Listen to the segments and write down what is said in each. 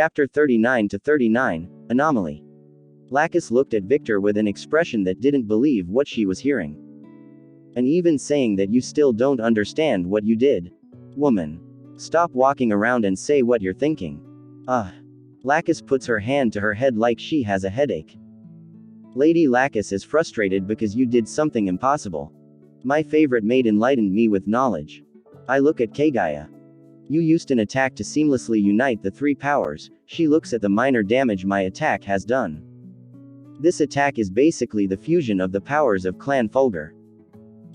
Chapter 39 to 39, Anomaly. Lacus looked at Victor with an expression that didn't believe what she was hearing. And even saying that you still don't understand what you did. Woman. Stop walking around and say what you're thinking. Lacus puts her hand to her head like she has a headache. Lady Lacus is frustrated because you did something impossible. My favorite maid enlightened me with knowledge. I look at Kagaya. You used an attack to seamlessly unite the three powers. She looks at the minor damage my attack has done. This attack is basically the fusion of the powers of Clan Fulgur,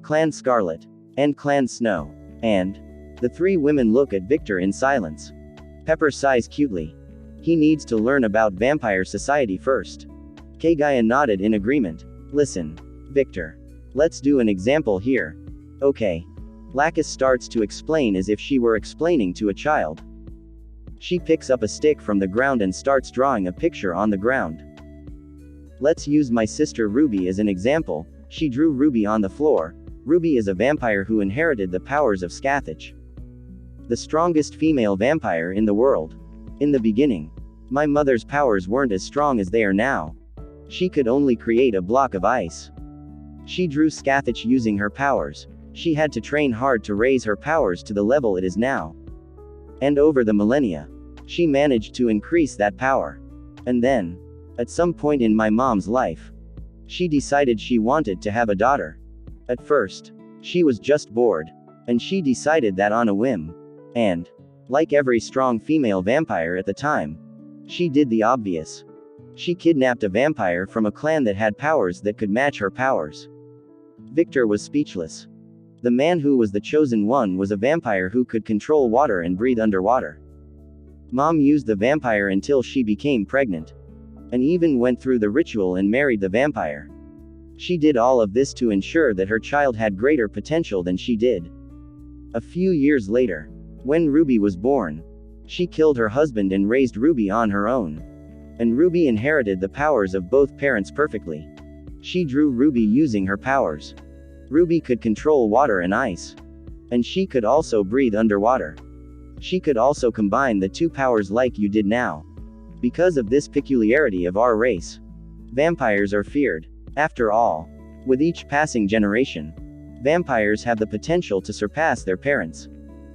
Clan Scarlet, and Clan Snow. And the three women look at Victor in silence. Pepper sighs cutely. He needs to learn about vampire society first. Kagaya nodded in agreement. Listen, Victor. Let's do an example here. Okay. Lacus starts to explain as if she were explaining to a child. She picks up a stick from the ground and starts drawing a picture on the ground. Let's use my sister Ruby as an example. She drew Ruby on the floor. Ruby is a vampire who inherited the powers of Scathach, the strongest female vampire in the world. In the beginning, my mother's powers weren't as strong as they are now. She could only create a block of ice. She drew Scathach using her powers. She had to train hard to raise her powers to the level it is now. And over the millennia, she managed to increase that power. And then, at some point in my mom's life, she decided she wanted to have a daughter. At first, she was just bored. And she decided that on a whim. And, like every strong female vampire at the time, she did the obvious. She kidnapped a vampire from a clan that had powers that could match her powers. Victor was speechless. The man who was the chosen one was a vampire who could control water and breathe underwater. Mom used the vampire until she became pregnant. And even went through the ritual and married the vampire. She did all of this to ensure that her child had greater potential than she did. A few years later, when Ruby was born, she killed her husband and raised Ruby on her own. And Ruby inherited the powers of both parents perfectly. She drew Ruby using her powers. Ruby could control water and ice. And she could also breathe underwater. She could also combine the two powers like you did now. Because of this peculiarity of our race, vampires are feared. After all, with each passing generation, vampires have the potential to surpass their parents.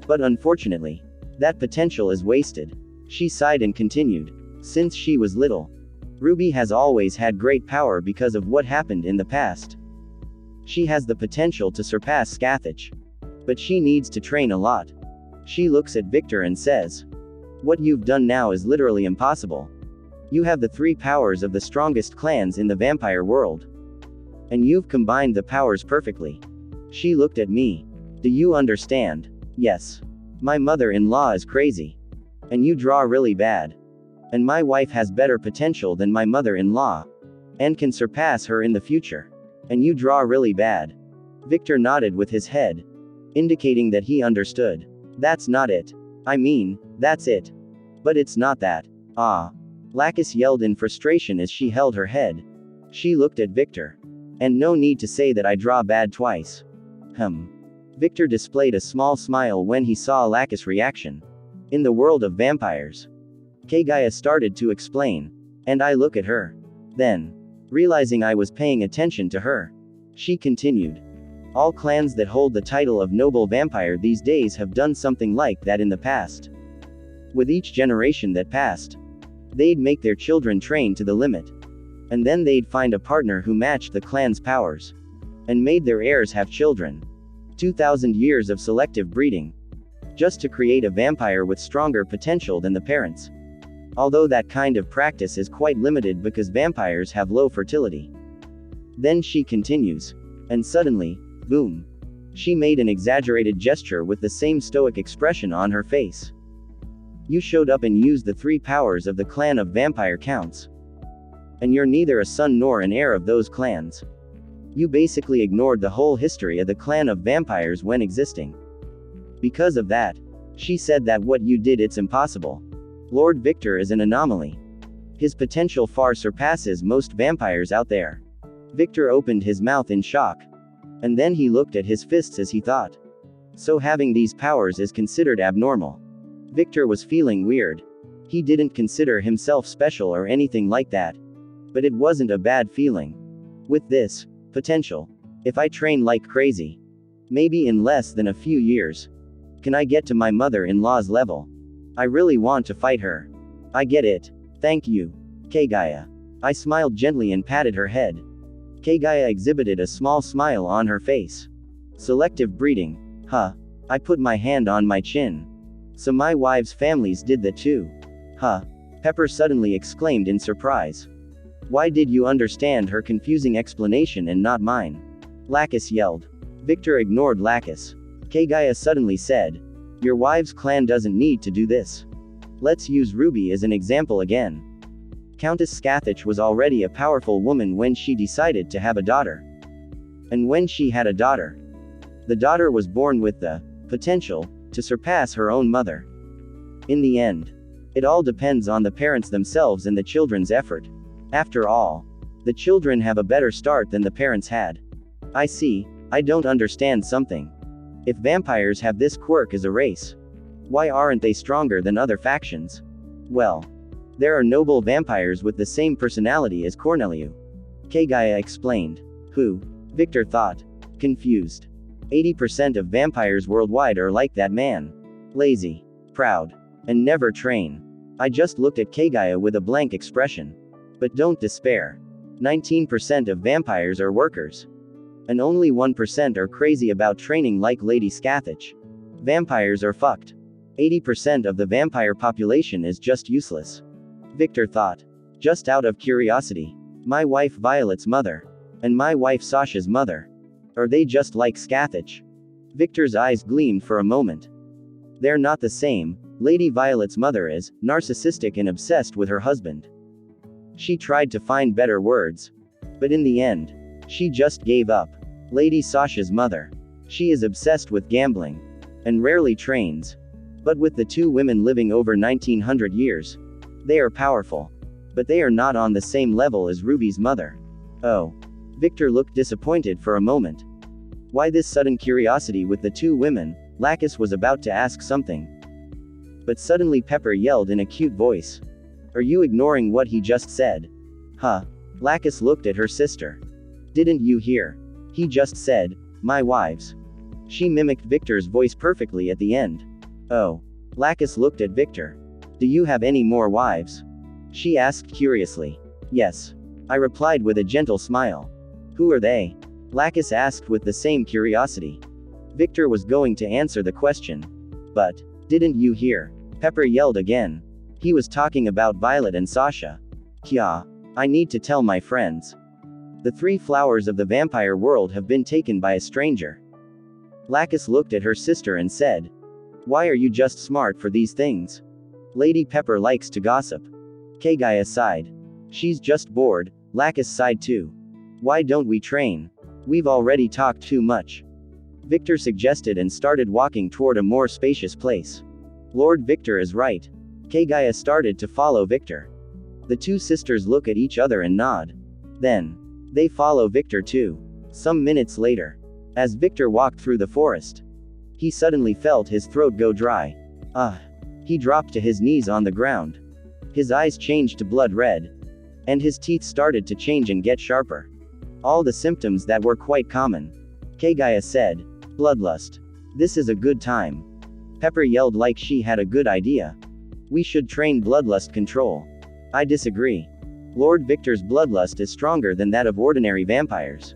But unfortunately, that potential is wasted. She sighed and continued. Since she was little, Ruby has always had great power because of what happened in the past. She has the potential to surpass Scathach. But she needs to train a lot. She looks at Victor and says, what you've done now is literally impossible. You have the three powers of the strongest clans in the vampire world. And you've combined the powers perfectly. She looked at me. Do you understand? Yes. My mother-in-law is crazy. And you draw really bad. And my wife has better potential than my mother-in-law. And can surpass her in the future. And you draw really bad. Victor nodded with his head, indicating that he understood. That's not it. I mean, that's it. But it's not that. Lacus yelled in frustration as she held her head. She looked at Victor. And no need to say that I draw bad twice. Victor displayed a small smile when he saw Lacus' reaction. In the world of vampires, Kagaya started to explain. And I look at her. Then, realizing I was paying attention to her, she continued. All clans that hold the title of noble vampire these days have done something like that in the past. With each generation that passed, they'd make their children train to the limit. And then they'd find a partner who matched the clan's powers. And made their heirs have children. 2,000 years of selective breeding. Just to create a vampire with stronger potential than the parents. Although that kind of practice is quite limited because vampires have low fertility. Then she continues. And suddenly, boom. She made an exaggerated gesture with the same stoic expression on her face. You showed up and used the three powers of the clan of vampire counts. And you're neither a son nor an heir of those clans. You basically ignored the whole history of the clan of vampires when existing. Because of that, she said that what you did it's impossible. Lord Victor is an anomaly. His potential far surpasses most vampires out there. Victor opened his mouth in shock. And then he looked at his fists as he thought. So having these powers is considered abnormal. Victor was feeling weird. He didn't consider himself special or anything like that. But it wasn't a bad feeling. With this potential, if I train like crazy, maybe in less than a few years, can I get to my mother-in-law's level? I really want to fight her. I get it. Thank you, Kagaya. I smiled gently and patted her head. Kagaya exhibited a small smile on her face. Selective breeding, huh? I put my hand on my chin. So my wives' families did that too. Huh? Pepper suddenly exclaimed in surprise. Why did you understand her confusing explanation and not mine? Lacus yelled. Victor ignored Lacus. Kagaya suddenly said, your wife's clan doesn't need to do this. Let's use Ruby as an example again. Countess Scathach was already a powerful woman when she decided to have a daughter. And when she had a daughter, the daughter was born with the potential to surpass her own mother. In the end, it all depends on the parents themselves and the children's effort. After all, the children have a better start than the parents had. I see, I don't understand something. If vampires have this quirk as a race, why aren't they stronger than other factions? Well, there are noble vampires with the same personality as Corneliu. Kagaya explained. Who? Victor thought. Confused. 80% of vampires worldwide are like that man. Lazy, proud, and never train. I just looked at Kagaya with a blank expression. But don't despair. 19% of vampires are workers. And only 1% are crazy about training like Lady Scathach. Vampires are fucked. 80% of the vampire population is just useless. Victor thought. Just out of curiosity. My wife Violet's mother. And my wife Sasha's mother. Are they just like Scathach? Victor's eyes gleamed for a moment. They're not the same. Lady Violet's mother is narcissistic and obsessed with her husband. She tried to find better words. But in the end, she just gave up. Lady Sasha's mother. She is obsessed with gambling. And rarely trains. But with the two women living over 1900 years, they are powerful. But they are not on the same level as Ruby's mother. Oh. Victor looked disappointed for a moment. Why this sudden curiosity with the two women? Lacus was about to ask something. But suddenly Pepper yelled in a cute voice. Are you ignoring what he just said? Huh? Lacus looked at her sister. Didn't you hear? He just said, my wives. She mimicked Victor's voice perfectly at the end. Oh. Lacus looked at Victor. Do you have any more wives? She asked curiously. Yes. I replied with a gentle smile. Who are they? Lacus asked with the same curiosity. Victor was going to answer the question. But, didn't you hear? Pepper yelled again. He was talking about Violet and Sasha. Kya. I need to tell my friends. The 3 flowers of the vampire world have been taken by a stranger. Lacus looked at her sister and said. Why are you just smart for these things? Lady Pepper likes to gossip. Kagaya sighed. She's just bored. Lacus sighed too. Why don't we train? We've already talked too much. Victor suggested and started walking toward a more spacious place. Lord Victor is right. Kagaya started to follow Victor. The two sisters look at each other and nod. Then, they follow Victor too. Some minutes later, as Victor walked through the forest, he suddenly felt his throat go dry. He dropped to his knees on the ground. His eyes changed to blood red. And his teeth started to change and get sharper. All the symptoms that were quite common. Kagaya said. Bloodlust. This is a good time. Pepper yelled like she had a good idea. We should train bloodlust control. I disagree. Lord Victor's bloodlust is stronger than that of ordinary vampires.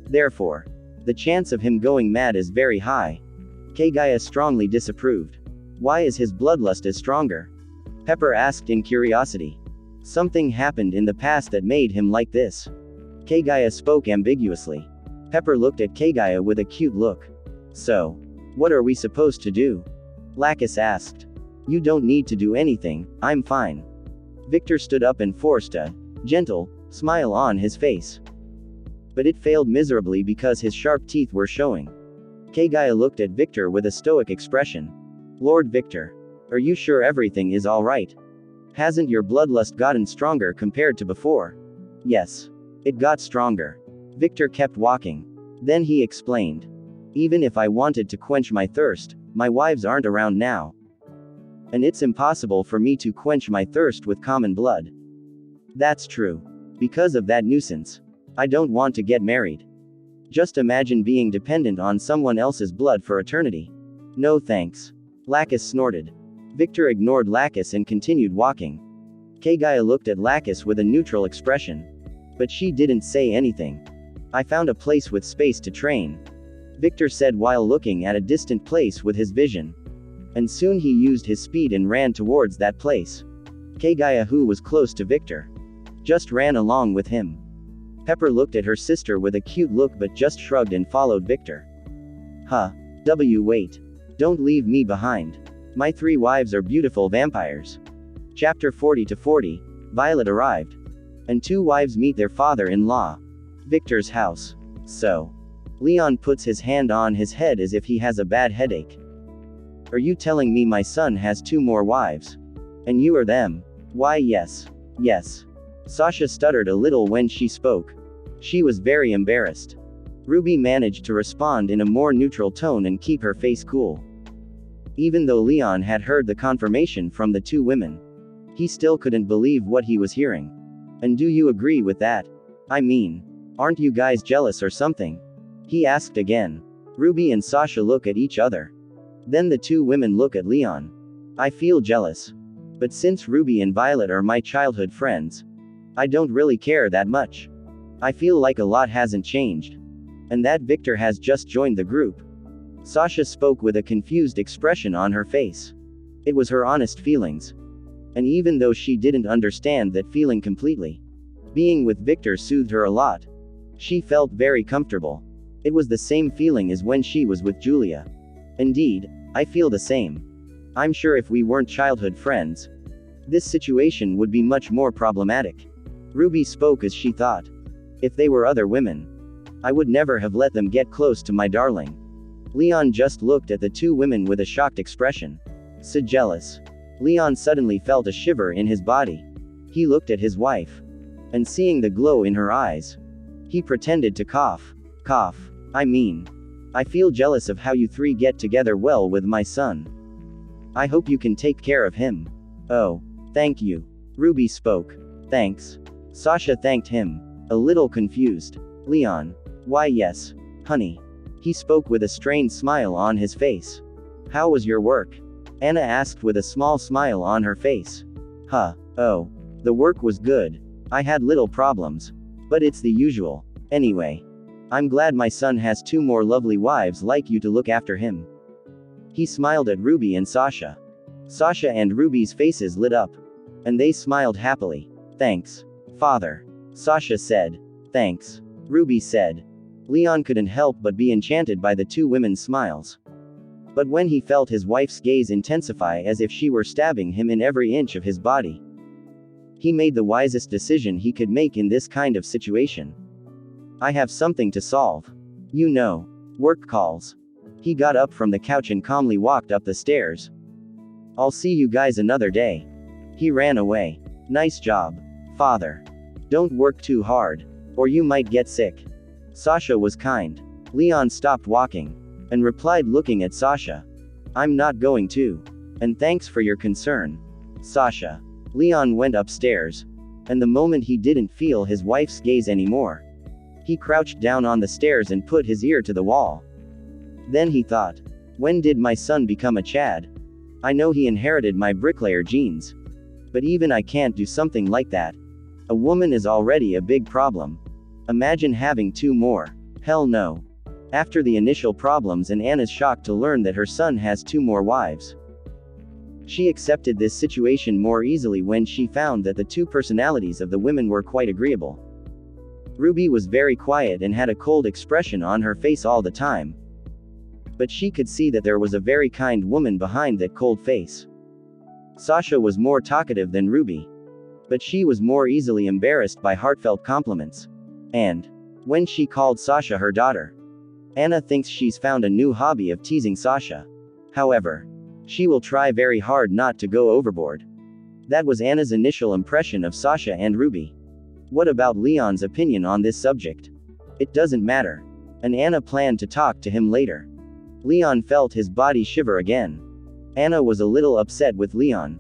Therefore, the chance of him going mad is very high. Kagaya strongly disapproved. Why is his bloodlust as stronger? Pepper asked in curiosity. Something happened in the past that made him like this. Kagaya spoke ambiguously. Pepper looked at Kagaya with a cute look. So, what are we supposed to do? Lacus asked. You don't need to do anything, I'm fine. Victor stood up and forced a gentle smile on his face. But it failed miserably because his sharp teeth were showing. Kagaya looked at Victor with a stoic expression. Lord Victor. Are you sure everything is alright? Hasn't your bloodlust gotten stronger compared to before? Yes. It got stronger. Victor kept walking. Then he explained. Even if I wanted to quench my thirst, my wives aren't around now. And it's impossible for me to quench my thirst with common blood. That's true. Because of that nuisance. I don't want to get married. Just imagine being dependent on someone else's blood for eternity. No thanks. Lacus snorted. Victor ignored Lacus and continued walking. Kagaya looked at Lacus with a neutral expression. But she didn't say anything. I found a place with space to train. Victor said while looking at a distant place with his vision. And soon he used his speed and ran towards that place. Kagaya, who was close to Victor, just ran along with him. Pepper looked at her sister with a cute look but just shrugged and followed Victor. Wait. Don't leave me behind. My 3 wives are beautiful vampires. Chapter 40-40, Violet arrived. And 2 wives meet their father-in-law. Victor's house. So. Leon puts his hand on his head as if he has a bad headache. Are you telling me my son has 2 more wives? And you are them? Why yes. Yes. Sasha stuttered a little when she spoke. She was very embarrassed. Ruby managed to respond in a more neutral tone and keep her face cool. Even though Leon had heard the confirmation from the 2 women, he still couldn't believe what he was hearing. And do you agree with that? I mean, aren't you guys jealous or something? He asked again. Ruby and Sasha look at each other. Then the 2 women look at Leon. I feel jealous. But since Ruby and Violet are my childhood friends, I don't really care that much. I feel like a lot hasn't changed. And that Victor has just joined the group. Sasha spoke with a confused expression on her face. It was her honest feelings. And even though she didn't understand that feeling completely, being with Victor soothed her a lot. She felt very comfortable. It was the same feeling as when she was with Julia. Indeed, I feel the same. I'm sure if we weren't childhood friends, this situation would be much more problematic. Ruby spoke as she thought. If they were other women, I would never have let them get close to my darling. Leon just looked at the 2 women with a shocked expression. So jealous. Leon suddenly felt a shiver in his body. He looked at his wife. And seeing the glow in her eyes, he pretended to cough. I feel jealous of how you 3 get together well with my son. I hope you can take care of him. Oh, thank you. Ruby spoke. Thanks. Sasha thanked him, a little confused. Leon. Why yes, honey. He spoke with a strained smile on his face. How was your work? Anna asked with a small smile on her face. Oh. The work was good. I had little problems. But it's the usual. Anyway. I'm glad my son has 2 more lovely wives like you to look after him. He smiled at Ruby and Sasha. Sasha and Ruby's faces lit up. And they smiled happily. Thanks, father. Sasha said. Thanks. Ruby said. Leon couldn't help but be enchanted by the 2 women's smiles. But when he felt his wife's gaze intensify as if she were stabbing him in every inch of his body, he made the wisest decision he could make in this kind of situation. I have something to solve. You know. Work calls. He got up from the couch and calmly walked up the stairs. I'll see you guys another day. He ran away. Nice job, father. Don't work too hard, or you might get sick. Sasha was kind. Leon stopped walking and replied looking at Sasha. I'm not going to. And thanks for your concern, Sasha. Leon went upstairs. And the moment he didn't feel his wife's gaze anymore, he crouched down on the stairs and put his ear to the wall. Then he thought, when did my son become a Chad? I know he inherited my bricklayer genes. But even I can't do something like that. A woman is already a big problem. Imagine having 2 more. Hell no. After the initial problems and Anna's shock to learn that her son has 2 more wives, she accepted this situation more easily when she found that the 2 personalities of the women were quite agreeable. Ruby was very quiet and had a cold expression on her face all the time. But she could see that there was a very kind woman behind that cold face. Sasha was more talkative than Ruby. But she was more easily embarrassed by heartfelt compliments. And when she called Sasha her daughter, Anna thinks she's found a new hobby of teasing Sasha. However, she will try very hard not to go overboard. That was Anna's initial impression of Sasha and Ruby. What about Leon's opinion on this subject? It doesn't matter. And Anna planned to talk to him later. Leon felt his body shiver again. Anna was a little upset with Leon.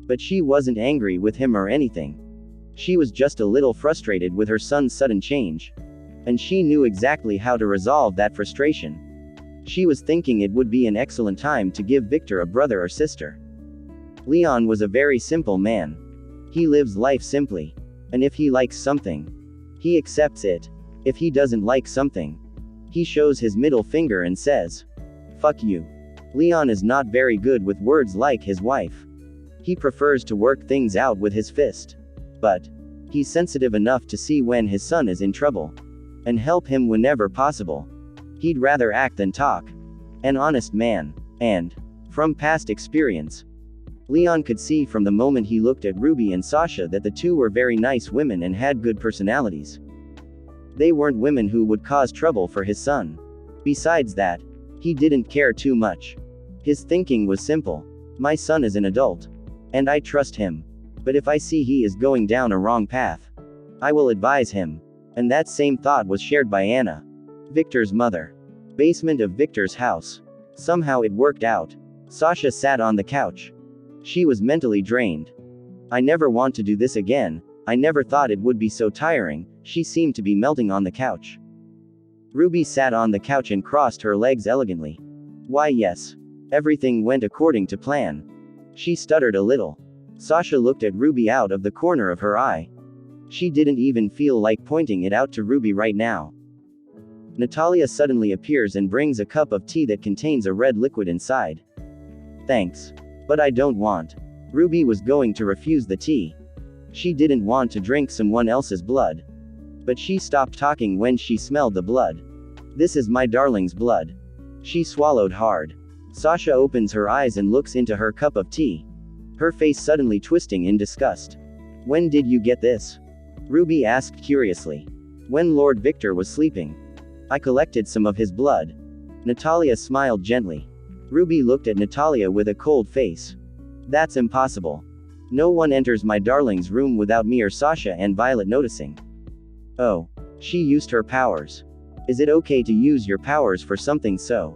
But she wasn't angry with him or anything. She was just a little frustrated with her son's sudden change. And she knew exactly how to resolve that frustration. She was thinking it would be an excellent time to give Victor a brother or sister. Leon was a very simple man. He lives life simply. And if he likes something, he accepts it. If he doesn't like something, he shows his middle finger and says, "Fuck you." Leon is not very good with words like his wife. He prefers to work things out with his fist. But he's sensitive enough to see when his son is in trouble and help him whenever possible. He'd rather act than talk. An honest man. And from past experience, Leon could see from the moment he looked at Ruby and Sasha that the two were very nice women and had good personalities. They weren't women who would cause trouble for his son. Besides that, he didn't care too much. His thinking was simple. My son is an adult. And I trust him. But if I see he is going down a wrong path, I will advise him. And that same thought was shared by Anna, Victor's mother. Basement of Victor's house. Somehow it worked out. Sasha sat on the couch. She was mentally drained. I never want to do this again. I never thought it would be so tiring. She seemed to be melting on the couch. Ruby sat on the couch and crossed her legs elegantly. Why yes. Everything went according to plan. She stuttered a little. Sasha looked at Ruby out of the corner of her eye. She didn't even feel like pointing it out to Ruby right now. Natalia suddenly appears and brings a cup of tea that contains a red liquid inside. Thanks. But I don't want. Ruby was going to refuse the tea. She didn't want to drink someone else's blood. But she stopped talking when she smelled the blood. This is my darling's blood. She swallowed hard. Sasha opens her eyes and looks into her cup of tea. Her face suddenly twisting in disgust. When did you get this? Ruby asked curiously. When Lord Victor was sleeping. I collected some of his blood. Natalia smiled gently. Ruby looked at Natalia with a cold face. That's impossible. No one enters my darling's room without me or Sasha and Violet noticing. Oh. She used her powers. Is it okay to use your powers for something so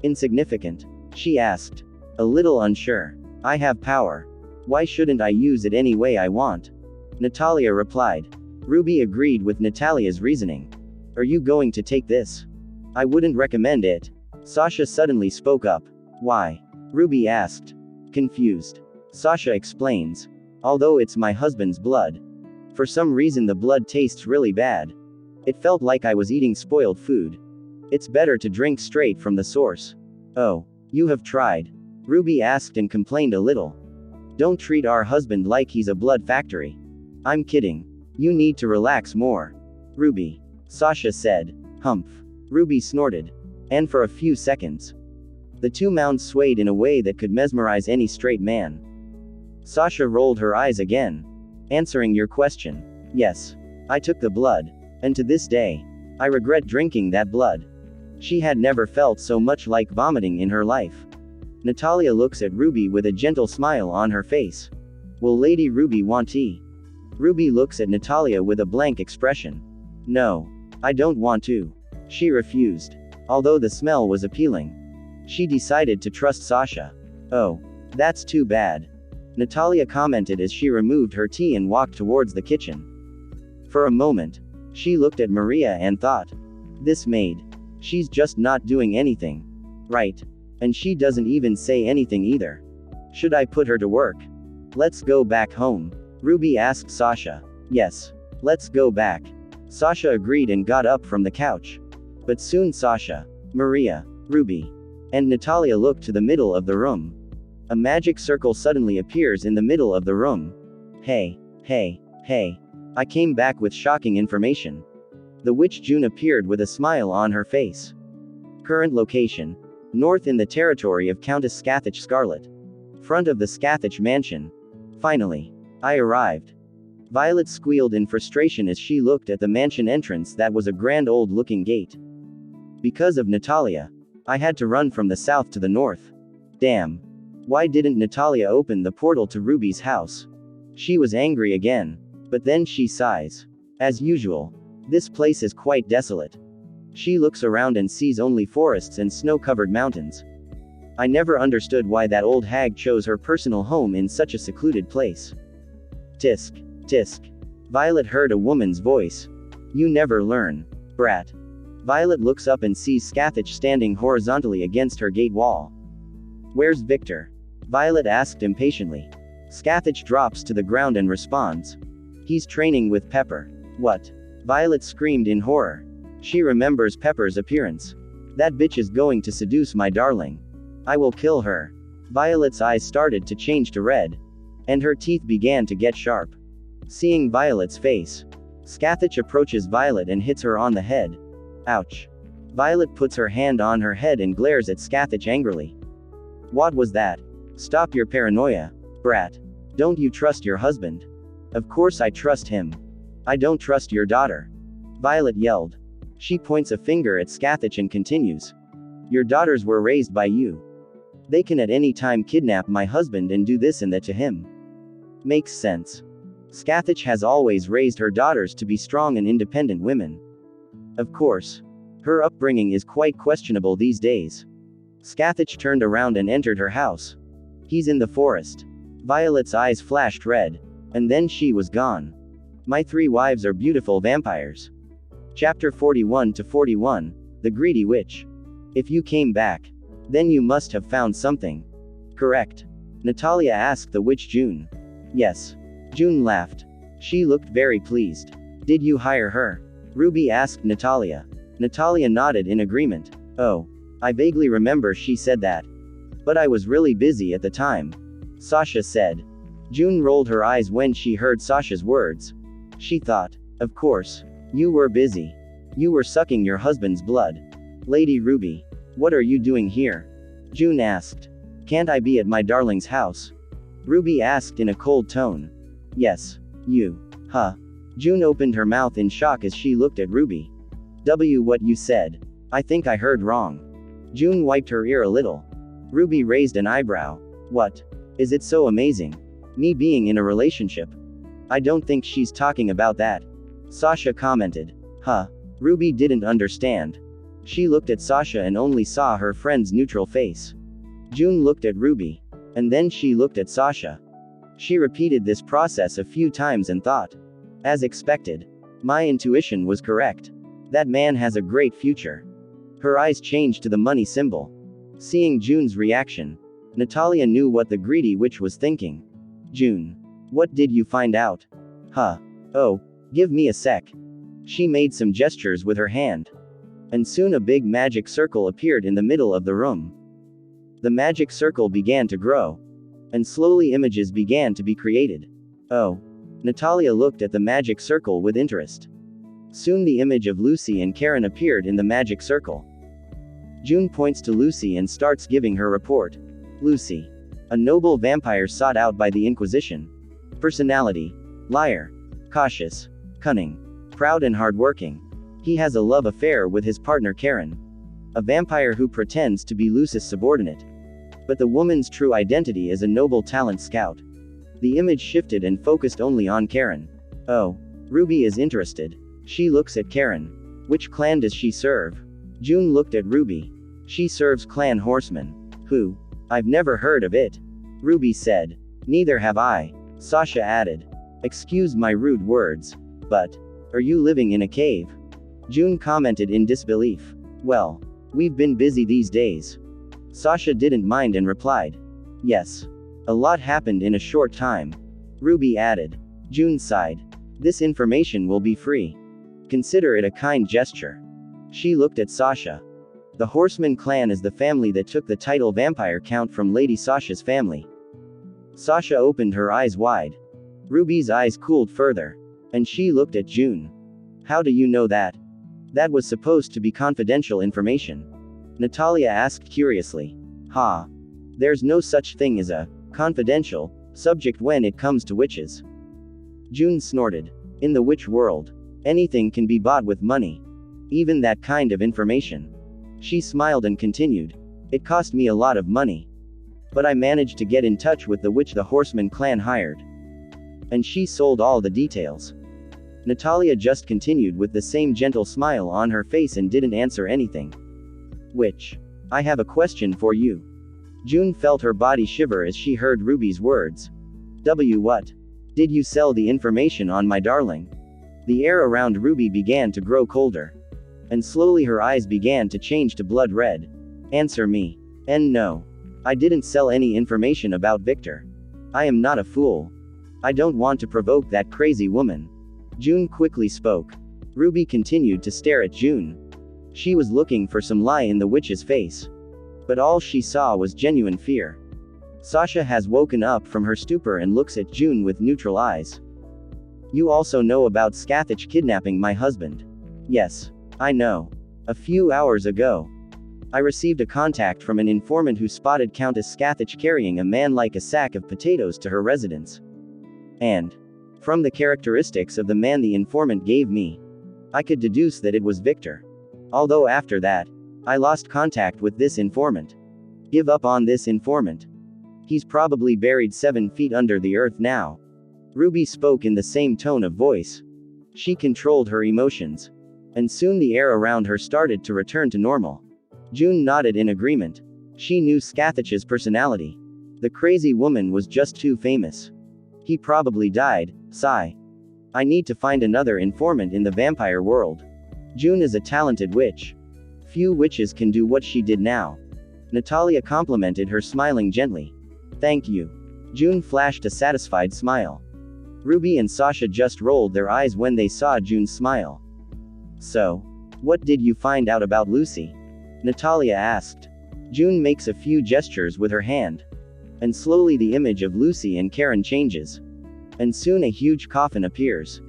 insignificant? She asked. A little unsure. I have power. Why shouldn't I use it any way I want? Natalia replied. Ruby agreed with Natalia's reasoning. Are you going to take this? I wouldn't recommend it. Sasha suddenly spoke up. Why? Ruby asked. Confused. Sasha explains. Although it's my husband's blood. For some reason the blood tastes really bad. It felt like I was eating spoiled food. It's better to drink straight from the source. Oh. You have tried? Ruby asked and complained a little. Don't treat our husband like he's a blood factory. I'm kidding. You need to relax more. Ruby. Sasha said. Humph. Ruby snorted. And for a few seconds, the two mounds swayed in a way that could mesmerize any straight man. Sasha rolled her eyes again. Answering your question. Yes. I took the blood. And to this day, I regret drinking that blood. She had never felt so much like vomiting in her life. Natalia looks at Ruby with a gentle smile on her face. Will Lady Ruby want tea? Ruby looks at Natalia with a blank expression. No. I don't want to. She refused. Although the smell was appealing. She decided to trust Sasha. Oh. That's too bad. Natalia commented as she removed her tea and walked towards the kitchen. For a moment, she looked at Maria and thought. This maid. She's just not doing anything. Right. And she doesn't even say anything either. Should I put her to work? Let's go back home. Ruby asked Sasha. Yes. Let's go back. Sasha agreed and got up from the couch. But soon Sasha, Maria, Ruby, and Natalia looked to the middle of the room. A magic circle suddenly appears in the middle of the room. Hey. I came back with shocking information. The witch June appeared with a smile on her face. Current location. North in the territory of Countess Scathach Scarlet. Front of the Scathach mansion. Finally. I arrived. Violet squealed in frustration as she looked at the mansion entrance that was a grand old looking gate. Because of Natalia. I had to run from the south to the north. Damn. Why didn't Natalia open the portal to Ruby's house? She was angry again. But then she sighs. As usual. This place is quite desolate. She looks around and sees only forests and snow-covered mountains. I never understood why that old hag chose her personal home in such a secluded place. Tisk, tisk. Violet heard a woman's voice. You never learn, brat. Violet looks up and sees Scathach standing horizontally against her gate wall. Where's Victor? Violet asked impatiently. Scathach drops to the ground and responds. He's training with Pepper. What? Violet screamed in horror. She remembers Pepper's appearance. That bitch is going to seduce my darling. I will kill her. Violet's eyes started to change to red. And her teeth began to get sharp. Seeing Violet's face, Scathach approaches Violet and hits her on the head. Ouch. Violet puts her hand on her head and glares at Scathach angrily. What was that? Stop your paranoia, brat. Don't you trust your husband? Of course I trust him. I don't trust your daughter. Violet yelled. She points a finger at Scathach and continues. Your daughters were raised by you. They can at any time kidnap my husband and do this and that to him. Makes sense. Scathach has always raised her daughters to be strong and independent women. Of course. Her upbringing is quite questionable these days. Scathach turned around and entered her house. He's in the forest. Violet's eyes flashed red. And then she was gone. My 3 wives are beautiful vampires. Chapter 41 to 41, The Greedy Witch. If you came back, then you must have found something. Correct? Natalia asked the witch June. Yes. June laughed. She looked very pleased. Did you hire her? Ruby asked Natalia. Natalia nodded in agreement. Oh. I vaguely remember she said that. But I was really busy at the time. Sasha said. June rolled her eyes when she heard Sasha's words. She thought, of course. You were busy. You were sucking your husband's blood. Lady Ruby. What are you doing here? June asked. Can't I be at my darling's house? Ruby asked in a cold tone. Yes. You. Huh. June opened her mouth in shock as she looked at Ruby. What you said. I think I heard wrong. June wiped her ear a little. Ruby raised an eyebrow. What? Is it so amazing? Me being in a relationship? I don't think she's talking about that. Sasha commented. Huh. Ruby didn't understand. She looked at Sasha and only saw her friend's neutral face. June looked at Ruby. And then she looked at Sasha. She repeated this process a few times and thought. As expected. My intuition was correct. That man has a great future. Her eyes changed to the money symbol. Seeing June's reaction, Natalia knew what the greedy witch was thinking. June. What did you find out? Huh. Oh, give me a sec. She made some gestures with her hand. And soon a big magic circle appeared in the middle of the room. The magic circle began to grow. And slowly images began to be created. Oh. Natalia looked at the magic circle with interest. Soon the image of Lucy and Karen appeared in the magic circle. June points to Lucy and starts giving her report. Lucy. A noble vampire sought out by the Inquisition. Personality. Liar. Cautious. Cunning. Proud and hardworking. He has a love affair with his partner Karen. A vampire who pretends to be Lucy's subordinate. But the woman's true identity is a noble talent scout. The image shifted and focused only on Karen. Oh. Ruby is interested. She looks at Karen. Which clan does she serve? June looked at Ruby. She serves Clan Horseman. Who? I've never heard of it. Ruby said. Neither have I. Sasha added. Excuse my rude words. But. Are you living in a cave? June commented in disbelief. Well. We've been busy these days. Sasha didn't mind and replied. Yes. A lot happened in a short time. Ruby added. June sighed. This information will be free. Consider it a kind gesture. She looked at Sasha. The Horseman clan is the family that took the title Vampire Count from Lady Sasha's family. Sasha opened her eyes wide. Ruby's eyes cooled further. And she looked at June. How do you know that? That was supposed to be confidential information. Natalia asked curiously. Ha. There's no such thing as a confidential subject when it comes to witches. June snorted. In the witch world, anything can be bought with money. Even that kind of information. She smiled and continued. It cost me a lot of money. But I managed to get in touch with the witch the Horseman clan hired. And she sold all the details. Natalia just continued with the same gentle smile on her face and didn't answer anything. Witch. I have a question for you. June felt her body shiver as she heard Ruby's words. What? Did you sell the information on my darling? The air around Ruby began to grow colder. And slowly her eyes began to change to blood red. Answer me. No. I didn't sell any information about Victor. I am not a fool. I don't want to provoke that crazy woman. June quickly spoke. Ruby continued to stare at June. She was looking for some lie in the witch's face. But all she saw was genuine fear. Sasha has woken up from her stupor and looks at June with neutral eyes. You also know about Scathach kidnapping my husband. Yes. I know. A few hours ago, I received a contact from an informant who spotted Countess Scathach carrying a man like a sack of potatoes to her residence. And, from the characteristics of the man the informant gave me, I could deduce that it was Victor. Although after that, I lost contact with this informant. Give up on this informant. He's probably buried 7 feet under the earth now. Ruby spoke in the same tone of voice. She controlled her emotions. And soon the air around her started to return to normal. June nodded in agreement. She knew Scathach's personality. The crazy woman was just too famous. He probably died. Sigh. I need to find another informant in the vampire world. June is a talented witch. Few witches can do what she did now. Natalia complimented her, smiling gently. Thank you. June flashed a satisfied smile. Ruby and Sasha just rolled their eyes when they saw June's smile. So, what did you find out about Lucy? Natalia asked. June makes a few gestures with her hand. And slowly the image of Lucy and Karen changes. And soon a huge coffin appears.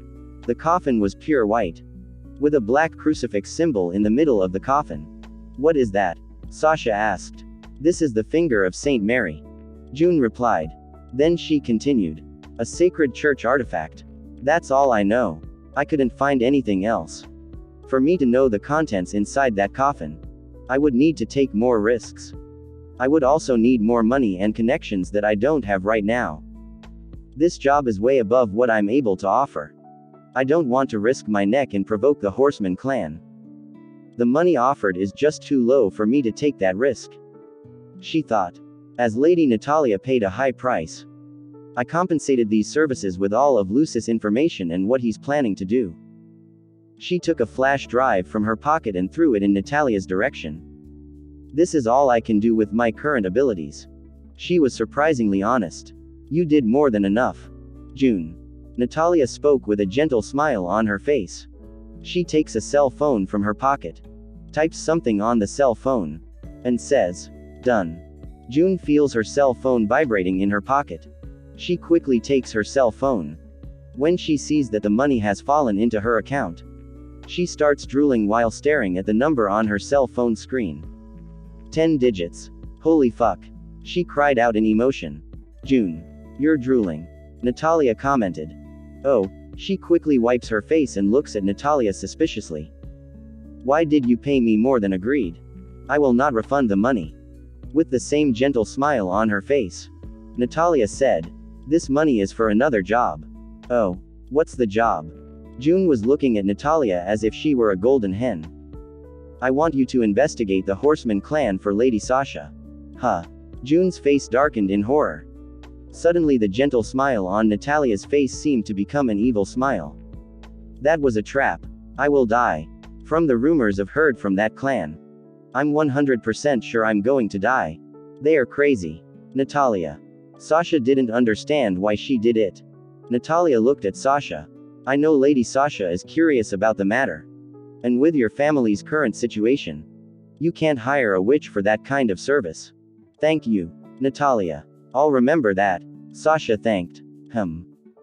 The coffin was pure white. With a black crucifix symbol in the middle of the coffin. What is that? Sasha asked. This is the finger of Saint Mary. June replied. Then she continued. A sacred church artifact. That's all I know. I couldn't find anything else. For me to know the contents inside that coffin, I would need to take more risks. I would also need more money and connections that I don't have right now. This job is way above what I'm able to offer. I don't want to risk my neck and provoke the Horseman clan. The money offered is just too low for me to take that risk. She thought. As Lady Natalia paid a high price, I compensated these services with all of Lucis' information and what he's planning to do. She took a flash drive from her pocket and threw it in Natalia's direction. This is all I can do with my current abilities. She was surprisingly honest. You did more than enough. June. Natalia spoke with a gentle smile on her face. She takes a cell phone from her pocket, types something on the cell phone, and says, done. June feels her cell phone vibrating in her pocket. She quickly takes her cell phone. When she sees that the money has fallen into her account, she starts drooling while staring at the number on her cell phone screen. 10 digits. Holy fuck. She cried out in emotion. June. You're drooling. Natalia commented. Oh. She quickly wipes her face and looks at Natalia suspiciously. Why did you pay me more than agreed? I will not refund the money. With the same gentle smile on her face, Natalia said, this money is for another job. Oh. What's the job? June was looking at Natalia as if she were a golden hen. I want you to investigate the Horseman clan for Lady Sasha. Huh. June's face darkened in horror. Suddenly the gentle smile on Natalia's face seemed to become an evil smile. That was a trap. I will die. From the rumors I've heard from that clan, I'm 100% sure I'm going to die. They are crazy. Natalia. Sasha didn't understand why she did it. Natalia looked at Sasha. I know Lady Sasha is curious about the matter. And with your family's current situation, you can't hire a witch for that kind of service. Thank you, Natalia. I'll remember that. Sasha thanked.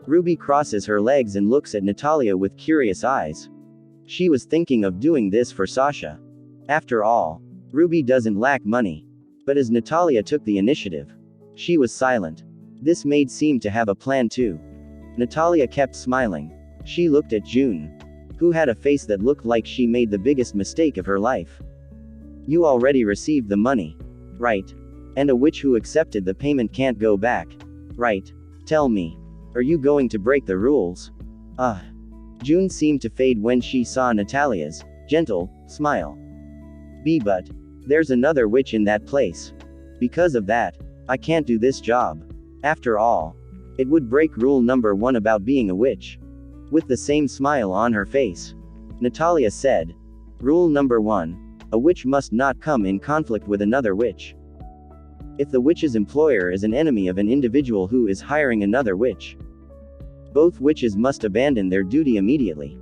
Ruby crosses her legs and looks at Natalia with curious eyes. She was thinking of doing this for Sasha. After all, Ruby doesn't lack money. But as Natalia took the initiative, she was silent. This maid seemed to have a plan too. Natalia kept smiling. She looked at June, who had a face that looked like she made the biggest mistake of her life. You already received the money. Right. And a witch who accepted the payment can't go back. Right. Tell me. Are you going to break the rules? June seemed to fade when she saw Natalia's gentle smile. But there's another witch in that place. Because of that, I can't do this job. After all, it would break rule number 1 about being a witch. With the same smile on her face, Natalia said, Rule number 1. A witch must not come in conflict with another witch. If the witch's employer is an enemy of an individual who is hiring another witch, both witches must abandon their duty immediately.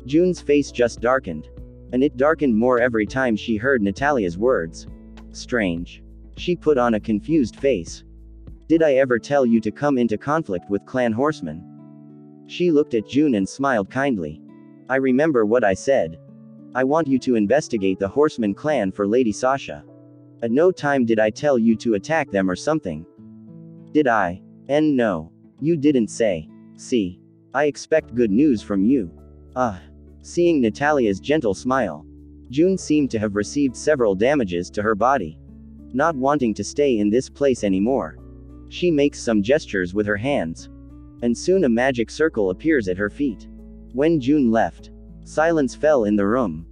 June's face just darkened. And it darkened more every time she heard Natalia's words. Strange. She put on a confused face. Did I ever tell you to come into conflict with clan horsemen? She looked at June and smiled kindly. I remember what I said. I want you to investigate the horseman clan for Lady Sasha. At no time did I tell you to attack them or something. Did I? No. You didn't say. See. I expect good news from you. Seeing Natalia's gentle smile, June seemed to have received several damages to her body. Not wanting to stay in this place anymore, she makes some gestures with her hands. And soon a magic circle appears at her feet. When June left, silence fell in the room.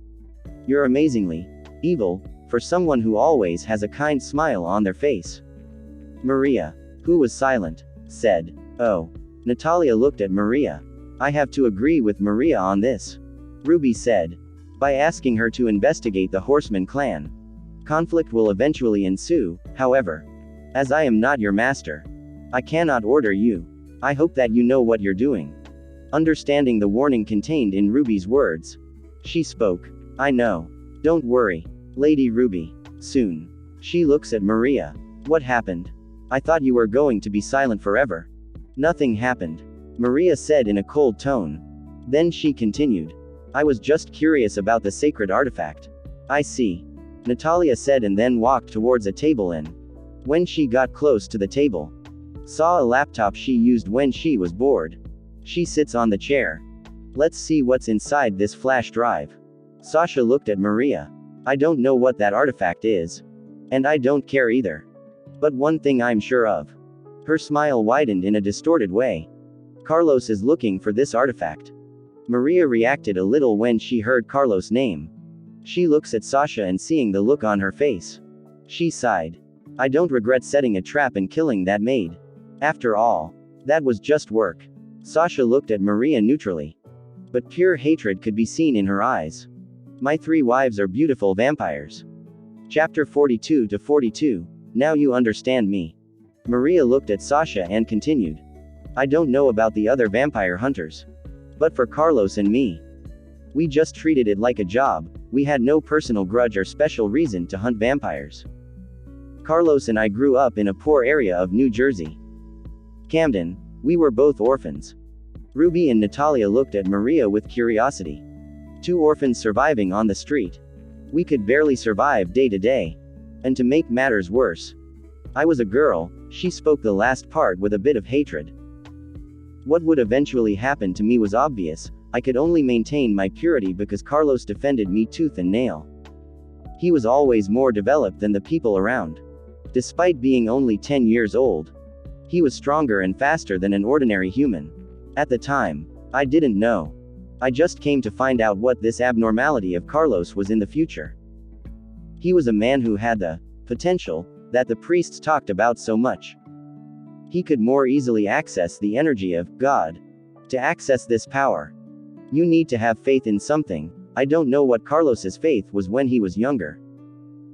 You're amazingly evil, for someone who always has a kind smile on their face. Maria, who was silent, said, Oh. Natalia looked at Maria. I have to agree with Maria on this. Ruby said. By asking her to investigate the horseman clan, conflict will eventually ensue, however. As I am not your master, I cannot order you. I hope that you know what you're doing. Understanding the warning contained in Ruby's words, she spoke. I know. Don't worry, Lady Ruby. Soon. She looks at Maria. What happened? I thought you were going to be silent forever. Nothing happened, Maria said in a cold tone. Then she continued. I was just curious about the sacred artifact. I see. Natalia said and then walked towards a table and, when she got close to the table, saw a laptop she used when she was bored. She sits on the chair. Let's see what's inside this flash drive. Sasha looked at Maria. I don't know what that artifact is. And I don't care either. But one thing I'm sure of. Her smile widened in a distorted way. Carlos is looking for this artifact. Maria reacted a little when she heard Carlos' name. She looks at Sasha and seeing the look on her face, she sighed. I don't regret setting a trap and killing that maid. After all, that was just work. Sasha looked at Maria neutrally. But pure hatred could be seen in her eyes. My 3 wives are beautiful vampires. Chapter 42 to 42. Now you understand me. Maria looked at Sasha and continued. I don't know about the other vampire hunters. But for Carlos and me, we just treated it like a job. We had no personal grudge or special reason to hunt vampires. Carlos and I grew up in a poor area of New Jersey, Camden. We were both orphans. Ruby and Natalia looked at Maria with curiosity. 2 orphans surviving on the street. We could barely survive day to day. And to make matters worse, I was a girl. She spoke the last part with a bit of hatred. What would eventually happen to me was obvious. I could only maintain my purity because Carlos defended me tooth and nail. He was always more developed than the people around. Despite being only 10 years old, he was stronger and faster than an ordinary human. At the time, I didn't know. I just came to find out what this abnormality of Carlos was in the future. He was a man who had the potential that the priests talked about so much. He could more easily access the energy of God. To access this power, you need to have faith in something. I don't know what Carlos's faith was when he was younger.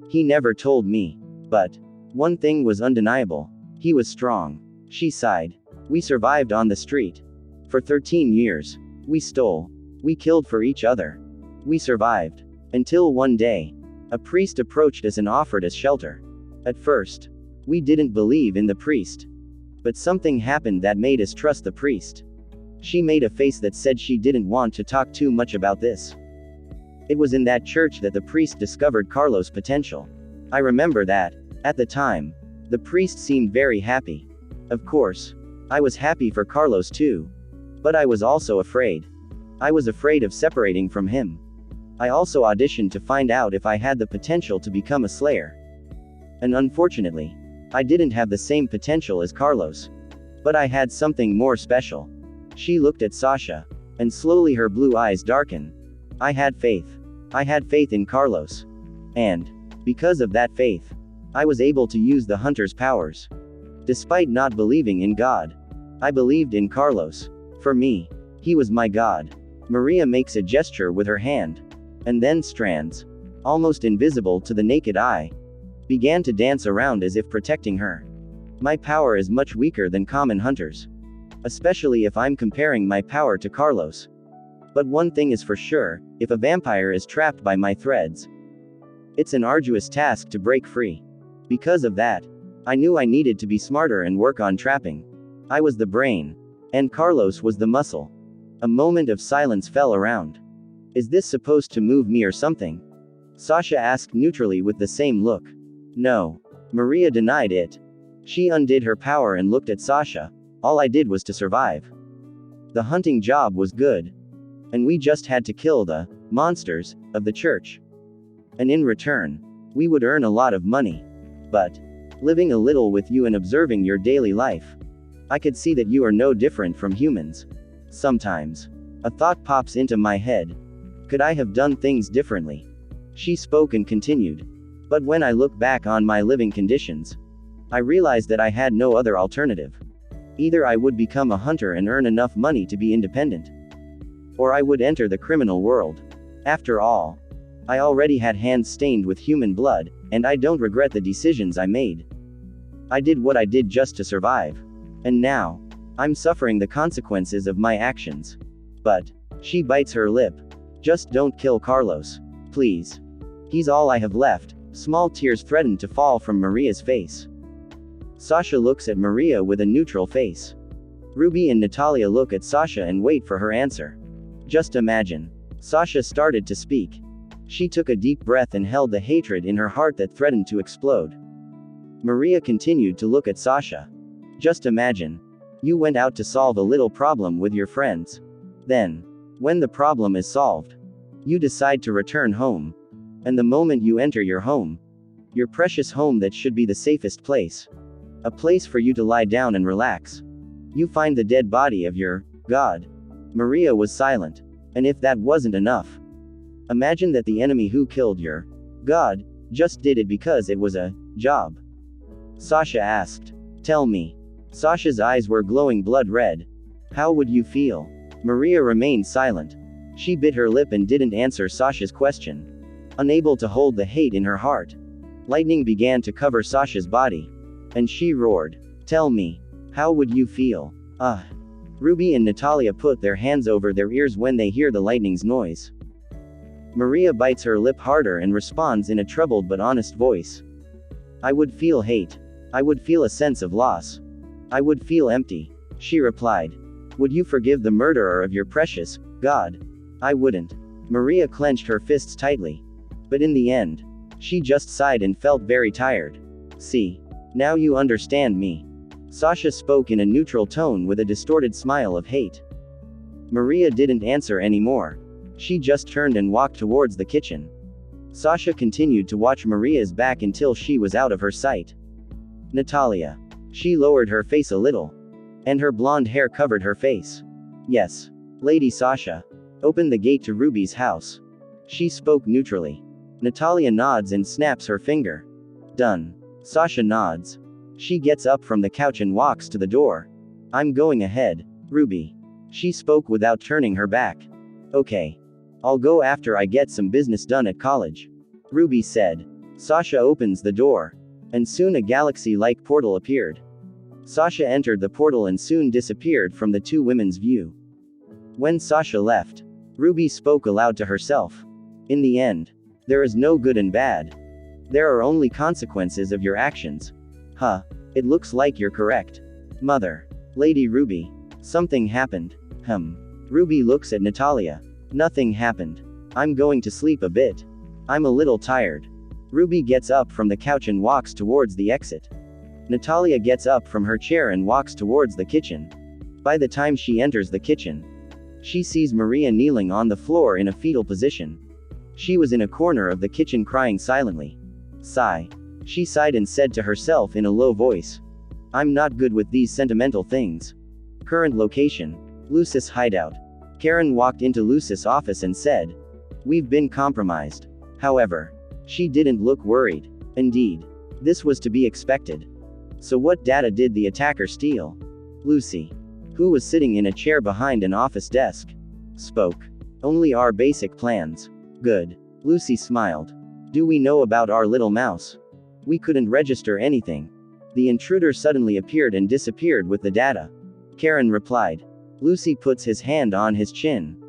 He never told me. But one thing was undeniable. He was strong. She sighed. We survived on the street. For 13 years. We stole. We killed for each other. We survived. Until one day, a priest approached us and offered us shelter. At first, we didn't believe in the priest. But something happened that made us trust the priest. She made a face that said she didn't want to talk too much about this. It was in that church that the priest discovered Carlos' potential. I remember that, at the time, the priest seemed very happy. Of course, I was happy for Carlos too. But I was also afraid. I was afraid of separating from him. I also auditioned to find out if I had the potential to become a slayer. And unfortunately, I didn't have the same potential as Carlos. But I had something more special. She looked at Sasha, and slowly her blue eyes darkened. I had faith. I had faith in Carlos. And, because of that faith, I was able to use the hunter's powers. Despite not believing in God, I believed in Carlos. For me, he was my God. Maria makes a gesture with her hand. And then strands, almost invisible to the naked eye, began to dance around as if protecting her. My power is much weaker than common hunters. Especially if I'm comparing my power to Carlos. But one thing is for sure, if a vampire is trapped by my threads, it's an arduous task to break free. Because of that, I knew I needed to be smarter and work on trapping. I was the brain. And Carlos was the muscle. A moment of silence fell around. Is this supposed to move me or something? Sasha asked neutrally with the same look. No. Maria denied it. She undid her power and looked at Sasha. All I did was to survive. The hunting job was good. And we just had to kill the monsters of the church. And in return, we would earn a lot of money. But living a little with you and observing your daily life, I could see that you are no different from humans. Sometimes, a thought pops into my head. Could I have done things differently? She spoke and continued. But when I look back on my living conditions, I realized that I had no other alternative. Either I would become a hunter and earn enough money to be independent, or I would enter the criminal world. After all, I already had hands stained with human blood, and I don't regret the decisions I made. I did what I did just to survive. And now, I'm suffering the consequences of my actions. But, she bites her lip. Just don't kill Carlos. Please. He's all I have left. Small tears threatened to fall from Maria's face. Sasha looks at Maria with a neutral face. Ruby and Natalia look at Sasha and wait for her answer. Just imagine. Sasha started to speak. She took a deep breath and held the hatred in her heart that threatened to explode. Maria continued to look at Sasha. Just imagine. You went out to solve a little problem with your friends. Then, when the problem is solved, you decide to return home. And the moment you enter your home, your precious home that should be the safest place, a place for you to lie down and relax, you find the dead body of your God. Maria was silent. And if that wasn't enough, imagine that the enemy who killed your God just did it because it was a job. Sasha asked. Tell me. Sasha's eyes were glowing blood red. How would you feel? Maria remained silent. She bit her lip and didn't answer Sasha's question. Unable to hold the hate in her heart, lightning began to cover Sasha's body. And she roared. Tell me. How would you feel? Ruby and Natalia put their hands over their ears when they hear the lightning's noise. Maria bites her lip harder and responds in a troubled but honest voice. I would feel hate. I would feel a sense of loss. I would feel empty. She replied. Would you forgive the murderer of your precious God? I wouldn't. Maria clenched her fists tightly. But in the end, she just sighed and felt very tired. See. Now you understand me. Sasha spoke in a neutral tone with a distorted smile of hate. Maria didn't answer anymore. She just turned and walked towards the kitchen. Sasha continued to watch Maria's back until she was out of her sight. Natalia. She lowered her face a little. And her blonde hair covered her face. Yes. Lady Sasha. Open the gate to Ruby's house. She spoke neutrally. Natalia nods and snaps her finger. Done. Sasha nods. She gets up from the couch and walks to the door. I'm going ahead, Ruby. She spoke without turning her back. Okay. I'll go after I get some business done at college, Ruby said. Sasha opens the door. And soon a galaxy-like portal appeared. Sasha entered the portal and soon disappeared from the two women's view. When Sasha left, Ruby spoke aloud to herself. In the end, there is no good and bad. There are only consequences of your actions. It looks like you're correct. Mother. Lady Ruby. Something happened. Ruby looks at Natalia. Nothing happened. I'm going to sleep a bit. I'm a little tired. Ruby gets up from the couch and walks towards the exit. Natalia gets up from her chair and walks towards the kitchen. By the time she enters the kitchen, she sees Maria kneeling on the floor in a fetal position. She was in a corner of the kitchen crying silently. Sigh. She sighed and said to herself in a low voice. I'm not good with these sentimental things. Current location. Lucis hideout. Karen walked into Lucis' office and said. We've been compromised. However, she didn't look worried. Indeed, This was to be expected. So what data did the attacker steal? Lucy, who was sitting in a chair behind an office desk, spoke. Only our basic plans. Good. Lucy smiled. Do we know about our little mouse? We couldn't register anything. The intruder suddenly appeared and disappeared with the data. Karen replied. Lucy puts his hand on his chin.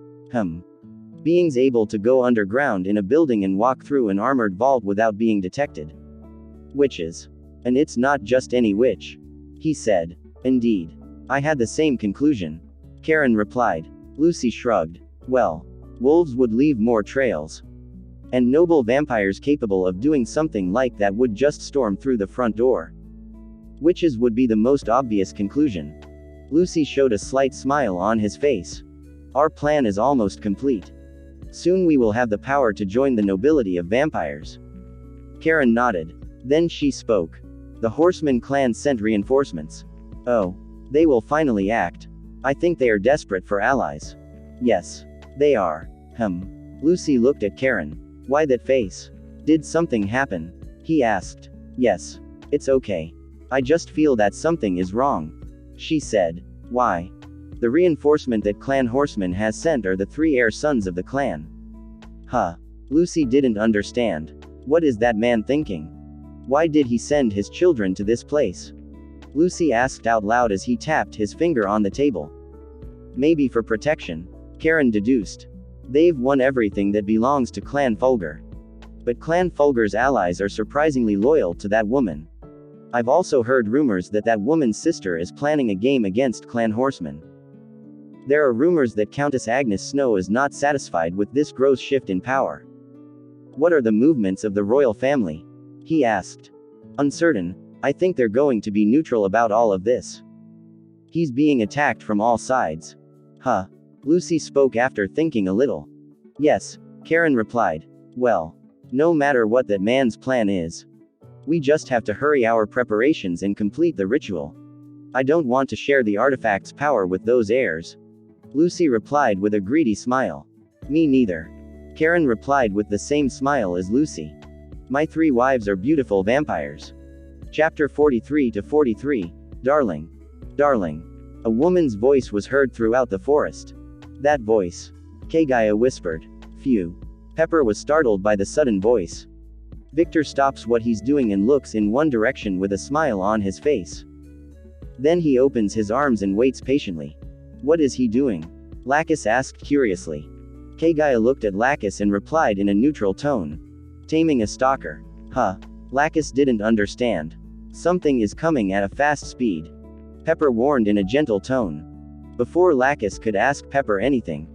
Beings able to go underground in a building and walk through an armored vault without being detected. Witches. And it's not just any witch. He said. Indeed. I had the same conclusion. Karen replied. Lucy shrugged. Well, wolves would leave more trails. And noble vampires capable of doing something like that would just storm through the front door. Witches would be the most obvious conclusion. Lucy showed a slight smile on his face. Our plan is almost complete. Soon we will have the power to join the nobility of vampires. Karen nodded. Then she spoke. The Horseman clan sent reinforcements. Oh. They will finally act. I think they are desperate for allies. Yes. They are. Lucy looked at Karen. Why that face? Did something happen? He asked. Yes. It's okay. I just feel that something is wrong. She said. Why? The reinforcement that Clan Horseman has sent are the 3 heir sons of the clan. Lucy didn't understand. What is that man thinking? Why did he send his children to this place? Lucy asked out loud as he tapped his finger on the table. Maybe for protection. Karen deduced. They've won everything that belongs to Clan Fulgur. But Clan Fulgur's allies are surprisingly loyal to that woman. I've also heard rumors that that woman's sister is planning a game against Clan Horseman. There are rumors that Countess Agnes Snow is not satisfied with this gross shift in power. What are the movements of the royal family? He asked. Uncertain. I think they're going to be neutral about all of this. He's being attacked from all sides. Lucy spoke after thinking a little. Yes, Karen replied. Well, no matter what that man's plan is, we just have to hurry our preparations and complete the ritual. I don't want to share the artifact's power with those heirs. Lucy replied with a greedy smile. Me neither. Karen replied with the same smile as Lucy. My 3 wives are beautiful vampires. Chapter 43-43, Darling. Darling. A woman's voice was heard throughout the forest. That voice. Kagaya whispered. Phew. Pepper was startled by the sudden voice. Victor stops what he's doing and looks in one direction with a smile on his face. Then he opens his arms and waits patiently. What is he doing? Lacus asked curiously. Kagaya looked at Lacus and replied in a neutral tone. Taming a stalker. Lacus didn't understand. Something is coming at a fast speed. Pepper warned in a gentle tone. Before Lacus could ask Pepper anything,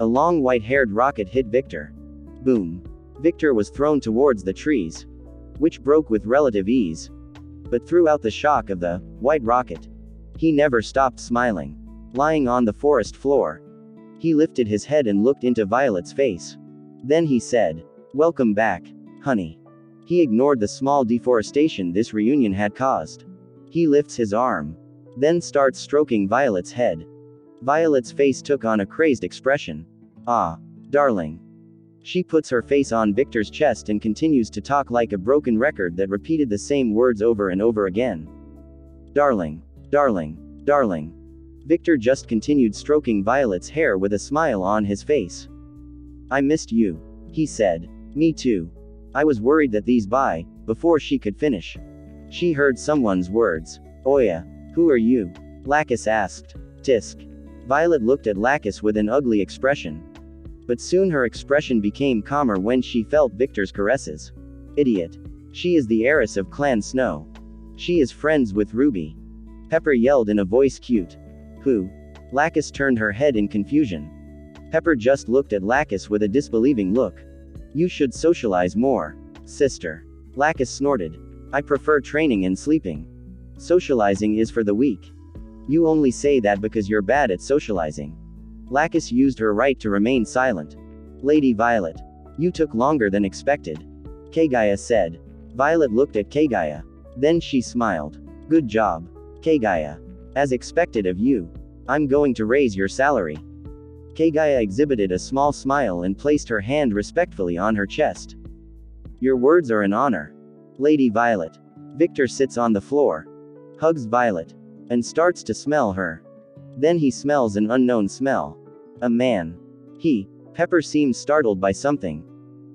a long white-haired rocket hit Victor. Boom. Victor was thrown towards the trees, which broke with relative ease. But throughout the shock of the white rocket, he never stopped smiling. Lying on the forest floor, he lifted his head and looked into Violet's face. Then he said, Welcome back, honey. He ignored the small deforestation this reunion had caused. He lifts his arm, then starts stroking Violet's head. Violet's face took on a crazed expression. Ah, darling. She puts her face on Victor's chest and continues to talk like a broken record that repeated the same words over and over again. Darling, darling, darling. Victor just continued stroking Violet's hair with a smile on his face. I missed you, he said. Me too. I was worried that before she could finish. She heard someone's words. Oya, who are you? Lacus asked. Tisk. Violet looked at Lacus with an ugly expression. But soon her expression became calmer when she felt Victor's caresses. Idiot. She is the heiress of Clan Snow. She is friends with Ruby. Pepper yelled in a voice cute. Who? Lacus turned her head in confusion. Pepper just looked at Lacus with a disbelieving look. You should socialize more, sister. Lacus snorted. I prefer training and sleeping. Socializing is for the weak. You only say that because you're bad at socializing. Lacus used her right to remain silent. Lady Violet. You took longer than expected. Kagaya said. Violet looked at Kagaya. Then she smiled. Good job, Kagaya. As expected of you. I'm going to raise your salary. Kagaya exhibited a small smile and placed her hand respectfully on her chest. Your words are an honor. Lady Violet. Victor sits on the floor, hugs Violet, and starts to smell her. Then he smells an unknown smell. A man. Pepper seems startled by something,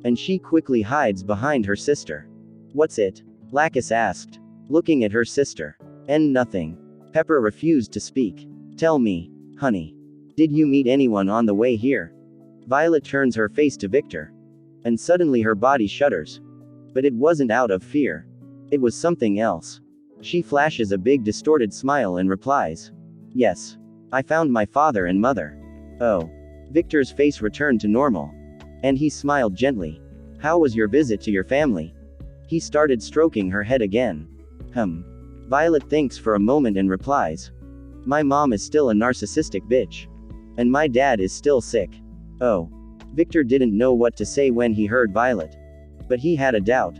and she quickly hides behind her sister. What's it? Lacus asked, looking at her sister. Nothing. Pepper refused to speak. Tell me, honey. Did you meet anyone on the way here? Violet turns her face to Victor, and suddenly her body shudders. But it wasn't out of fear. It was something else. She flashes a big distorted smile and replies, yes. I found my father and mother. Oh. Victor's face returned to normal, and he smiled gently. How was your visit to your family? He started stroking her head again. Violet thinks for a moment and replies, my mom is still a narcissistic bitch. And my dad is still sick. Oh. Victor didn't know what to say when he heard Violet. But he had a doubt.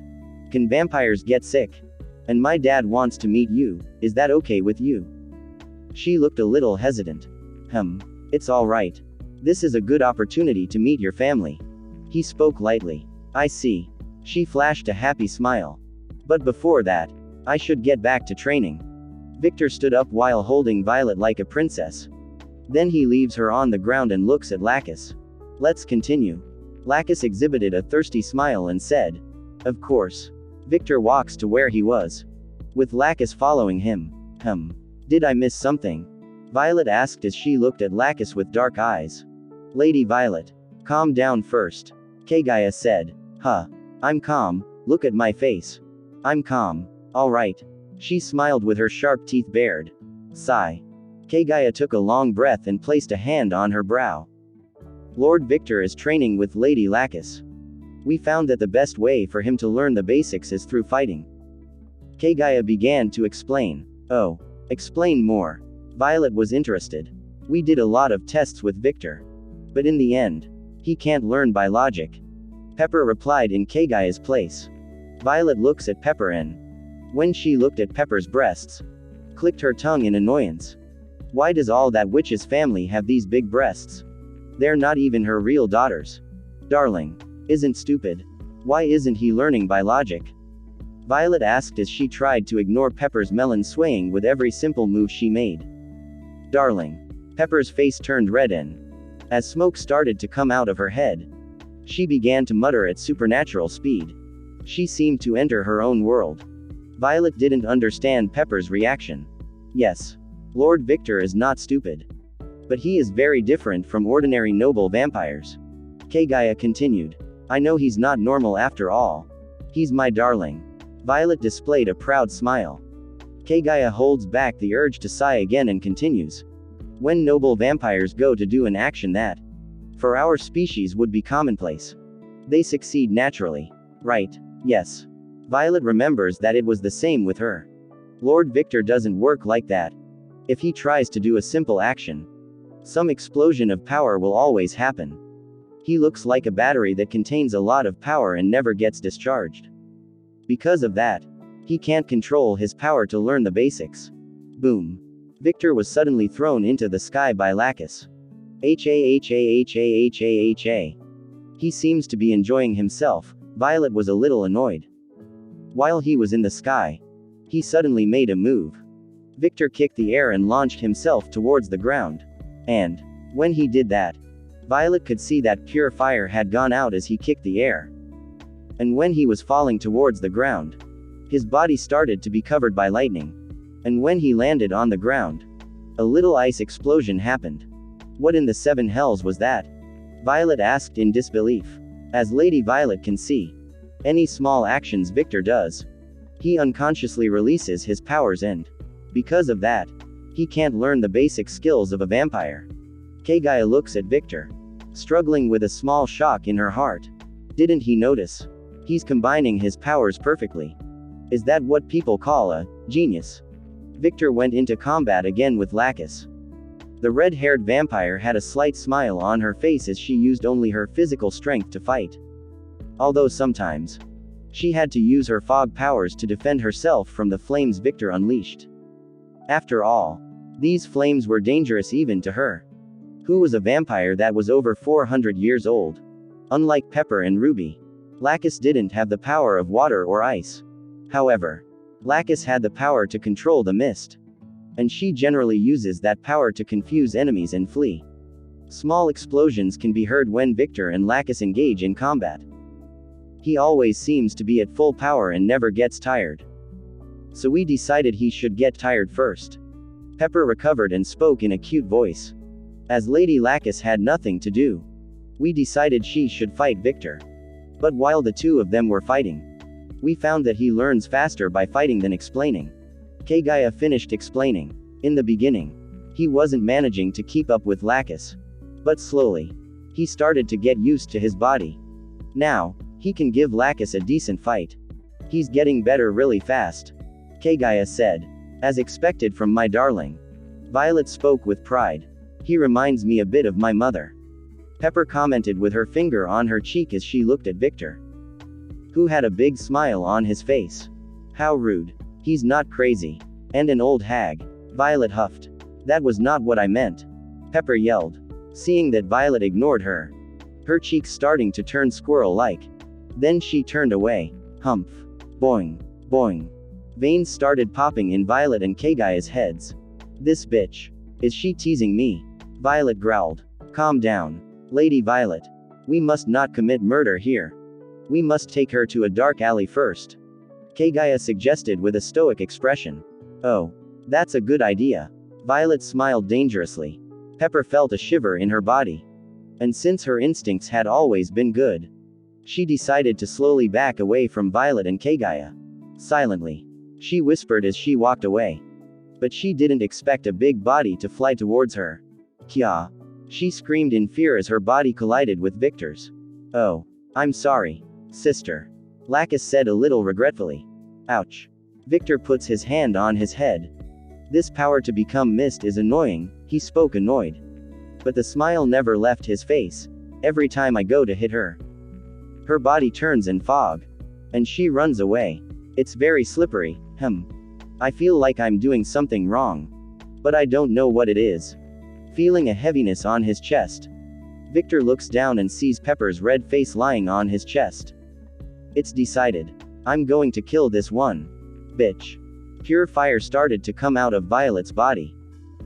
Can vampires get sick? And my dad wants to meet you, is that okay with you? She looked a little hesitant. It's alright. This is a good opportunity to meet your family. He spoke lightly. I see. She flashed a happy smile. But before that, I should get back to training. Victor stood up while holding Violet like a princess. Then he leaves her on the ground and looks at Lacus. Let's continue. Lacus exhibited a thirsty smile and said, of course. Victor walks to where he was, with Lacus following him. Did I miss something? Violet asked as she looked at Lacus with dark eyes. Lady Violet. Calm down first. Kagaya said. I'm calm, look at my face. I'm calm. Alright. She smiled with her sharp teeth bared. Sigh. Kagaya took a long breath and placed a hand on her brow. Lord Victor is training with Lady Lacus. We found that the best way for him to learn the basics is through fighting. Kagaya began to explain. Oh. Explain more. Violet was interested. We did a lot of tests with Victor. But in the end, he can't learn by logic. Pepper replied in Kagaya's place. Violet looks at Pepper and, when she looked at Pepper's breasts, clicked her tongue in annoyance. Why does all that witch's family have these big breasts? They're not even her real daughters. Darling. Isn't stupid. Why isn't he learning by logic? Violet asked as she tried to ignore Pepper's melon swaying with every simple move she made. Darling. Pepper's face turned red and, as smoke started to come out of her head, she began to mutter at supernatural speed. She seemed to enter her own world. Violet didn't understand Pepper's reaction. Yes. Lord Victor is not stupid. But he is very different from ordinary noble vampires. Kagaya continued. I know he's not normal after all. He's my darling. Violet displayed a proud smile. Kagaya holds back the urge to sigh again and continues. When noble vampires go to do an action that, for our species would be commonplace, they succeed naturally. Right. Yes. Violet remembers that it was the same with her. Lord Victor doesn't work like that. If he tries to do a simple action, some explosion of power will always happen. He looks like a battery that contains a lot of power and never gets discharged. Because of that, he can't control his power to learn the basics. Boom. Victor was suddenly thrown into the sky by Lacus. Ha. He seems to be enjoying himself. Violet was a little annoyed. While he was in the sky, he suddenly made a move. Victor kicked the air and launched himself towards the ground. And, when he did that, Violet could see that pure fire had gone out as he kicked the air. And when he was falling towards the ground, his body started to be covered by lightning. And when he landed on the ground, a little ice explosion happened. What in the seven hells was that? Violet asked in disbelief. As Lady Violet can see, any small actions Victor does, he unconsciously releases his powers and, because of that, he can't learn the basic skills of a vampire. Kagaya looks at Victor, struggling with a small shock in her heart. Didn't he notice? He's combining his powers perfectly. Is that what people call a genius? Victor went into combat again with Lacus. The red-haired vampire had a slight smile on her face as she used only her physical strength to fight. Although sometimes, she had to use her fog powers to defend herself from the flames Victor unleashed. After all, these flames were dangerous even to her, who was a vampire that was over 400 years old. Unlike Pepper and Ruby, Lacus didn't have the power of water or ice. However, Lacus had the power to control the mist. And she generally uses that power to confuse enemies and flee. Small explosions can be heard when Victor and Lacus engage in combat. He always seems to be at full power and never gets tired. So we decided he should get tired first. Pepper recovered and spoke in a cute voice. As Lady Lacus had nothing to do, we decided she should fight Victor. But while the two of them were fighting, we found that he learns faster by fighting than explaining. Kagaya finished explaining. In the beginning, he wasn't managing to keep up with Lacus. But slowly, he started to get used to his body. Now, he can give Lacus a decent fight. He's getting better really fast. Kagaya said. As expected from my darling. Violet spoke with pride. He reminds me a bit of my mother. Pepper commented with her finger on her cheek as she looked at Victor, who had a big smile on his face. How rude. He's not crazy. And an old hag. Violet huffed. That was not what I meant. Pepper yelled. Seeing that Violet ignored her, cheeks starting to turn squirrel-like. Then she turned away. Humph. Boing. Boing. Veins started popping in Violet and Kagaya's heads. This bitch. Is she teasing me? Violet growled. Calm down. Lady Violet. We must not commit murder here. We must take her to a dark alley first. Kagaya suggested with a stoic expression. Oh. That's a good idea. Violet smiled dangerously. Pepper felt a shiver in her body. And since her instincts had always been good, she decided to slowly back away from Violet and Kagaya. Silently, she whispered as she walked away. But she didn't expect a big body to fly towards her. Kya! She screamed in fear as her body collided with Victor's. Oh. I'm sorry, sister. Lacus said a little regretfully. Ouch. Victor puts his hand on his head. This power to become mist is annoying, he spoke annoyed. But the smile never left his face. Every time I go to hit her, her body turns in fog. And she runs away. It's very slippery. I feel like I'm doing something wrong. But I don't know what it is. Feeling a heaviness on his chest, Victor looks down and sees Pepper's red face lying on his chest. It's decided. I'm going to kill this one. Bitch. Pure fire started to come out of Violet's body.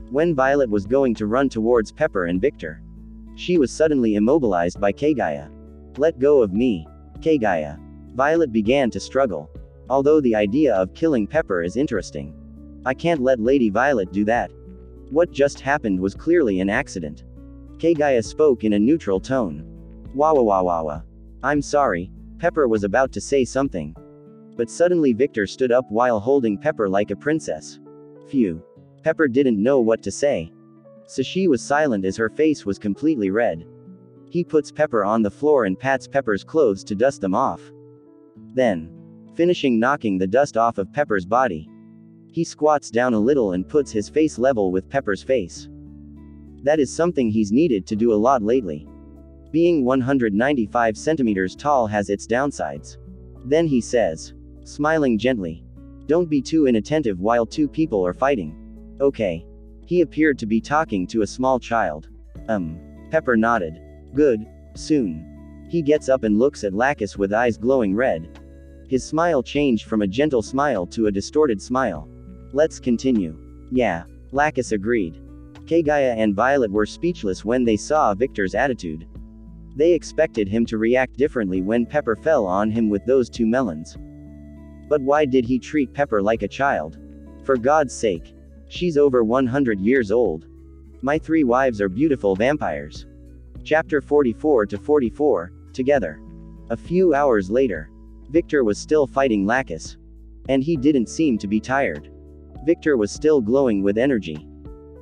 When Violet was going to run towards Pepper and Victor, she was suddenly immobilized by Kagaya. Let go of me, Kagaya. Violet began to struggle. Although the idea of killing Pepper is interesting, I can't let Lady Violet do that. What just happened was clearly an accident. Kagaya spoke in a neutral tone. Wawa. I'm sorry. Pepper was about to say something. But suddenly Victor stood up while holding Pepper like a princess. Phew. Pepper didn't know what to say. So she was silent as her face was completely red. He puts Pepper on the floor and pats Pepper's clothes to dust them off. Then, finishing knocking the dust off of Pepper's body, he squats down a little and puts his face level with Pepper's face. That is something he's needed to do a lot lately. Being 195 centimeters tall has its downsides. Then he says, smiling gently, don't be too inattentive while two people are fighting. Okay. He appeared to be talking to a small child. Pepper nodded. Good. Soon. He gets up and looks at Lacus with eyes glowing red. His smile changed from a gentle smile to a distorted smile. Let's continue. Yeah. Lacus agreed. Kagaya and Violet were speechless when they saw Victor's attitude. They expected him to react differently when Pepper fell on him with those two melons. But why did he treat Pepper like a child? For God's sake. She's over 100 years old. My 3 wives are beautiful vampires. Chapter 44 to 44, together. A few hours later, Victor was still fighting Lacus. And he didn't seem to be tired. Victor was still glowing with energy.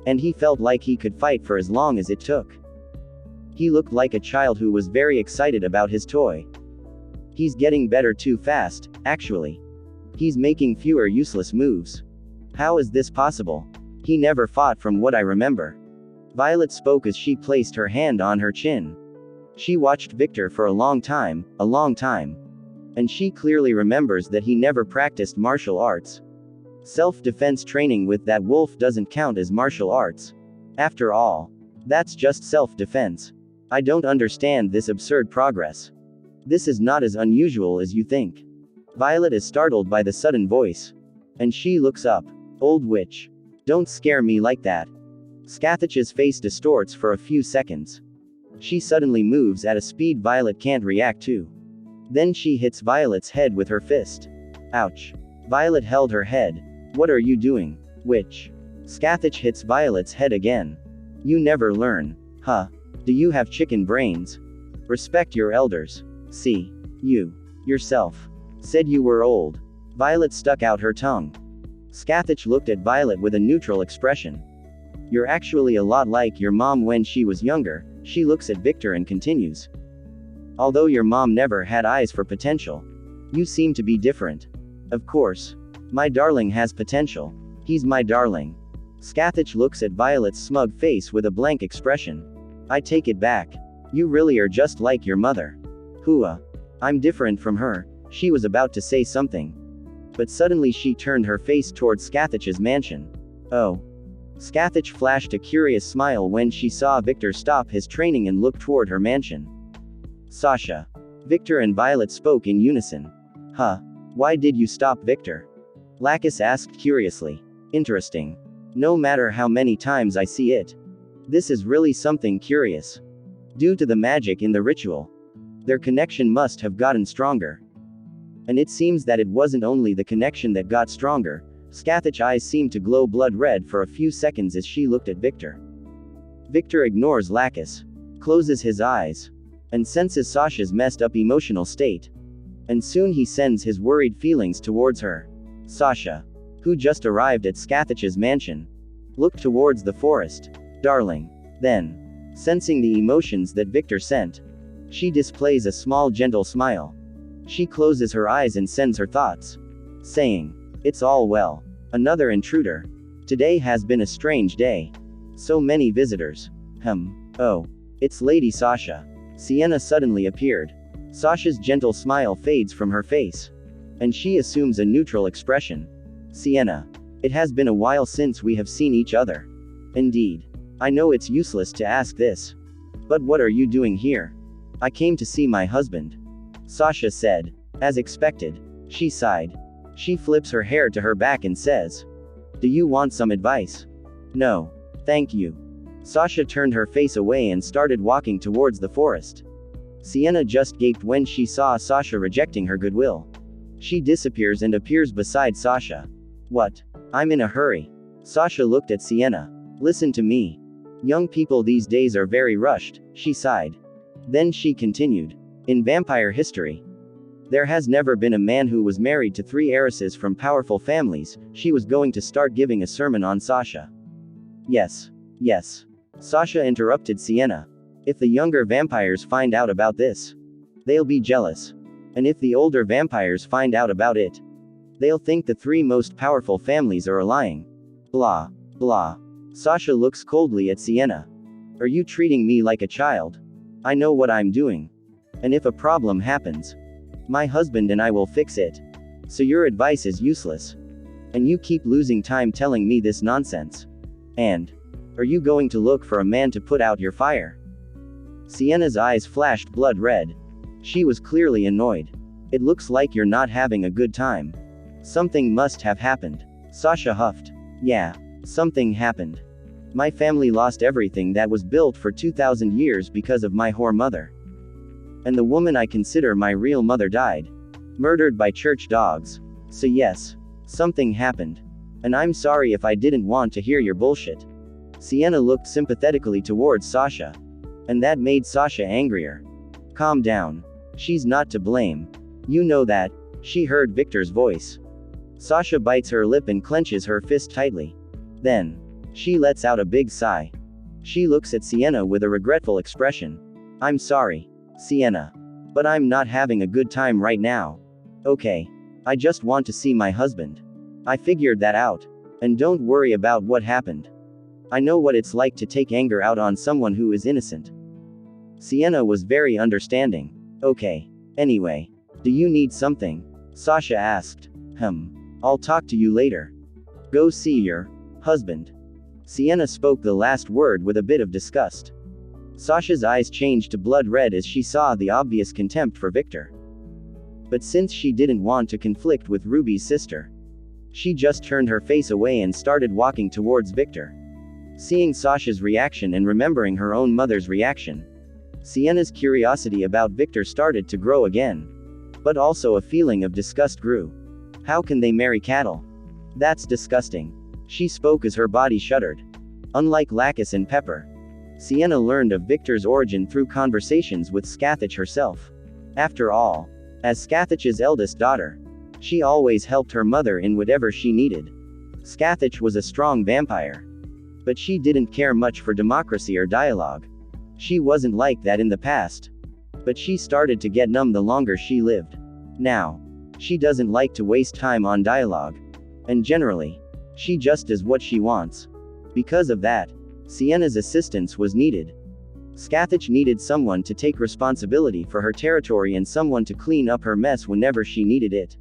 And he felt like he could fight for as long as it took. He looked like a child who was very excited about his toy. He's getting better too fast, actually. He's making fewer useless moves. How is this possible? He never fought from what I remember. Violet spoke as she placed her hand on her chin. She watched Victor for a long time. And she clearly remembers that he never practiced martial arts. Self-defense training with that wolf doesn't count as martial arts. After all, that's just self-defense. I don't understand this absurd progress. This is not as unusual as you think. Violet is startled by the sudden voice. And she looks up. Old witch. Don't scare me like that. Scathach's face distorts for a few seconds. She suddenly moves at a speed Violet can't react to. Then she hits Violet's head with her fist. Ouch. Violet held her head. What are you doing, witch? Scathach hits Violet's head again. You never learn. Huh. Do you have chicken brains? Respect your elders. See. You. Yourself. Said you were old. Violet stuck out her tongue. Scathach looked at Violet with a neutral expression. You're actually a lot like your mom when she was younger. She looks at Victor and continues. Although your mom never had eyes for potential, you seem to be different. Of course. My darling has potential. He's my darling. Scathach looks at Violet's smug face with a blank expression. I take it back. You really are just like your mother. Hua. I'm different from her. She was about to say something. But suddenly she turned her face towards Scathach's mansion. Oh. Scathach flashed a curious smile when she saw Victor stop his training and look toward her mansion. Sasha. Victor and Violet spoke in unison. Huh. Why did you stop, Victor? Lacus asked curiously. Interesting. No matter how many times I see it. This is really something curious. Due to the magic in the ritual, their connection must have gotten stronger. And it seems that it wasn't only the connection that got stronger. Scathach's eyes seemed to glow blood red for a few seconds as she looked at Victor. Victor ignores Lacus, closes his eyes, and senses Sasha's messed up emotional state. And soon he sends his worried feelings towards her. Sasha, who just arrived at Scathach's mansion, looked towards the forest. Darling. Then, sensing the emotions that Victor sent, she displays a small gentle smile. She closes her eyes and sends her thoughts, saying, it's all well. Another intruder. Today has been a strange day. So many visitors. Oh. It's Lady Sasha. Sienna suddenly appeared. Sasha's gentle smile fades from her face. And she assumes a neutral expression. Sienna. It has been a while since we have seen each other. Indeed. I know it's useless to ask this. But what are you doing here? I came to see my husband. Sasha said. As expected. She sighed. She flips her hair to her back and says. Do you want some advice? No. Thank you. Sasha turned her face away and started walking towards the forest. Sienna just gaped when she saw Sasha rejecting her goodwill. She disappears and appears beside Sasha. What? I'm in a hurry. Sasha looked at Sienna. Listen to me. Young people these days are very rushed, she sighed. Then she continued. In vampire history, there has never been a man who was married to 3 heiresses from powerful families. She was going to start giving a sermon on Sasha. Yes. Sasha interrupted Sienna. If the younger vampires find out about this, they'll be jealous. And if the older vampires find out about it, they'll think the 3 most powerful families are lying. Blah. Sasha looks coldly at Sienna. Are you treating me like a child? I know what I'm doing. And if a problem happens, my husband and I will fix it. So your advice is useless. And you keep losing time telling me this nonsense. And, are you going to look for a man to put out your fire? Sienna's eyes flashed blood red. She was clearly annoyed. It looks like you're not having a good time. Something must have happened. Sasha huffed. Yeah, something happened. My family lost everything that was built for 2,000 years because of my whore mother. And the woman I consider my real mother died. Murdered by church dogs. So yes, something happened. And I'm sorry if I didn't want to hear your bullshit. Sienna looked sympathetically towards Sasha. And that made Sasha angrier. Calm down. She's not to blame. You know that. She heard Victor's voice. Sasha bites her lip and clenches her fist tightly. Then, she lets out a big sigh. She looks at Sienna with a regretful expression. I'm sorry, Sienna. But I'm not having a good time right now. Okay. I just want to see my husband. I figured that out. And don't worry about what happened. I know what it's like to take anger out on someone who is innocent. Sienna was very understanding. Okay. Anyway. Do you need something? Sasha asked. I'll talk to you later. Go see your husband. Sienna spoke the last word with a bit of disgust. Sasha's eyes changed to blood red as she saw the obvious contempt for Victor. But since she didn't want to conflict with Ruby's sister, She just turned her face away and started walking towards Victor. Seeing Sasha's reaction and remembering her own mother's reaction, Sienna's curiosity about Victor started to grow again. But also a feeling of disgust grew. How can they marry cattle? That's disgusting. She spoke as her body shuddered. Unlike Lacus and Pepper, Sienna learned of Victor's origin through conversations with Scathach herself. After all, as Scathach's eldest daughter, she always helped her mother in whatever she needed. Scathach was a strong vampire. But she didn't care much for democracy or dialogue. She wasn't like that in the past. But she started to get numb the longer she lived. Now, she doesn't like to waste time on dialogue. And generally, she just does what she wants. Because of that, Sienna's assistance was needed. Scathach needed someone to take responsibility for her territory and someone to clean up her mess whenever she needed it.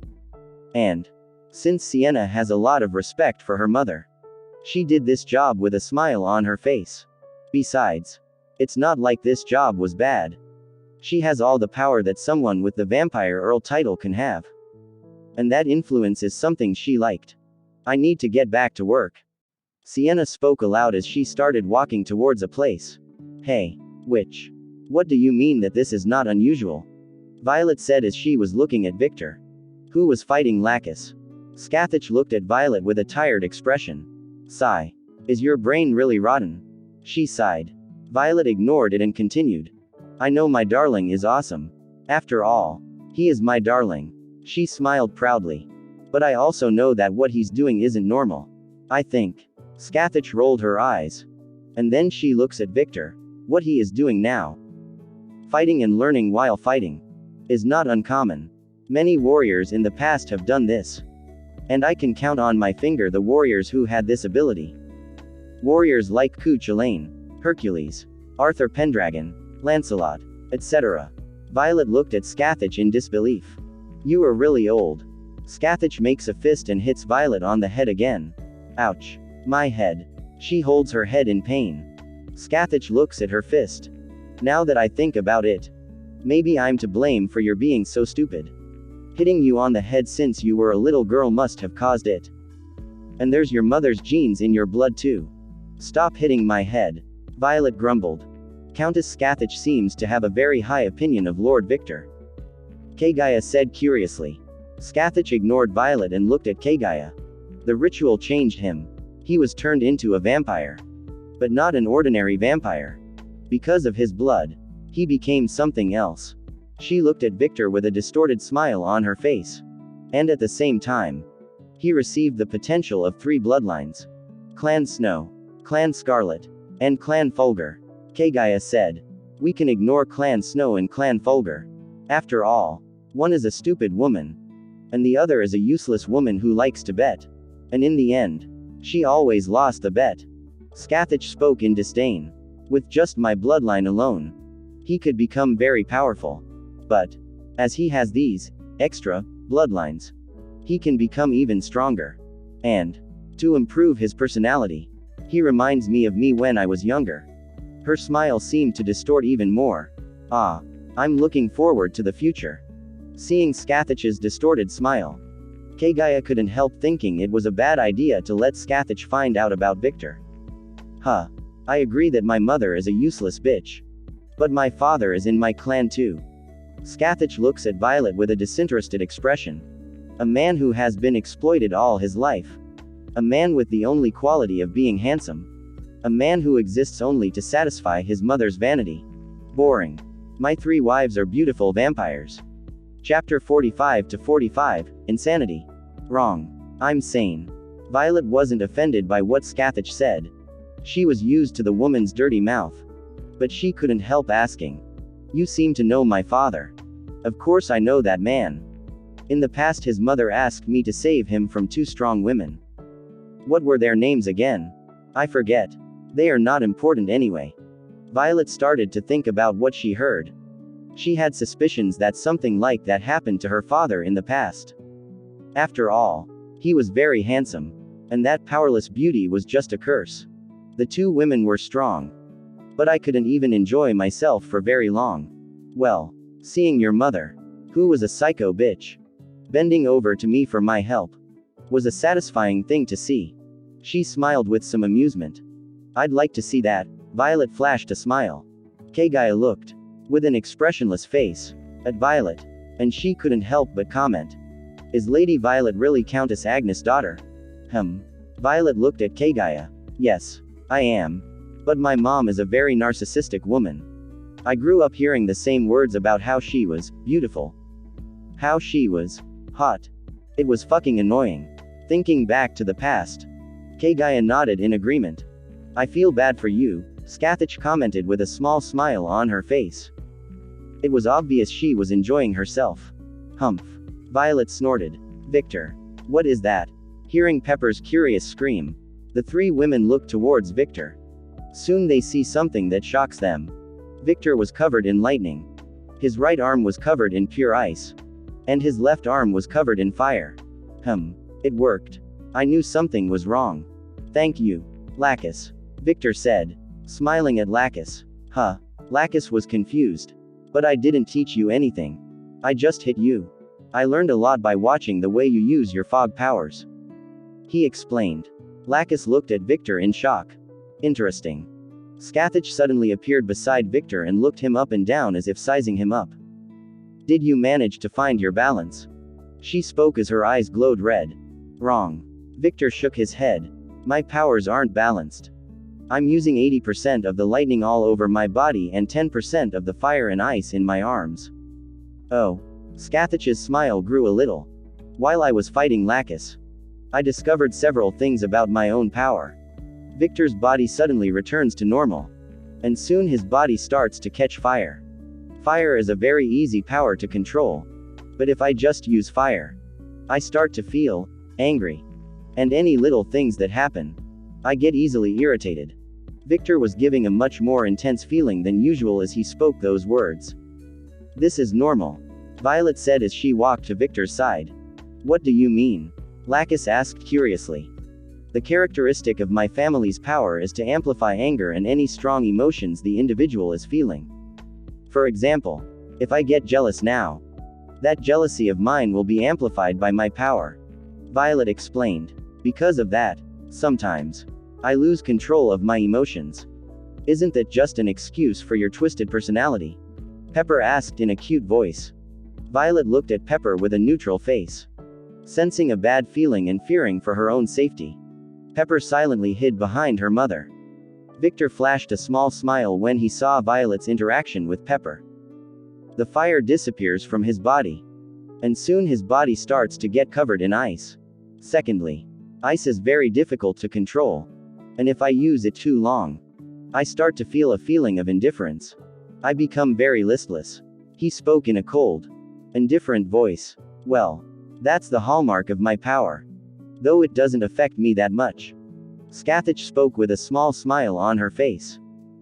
And, since Sienna has a lot of respect for her mother, she did this job with a smile on her face. Besides, it's not like this job was bad. She has all the power that someone with the Vampire Earl title can have. And that influence is something she liked. I need to get back to work. Sienna spoke aloud as she started walking towards a place. Hey, witch. What do you mean that this is not unusual? Violet said as she was looking at Victor, who was fighting Lacus. Scathach looked at Violet with a tired expression. Sigh. Is your brain really rotten? She sighed. Violet ignored it and continued. I know my darling is awesome. After all, he is my darling. She smiled proudly. But I also know that what he's doing isn't normal. I think. Scathach rolled her eyes. And then she looks at Victor. What he is doing now. Fighting and learning while fighting. Is not uncommon. Many warriors in the past have done this. And I can count on my finger the warriors who had this ability. Warriors like Cuchulainn, Hercules, Arthur Pendragon, Lancelot, etc. Violet looked at Scathach in disbelief. You are really old. Scathach makes a fist and hits Violet on the head again. Ouch. My head. She holds her head in pain. Scathach looks at her fist. Now that I think about it, maybe I'm to blame for your being so stupid. Hitting you on the head since you were a little girl must have caused it. And there's your mother's genes in your blood too. Stop hitting my head. Violet grumbled. Countess Scathach seems to have a very high opinion of Lord Victor. Kagaya said curiously. Scathach ignored Violet and looked at Kagaya. The ritual changed him. He was turned into a vampire. But not an ordinary vampire. Because of his blood, he became something else. She looked at Victor with a distorted smile on her face. And at the same time, he received the potential of 3 bloodlines. Clan Snow, Clan Scarlet, and Clan Fulgur. Kagaya said. We can ignore Clan Snow and Clan Fulgur. After all, one is a stupid woman. And the other is a useless woman who likes to bet. And in the end, she always lost the bet. Scathach spoke in disdain. With just my bloodline alone, he could become very powerful. But, as he has these extra bloodlines, he can become even stronger. And, to improve his personality, he reminds me of me when I was younger. Her smile seemed to distort even more. Ah, I'm looking forward to the future. Seeing Scathach's distorted smile, Kagaya couldn't help thinking it was a bad idea to let Scathach find out about Victor. Huh. I agree that my mother is a useless bitch. But my father is in my clan too. Scathach looks at Violet with a disinterested expression. A man who has been exploited all his life. A man with the only quality of being handsome. A man who exists only to satisfy his mother's vanity. Boring. My 3 wives are beautiful vampires. Chapter 45 to 45, Insanity. Wrong. I'm sane. Violet wasn't offended by what Scathach said. She was used to the woman's dirty mouth. But she couldn't help asking. You seem to know my father. Of course I know that man. In the past his mother asked me to save him from 2 strong women. What were their names again? I forget. They are not important anyway. Violet started to think about what she heard. She had suspicions that something like that happened to her father in the past. After all, he was very handsome. And that powerless beauty was just a curse. The 2 women were strong. But I couldn't even enjoy myself for very long. Well, seeing your mother, who was a psycho bitch, bending over to me for my help. was a satisfying thing to see. She smiled with some amusement. I'd like to see that. Violet flashed a smile. Kagaya looked, with an expressionless face, at Violet, and she couldn't help but comment. Is Lady Violet really Countess Agnes' daughter? Violet looked at Kagaya. Yes, I am. But my mom is a very narcissistic woman. I grew up hearing the same words about how she was beautiful. How she was hot. It was fucking annoying. Thinking back to the past. Kagaya nodded in agreement. I feel bad for you, Skathich commented with a small smile on her face. It was obvious she was enjoying herself. Humph. Violet snorted. Victor. What is that? Hearing Pepper's curious scream, the three women looked towards Victor. Soon they see something that shocks them. Victor was covered in lightning. His right arm was covered in pure ice. And his left arm was covered in fire. It worked. I knew something was wrong. Thank you, Lacus. Victor said, smiling at Lacus. Lacus was confused. But I didn't teach you anything. I just hit you. I learned a lot by watching the way you use your fog powers. He explained. Lacus looked at Victor in shock. Interesting. Skathich suddenly appeared beside Victor and looked him up and down as if sizing him up. Did you manage to find your balance? She spoke as her eyes glowed red. Wrong. Victor shook his head. My powers aren't balanced. I'm using 80% of the lightning all over my body and 10% of the fire and ice in my arms. Oh. Skathich's smile grew a little. While I was fighting Lacus, I discovered several things about my own power. Victor's body suddenly returns to normal. And soon his body starts to catch fire. Fire is a very easy power to control. But if I just use fire, I start to feel angry. And any little things that happen, I get easily irritated. Victor was giving a much more intense feeling than usual as he spoke those words. This is normal, Violet said as she walked to Victor's side. What do you mean? Lacus asked curiously. The characteristic of my family's power is to amplify anger and any strong emotions the individual is feeling. For example, if I get jealous now, that jealousy of mine will be amplified by my power. Violet explained. Because of that, sometimes, I lose control of my emotions. Isn't that just an excuse for your twisted personality? Pepper asked in a cute voice. Violet looked at Pepper with a neutral face. Sensing a bad feeling and fearing for her own safety, Pepper silently hid behind her mother. Victor flashed a small smile when he saw Violet's interaction with Pepper. The fire disappears from his body. And soon his body starts to get covered in ice. Secondly, ice is very difficult to control. And if I use it too long, I start to feel a feeling of indifference. I become very listless. He spoke in a cold, indifferent voice. Well, that's the hallmark of my power. Though it doesn't affect me that much. Skathich spoke with a small smile on her face.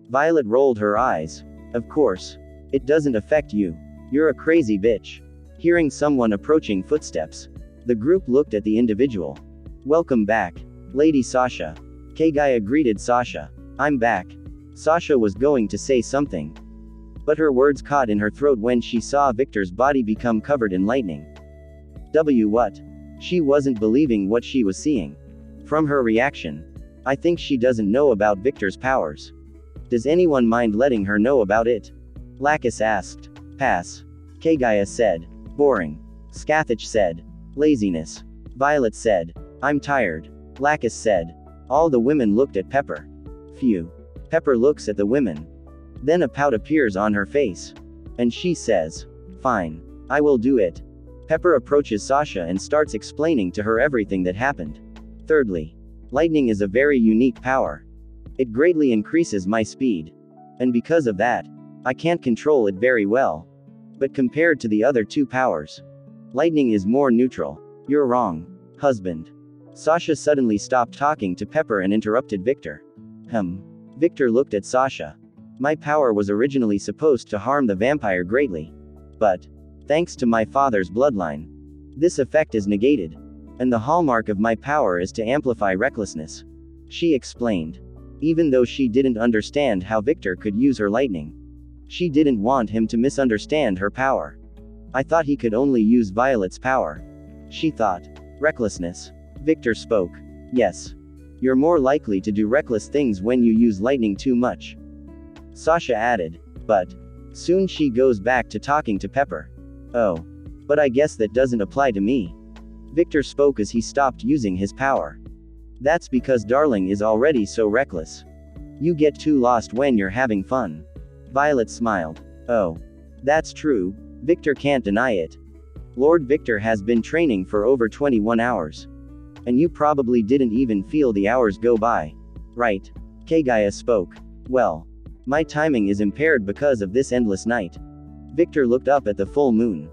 Violet rolled her eyes. Of course. It doesn't affect you. You're a crazy bitch. Hearing someone approaching footsteps, the group looked at the individual. Welcome back, Lady Sasha. Kagaya greeted Sasha. I'm back. Sasha was going to say something, but her words caught in her throat when she saw Victor's body become covered in lightning. What? She wasn't believing what she was seeing. From her reaction, I think she doesn't know about Victor's powers. Does anyone mind letting her know about it? Lacus asked. Pass. Kagaya said. Boring. Skathich said. Laziness. Violet said. I'm tired. Lacus said. All the women looked at Pepper. Phew. Pepper looks at the women. Then a pout appears on her face. And she says. Fine. I will do it. Pepper approaches Sasha and starts explaining to her everything that happened. Thirdly, lightning is a very unique power. It greatly increases my speed. And because of that, I can't control it very well. But compared to the other two powers, lightning is more neutral. You're wrong, husband. Sasha suddenly stopped talking to Pepper and interrupted Victor. Victor looked at Sasha. My power was originally supposed to harm the vampire greatly. But, thanks to my father's bloodline, this effect is negated. And the hallmark of my power is to amplify recklessness. She explained. Even though she didn't understand how Victor could use her lightning, she didn't want him to misunderstand her power. I thought he could only use Violet's power. She thought. Recklessness. Victor spoke. Yes. You're more likely to do reckless things when you use lightning too much. Sasha added. But soon she goes back to talking to Pepper. Oh. But I guess that doesn't apply to me. Victor spoke as he stopped using his power. That's because Darling is already so reckless. You get too lost when you're having fun. Violet smiled. Oh. That's true. Victor can't deny it. Lord Victor has been training for over 21 hours. And you probably didn't even feel the hours go by. Right. Kagaya spoke. Well. My timing is impaired because of this endless night. Victor looked up at the full moon.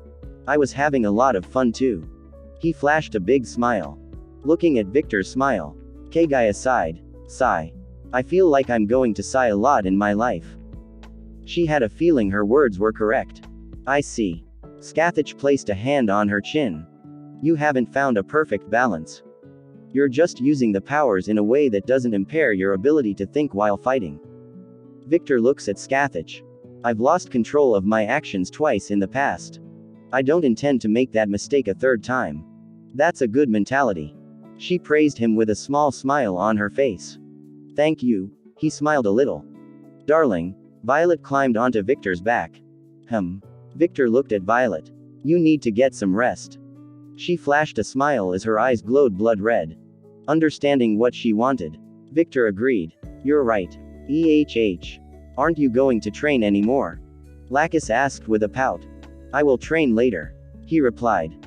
I was having a lot of fun too. He flashed a big smile. Looking at Victor's smile, Kagaya sighed. Sigh. I feel like I'm going to sigh a lot in my life. She had a feeling her words were correct. I see. Scathach placed a hand on her chin. You haven't found a perfect balance. You're just using the powers in a way that doesn't impair your ability to think while fighting. Victor looks at Scathach. I've lost control of my actions twice in the past. I don't intend to make that mistake a third time. That's a good mentality. She praised him with a small smile on her face. Thank you. He smiled a little. Darling. Violet climbed onto Victor's back. Victor looked at Violet. You need to get some rest. She flashed a smile as her eyes glowed blood red. Understanding what she wanted, Victor agreed. You're right. Aren't you going to train anymore? Lacus asked with a pout. I will train later. He replied.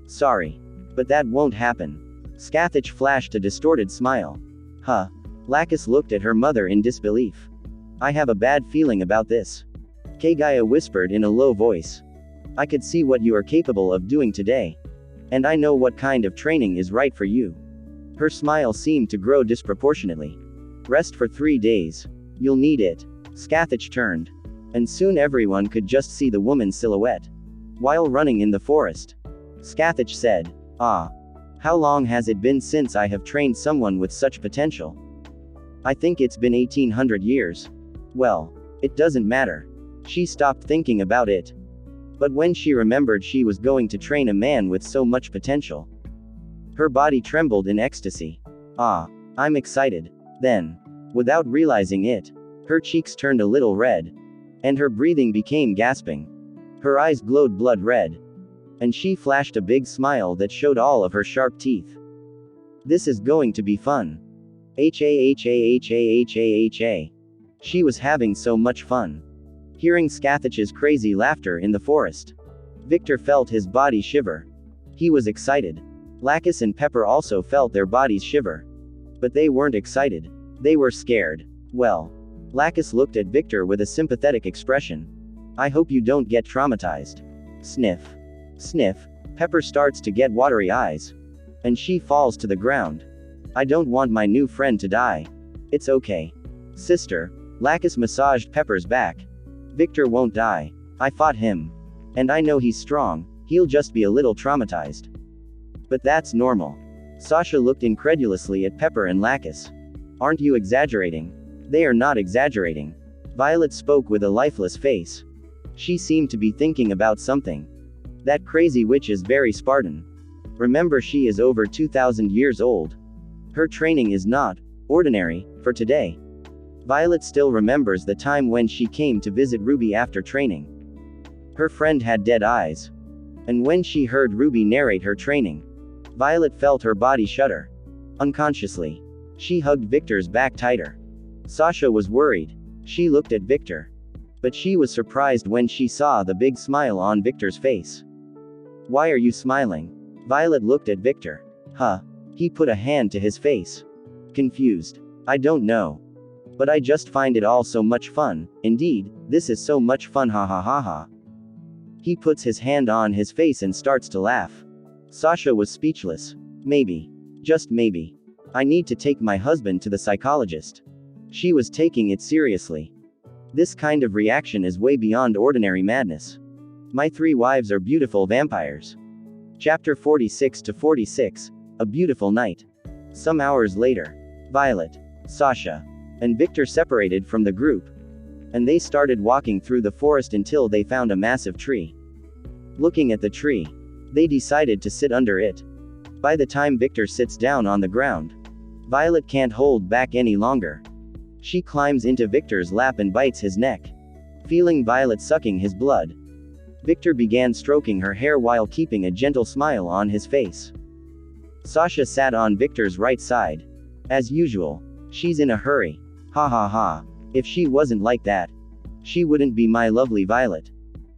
Sorry. But that won't happen. Scathach flashed a distorted smile. Huh. Lacus looked at her mother in disbelief. I have a bad feeling about this. Kagaya whispered in a low voice. I could see what you are capable of doing today. And I know what kind of training is right for you. Her smile seemed to grow disproportionately. Rest for 3 days. You'll need it. Scathach turned. And soon everyone could just see the woman's silhouette. While running in the forest. Scathach said. Ah. How long has it been since I have trained someone with such potential? I think it's been 1800 years. Well. It doesn't matter. She stopped thinking about it. But when she remembered she was going to train a man with so much potential, her body trembled in ecstasy. Ah. I'm excited. Then, without realizing it, her cheeks turned a little red. And her breathing became gasping. Her eyes glowed blood red. And she flashed a big smile that showed all of her sharp teeth. This is going to be fun. She was having so much fun. Hearing Scathach's crazy laughter in the forest, Victor felt his body shiver. He was excited. Lacus and Pepper also felt their bodies shiver. But they weren't excited. They were scared. Well. Lacus looked at Victor with a sympathetic expression. I hope you don't get traumatized. Sniff. Sniff. Pepper starts to get watery eyes. And she falls to the ground. I don't want my new friend to die. It's okay. Sister. Lacus massaged Pepper's back. Victor won't die. I fought him. And I know he's strong, he'll just be a little traumatized. But that's normal. Sasha looked incredulously at Pepper and Lacus. Aren't you exaggerating? They are not exaggerating. Violet spoke with a lifeless face. She seemed to be thinking about something. That crazy witch is very Spartan. Remember, she is over 2000 years old. Her training is not ordinary for today. Violet still remembers the time when she came to visit Ruby after training. Her friend had dead eyes. And when she heard Ruby narrate her training, Violet felt her body shudder. Unconsciously, she hugged Victor's back tighter. Sasha was worried. She looked at Victor. But she was surprised when she saw the big smile on Victor's face. Why are you smiling? Violet looked at Victor. Huh. He put a hand to his face. Confused. I don't know. But I just find it all so much fun. Indeed, this is so much fun, ha ha ha ha. He puts his hand on his face and starts to laugh. Sasha was speechless. Maybe. Just maybe. I need to take my husband to the psychologist. She was taking it seriously. This kind of reaction is way beyond ordinary madness. My 3 wives are beautiful vampires. Chapter 46 to 46, A Beautiful Night. Some hours later, Violet, Sasha, and Victor separated from the group. And they started walking through the forest until they found a massive tree. Looking at the tree, they decided to sit under it. By the time Victor sits down on the ground, Violet can't hold back any longer. She climbs into Victor's lap and bites his neck. Feeling Violet sucking his blood, Victor began stroking her hair while keeping a gentle smile on his face. Sasha sat on Victor's right side. As usual, she's in a hurry. Ha ha ha. If she wasn't like that, she wouldn't be my lovely Violet.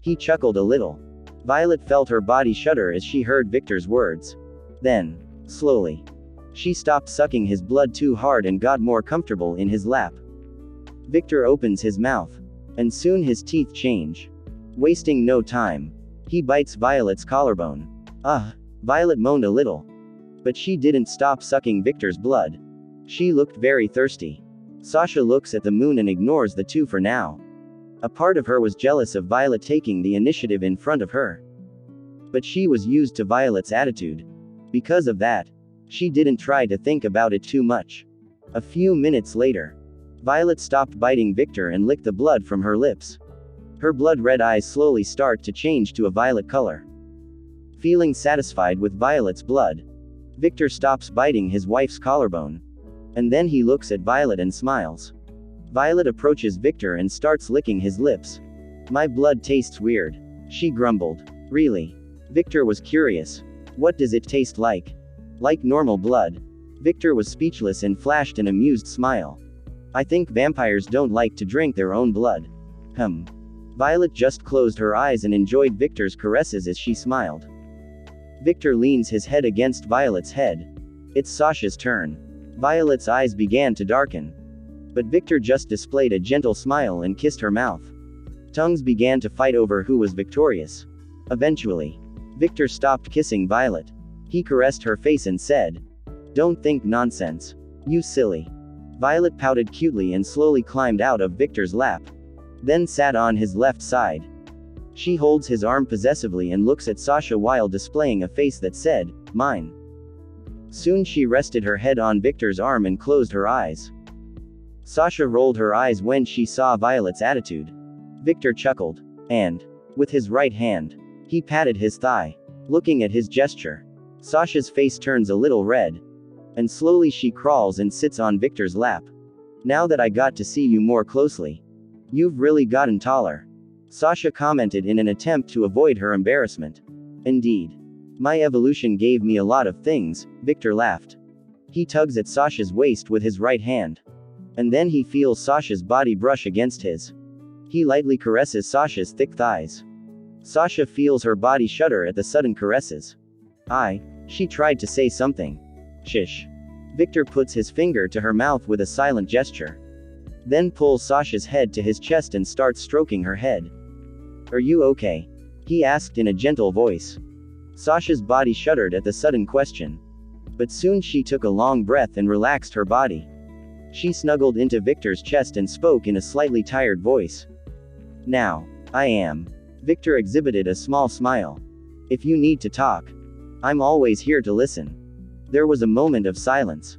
He chuckled a little. Violet felt her body shudder as she heard Victor's words. Then, slowly, she stopped sucking his blood too hard and got more comfortable in his lap. Victor opens his mouth, and soon his teeth change. Wasting no time, he bites Violet's collarbone. Violet moaned a little. But she didn't stop sucking Victor's blood. She looked very thirsty. Sasha looks at the moon and ignores the two for now. A part of her was jealous of Violet taking the initiative in front of her. But she was used to Violet's attitude. Because of that, she didn't try to think about it too much. A few minutes later, Violet stopped biting Victor and licked the blood from her lips. Her blood-red eyes slowly start to change to a violet color. Feeling satisfied with Violet's blood, Victor stops biting his wife's collarbone. And then he looks at Violet and smiles. Violet approaches Victor and starts licking his lips. My blood tastes weird, she grumbled. Really? Victor was curious. What does it taste like? Like normal blood. Victor was speechless and flashed an amused smile. I think vampires don't like to drink their own blood. Violet just closed her eyes and enjoyed Victor's caresses as she smiled. Victor leans his head against Violet's head. It's Sasha's turn. Violet's eyes began to darken. But Victor just displayed a gentle smile and kissed her mouth. Tongues began to fight over who was victorious. Eventually, Victor stopped kissing Violet. He caressed her face and said, "Don't think nonsense. You silly." Violet pouted cutely and slowly climbed out of Victor's lap. Then sat on his left side. She holds his arm possessively and looks at Sasha while displaying a face that said, "Mine." Soon she rested her head on Victor's arm and closed her eyes. Sasha rolled her eyes when she saw Violet's attitude. Victor chuckled. And, with his right hand, he patted his thigh. Looking at his gesture, Sasha's face turns a little red. And slowly she crawls and sits on Victor's lap. Now that I got to see you more closely, you've really gotten taller. Sasha commented in an attempt to avoid her embarrassment. Indeed. My evolution gave me a lot of things, Victor laughed. He tugs at Sasha's waist with his right hand. And then he feels Sasha's body brush against his. He lightly caresses Sasha's thick thighs. Sasha feels her body shudder at the sudden caresses. She tried to say something. Shish. Victor puts his finger to her mouth with a silent gesture. Then pulls Sasha's head to his chest and starts stroking her head. Are you okay? He asked in a gentle voice. Sasha's body shuddered at the sudden question. But soon she took a long breath and relaxed her body. She snuggled into Victor's chest and spoke in a slightly tired voice. Now, I am. Victor exhibited a small smile. If you need to talk, I'm always here to listen. There was a moment of silence.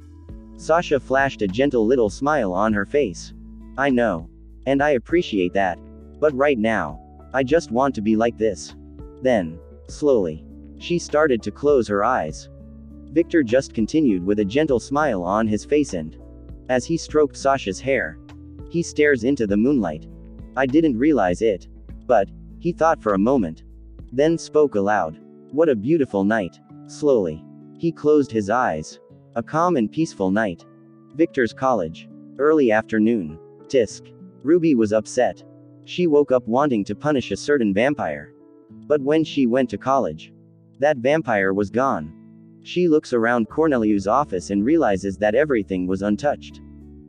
Sasha flashed a gentle little smile on her face. I know. And I appreciate that. But right now, I just want to be like this. Then, slowly, she started to close her eyes. Victor just continued with a gentle smile on his face and, as he stroked Sasha's hair, he stares into the moonlight. I didn't realize it. But, he thought for a moment. Then spoke aloud. What a beautiful night. Slowly, he closed his eyes. A calm and peaceful night. Victor's college. Early afternoon. Tisk. Ruby was upset. She woke up wanting to punish a certain vampire. But when she went to college, that vampire was gone. She looks around Corneliu's office and realizes that everything was untouched.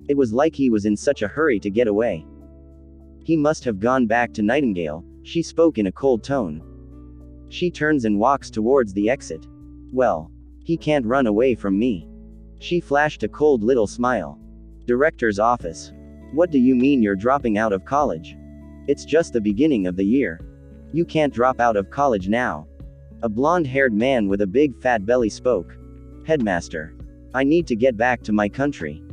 It was like he was in such a hurry to get away. He must have gone back to Nightingale, she spoke in a cold tone. She turns and walks towards the exit. Well, he can't run away from me. She flashed a cold little smile. Director's office. What do you mean you're dropping out of college? It's just the beginning of the year. You can't drop out of college now. A blonde-haired man with a big fat belly spoke. Headmaster. I need to get back to my country.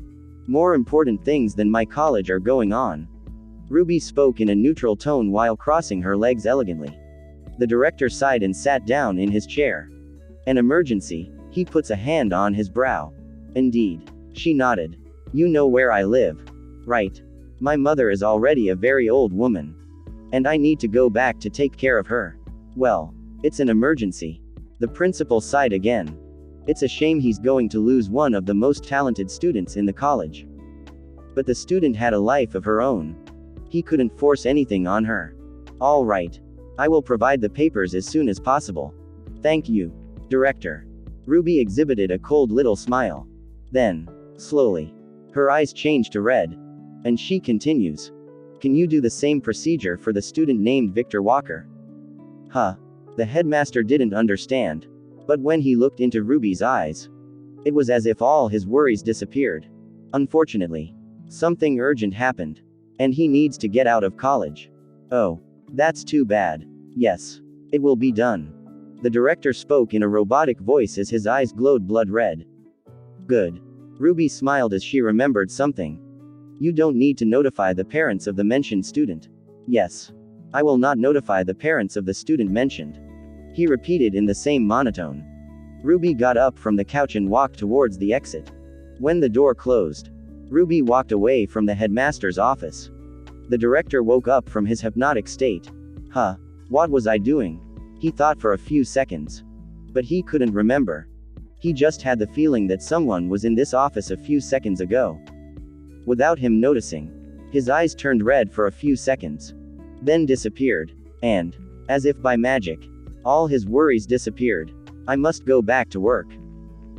More important things than my college are going on. Ruby spoke in a neutral tone while crossing her legs elegantly. The director sighed and sat down in his chair. An emergency, He puts a hand on his brow. Indeed. She nodded. You know where I live. Right. My mother is already a very old woman. And I need to go back to take care of her. Well, it's an emergency. The principal sighed again. It's a shame he's going to lose one of the most talented students in the college. But the student had a life of her own. He couldn't force anything on her. All right. I will provide the papers as soon as possible. Thank you, Director. Ruby exhibited a cold little smile. Then, slowly, her eyes changed to red. And she continues. Can you do the same procedure for the student named Victor Walker? Huh. The headmaster didn't understand. But when he looked into Ruby's eyes, it was as if all his worries disappeared. Unfortunately, something urgent happened. And he needs to get out of college. Oh. That's too bad. Yes. It will be done. The director spoke in a robotic voice as his eyes glowed blood red. Good. Ruby smiled as she remembered something. You don't need to notify the parents of the mentioned student. Yes. I will not notify the parents of the student mentioned. He repeated in the same monotone. Ruby got up from the couch and walked towards the exit. When the door closed, Ruby walked away from the headmaster's office. The director woke up from his hypnotic state. Huh. What was I doing? He thought for a few seconds. But he couldn't remember. He just had the feeling that someone was in this office a few seconds ago. Without him noticing, his eyes turned red for a few seconds. Then disappeared. And, as if by magic, all his worries disappeared. I must go back to work.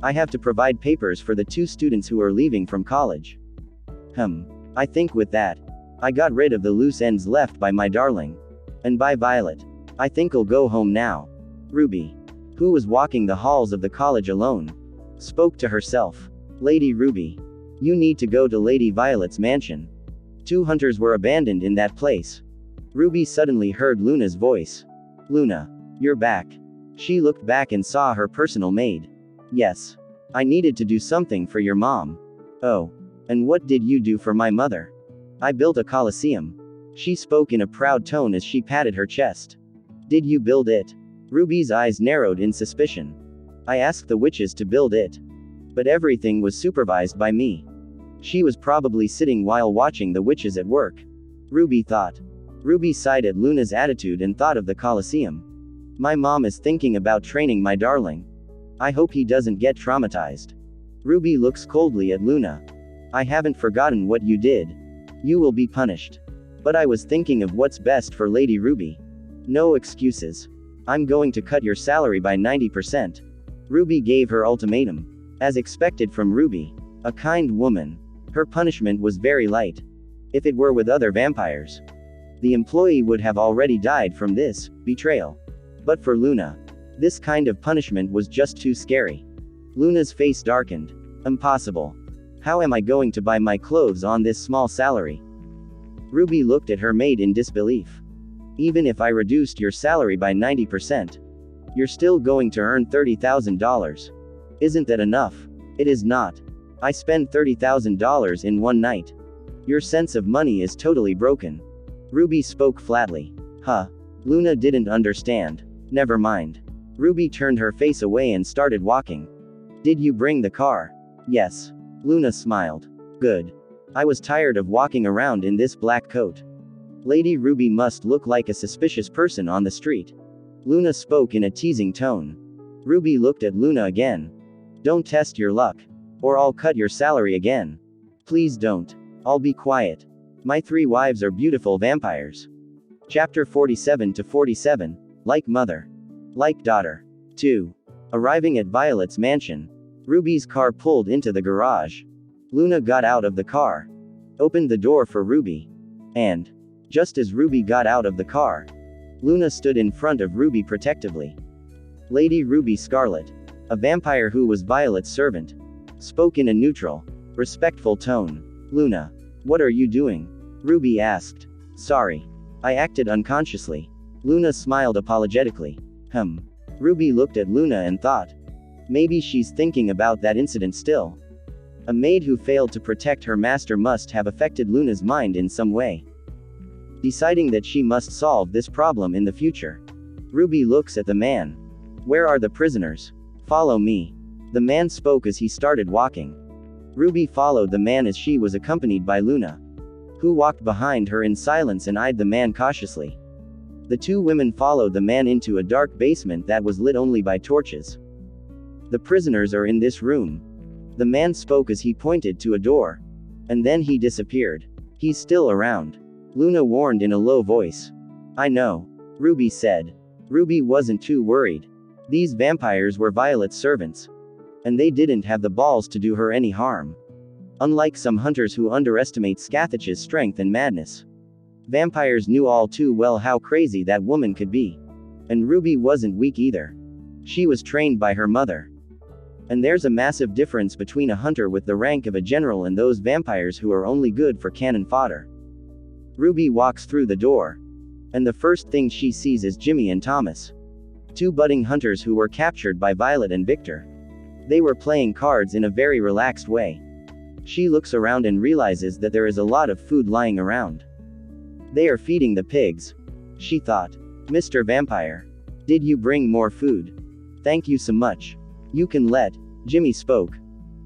I have to provide papers for the 2 students who are leaving from college. I think with that, I got rid of the loose ends left by my darling. And by Violet. I think I'll go home now. Ruby, who was walking the halls of the college alone, spoke to herself. Lady Ruby. You need to go to Lady Violet's mansion. 2 hunters were abandoned in that place. Ruby suddenly heard Luna's voice. Luna. You're back. She looked back and saw her personal maid. Yes. I needed to do something for your mom. Oh. And what did you do for my mother? I built a coliseum. She spoke in a proud tone as she patted her chest. Did you build it? Ruby's eyes narrowed in suspicion. I asked the witches to build it. But everything was supervised by me. She was probably sitting while watching the witches at work. Ruby thought. Ruby sighed at Luna's attitude and thought of the coliseum. My mom is thinking about training my darling. I hope he doesn't get traumatized. Ruby looks coldly at Luna. I haven't forgotten what you did. You will be punished. But I was thinking of what's best for Lady Ruby. No excuses. I'm going to cut your salary by 90%. Ruby gave her ultimatum. As expected from Ruby, a kind woman, her punishment was very light. If it were with other vampires, the employee would have already died from this betrayal. But for Luna, this kind of punishment was just too scary. Luna's face darkened. Impossible. How am I going to buy my clothes on this small salary? Ruby looked at her maid in disbelief. Even if I reduced your salary by 90%, you're still going to earn $30,000. Isn't that enough? It is not. I spend $30,000 in one night. Your sense of money is totally broken. Ruby spoke flatly. Huh. Luna didn't understand. Never mind. Ruby turned her face away and started walking. Did you bring the car? Yes. Luna smiled. Good. I was tired of walking around in this black coat. Lady Ruby must look like a suspicious person on the street. Luna spoke in a teasing tone. Ruby looked at Luna again. Don't test your luck. Or I'll cut your salary again. Please don't. I'll be quiet. My 3 wives are beautiful vampires. Chapter 47 to 47, like mother. Like daughter. 2. Arriving at Violet's mansion, Ruby's car pulled into the garage. Luna got out of the car, opened the door for Ruby, and, just as Ruby got out of the car, Luna stood in front of Ruby protectively. Lady Ruby Scarlet, a vampire who was Violet's servant, spoke in a neutral, respectful tone. Luna, what are you doing? Ruby asked. Sorry. I acted unconsciously. Luna smiled apologetically. Ruby looked at Luna and thought. Maybe she's thinking about that incident still. A maid who failed to protect her master must have affected Luna's mind in some way. Deciding that she must solve this problem in the future, Ruby looks at the man. Where are the prisoners? Follow me. The man spoke as he started walking. Ruby followed the man as she was accompanied by Luna, who walked behind her in silence and eyed the man cautiously. The two women followed the man into a dark basement that was lit only by torches. The prisoners are in this room. The man spoke as he pointed to a door. And then he disappeared. He's still around. Luna warned in a low voice. I know. Ruby said. Ruby wasn't too worried. These vampires were Violet's servants. And they didn't have the balls to do her any harm. Unlike some hunters who underestimate Scathach's strength and madness. Vampires knew all too well how crazy that woman could be. And Ruby wasn't weak either. She was trained by her mother. And there's a massive difference between a hunter with the rank of a general and those vampires who are only good for cannon fodder. Ruby walks through the door. And the first thing she sees is Jimmy and Thomas. Two budding hunters who were captured by Violet and Victor. They were playing cards in a very relaxed way. She looks around and realizes that there is a lot of food lying around. They are feeding the pigs. She thought. Mr. Vampire. Did you bring more food? Thank you so much. You can let. Jimmy spoke.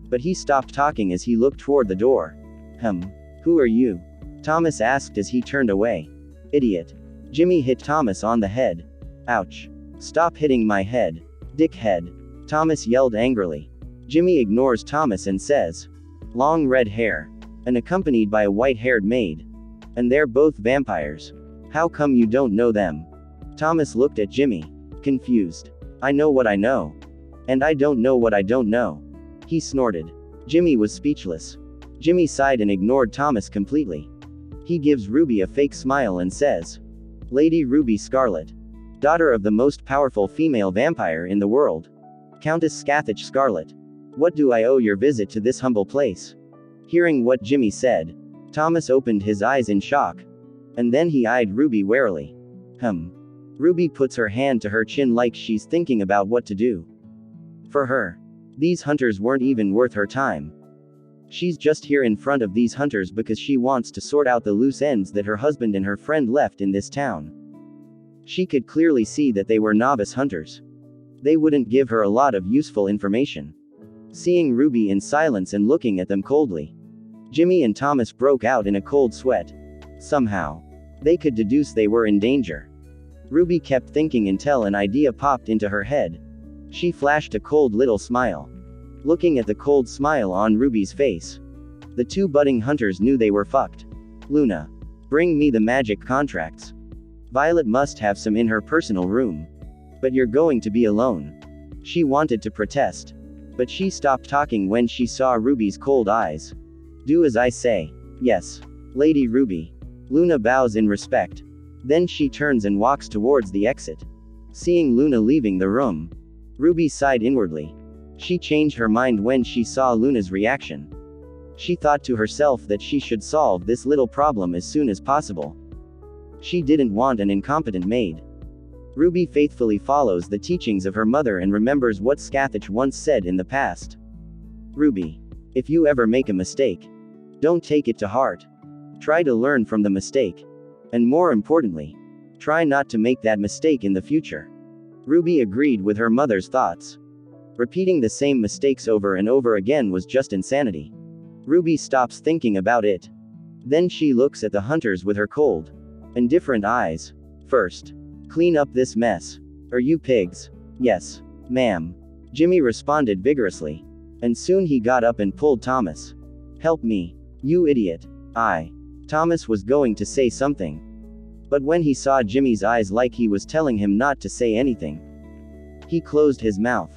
But he stopped talking as he looked toward the door. Who are you? Thomas asked as he turned away. Idiot. Jimmy hit Thomas on the head. Ouch. Stop hitting my head. Dickhead. Thomas yelled angrily. Jimmy ignores Thomas and says. Long red hair. And accompanied by a white-haired maid. And they're both vampires. How come you don't know them? Thomas looked at Jimmy. Confused. I know what I know. And I don't know what I don't know. He snorted. Jimmy was speechless. Jimmy sighed and ignored Thomas completely. He gives Ruby a fake smile and says. Lady Ruby Scarlet. Daughter of the most powerful female vampire in the world. Countess Scathach Scarlet. What do I owe your visit to this humble place? Hearing what Jimmy said, Thomas opened his eyes in shock. And then he eyed Ruby warily. Ruby puts her hand to her chin like she's thinking about what to do. For her, these hunters weren't even worth her time. She's just here in front of these hunters because she wants to sort out the loose ends that her husband and her friend left in this town. She could clearly see that they were novice hunters. They wouldn't give her a lot of useful information. Seeing Ruby in silence and looking at them coldly, Jimmy and Thomas broke out in a cold sweat. Somehow, they could deduce they were in danger. Ruby kept thinking until an idea popped into her head. She flashed a cold little smile. Looking at the cold smile on Ruby's face, the two budding hunters knew they were fucked. Luna. Bring me the magic contracts. Violet must have some in her personal room. But you're going to be alone. She wanted to protest. But she stopped talking when she saw Ruby's cold eyes. Do as I say. Yes. Lady Ruby. Luna bows in respect. Then she turns and walks towards the exit. Seeing Luna leaving the room, Ruby sighed inwardly. She changed her mind when she saw Luna's reaction. She thought to herself that she should solve this little problem as soon as possible. She didn't want an incompetent maid. Ruby faithfully follows the teachings of her mother and remembers what Scathach once said in the past. Ruby. If you ever make a mistake, don't take it to heart. Try to learn from the mistake. And more importantly, try not to make that mistake in the future. Ruby agreed with her mother's thoughts. Repeating the same mistakes over and over again was just insanity. Ruby stops thinking about it. Then she looks at the hunters with her cold, indifferent eyes. First, clean up this mess. Are you pigs? Yes, ma'am. Jimmy responded vigorously. And soon he got up and pulled Thomas. Help me. You idiot. Thomas was going to say something. But when he saw Jimmy's eyes like he was telling him not to say anything, he closed his mouth.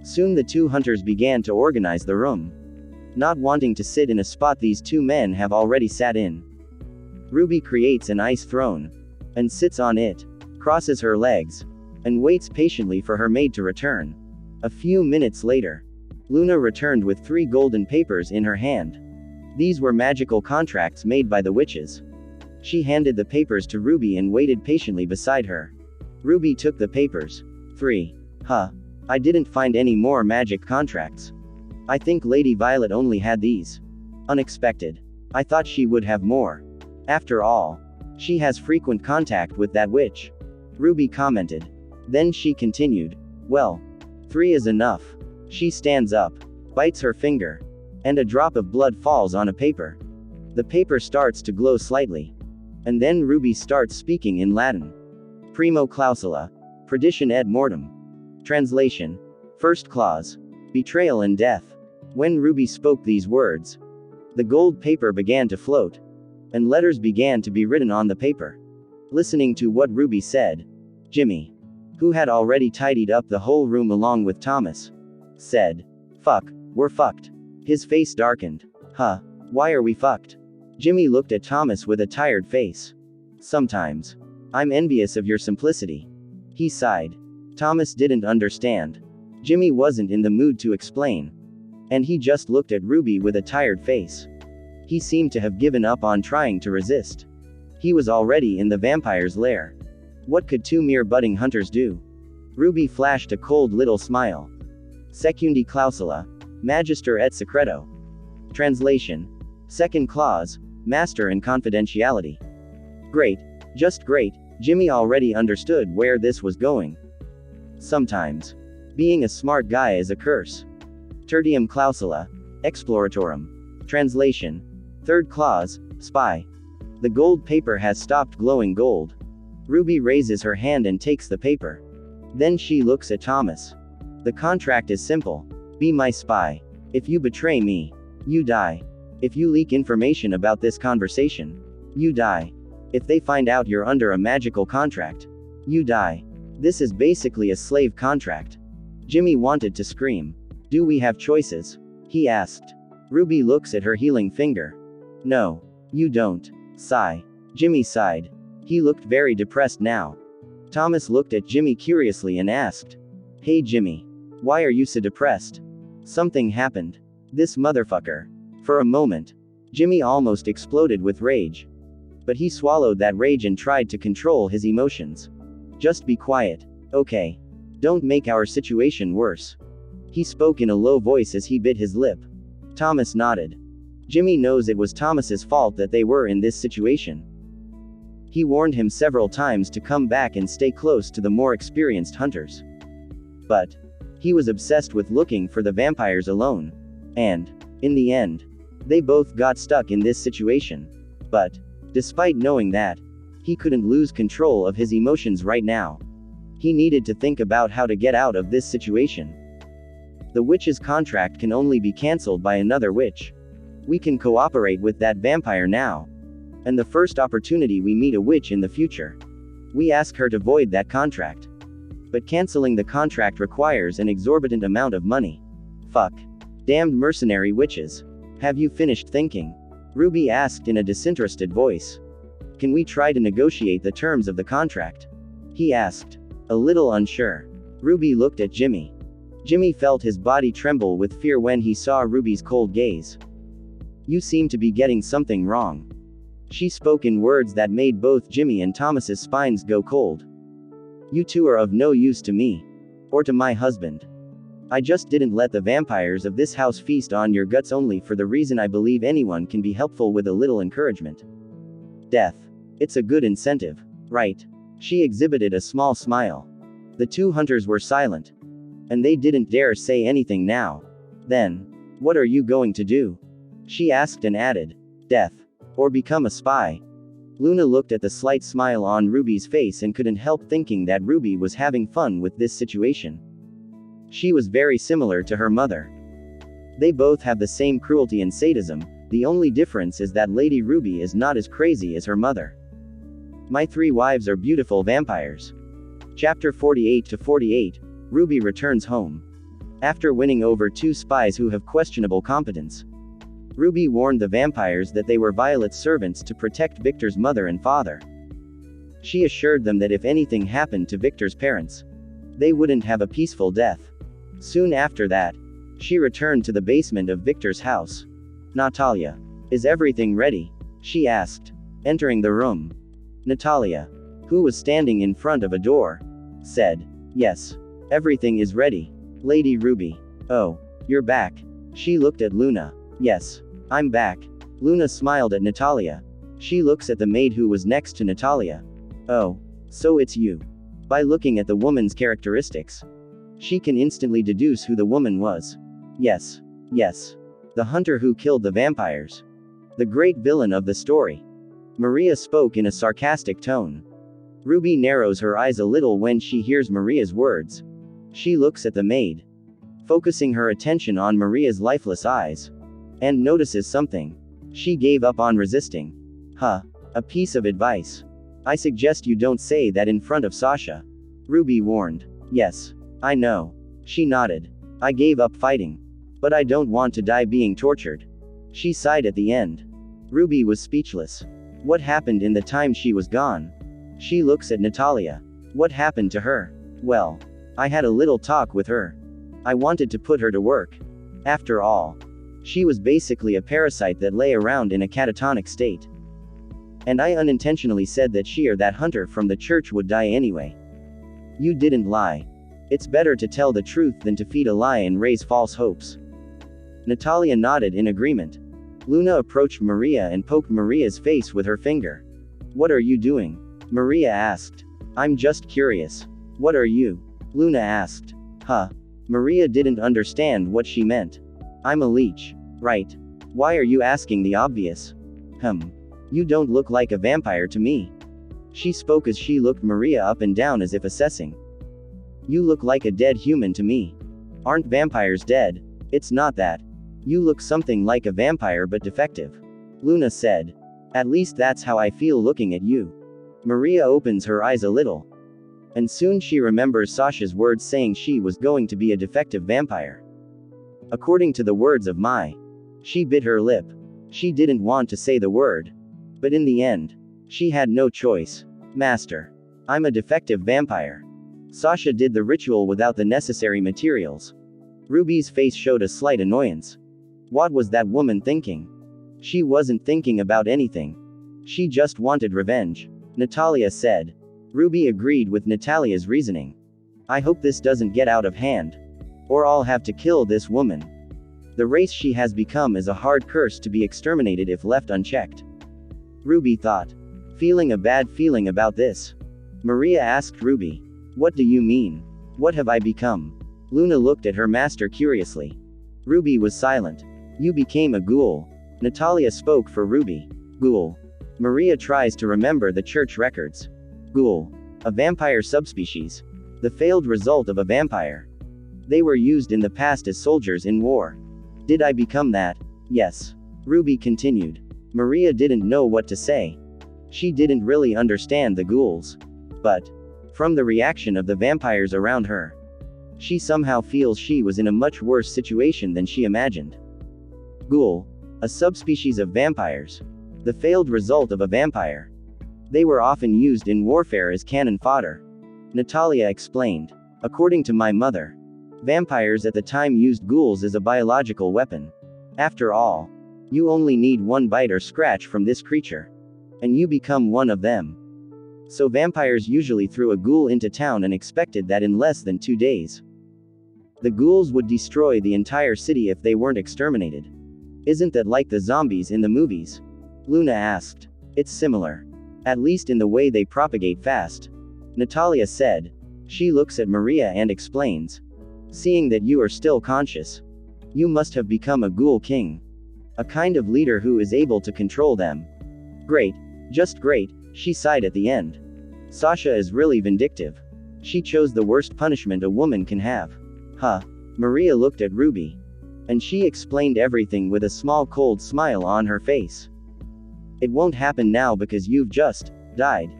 Soon the two hunters began to organize the room. Not wanting to sit in a spot these two men have already sat in, Ruby creates an ice throne, and sits on it, crosses her legs, and waits patiently for her maid to return. A few minutes later, Luna returned with 3 golden papers in her hand. These were magical contracts made by the witches. She handed the papers to Ruby and waited patiently beside her. Ruby took the papers. 3. I didn't find any more magic contracts. I think Lady Violet only had these. Unexpected. I thought she would have more. After all, she has frequent contact with that witch. Ruby commented. Then she continued. Well, 3 is enough. She stands up, bites her finger, and a drop of blood falls on a paper. The paper starts to glow slightly. And then Ruby starts speaking in Latin. Primo clausula, perdition et mortem. Translation. First clause. Betrayal and death. When Ruby spoke these words, the gold paper began to float, and letters began to be written on the paper. Listening to what Ruby said, Jimmy, who had already tidied up the whole room along with Thomas, said, "Fuck, we're fucked." His face darkened. Huh? Why are we fucked? Jimmy looked at Thomas with a tired face. Sometimes. I'm envious of your simplicity. He sighed. Thomas didn't understand. Jimmy wasn't in the mood to explain. And he just looked at Ruby with a tired face. He seemed to have given up on trying to resist. He was already in the vampire's lair. What could two mere budding hunters do? Ruby flashed a cold little smile. Secundi clausula. Magister et secreto. Translation. Second clause. Master and confidentiality. Great. Just great. Jimmy already understood where this was going. Sometimes. Being a smart guy is a curse. Tertium clausula. Exploratorum. Translation. Third clause. Spy. The gold paper has stopped glowing gold. Ruby raises her hand and takes the paper. Then she looks at Thomas. The contract is simple. Be my spy. If you betray me, you die. If you leak information about this conversation, you die. If they find out you're under a magical contract, you die. This is basically a slave contract. Jimmy wanted to scream. Do we have choices? He asked. Ruby looks at her healing finger. No. You don't. Sigh. Jimmy sighed. He looked very depressed now. Thomas looked at Jimmy curiously and asked, "Hey Jimmy. Why are you so depressed?" Something happened. This motherfucker. For a moment, Jimmy almost exploded with rage. But he swallowed that rage and tried to control his emotions. Just be quiet. Okay. Don't make our situation worse. He spoke in a low voice as he bit his lip. Thomas nodded. Jimmy knows it was Thomas's fault that they were in this situation. He warned him several times to come back and stay close to the more experienced hunters. But he was obsessed with looking for the vampires alone. And, in the end, they both got stuck in this situation. But, despite knowing that, he couldn't lose control of his emotions right now. He needed to think about how to get out of this situation. The witch's contract can only be cancelled by another witch. We can cooperate with that vampire now. And the first opportunity we meet a witch in the future, we ask her to void that contract. But cancelling the contract requires an exorbitant amount of money. Fuck. Damned mercenary witches. Have you finished thinking? Ruby asked in a disinterested voice. Can we try to negotiate the terms of the contract? He asked. A little unsure. Ruby looked at Jimmy. Jimmy felt his body tremble with fear when he saw Ruby's cold gaze. You seem to be getting something wrong. She spoke in words that made both Jimmy and Thomas's spines go cold. You two are of no use to me. Or to my husband. I just didn't let the vampires of this house feast on your guts only for the reason I believe anyone can be helpful with a little encouragement. Death. It's a good incentive, right? She exhibited a small smile. The two hunters were silent. And they didn't dare say anything now. Then, what are you going to do? She asked and added, death. Or become a spy. Luna looked at the slight smile on Ruby's face and couldn't help thinking that Ruby was having fun with this situation. She was very similar to her mother. They both have the same cruelty and sadism, the only difference is that Lady Ruby is not as crazy as her mother. My three wives are beautiful vampires. Chapter 48 to 48, Ruby returns home. After winning over two spies who have questionable competence, Ruby warned the vampires that they were Violet's servants to protect Victor's mother and father. She assured them that if anything happened to Victor's parents, they wouldn't have a peaceful death. Soon after that, she returned to the basement of Victor's house. Natalia. Is everything ready? She asked, entering the room. Natalia, who was standing in front of a door, said, yes. Everything is ready. Lady Ruby. Oh, you're back. She looked at Luna. Yes. I'm back. Luna smiled at Natalia. She looks at the maid who was next to Natalia. Oh. So it's you. By looking at the woman's characteristics, She can instantly deduce who the woman was. Yes. Yes. The hunter who killed the vampires. The great villain of the story. Maria spoke in a sarcastic tone. Ruby narrows her eyes a little when she hears Maria's words. She looks at the maid, focusing her attention on Maria's lifeless eyes, and notices something. She gave up on resisting. A piece of advice. I suggest you don't say that in front of Sasha. Ruby warned. Yes. I know. She nodded. I gave up fighting. But I don't want to die being tortured. She sighed at the end. Ruby was speechless. What happened in the time she was gone? She looks at Natalia. What happened to her? Well, I had a little talk with her. I wanted to put her to work. After all, she was basically a parasite that lay around in a catatonic state. And I unintentionally said that she or that hunter from the church would die anyway. You didn't lie. It's better to tell the truth than to feed a lie and raise false hopes. Natalia nodded in agreement. Luna approached Maria and poked Maria's face with her finger. What are you doing? Maria asked. I'm just curious. What are you? Luna asked. Maria didn't understand what she meant. I'm a leech. Right. Why are you asking the obvious? You don't look like a vampire to me. She spoke as she looked Maria up and down as if assessing. You look like a dead human to me. Aren't vampires dead? It's not that. You look something like a vampire but defective. Luna said. At least that's how I feel looking at you. Maria opens her eyes a little. And soon she remembers Sasha's words saying she was going to be a defective vampire. According to the words of Mai. She bit her lip. She didn't want to say the word. But in the end, she had no choice. Master. I'm a defective vampire. Sasha did the ritual without the necessary materials. Ruby's face showed a slight annoyance. What was that woman thinking? She wasn't thinking about anything. She just wanted revenge. Natalia said. Ruby agreed with Natalia's reasoning. I hope this doesn't get out of hand. Or I'll have to kill this woman. The race she has become is a hard curse to be exterminated if left unchecked. Ruby thought. Feeling a bad feeling about this. Maria asked Ruby. What do you mean? What have I become? Luna looked at her master curiously. Ruby was silent. You became a ghoul. Natalia spoke for Ruby. Ghoul. Maria tries to remember the church records. Ghoul. A vampire subspecies. The failed result of a vampire. They were used in the past as soldiers in war. Did I become that? Yes. Ruby continued. Maria didn't know what to say. She didn't really understand the ghouls. But, from the reaction of the vampires around her, she somehow feels she was in a much worse situation than she imagined. Ghoul. A subspecies of vampires. The failed result of a vampire. They were often used in warfare as cannon fodder. Natalia explained. According to my mother, vampires at the time used ghouls as a biological weapon. After all, you only need one bite or scratch from this creature, and you become one of them. So vampires usually threw a ghoul into town and expected that in less than 2 days, the ghouls would destroy the entire city if they weren't exterminated. Isn't that like the zombies in the movies? Luna asked. It's similar. At least in the way they propagate fast. Natalia said. She looks at Maria and explains. Seeing that you are still conscious, you must have become a ghoul king. A kind of leader who is able to control them. Great. Just great, she sighed at the end. Sasha is really vindictive. She chose the worst punishment a woman can have. Maria looked at Ruby. And she explained everything with a small cold smile on her face. It won't happen now because you've just died.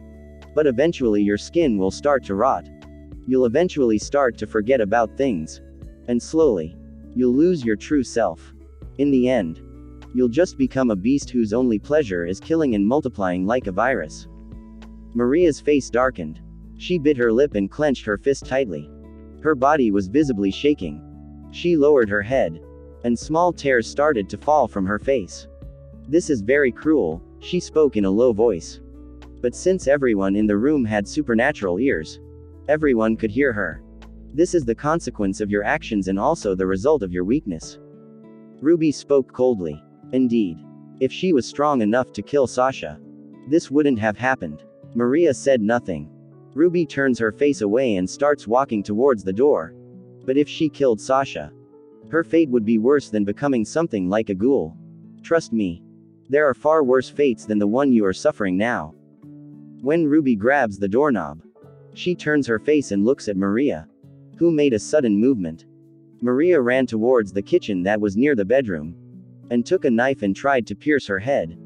But eventually your skin will start to rot. You'll eventually start to forget about things. And slowly, you'll lose your true self. In the end, you'll just become a beast whose only pleasure is killing and multiplying like a virus. Maria's face darkened. She bit her lip and clenched her fist tightly. Her body was visibly shaking. She lowered her head, and small tears started to fall from her face. This is very cruel, she spoke in a low voice. But since everyone in the room had supernatural ears, everyone could hear her. This is the consequence of your actions and also the result of your weakness. Ruby spoke coldly. Indeed. If she was strong enough to kill Sasha, this wouldn't have happened. Maria said nothing. Ruby turns her face away and starts walking towards the door. But if she killed Sasha, her fate would be worse than becoming something like a ghoul. Trust me. There are far worse fates than the one you are suffering now. When Ruby grabs the doorknob, she turns her face and looks at Maria, who made a sudden movement. Maria ran towards the kitchen that was near the bedroom, and took a knife and tried to pierce her head.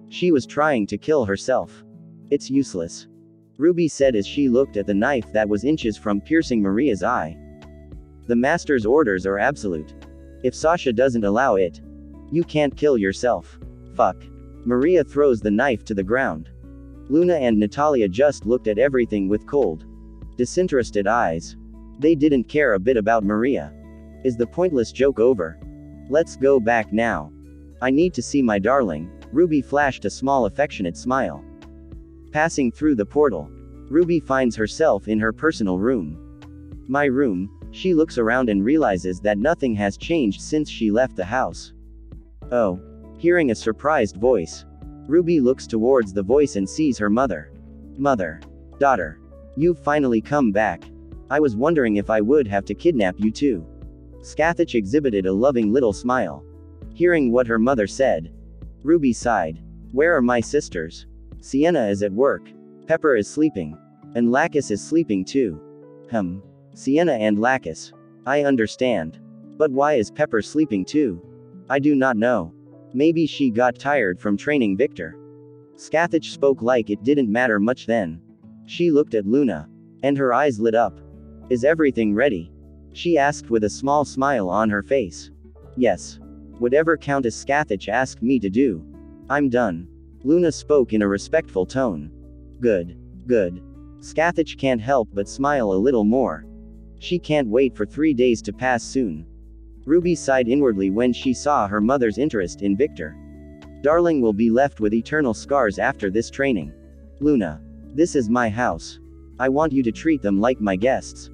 She was trying to kill herself. It's useless, Ruby said as she looked at the knife that was inches from piercing Maria's eye. The master's orders are absolute. If Sasha doesn't allow it, you can't kill yourself. Fuck. Maria throws the knife to the ground. Luna and Natalia just looked at everything with cold, disinterested eyes. They didn't care a bit about Maria. Is the pointless joke over? Let's go back now. I need to see my darling. Ruby flashed a small affectionate smile. Passing through the portal, Ruby finds herself in her personal room. My room. She looks around and realizes that nothing has changed since she left the house. Oh. Hearing a surprised voice, Ruby looks towards the voice and sees her mother. Mother. Daughter. You've finally come back. I was wondering if I would have to kidnap you too. Scathach exhibited a loving little smile. Hearing what her mother said, Ruby sighed. Where are my sisters? Sienna is at work. Pepper is sleeping. And Lacus is sleeping too. Sienna and Lacus. I understand. But why is Pepper sleeping too? I do not know. Maybe she got tired from training Victor. Scathach spoke like it didn't matter much then. She looked at Luna, and her eyes lit up. Is everything ready? She asked with a small smile on her face. Yes. Whatever Countess Scathach asked me to do. I'm done. Luna spoke in a respectful tone. Good. Good. Scathach can't help but smile a little more. She can't wait for 3 days to pass soon. Ruby sighed inwardly when she saw her mother's interest in Victor. Darling will be left with eternal scars after this training. Luna. This is my house. I want you to treat them like my guests.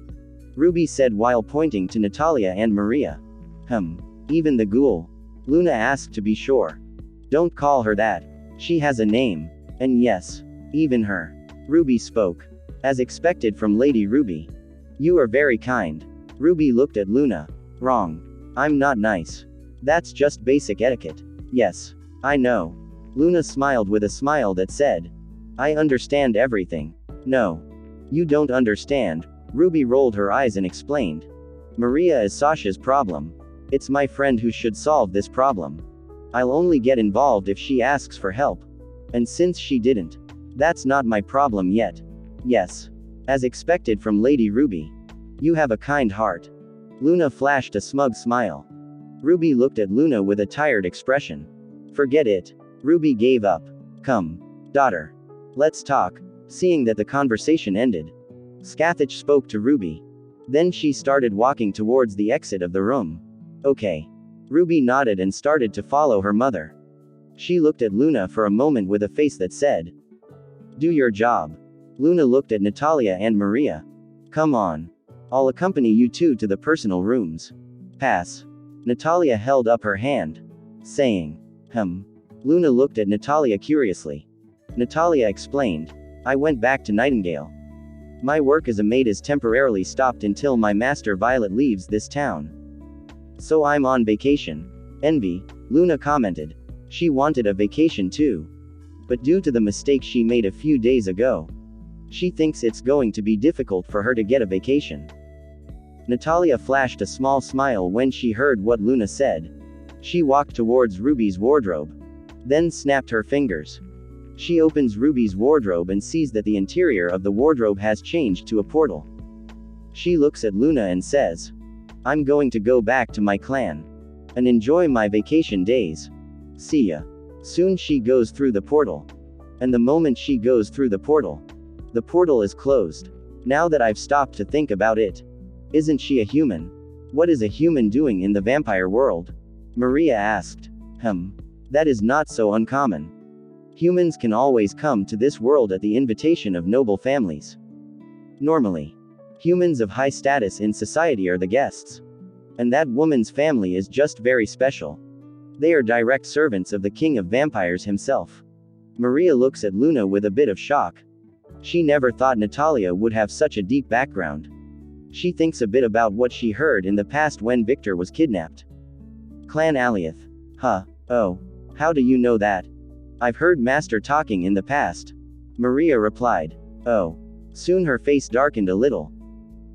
Ruby said while pointing to Natalia and Maria. Even the ghoul? Luna asked to be sure. Don't call her that. She has a name. And yes, even her. Ruby spoke. As expected from Lady Ruby. You are very kind. Ruby looked at Luna. Wrong. I'm not nice. That's just basic etiquette. Yes. I know. Luna smiled with a smile that said, I understand everything. No. You don't understand. Ruby rolled her eyes and explained. Maria is Sasha's problem. It's my friend who should solve this problem. I'll only get involved if she asks for help. And since she didn't, that's not my problem yet. Yes. As expected from Lady Ruby. You have a kind heart. Luna flashed a smug smile. Ruby looked at Luna with a tired expression. Forget it. Ruby gave up. Come. Daughter. Let's talk. Seeing that the conversation ended, Scathach spoke to Ruby. Then she started walking towards the exit of the room. Okay. Ruby nodded and started to follow her mother. She looked at Luna for a moment with a face that said, do your job. Luna looked at Natalia and Maria. Come on. I'll accompany you two to the personal rooms. Pass. Natalia held up her hand, saying, Luna looked at Natalia curiously. Natalia explained, I went back to Nightingale. My work as a maid is temporarily stopped until my master Violet leaves this town. So I'm on vacation. Envy, Luna commented. She wanted a vacation too. But due to the mistake she made a few days ago, she thinks it's going to be difficult for her to get a vacation. Natalia flashed a small smile when she heard what Luna said. She walked towards Ruby's wardrobe, then snapped her fingers. She opens Ruby's wardrobe and sees that the interior of the wardrobe has changed to a portal. She looks at Luna and says, I'm going to go back to my clan and enjoy my vacation days. See ya. Soon she goes through the portal. And the moment she goes through the portal is closed. Now that I've stopped to think about it, isn't she a human? What is a human doing in the vampire world? Maria asked. That is not so uncommon. Humans can always come to this world at the invitation of noble families. Normally, humans of high status in society are the guests. And that woman's family is just very special. They are direct servants of the king of vampires himself. Maria looks at Luna with a bit of shock. She never thought Natalia would have such a deep background. She thinks a bit about what she heard in the past when Victor was kidnapped. Clan Aliath. Huh. Oh. How do you know that? I've heard Master talking in the past. Maria replied. Oh. Soon her face darkened a little.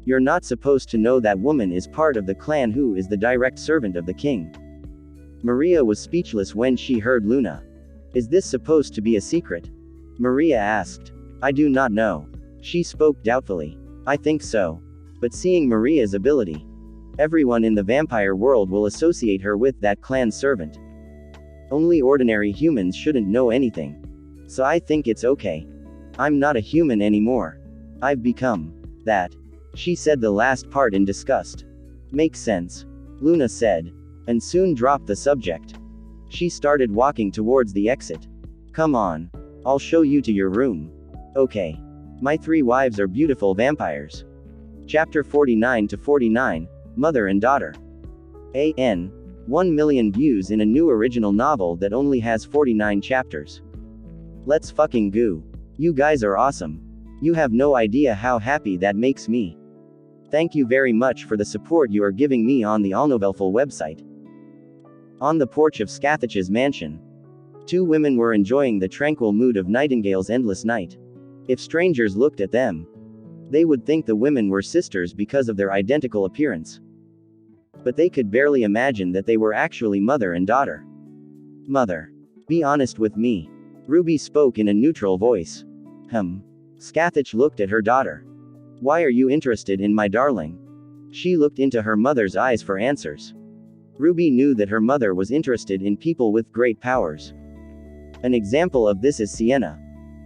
You're not supposed to know that woman is part of the clan who is the direct servant of the king. Maria was speechless when she heard Luna. Is this supposed to be a secret? Maria asked. I do not know. She spoke doubtfully. I think so. But seeing Maria's ability, everyone in the vampire world will associate her with that clan's servant. Only ordinary humans shouldn't know anything. So I think it's okay. I'm not a human anymore. I've become that. She said the last part in disgust. Makes sense. Luna said. And soon dropped the subject. She started walking towards the exit. Come on. I'll show you to your room. Okay. My 3 wives are beautiful vampires. Chapter 49 to 49, Mother and Daughter. AN. 1 million views in a new original novel that only has 49 chapters. Let's fucking go. You guys are awesome. You have no idea how happy that makes me. Thank you very much for the support you are giving me on the Allnovelful website. On the porch of Scathach's mansion, 2 women were enjoying the tranquil mood of Nightingale's endless night. If strangers looked at them, they would think the women were sisters because of their identical appearance. But they could barely imagine that they were actually mother and daughter. Mother. Be honest with me. Ruby spoke in a neutral voice. Scathach looked at her daughter. Why are you interested in my darling? She looked into her mother's eyes for answers. Ruby knew that her mother was interested in people with great powers. An example of this is Sienna,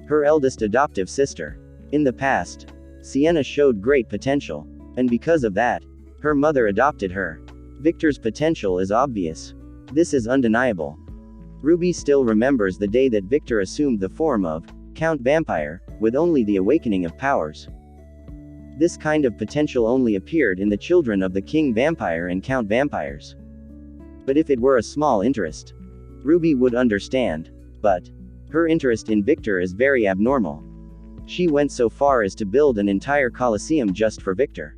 her eldest adoptive sister. In the past, Sienna showed great potential, and because of that, her mother adopted her. Victor's potential is obvious. This is undeniable. Ruby still remembers the day that Victor assumed the form of Count Vampire, with only the awakening of powers. This kind of potential only appeared in the children of the King Vampire and Count Vampires. But if it were a small interest, Ruby would understand. But her interest in Victor is very abnormal. She went so far as to build an entire Colosseum just for Victor.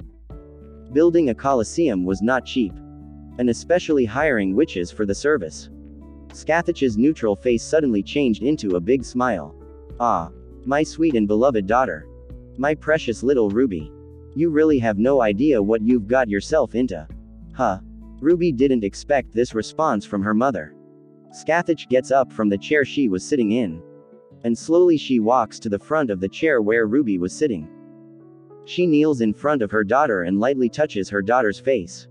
Building a Colosseum was not cheap. And especially hiring witches for the service. Scathach's neutral face suddenly changed into a big smile. Ah. My sweet and beloved daughter. My precious little Ruby. You really have no idea what you've got yourself into. Huh. Ruby didn't expect this response from her mother. Scathach gets up from the chair she was sitting in. And slowly she walks to the front of the chair where Ruby was sitting. She kneels in front of her daughter and lightly touches her daughter's face.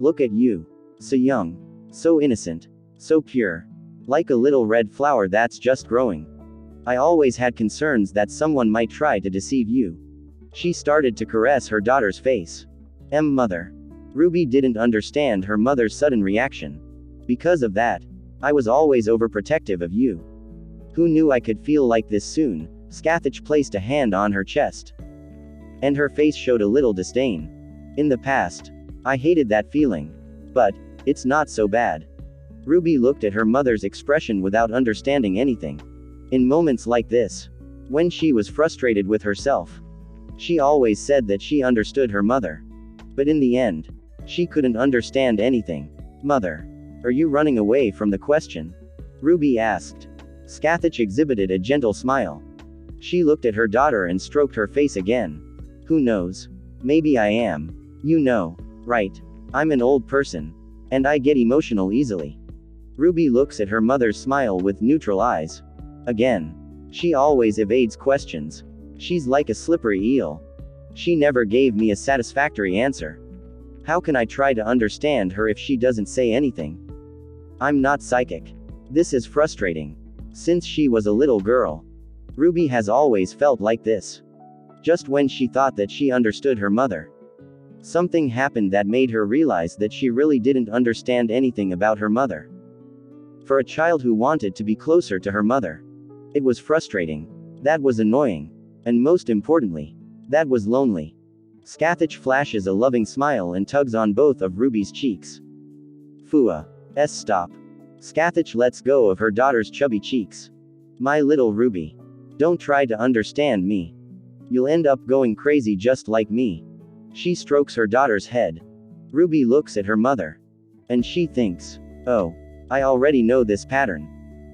Look at you. So young. So innocent. So pure. Like a little red flower that's just growing. I always had concerns that someone might try to deceive you. She started to caress her daughter's face. Mother. Ruby didn't understand her mother's sudden reaction. Because of that, I was always overprotective of you. Who knew I could feel like this soon? Scathach placed a hand on her chest. And her face showed a little disdain. In the past, I hated that feeling. But it's not so bad. Ruby looked at her mother's expression without understanding anything. In moments like this, when she was frustrated with herself, she always said that she understood her mother. But in the end, she couldn't understand anything. Mother. Are you running away from the question? Ruby asked. Scathach exhibited a gentle smile. She looked at her daughter and stroked her face again. Who knows? Maybe I am. You know. Right. I'm an old person. And I get emotional easily. Ruby looks at her mother's smile with neutral eyes. Again. She always evades questions. She's like a slippery eel. She never gave me a satisfactory answer. How can I try to understand her if she doesn't say anything? I'm not psychic. This is frustrating. Since she was a little girl, Ruby has always felt like this. Just when she thought that she understood her mother, something happened that made her realize that she really didn't understand anything about her mother. For a child who wanted to be closer to her mother, it was frustrating. That was annoying. And most importantly, that was lonely. Scathach flashes a loving smile and tugs on both of Ruby's cheeks. Fua. Stop. Scathach lets go of her daughter's chubby cheeks. My little Ruby. Don't try to understand me. You'll end up going crazy just like me. She strokes her daughter's head. Ruby looks at her mother. And she thinks, oh, I already know this pattern.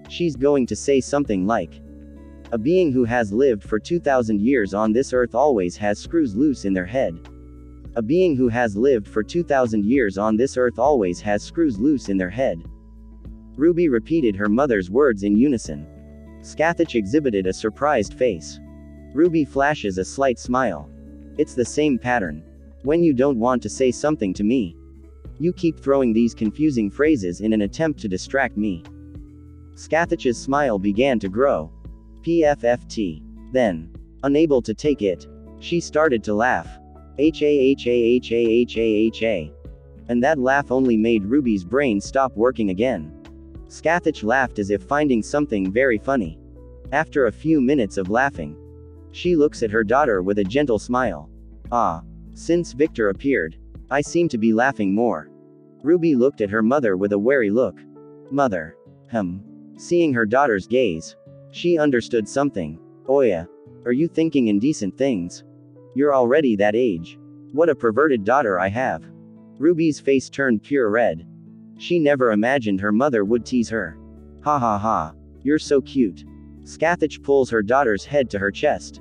She's going to say something like, a being who has lived for 2,000 years on this earth always has screws loose in their head. A being who has lived for 2,000 years on this earth always has screws loose in their head. Ruby repeated her mother's words in unison. Scathach exhibited a surprised face. Ruby flashes a slight smile. It's the same pattern. When you don't want to say something to me, you keep throwing these confusing phrases in an attempt to distract me. Scathach's smile began to grow. PFFT. Then, unable to take it, she started to laugh. Ha. And that laugh only made Ruby's brain stop working again. Scathach laughed as if finding something very funny. After a few minutes of laughing, she looks at her daughter with a gentle smile. Ah. Since Victor appeared, I seem to be laughing more. Ruby looked at her mother with a wary look. Mother. Seeing her daughter's gaze, she understood something. Oya. Are you thinking indecent things? You're already that age. What a perverted daughter I have. Ruby's face turned pure red. She never imagined her mother would tease her. Ha ha ha. You're so cute. Scathach pulls her daughter's head to her chest.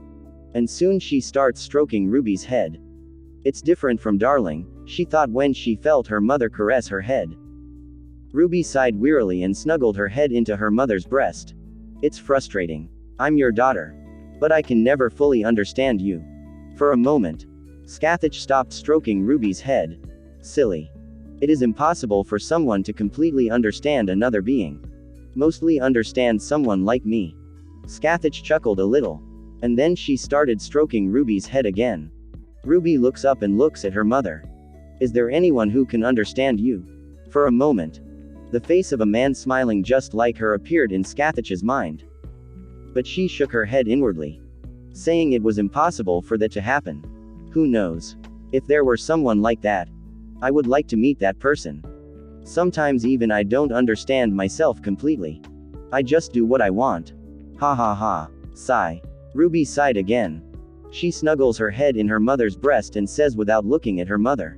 And soon she starts stroking Ruby's head. It's different from darling, she thought when she felt her mother caress her head. Ruby sighed wearily and snuggled her head into her mother's breast. It's frustrating. I'm your daughter. But I can never fully understand you. For a moment, Scathach stopped stroking Ruby's head. Silly. It is impossible for someone to completely understand another being. Mostly understand someone like me. Scathach chuckled a little. And then she started stroking Ruby's head again. Ruby looks up and looks at her mother. Is there anyone who can understand you? For a moment, the face of a man smiling just like her appeared in Scathach's mind. But she shook her head inwardly, saying it was impossible for that to happen. Who knows? If there were someone like that, I would like to meet that person. Sometimes even I don't understand myself completely. I just do what I want. Ha ha ha. Sigh. Ruby sighed again. She snuggles her head in her mother's breast and says without looking at her mother.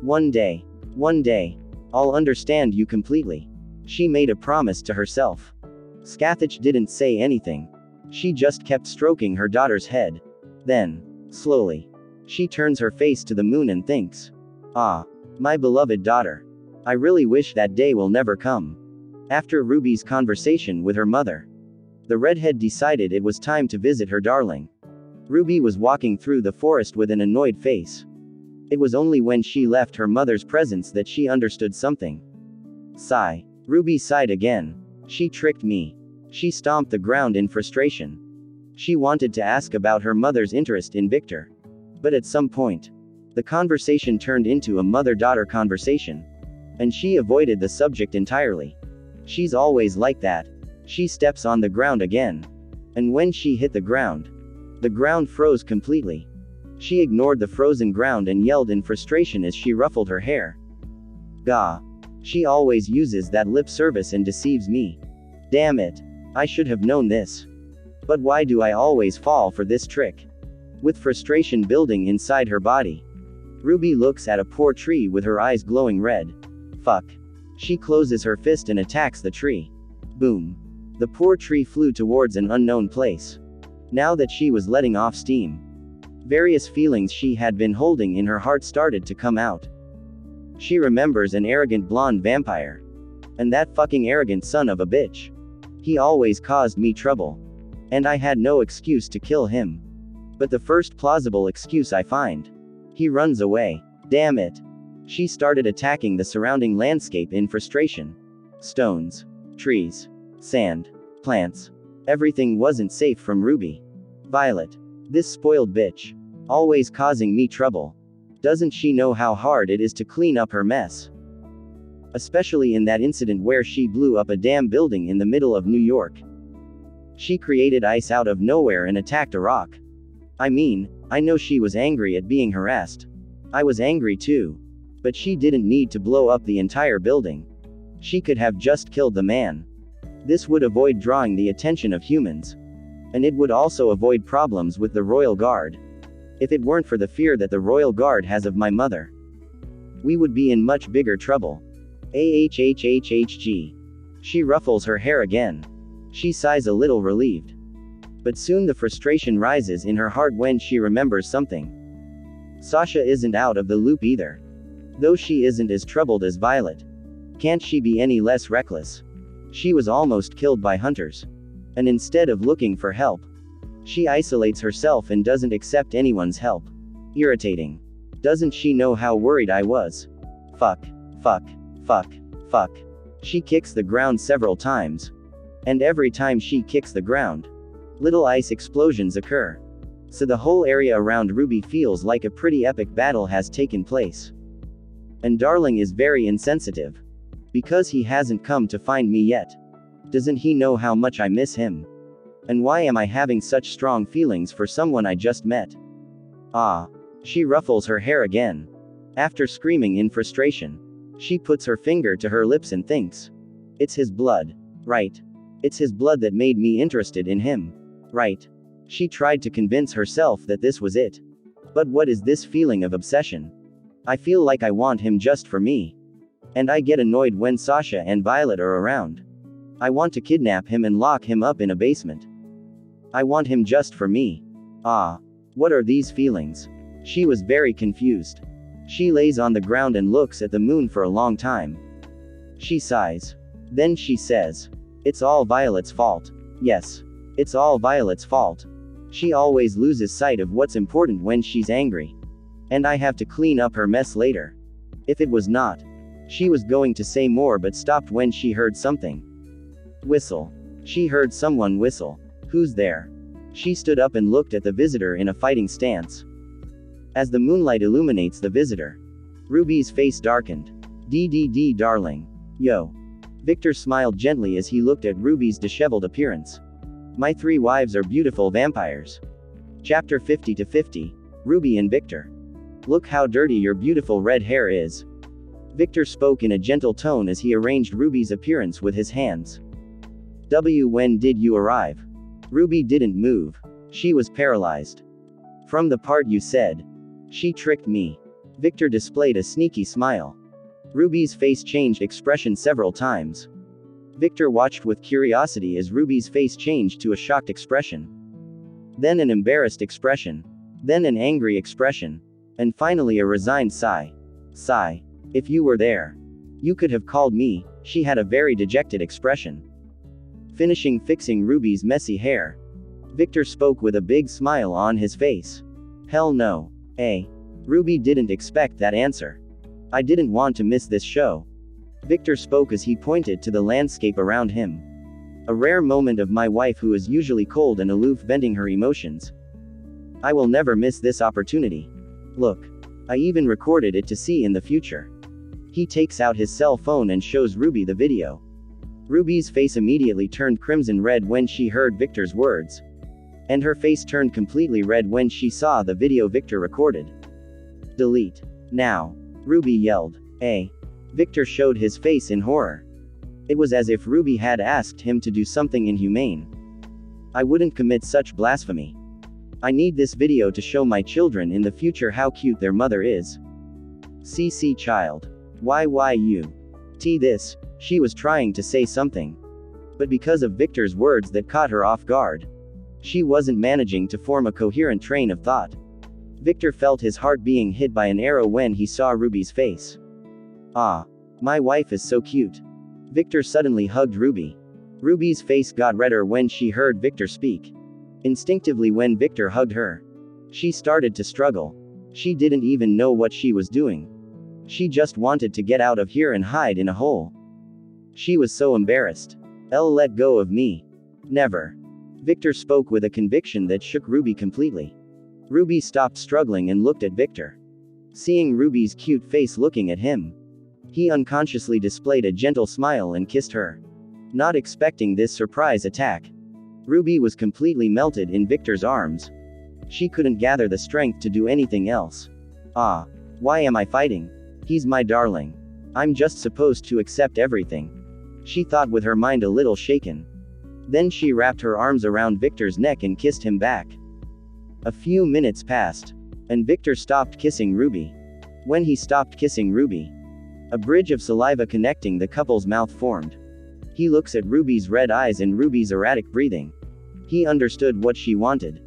One day, I'll understand you completely. She made a promise to herself. Scathach didn't say anything. She just kept stroking her daughter's head. Then, slowly, she turns her face to the moon and thinks. Ah, my beloved daughter. I really wish that day will never come. After Ruby's conversation with her mother, the redhead decided it was time to visit her darling. Ruby was walking through the forest with an annoyed face. It was only when she left her mother's presence that she understood something. Sigh. Ruby sighed again. She tricked me. She stomped the ground in frustration. She wanted to ask about her mother's interest in Victor. But at some point, the conversation turned into a mother-daughter conversation. And she avoided the subject entirely. She's always like that. She steps on the ground again. And when she hit the ground froze completely. She ignored the frozen ground and yelled in frustration as she ruffled her hair. Gah. She always uses that lip service and deceives me. Damn it. I should have known this. But why do I always fall for this trick? With frustration building inside her body, Ruby looks at a poor tree with her eyes glowing red. Fuck. She closes her fist and attacks the tree. Boom. The poor tree flew towards an unknown place. Now that she was letting off steam, various feelings she had been holding in her heart started to come out. She remembers an arrogant blonde vampire. And that fucking arrogant son of a bitch. He always caused me trouble. And I had no excuse to kill him. But the first plausible excuse I find. He runs away. Damn it. She started attacking the surrounding landscape in frustration. Stones, trees, sand, plants. Everything wasn't safe from Ruby. Violet. This spoiled bitch. Always causing me trouble. Doesn't she know how hard it is to clean up her mess? Especially in that incident where she blew up a damn building in the middle of New York. She created ice out of nowhere and attacked a rock. I mean, I know she was angry at being harassed. I was angry too. But she didn't need to blow up the entire building. She could have just killed the man. This would avoid drawing the attention of humans. And it would also avoid problems with the royal guard. If it weren't for the fear that the royal guard has of my mother, we would be in much bigger trouble. Ahhhhhg. She ruffles her hair again. She sighs a little relieved. But soon the frustration rises in her heart when she remembers something. Sasha isn't out of the loop either. Though she isn't as troubled as Violet. Can't she be any less reckless? She was almost killed by hunters. And instead of looking for help, she isolates herself and doesn't accept anyone's help. Irritating. Doesn't she know how worried I was? Fuck. Fuck. Fuck. Fuck. She kicks the ground several times. And every time she kicks the ground, little ice explosions occur. So the whole area around Ruby feels like a pretty epic battle has taken place. And Darling is very insensitive. Because he hasn't come to find me yet. Doesn't he know how much I miss him? And why am I having such strong feelings for someone I just met? Ah. She ruffles her hair again. After screaming in frustration, she puts her finger to her lips and thinks. It's his blood. Right. It's his blood that made me interested in him. Right. She tried to convince herself that this was it. But what is this feeling of obsession? I feel like I want him just for me. And I get annoyed when Sasha and Violet are around. I want to kidnap him and lock him up in a basement. I want him just for me. Ah. What are these feelings? She was very confused. She lays on the ground and looks at the moon for a long time. She sighs. Then she says, "It's all Violet's fault. Yes. It's all Violet's fault. She always loses sight of what's important when she's angry. And I have to clean up her mess later. If it was not." She was going to say more but stopped when she heard something. Whistle. She heard someone whistle. Who's there? She stood up and looked at the visitor in a fighting stance. As the moonlight illuminates the visitor, Ruby's face darkened. DDD darling. Yo. Victor smiled gently as he looked at Ruby's disheveled appearance. My 3 wives are beautiful vampires. Chapter 50-50, Ruby and Victor. Look how dirty your beautiful red hair is. Victor spoke in a gentle tone as he arranged Ruby's appearance with his hands. When did you arrive? Ruby didn't move. She was paralyzed. From the part you said. She tricked me. Victor displayed a sneaky smile. Ruby's face changed expression several times. Victor watched with curiosity as Ruby's face changed to a shocked expression. Then an embarrassed expression. Then an angry expression. And finally a resigned sigh. Sigh. If you were there. You could have called me. She had a very dejected expression. Finishing fixing Ruby's messy hair, Victor spoke with a big smile on his face. Hell no. Ruby didn't expect that answer. I didn't want to miss this show. Victor spoke as he pointed to the landscape around him. A rare moment of my wife who is usually cold and aloof venting her emotions. I will never miss this opportunity. Look. I even recorded it to see in the future. He takes out his cell phone and shows Ruby the video. Ruby's face immediately turned crimson red when she heard Victor's words. And her face turned completely red when she saw the video Victor recorded. Delete. Now. Ruby yelled. Victor showed his face in horror. It was as if Ruby had asked him to do something inhumane. I wouldn't commit such blasphemy. I need this video to show my children in the future how cute their mother is. CC child. You. This. She was trying to say something. But because of Victor's words that caught her off guard, she wasn't managing to form a coherent train of thought. Victor felt his heart being hit by an arrow when he saw Ruby's face. Ah. My wife is so cute. Victor suddenly hugged Ruby. Ruby's face got redder when she heard Victor speak. Instinctively when Victor hugged her, she started to struggle. She didn't even know what she was doing. She just wanted to get out of here and hide in a hole. She was so embarrassed. Let go of me. Never. Victor spoke with a conviction that shook Ruby completely. Ruby stopped struggling and looked at Victor. Seeing Ruby's cute face looking at him, he unconsciously displayed a gentle smile and kissed her. Not expecting this surprise attack, Ruby was completely melted in Victor's arms. She couldn't gather the strength to do anything else. Ah. Why am I fighting? He's my darling. I'm just supposed to accept everything. She thought with her mind a little shaken. Then she wrapped her arms around Victor's neck and kissed him back. A few minutes passed. And Victor stopped kissing Ruby. When he stopped kissing Ruby, a bridge of saliva connecting the couple's mouth formed. He looks at Ruby's red eyes and Ruby's erratic breathing. He understood what she wanted.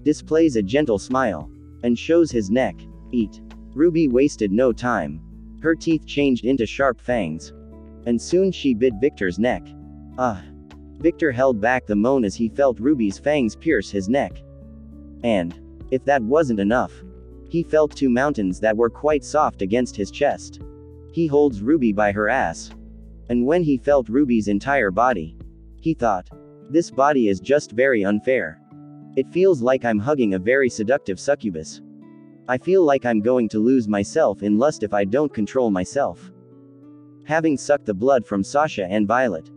Displays a gentle smile. And shows his neck. Eat. Ruby wasted no time. Her teeth changed into sharp fangs. And soon she bit Victor's neck. Victor held back the moan as he felt Ruby's fangs pierce his neck. And, if that wasn't enough, he felt two mountains that were quite soft against his chest. He holds Ruby by her ass. And when he felt Ruby's entire body, he thought, this body is just very unfair. It feels like I'm hugging a very seductive succubus. I feel like I'm going to lose myself in lust if I don't control myself. Having sucked the blood from Sasha and Violet,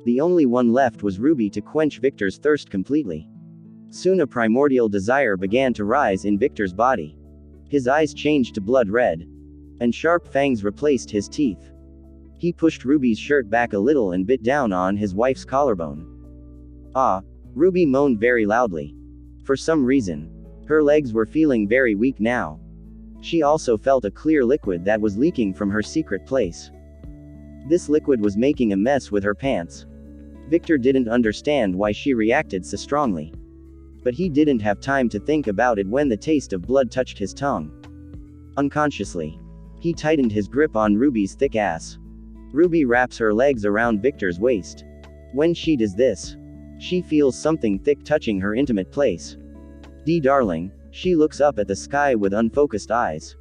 the only one left was Ruby to quench Victor's thirst completely. Soon a primordial desire began to rise in Victor's body. His eyes changed to blood red. And sharp fangs replaced his teeth. He pushed Ruby's shirt back a little and bit down on his wife's collarbone. Ruby moaned very loudly. For some reason, her legs were feeling very weak now. She also felt a clear liquid that was leaking from her secret place. This liquid was making a mess with her pants. Victor didn't understand why she reacted so strongly. But he didn't have time to think about it when the taste of blood touched his tongue. Unconsciously, he tightened his grip on Ruby's thick ass. Ruby wraps her legs around Victor's waist. When she does this, she feels something thick touching her intimate place. Darling, she looks up at the sky with unfocused eyes.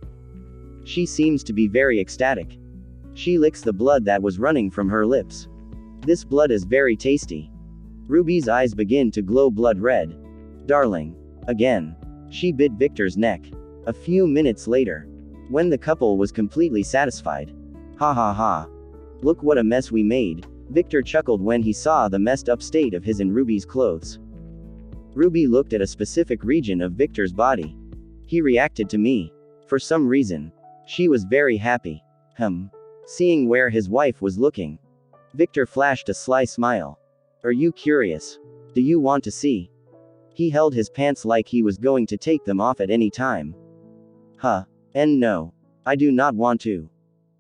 She seems to be very ecstatic. She licks the blood that was running from her lips. This blood is very tasty. Ruby's eyes begin to glow blood red. Darling. Again. She bit Victor's neck. A few minutes later, when the couple was completely satisfied. Ha ha ha. Look what a mess we made, Victor chuckled when he saw the messed up state of his and Ruby's clothes. Ruby looked at a specific region of Victor's body. He reacted to me. For some reason, she was very happy. Seeing where his wife was looking, Victor flashed a sly smile. Are you curious? Do you want to see? He held his pants like he was going to take them off at any time. And no. I do not want to.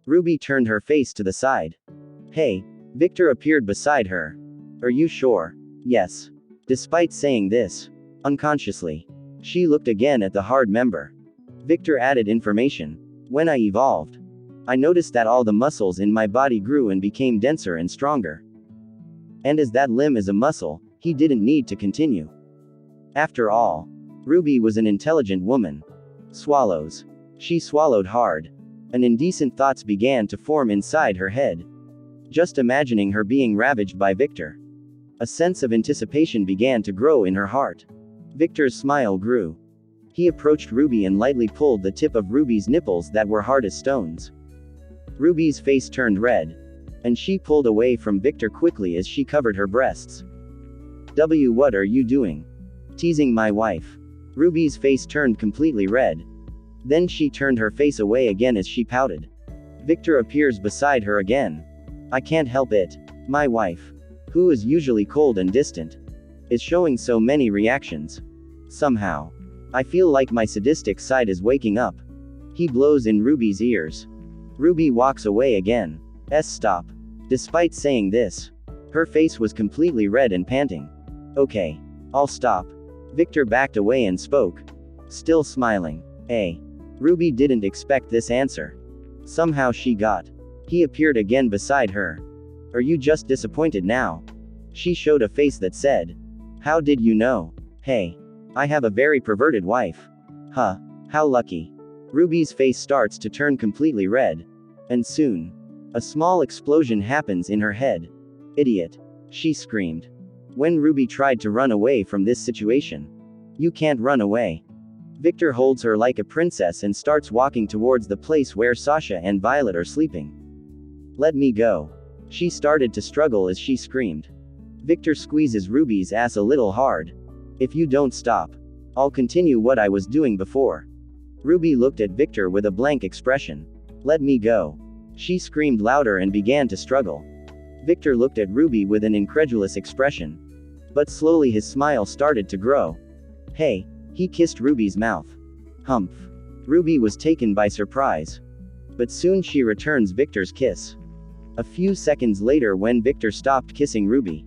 Ruby turned her face to the side. Hey. Victor appeared beside her. Are you sure? Yes. Despite saying this, unconsciously, she looked again at the hard member. Victor added information. When I evolved, I noticed that all the muscles in my body grew and became denser and stronger. And as that limb is a muscle, he didn't need to continue. After all, Ruby was an intelligent woman. Swallows. She swallowed hard. And indecent thoughts began to form inside her head. Just imagining her being ravaged by Victor. A sense of anticipation began to grow in her heart. Victor's smile grew. He approached Ruby and lightly pulled the tip of Ruby's nipples that were hard as stones. Ruby's face turned red. And she pulled away from Victor quickly as she covered her breasts. What are you doing? Teasing my wife. Ruby's face turned completely red. Then she turned her face away again as she pouted. Victor appears beside her again. I can't help it. My wife, who is usually cold and distant, is showing so many reactions. Somehow, I feel like my sadistic side is waking up. He blows in Ruby's ears. Ruby walks away again. Stop. Despite saying this, her face was completely red and panting. Okay. I'll stop. Victor backed away and spoke. Still smiling. Ruby didn't expect this answer. Somehow she got. He appeared again beside her. Are you just disappointed now? She showed a face that said. How did you know? Hey. I have a very perverted wife. How lucky. Ruby's face starts to turn completely red. And soon, a small explosion happens in her head. Idiot. She screamed. When Ruby tried to run away from this situation. You can't run away. Victor holds her like a princess and starts walking towards the place where Sasha and Violet are sleeping. Let me go. She started to struggle as she screamed. Victor squeezes Ruby's ass a little hard. If you don't stop, I'll continue what I was doing before. Ruby looked at Victor with a blank expression. Let me go. She screamed louder and began to struggle. Victor looked at Ruby with an incredulous expression. But slowly his smile started to grow. Hey. He kissed Ruby's mouth. Humph. Ruby was taken by surprise. But soon she returns Victor's kiss. A few seconds later, when Victor stopped kissing Ruby.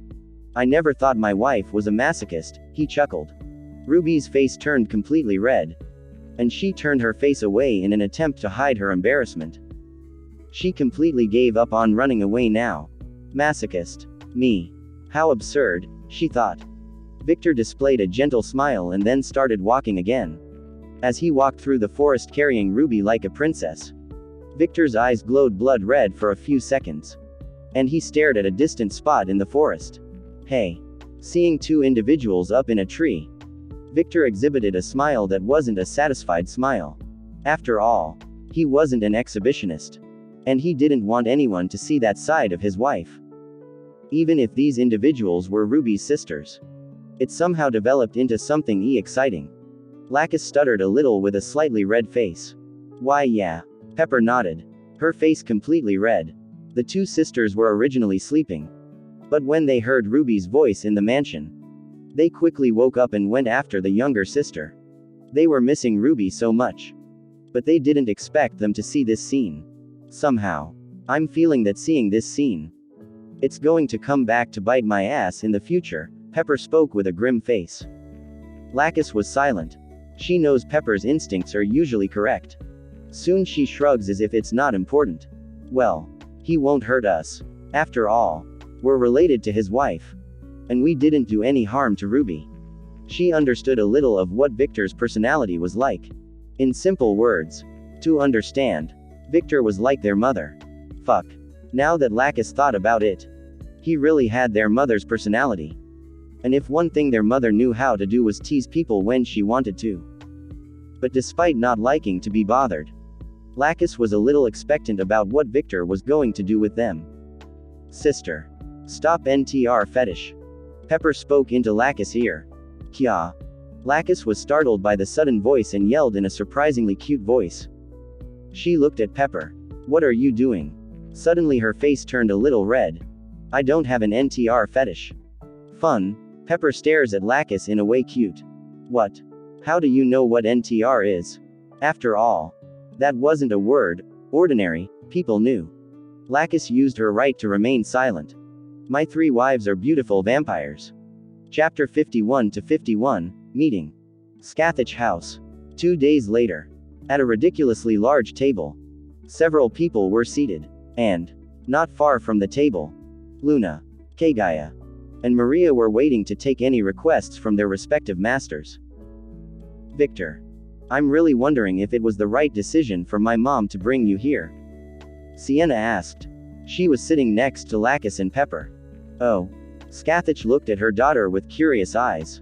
I never thought my wife was a masochist, he chuckled. Ruby's face turned completely red. And she turned her face away in an attempt to hide her embarrassment. She completely gave up on running away now. Masochist. Me. How absurd, she thought. Victor displayed a gentle smile and then started walking again. As he walked through the forest carrying Ruby like a princess. Victor's eyes glowed blood red for a few seconds. And he stared at a distant spot in the forest. Hey. Seeing two individuals up in a tree. Victor exhibited a smile that wasn't a satisfied smile. After all, he wasn't an exhibitionist. And he didn't want anyone to see that side of his wife. Even if these individuals were Ruby's sisters. It somehow developed into something exciting. Lacus stuttered a little with a slightly red face. Why yeah. Pepper nodded. Her face completely red. The two sisters were originally sleeping. But when they heard Ruby's voice in the mansion, they quickly woke up and went after the younger sister. They were missing Ruby so much. But they didn't expect them to see this scene. Somehow. I'm feeling that seeing this scene. It's going to come back to bite my ass in the future, Pepper spoke with a grim face. Lacus was silent. She knows Pepper's instincts are usually correct. Soon she shrugs as if it's not important. Well, he won't hurt us. After all, we're related to his wife. And we didn't do any harm to Ruby. She understood a little of what Victor's personality was like. In simple words. To understand. Victor was like their mother. Fuck. Now that Lacus thought about it. He really had their mother's personality. And if one thing their mother knew how to do was tease people when she wanted to. But despite not liking to be bothered, Lacus was a little expectant about what Victor was going to do with them. Sister. Stop NTR fetish. Pepper spoke into Lacus' ear. Kya. Lacus was startled by the sudden voice and yelled in a surprisingly cute voice. She looked at Pepper. What are you doing? Suddenly her face turned a little red. I don't have an NTR fetish. Fun. Pepper stares at Lacus in a way cute. What? How do you know what NTR is? After all, that wasn't a word ordinary people knew. Lacus used her right to remain silent. My three wives are beautiful vampires. Chapter 51 to 51, Meeting. Scathach House. 2 days later. At a ridiculously large table. Several people were seated. And, not far from the table, Luna, Kagaya, and Maria were waiting to take any requests from their respective masters. Victor. I'm really wondering if it was the right decision for my mom to bring you here. Sienna asked. She was sitting next to Lacus and Pepper. Oh. Scathach looked at her daughter with curious eyes.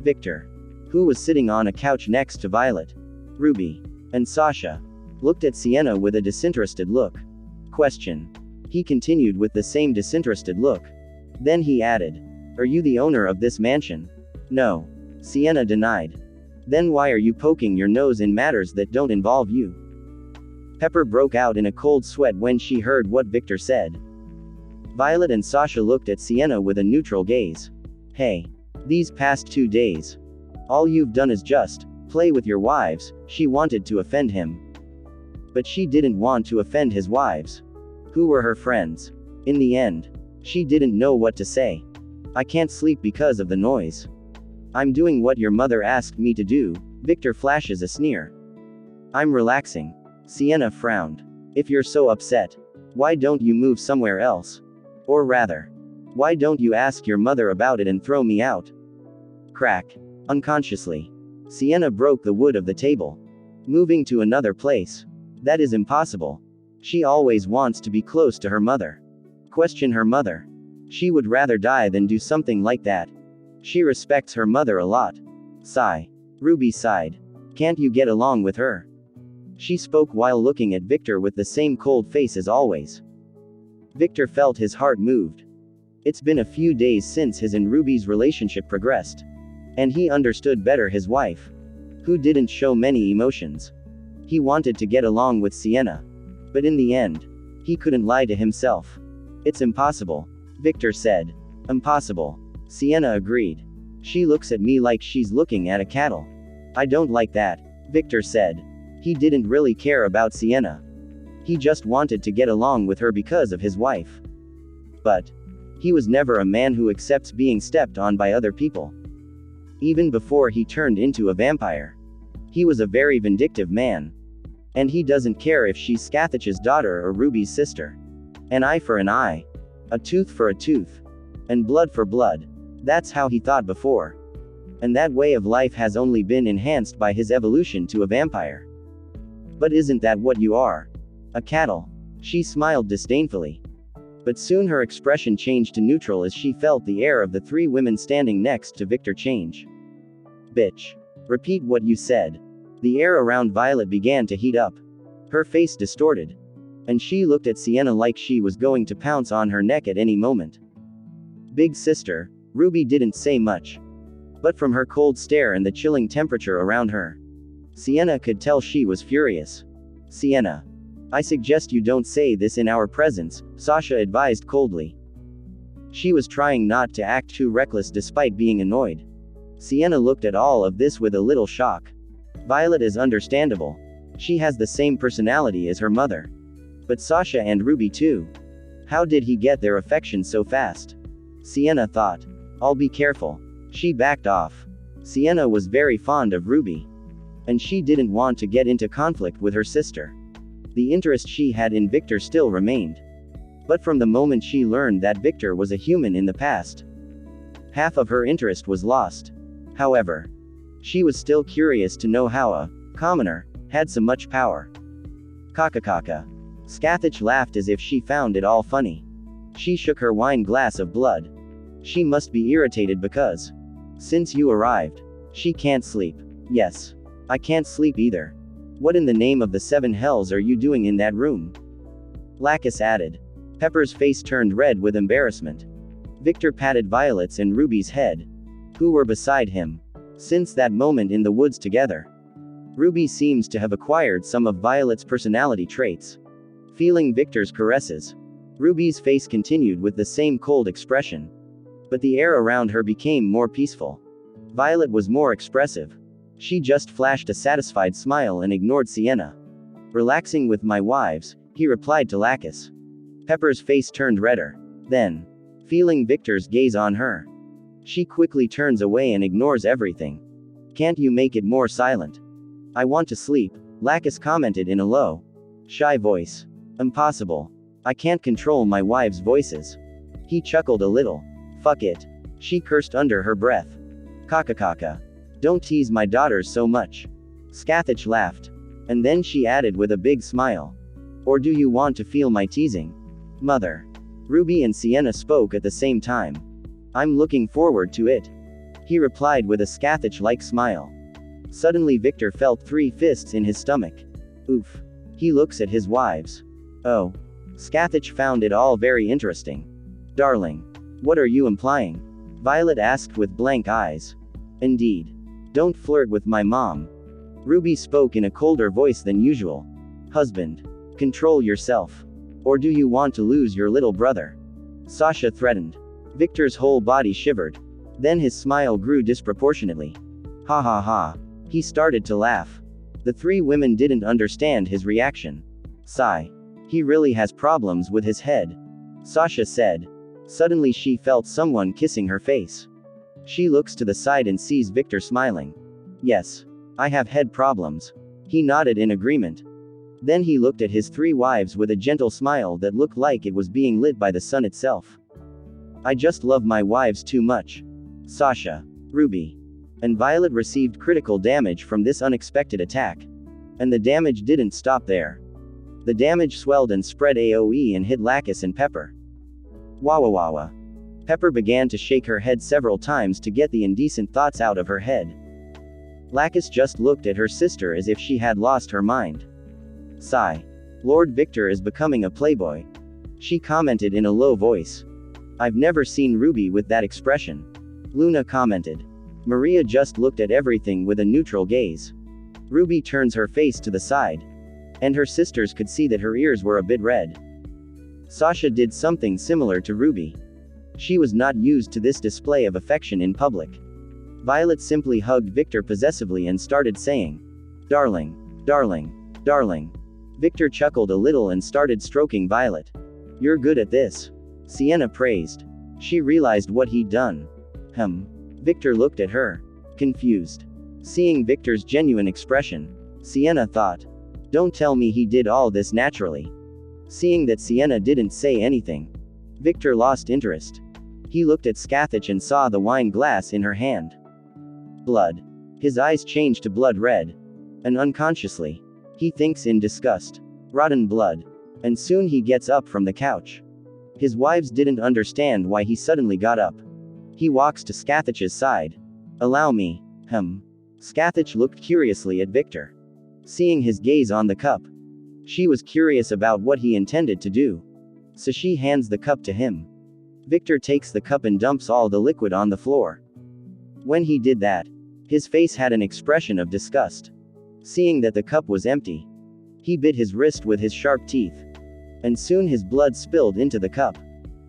Victor. Who was sitting on a couch next to Violet? Ruby. And Sasha. Looked at Sienna with a disinterested look. Question. He continued with the same disinterested look. Then he added. Are you the owner of this mansion? No. Sienna denied. Then why are you poking your nose in matters that don't involve you? Pepper broke out in a cold sweat when she heard what Victor said. Violet and Sasha looked at Sienna with a neutral gaze. Hey. These past 2 days. All you've done is just play with your wives. She wanted to offend him. But she didn't want to offend his wives. Who were her friends? In the end, she didn't know what to say. I can't sleep because of the noise. I'm doing what your mother asked me to do, Victor flashes a sneer. I'm relaxing. Sienna frowned. If you're so upset, why don't you move somewhere else? Or rather, why don't you ask your mother about it and throw me out? Crack. Unconsciously, Sienna broke the wood of the table. Moving to another place. That is impossible. She always wants to be close to her mother. Question her mother. She would rather die than do something like that. She respects her mother a lot. Sigh. Ruby sighed. Can't you get along with her? She spoke while looking at Victor with the same cold face as always. Victor felt his heart moved. It's been a few days since his and Ruby's relationship progressed. And he understood better his wife, who didn't show many emotions. He wanted to get along with Sienna. But in the end, he couldn't lie to himself. It's impossible, Victor said. Impossible. Sienna agreed. She looks at me like she's looking at a cattle. I don't like that, Victor said. He didn't really care about Sienna. He just wanted to get along with her because of his wife. But he was never a man who accepts being stepped on by other people. Even before he turned into a vampire. He was a very vindictive man. And he doesn't care if she's Scathach's daughter or Ruby's sister. An eye for an eye. A tooth for a tooth. And blood for blood. That's how he thought before. And that way of life has only been enhanced by his evolution to a vampire. But isn't that what you are? A cattle. She smiled disdainfully. But soon her expression changed to neutral as she felt the air of the three women standing next to Victor change. Bitch. Repeat what you said. The air around Violet began to heat up. Her face distorted. And she looked at Sienna like she was going to pounce on her neck at any moment. Big sister, Ruby didn't say much. But from her cold stare and the chilling temperature around her, Sienna could tell she was furious. Sienna. I suggest you don't say this in our presence, Sasha advised coldly. She was trying not to act too reckless despite being annoyed. Sienna looked at all of this with a little shock. Violet is understandable. She has the same personality as her mother. But Sasha and Ruby too. How did he get their affection so fast? Sienna thought. I'll be careful. She backed off. Sienna was very fond of Ruby. And she didn't want to get into conflict with her sister. The interest she had in Victor still remained. But from the moment she learned that Victor was a human in the past, half of her interest was lost. However, she was still curious to know how a commoner had so much power. Kaka. Scathach laughed as if she found it all funny. She shook her wine glass of blood. She must be irritated because, since you arrived, she can't sleep. Yes. I can't sleep either. What in the name of the seven hells are you doing in that room? Lacus added. Pepper's face turned red with embarrassment. Victor patted Violet's and Ruby's head, who were beside him. Since that moment in the woods together, Ruby seems to have acquired some of Violet's personality traits. Feeling Victor's caresses, Ruby's face continued with the same cold expression. But the air around her became more peaceful. Violet was more expressive. She just flashed a satisfied smile and ignored Sienna. Relaxing with my wives, he replied to Lacus. Pepper's face turned redder. Then, feeling Victor's gaze on her, she quickly turns away and ignores everything. Can't you make it more silent? I want to sleep, Lacus commented in a low, shy voice. Impossible. I can't control my wives' voices. He chuckled a little. Fuck it. She cursed under her breath. Kaka. Don't tease my daughters so much. Scathach laughed. And then she added with a big smile. Or do you want to feel my teasing? Mother. Ruby and Sienna spoke at the same time. I'm looking forward to it. He replied with a Scathach-like smile. Suddenly Victor felt 3 fists in his stomach. Oof. He looks at his wives. Oh. Scathach found it all very interesting. Darling. What are you implying? Violet asked with blank eyes. Indeed. Don't flirt with my mom. Ruby spoke in a colder voice than usual. Husband. Control yourself. Or do you want to lose your little brother? Sasha threatened. Victor's whole body shivered. Then his smile grew disproportionately. Ha. He started to laugh. The 3 women didn't understand his reaction. Sigh. He really has problems with his head. Sasha said. Suddenly she felt someone kissing her face. She looks to the side and sees Victor smiling. Yes. I have head problems. He nodded in agreement. Then he looked at his 3 wives with a gentle smile that looked like it was being lit by the sun itself. I just love my wives too much. Sasha. Ruby. And Violet received critical damage from this unexpected attack. And the damage didn't stop there. The damage swelled and spread AoE and hit Lacus and Pepper. Wawa. Pepper began to shake her head several times to get the indecent thoughts out of her head. Lacus just looked at her sister as if she had lost her mind. Sigh. Lord Victor is becoming a playboy. She commented in a low voice. I've never seen Ruby with that expression. Luna commented. Maria just looked at everything with a neutral gaze. Ruby turns her face to the side. And her sisters could see that her ears were a bit red. Sasha did something similar to Ruby. She was not used to this display of affection in public. Violet simply hugged Victor possessively and started saying, Darling. Darling. Darling. Victor chuckled a little and started stroking Violet. You're good at this. Sienna praised. She realized what he'd done. Victor looked at her. Confused. Seeing Victor's genuine expression, Sienna thought. Don't tell me he did all this naturally. Seeing that Sienna didn't say anything, Victor lost interest. He looked at Scathach and saw the wine glass in her hand. Blood. His eyes changed to blood red. And unconsciously, he thinks in disgust. Rotten blood. And soon he gets up from the couch. His wives didn't understand why he suddenly got up. He walks to Scathach's side. Allow me. Scathach looked curiously at Victor. Seeing his gaze on the cup, she was curious about what he intended to do. So she hands the cup to him. Victor takes the cup and dumps all the liquid on the floor. When he did that, his face had an expression of disgust. Seeing that the cup was empty, he bit his wrist with his sharp teeth. And soon his blood spilled into the cup.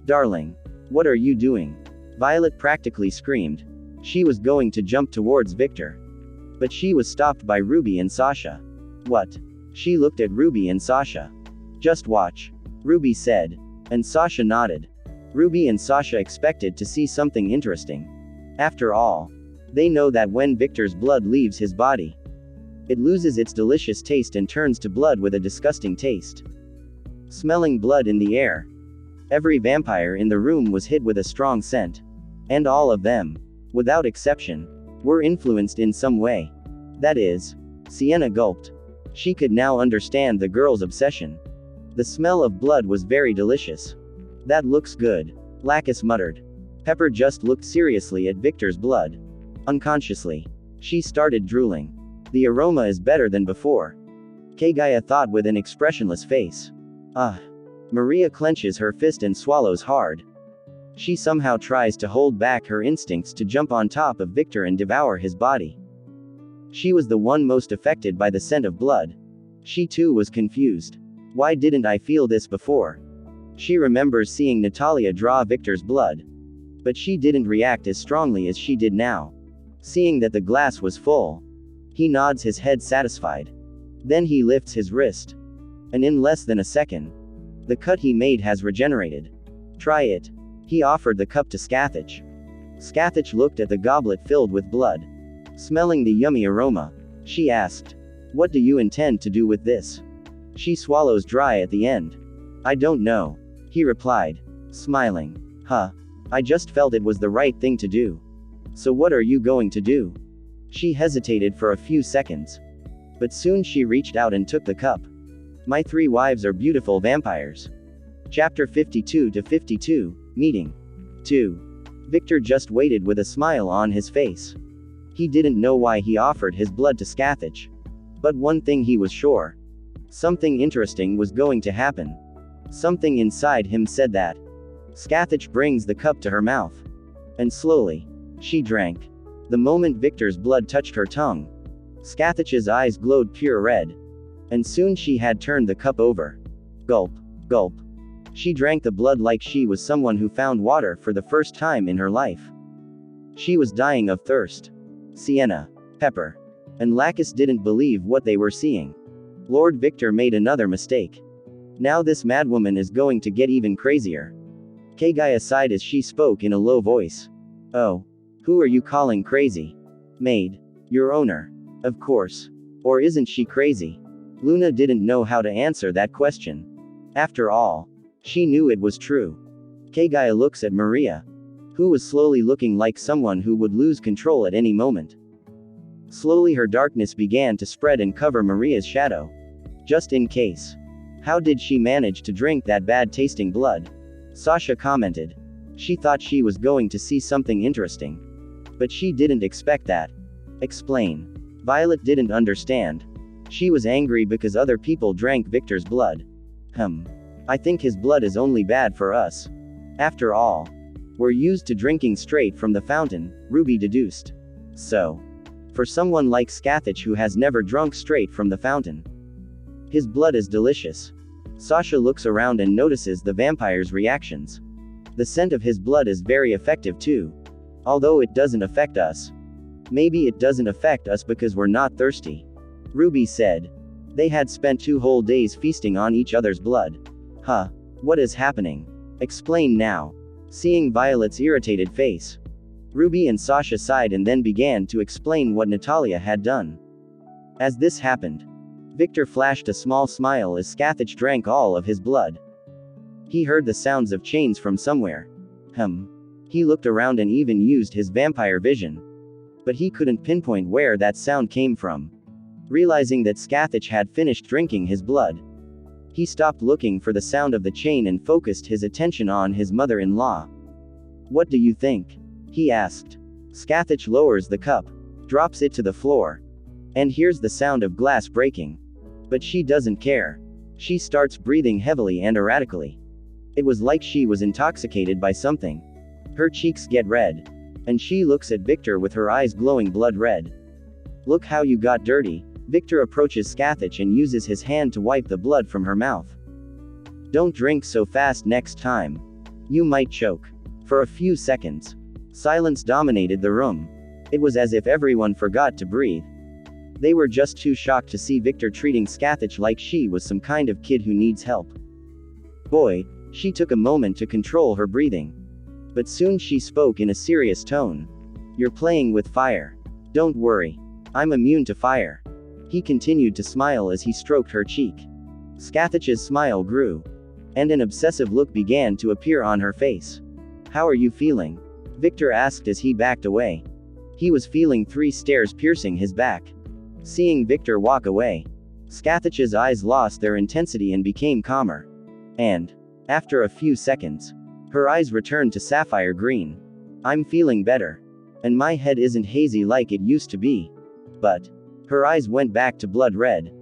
Darling. What are you doing? Violet practically screamed. She was going to jump towards Victor. But she was stopped by Ruby and Sasha. What? She looked at Ruby and Sasha. Just watch. Ruby said. And Sasha nodded. Ruby and Sasha expected to see something interesting. After all, they know that when Victor's blood leaves his body, it loses its delicious taste and turns to blood with a disgusting taste. Smelling blood in the air. Every vampire in the room was hit with a strong scent. And all of them, without exception, were influenced in some way. That is, Sienna gulped. She could now understand the girl's obsession. The smell of blood was very delicious. That looks good, Lacus muttered. Pepper just looked seriously at Victor's blood. Unconsciously, she started drooling. The aroma is better than before. Kagaya thought with an expressionless face. Maria clenches her fist and swallows hard. She somehow tries to hold back her instincts to jump on top of Victor and devour his body. She was the one most affected by the scent of blood. She too was confused. Why didn't I feel this before? She remembers seeing Natalia draw Victor's blood. But she didn't react as strongly as she did now. Seeing that the glass was full, he nods his head satisfied. Then he lifts his wrist. And in less than a second, the cut he made has regenerated. Try it. He offered the cup to Scathach. Scathach looked at the goblet filled with blood. Smelling the yummy aroma, she asked, What do you intend to do with this? She swallows dry at the end. I don't know. He replied, smiling. I just felt it was the right thing to do. So what are you going to do? She hesitated for a few seconds. But soon she reached out and took the cup. My 3 wives are beautiful vampires. Chapter 52 to 52, Meeting 2. Victor just waited with a smile on his face. He didn't know why he offered his blood to Scathach. But one thing he was sure. Something interesting was going to happen. Something inside him said that. Scathach brings the cup to her mouth. And slowly, she drank. The moment Victor's blood touched her tongue, Scathach's eyes glowed pure red. And soon she had turned the cup over. Gulp, gulp. She drank the blood like she was someone who found water for the first time in her life. She was dying of thirst. Sienna, Pepper, and Lacus didn't believe what they were seeing. Lord Victor made another mistake. Now this madwoman is going to get even crazier. Kagaya sighed as she spoke in a low voice. Oh. Who are you calling crazy? Maid. Your owner. Of course. Or isn't she crazy? Luna didn't know how to answer that question. After all, she knew it was true. Kagaya looks at Maria, who was slowly looking like someone who would lose control at any moment. Slowly her darkness began to spread and cover Maria's shadow. Just in case. How did she manage to drink that bad-tasting blood? Sasha commented. She thought she was going to see something interesting. But she didn't expect that. Explain. Violet didn't understand. She was angry because other people drank Victor's blood. I think his blood is only bad for us. After all, we're used to drinking straight from the fountain, Ruby deduced. So, for someone like Scathach who has never drunk straight from the fountain, his blood is delicious. Sasha looks around and notices the vampire's reactions. The scent of his blood is very effective too. Although it doesn't affect us. Maybe it doesn't affect us because we're not thirsty. Ruby said. They had spent 2 whole days feasting on each other's blood. Huh. What is happening? Explain now. Seeing Violet's irritated face, Ruby and Sasha sighed and then began to explain what Natalia had done. As this happened, Victor flashed a small smile as Scathach drank all of his blood. He heard the sounds of chains from somewhere. He looked around and even used his vampire vision. But he couldn't pinpoint where that sound came from. Realizing that Scathach had finished drinking his blood, he stopped looking for the sound of the chain and focused his attention on his mother-in-law. What do you think? He asked. Scathach lowers the cup, drops it to the floor, and hears the sound of glass breaking. But she doesn't care. She starts breathing heavily and erratically. It was like she was intoxicated by something. Her cheeks get red, and she looks at Victor with her eyes glowing blood red. Look how you got dirty. Victor approaches Scathach and uses his hand to wipe the blood from her mouth. Don't drink so fast next time. You might choke. For a few seconds, silence dominated the room. It was as if everyone forgot to breathe. They were just too shocked to see Victor treating Scathach like she was some kind of kid who needs help. Boy, she took a moment to control her breathing. But soon she spoke in a serious tone. You're playing with fire. Don't worry. I'm immune to fire. He continued to smile as he stroked her cheek. Scathach's smile grew, and an obsessive look began to appear on her face. How are you feeling? Victor asked as he backed away. He was feeling 3 stares piercing his back. Seeing Victor walk away, Scathach's eyes lost their intensity and became calmer. And, after a few seconds, her eyes returned to sapphire green. I'm feeling better. And my head isn't hazy like it used to be. But, her eyes went back to blood red.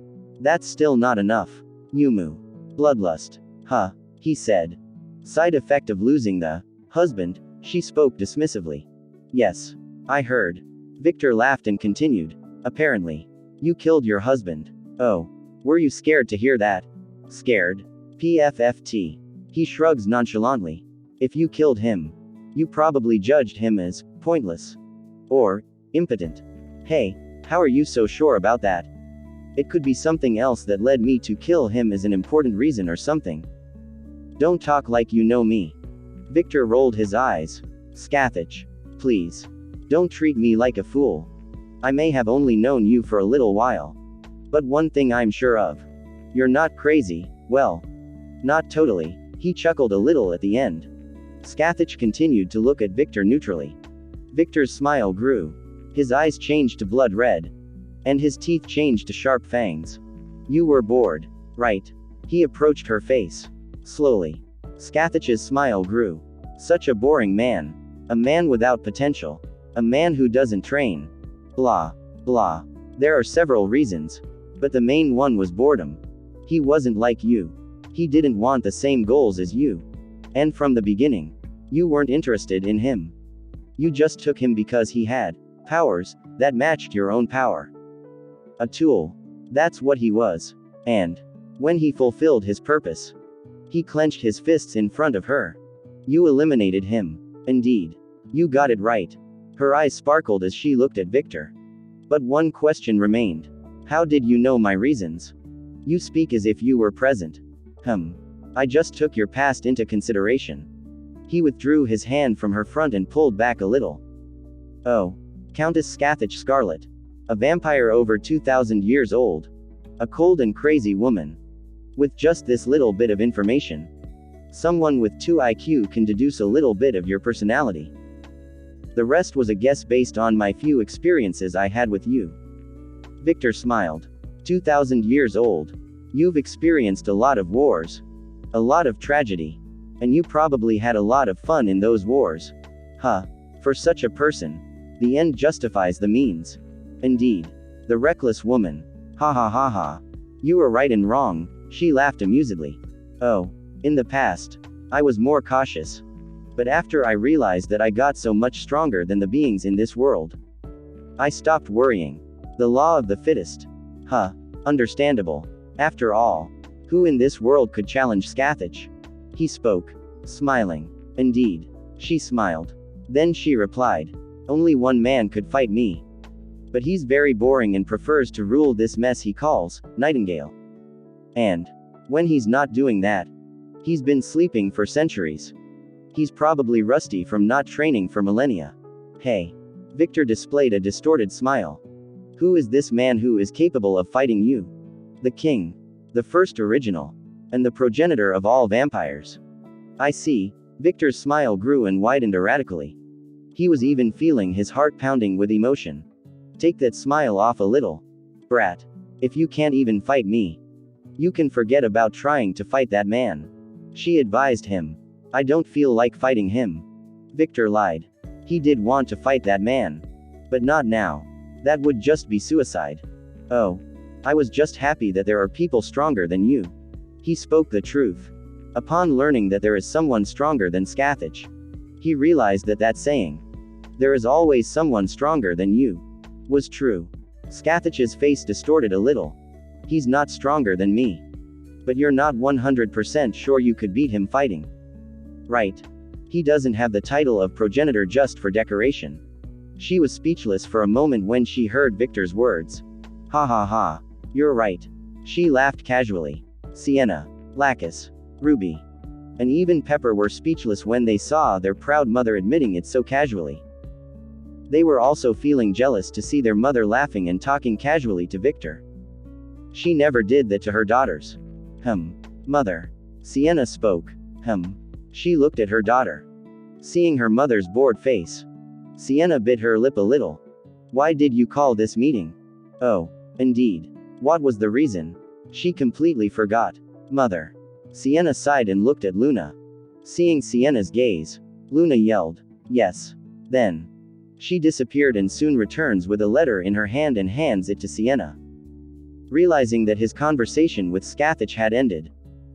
That's still not enough. Yumu. Bloodlust. Huh, he said. Side effect of losing the husband, she spoke dismissively. Yes. I heard. Victor laughed and continued. Apparently. You killed your husband. Oh. Were you scared to hear that? Scared? PFFT. He shrugs nonchalantly. If you killed him, you probably judged him as pointless. Or impotent. Hey, how are you so sure about that? It could be something else that led me to kill him as an important reason or something. Don't talk like you know me. Victor rolled his eyes. Scathach. Please. Don't treat me like a fool. I may have only known you for a little while. But one thing I'm sure of. You're not crazy, well. Not totally. He chuckled a little at the end. Scathach continued to look at Victor neutrally. Victor's smile grew. His eyes changed to blood red. And his teeth changed to sharp fangs. You were bored, right? He approached her face. Slowly. Scathach's smile grew. Such a boring man. A man without potential. A man who doesn't train. Blah. Blah. There are several reasons. But the main one was boredom. He wasn't like you. He didn't want the same goals as you. And from the beginning, you weren't interested in him. You just took him because he had powers that matched your own power. A tool. That's what he was. And when he fulfilled his purpose, he clenched his fists in front of her. You eliminated him. Indeed. You got it right. Her eyes sparkled as she looked at Victor. But one question remained. How did you know my reasons? You speak as if you were present. I just took your past into consideration. He withdrew his hand from her front and pulled back a little. Oh. Countess Scathach Scarlet. A vampire over 2,000 years old. A cold and crazy woman. With just this little bit of information, someone with 2 IQ can deduce a little bit of your personality. The rest was a guess based on my few experiences I had with you. Victor smiled. 2,000 years old. You've experienced a lot of wars. A lot of tragedy. And you probably had a lot of fun in those wars. Huh. For such a person, the end justifies the means. Indeed. The reckless woman. Ha ha ha ha. You were right and wrong, she laughed amusedly. Oh. In the past, I was more cautious. But after I realized that I got so much stronger than the beings in this world, I stopped worrying. The law of the fittest. Huh. Understandable. After all, who in this world could challenge Scathach? He spoke, smiling. Indeed. She smiled. Then she replied. Only one man could fight me. But he's very boring and prefers to rule this mess he calls Nightingale. And when he's not doing that, he's been sleeping for centuries. He's probably rusty from not training for millennia. Hey. Victor displayed a distorted smile. Who is this man who is capable of fighting you? The king. The first original. And the progenitor of all vampires. I see. Victor's smile grew and widened erratically. He was even feeling his heart pounding with emotion. Take that smile off a little. Brat. If you can't even fight me, you can forget about trying to fight that man. She advised him. I don't feel like fighting him. Victor lied. He did want to fight that man. But not now. That would just be suicide. Oh. I was just happy that there are people stronger than you. He spoke the truth. Upon learning that there is someone stronger than Scathach, he realized that that saying, there is always someone stronger than you, was true. Scathach's face distorted a little. He's not stronger than me. But you're not 100% sure you could beat him fighting. Right. He doesn't have the title of progenitor just for decoration. She was speechless for a moment when she heard Victor's words. Ha ha ha. You're right. She laughed casually. Sienna, Lacus, Ruby, and even Pepper were speechless when they saw their proud mother admitting it so casually. They were also feeling jealous to see their mother laughing and talking casually to Victor. She never did that to her daughters. Mother. Sienna spoke. She looked at her daughter. Seeing her mother's bored face, Sienna bit her lip a little. Why did you call this meeting? Oh, indeed. What was the reason? She completely forgot. Mother. Sienna sighed and looked at Luna. Seeing Sienna's gaze, Luna yelled, yes. Then. She disappeared and soon returns with a letter in her hand and hands it to Sienna. Realizing that his conversation with Scathach had ended,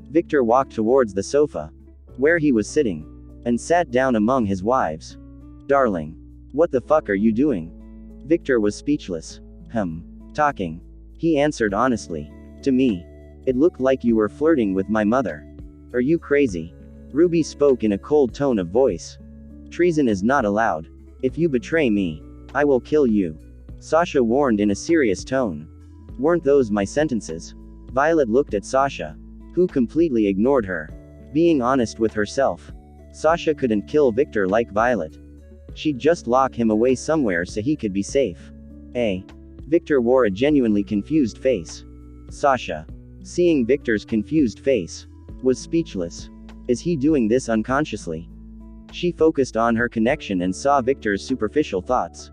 Victor walked towards the sofa, where he was sitting, and sat down among his wives. Darling. What the fuck are you doing? Victor was speechless. Talking. He answered honestly. To me. It looked like you were flirting with my mother. Are you crazy? Ruby spoke in a cold tone of voice. Treason is not allowed. If you betray me, I will kill you. Sasha warned in a serious tone. Weren't those my sentences? Violet looked at Sasha, who completely ignored her. Being honest with herself, Sasha couldn't kill Victor like Violet. She'd just lock him away somewhere so he could be safe. Victor wore a genuinely confused face. Sasha, seeing Victor's confused face, was speechless. Is he doing this unconsciously? She focused on her connection and saw Victor's superficial thoughts.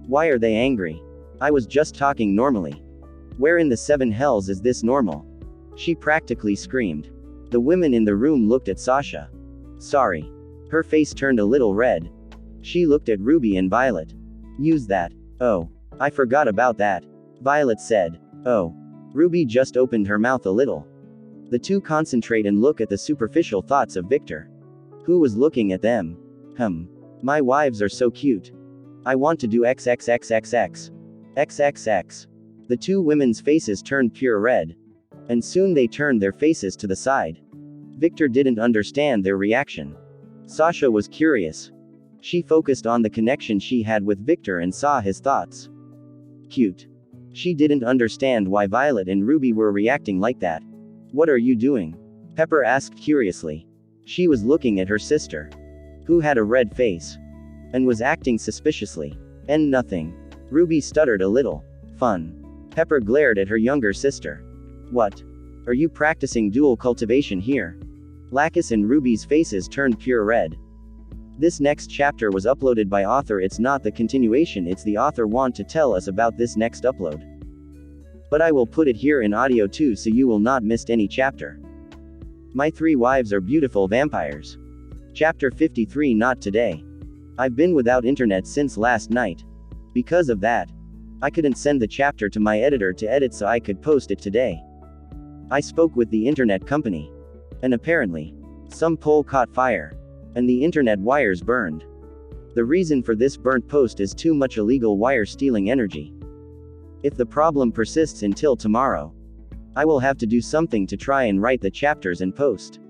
Why are they angry? I was just talking normally. Where in the seven hells is this normal? She practically screamed. The women in the room looked at Sasha. Sorry. Her face turned a little red. She looked at Ruby and Violet. Use that. Oh. I forgot about that. Violet said. Oh. Ruby just opened her mouth a little. The two concentrate and look at the superficial thoughts of Victor. Who was looking at them? My wives are so cute. I want to do XXXXX. XXX. The two women's faces turned pure red. And soon they turned their faces to the side. Victor didn't understand their reaction. Sasha was curious. She focused on the connection she had with Victor and saw his thoughts. Cute. She didn't understand why Violet and Ruby were reacting like that. What are you doing? Pepper asked curiously. She was looking at her sister, who had a red face, and was acting suspiciously. And nothing. Ruby stuttered a little. Fun. Pepper glared at her younger sister. What? Are you practicing dual cultivation here? Lacus and Ruby's faces turned pure red. This next chapter was uploaded by author. It's not the continuation, it's the author want to tell us about this next upload. But I will put it here in audio too so you will not miss any chapter. My three wives are beautiful vampires. Chapter 53. Not today. I've been without internet since last night. Because of that, I couldn't send the chapter to my editor to edit so I could post it today. I spoke with the internet company. And apparently, some pole caught fire. And the internet wires burned. The reason for this burnt post is too much illegal wire stealing energy. If the problem persists until tomorrow, I will have to do something to try and write the chapters and post.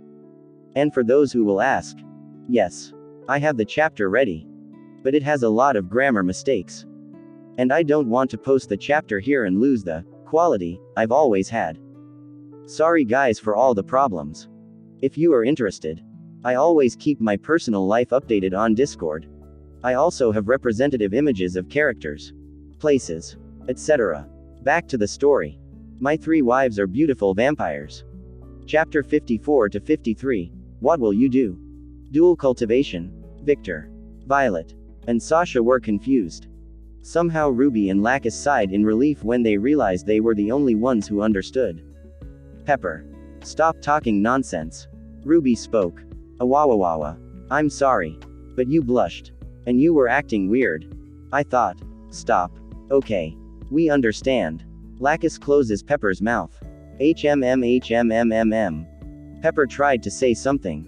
And for those who will ask, yes, I have the chapter ready. But it has a lot of grammar mistakes. And I don't want to post the chapter here and lose the quality I've always had. Sorry guys for all the problems. If you are interested, I always keep my personal life updated on Discord. I also have representative images of characters, places, etc. Back to the story. My 3 wives are beautiful vampires. Chapter 54 to 53. What will you do? Dual cultivation. Victor, Violet, and Sasha were confused. Somehow Ruby and Lacus sighed in relief when they realized they were the only ones who understood. Pepper, stop talking nonsense. Ruby spoke. Awawawawa. I'm sorry. But you blushed. And you were acting weird. I thought. Stop. Okay. We understand. Lacus closes Pepper's mouth. HMMHMMMM. Pepper tried to say something.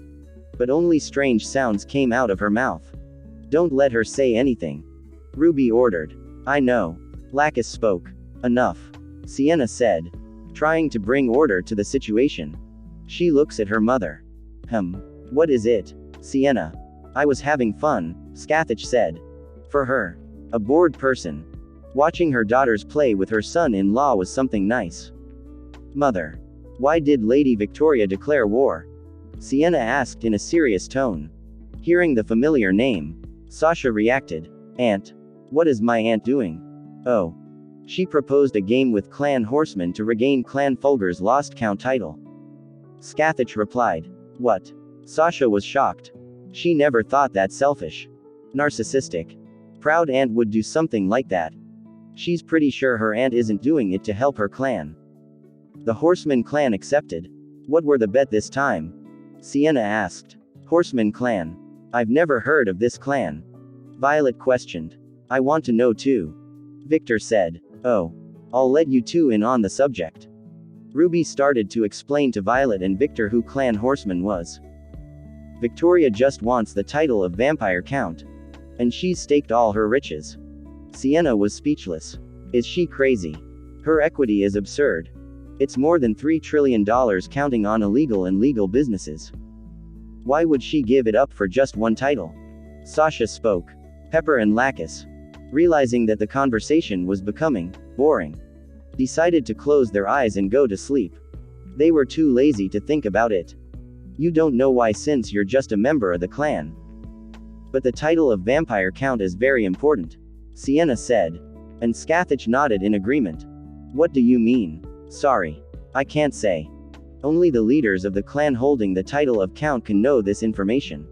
But only strange sounds came out of her mouth. Don't let her say anything. Ruby ordered. I know. Lacus spoke. Enough. Sienna said, trying to bring order to the situation. She looks at her mother. What is it? Sienna. I was having fun, Scathach said. For her, a bored person, watching her daughters play with her son-in-law was something nice. Mother. Why did Lady Victoria declare war? Sienna asked in a serious tone. Hearing the familiar name, Sasha reacted. Aunt. What is my aunt doing? Oh. She proposed a game with Clan Horsemen to regain Clan Fulgur's lost count title. Scathach replied. What? Sasha was shocked. She never thought that selfish, narcissistic, proud aunt would do something like that. She's pretty sure her aunt isn't doing it to help her clan. The Horseman clan accepted. What were the bet this time? Sienna asked. Horseman clan. I've never heard of this clan. Violet questioned. I want to know too. Victor said. Oh. I'll let you two in on the subject. Ruby started to explain to Violet and Victor who Clan Horseman was. Victoria just wants the title of Vampire Count. And she's staked all her riches. Sienna was speechless. Is she crazy? Her equity is absurd. It's more than $3 trillion counting on illegal and legal businesses. Why would she give it up for just one title? Sasha spoke. Pepper and Lacus, realizing that the conversation was becoming boring, decided to close their eyes and go to sleep. They were too lazy to think about it. You don't know why since you're just a member of the clan. But the title of Vampire Count is very important, Sienna said. And Scathach nodded in agreement. What do you mean? Sorry. I can't say. Only the leaders of the clan holding the title of Count can know this information.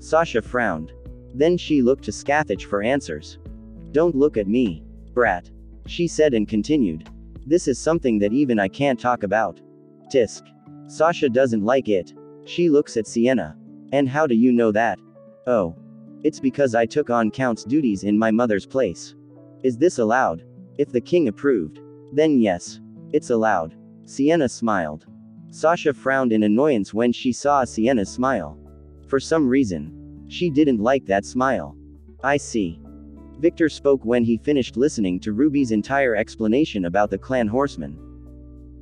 Sasha frowned. Then she looked to Scathach for answers. Don't look at me, brat, she said and continued. This is something that even I can't talk about. Tisk. Sasha doesn't like it. She looks at Sienna. And how do you know that? Oh. It's because I took on Count's duties in my mother's place. Is this allowed? If the king approved, then yes. It's allowed. Sienna smiled. Sasha frowned in annoyance when she saw Sienna's smile. For some reason, she didn't like that smile. I see. Victor spoke when he finished listening to Ruby's entire explanation about the Clan Horsemen.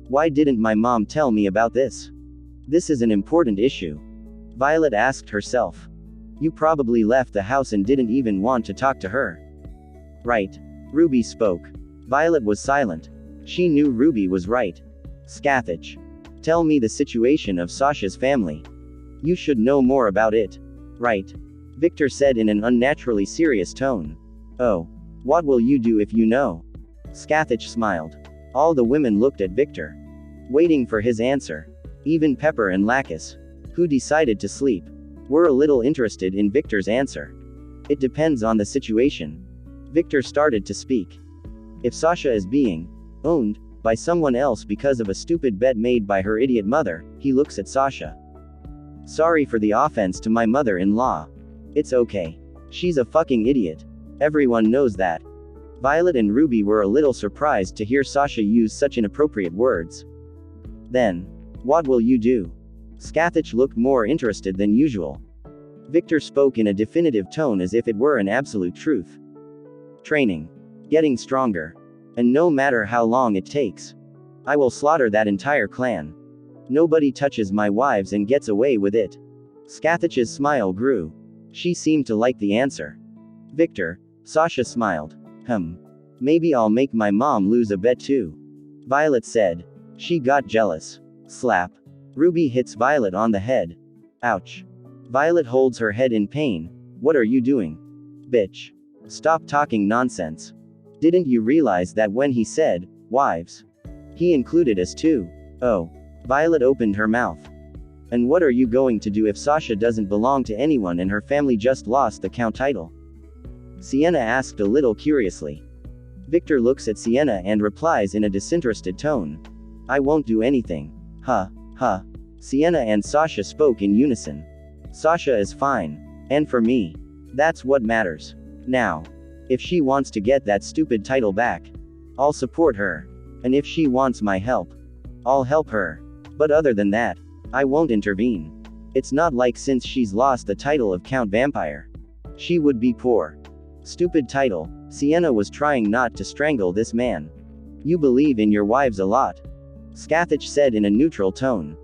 Why didn't my mom tell me about this? This is an important issue. Violet asked herself. You probably left the house and didn't even want to talk to her. Right. Ruby spoke. Violet was silent. She knew Ruby was right. Scathach. Tell me the situation of Sasha's family. You should know more about it. Right. Victor said in an unnaturally serious tone. Oh. What will you do if you know? Scathach smiled. All the women looked at Victor, waiting for his answer. Even Pepper and Lacus, who decided to sleep, were a little interested in Victor's answer. It depends on the situation. Victor started to speak. If Sasha is being owned by someone else because of a stupid bet made by her idiot mother, he looks at Sasha. Sorry for the offense to my mother-in-law. It's okay. She's a fucking idiot. Everyone knows that. Violet and Ruby were a little surprised to hear Sasha use such inappropriate words. Then, what will you do? Scathach looked more interested than usual. Victor spoke in a definitive tone as if it were an absolute truth. Training. Getting stronger. And no matter how long it takes. I will slaughter that entire clan. Nobody touches my wives and gets away with it. Scathach's smile grew. She seemed to like the answer. Victor, Sasha smiled. Maybe I'll make my mom lose a bet too. Violet said. She got jealous. Slap. Ruby hits Violet on the head. Ouch. Violet holds her head in pain. What are you doing? Bitch. Stop talking nonsense. Didn't you realize that when he said, wives? He included us too. Oh. Violet opened her mouth. And what are you going to do if Sasha doesn't belong to anyone and her family just lost the count title? Sienna asked a little curiously. Victor looks at Sienna and replies in a disinterested tone. I won't do anything. Huh. Sienna and Sasha spoke in unison. Sasha is fine. And for me. That's what matters. Now. If she wants to get that stupid title back, I'll support her. And if she wants my help, I'll help her. But other than that, I won't intervene. It's not like since she's lost the title of Count Vampire, she would be poor. Stupid title. Sienna was trying not to strangle this man. You believe in your wives a lot, Scathach said in a neutral tone.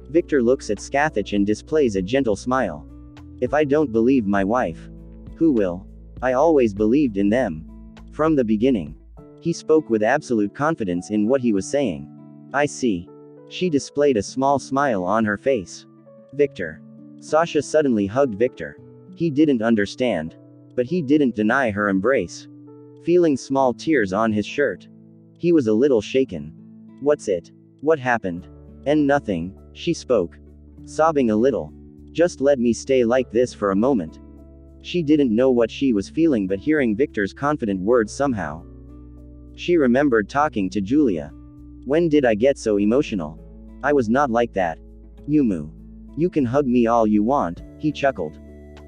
Victor looks at Scathach and displays a gentle smile. If I don't believe my wife, who will? I always believed in them. From the beginning. He spoke with absolute confidence in what he was saying. I see. She displayed a small smile on her face. Victor. Sasha suddenly hugged Victor. He didn't understand. But he didn't deny her embrace. Feeling small tears on his shirt. He was a little shaken. What's it? What happened? And nothing, she spoke. Sobbing a little. Just let me stay like this for a moment. She didn't know what she was feeling, but hearing Victor's confident words somehow. She remembered talking to Julia. When did I get so emotional? I was not like that. Yumu. You can hug me all you want, he chuckled.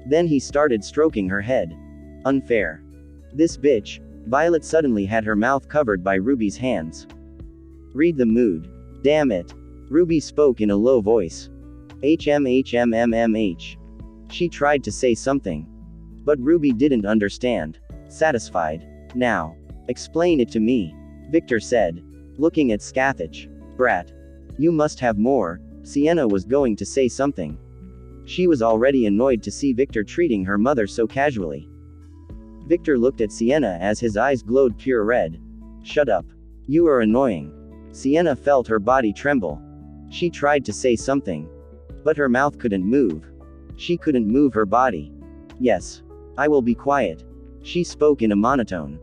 Then he started stroking her head. Unfair. This bitch. Violet suddenly had her mouth covered by Ruby's hands. Read the mood. Damn it. Ruby spoke in a low voice. HMHMMMH. She tried to say something. But Ruby didn't understand. Satisfied. Now. Explain it to me. Victor said. Looking at Scathach. Brat. You must have more. Sienna was going to say something. She was already annoyed to see Victor treating her mother so casually. Victor looked at Sienna as his eyes glowed pure red. Shut up. You are annoying. Sienna felt her body tremble. She tried to say something. But her mouth couldn't move. She couldn't move her body. Yes. I will be quiet. She spoke in a monotone.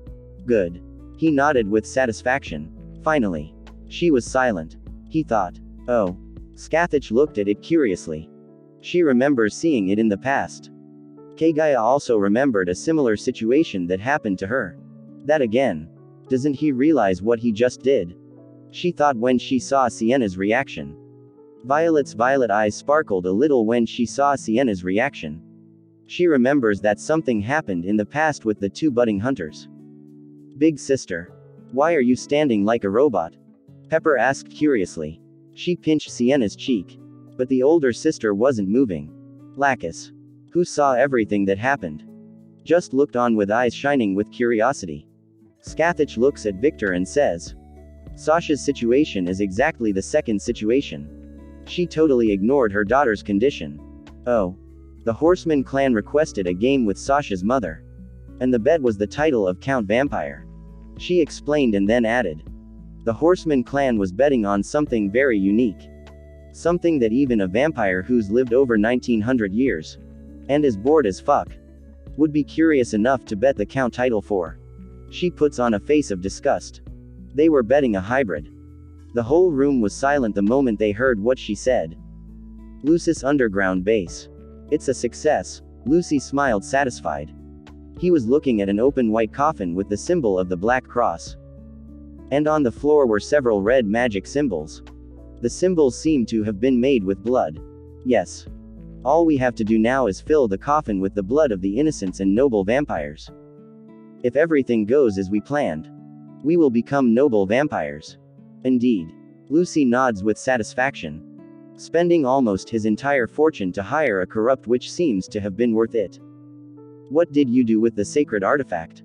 Good. He nodded with satisfaction. Finally. She was silent. He thought. Oh. Scathach looked at it curiously. She remembers seeing it in the past. Kagaya also remembered a similar situation that happened to her. That again. Doesn't he realize what he just did? She thought when she saw Sienna's reaction. Violet's violet eyes sparkled a little when she saw Sienna's reaction. She remembers that something happened in the past with the two budding hunters. Big sister. Why are you standing like a robot? Pepper asked curiously. She pinched Sienna's cheek. But the older sister wasn't moving. Lacus. Who saw everything that happened. Just looked on with eyes shining with curiosity. Scathach looks at Victor and says. Sasha's situation is exactly the second situation. She totally ignored her daughter's condition. Oh. The Horseman clan requested a game with Sasha's mother. And the bet was the title of Count Vampire. She explained and then added. The Horseman clan was betting on something very unique. Something that even a vampire who's lived over 1900 years, and is bored as fuck, would be curious enough to bet the Count title for. She puts on a face of disgust. They were betting a hybrid. The whole room was silent the moment they heard what she said. Lucis underground base. It's a success. Lucy smiled satisfied. He was looking at an open white coffin with the symbol of the Black Cross. And on the floor were several red magic symbols. The symbols seemed to have been made with blood. Yes. All we have to do now is fill the coffin with the blood of the innocents and noble vampires. If everything goes as we planned, we will become noble vampires. Indeed. Lucy nods with satisfaction. Spending almost his entire fortune to hire a corrupt witch seems to have been worth it. What did you do with the sacred artifact?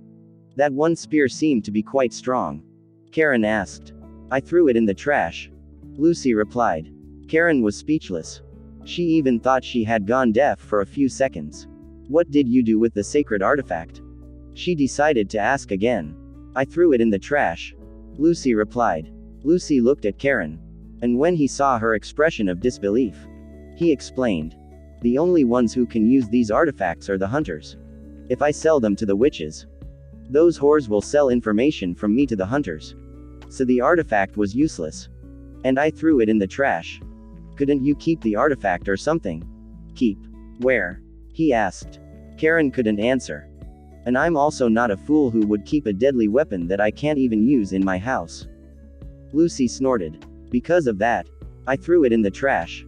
That one spear seemed to be quite strong. Karen asked. I threw it in the trash. Lucy replied. Karen was speechless. She even thought she had gone deaf for a few seconds. What did you do with the sacred artifact? She decided to ask again. I threw it in the trash. Lucy replied. Lucy looked at Karen. And when he saw her expression of disbelief, he explained. The only ones who can use these artifacts are the hunters. If I sell them to the witches, those whores will sell information from me to the hunters. So the artifact was useless. And I threw it in the trash. Couldn't you keep the artifact or something? Keep. Where? He asked. Karen couldn't answer. And I'm also not a fool who would keep a deadly weapon that I can't even use in my house. Lucy snorted. Because of that, I threw it in the trash.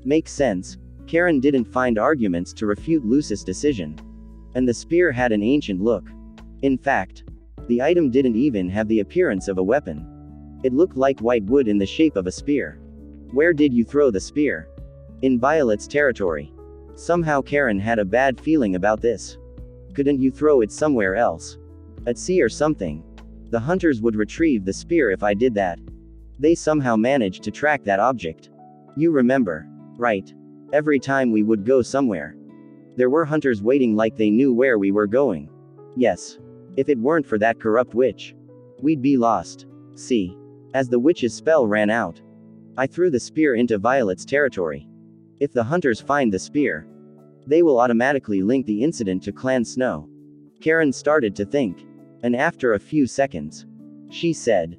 Makes sense. Karen didn't find arguments to refute Lucy's decision. And the spear had an ancient look. In fact, the item didn't even have the appearance of a weapon. It looked like white wood in the shape of a spear. Where did you throw the spear? In Violet's territory. Somehow Karen had a bad feeling about this. Couldn't you throw it somewhere else? At sea or something? The hunters would retrieve the spear if I did that. They somehow managed to track that object. You remember, right? Every time we would go somewhere, there were hunters waiting like they knew where we were going. Yes. If it weren't for that corrupt witch, we'd be lost. See. As the witch's spell ran out, I threw the spear into Violet's territory. If the hunters find the spear, they will automatically link the incident to Clan Snow. Karen started to think. And after a few seconds, she said,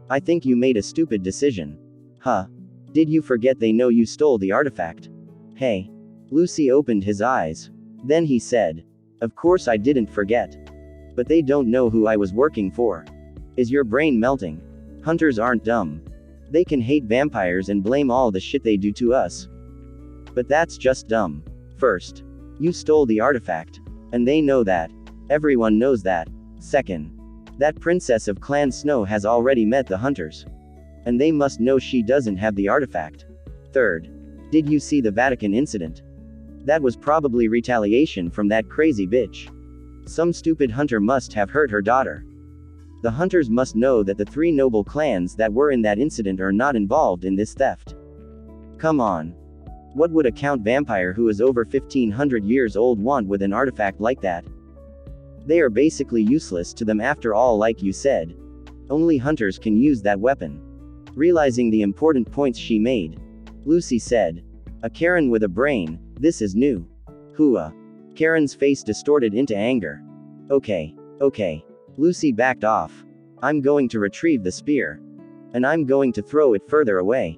I think you made a stupid decision. Huh? Did you forget they know you stole the artifact? Hey. Lucy opened his eyes. Then he said, of course I didn't forget. But they don't know who I was working for. Is your brain melting? Hunters aren't dumb. They can hate vampires and blame all the shit they do to us. But that's just dumb. First, you stole the artifact. And they know that. Everyone knows that. Second, that princess of Clan Snow has already met the hunters. And they must know she doesn't have the artifact. Third, did you see the Vatican incident? That was probably retaliation from that crazy bitch. Some stupid hunter must have hurt her daughter. The hunters must know that the 3 noble clans that were in that incident are not involved in this theft. Come on. What would a count vampire who is over 1500 years old want with an artifact like that? They are basically useless to them after all, like you said. Only hunters can use that weapon. Realizing the important points she made, Lucy said, a Karen with a brain, this is new. Hooah. Karen's face distorted into anger. Okay. Lucy backed off. I'm going to retrieve the spear. And I'm going to throw it further away.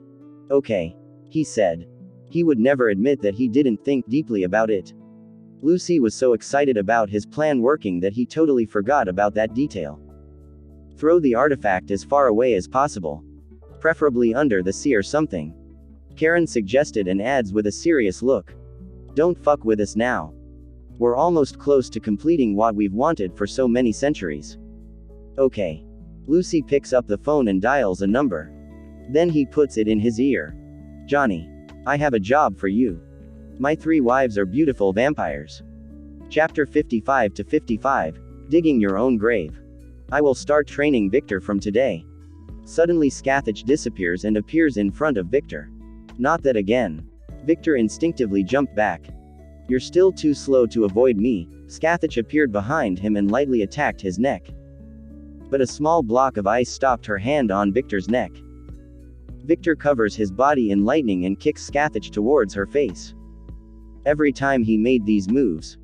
Okay. He said. He would never admit that he didn't think deeply about it. Lucy was so excited about his plan working that he totally forgot about that detail. Throw the artifact as far away as possible. Preferably under the sea or something. Karen suggested and adds with a serious look. Don't fuck with us now. We're almost close to completing what we've wanted for so many centuries. Okay. Lucy picks up the phone and dials a number. Then he puts it in his ear. Johnny. I have a job for you. My 3 wives are beautiful vampires. Chapter 55 to 55, Digging Your Own Grave. I will start training Victor from today. Suddenly Scathach disappears and appears in front of Victor. Not that again. Victor instinctively jumped back. You're still too slow to avoid me. Scathach appeared behind him and lightly attacked his neck. But a small block of ice stopped her hand on Victor's neck. Victor covers his body in lightning and kicks Scathach towards her face. Every time he made these moves,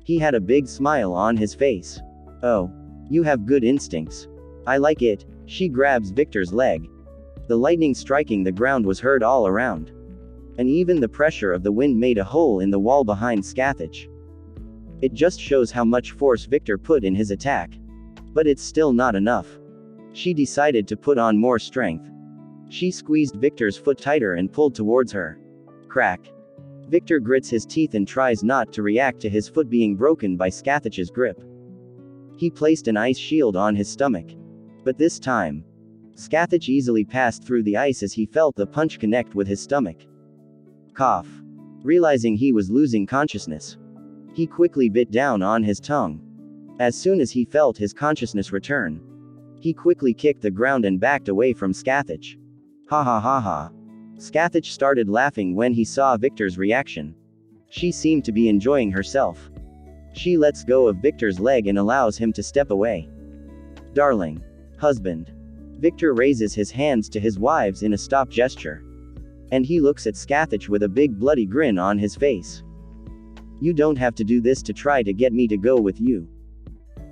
he had a big smile on his face. Oh. You have good instincts. I like it. She grabs Victor's leg. The lightning striking the ground was heard all around. And even the pressure of the wind made a hole in the wall behind Scathach. It just shows how much force Victor put in his attack. But it's still not enough. She decided to put on more strength. She squeezed Victor's foot tighter and pulled towards her. Crack. Victor grits his teeth and tries not to react to his foot being broken by Scathach's grip. He placed an ice shield on his stomach. But this time, Scathach easily passed through the ice as he felt the punch connect with his stomach. Cough. Realizing he was losing consciousness, he quickly bit down on his tongue. As soon as he felt his consciousness return, he quickly kicked the ground and backed away from Scathach. Ha ha ha ha. Scathach started laughing when he saw Victor's reaction. She seemed to be enjoying herself. She lets go of Victor's leg and allows him to step away. Darling. Husband. Victor raises his hands to his wives in a stop gesture. And he looks at Scathach with a big bloody grin on his face. You don't have to do this to try to get me to go with you.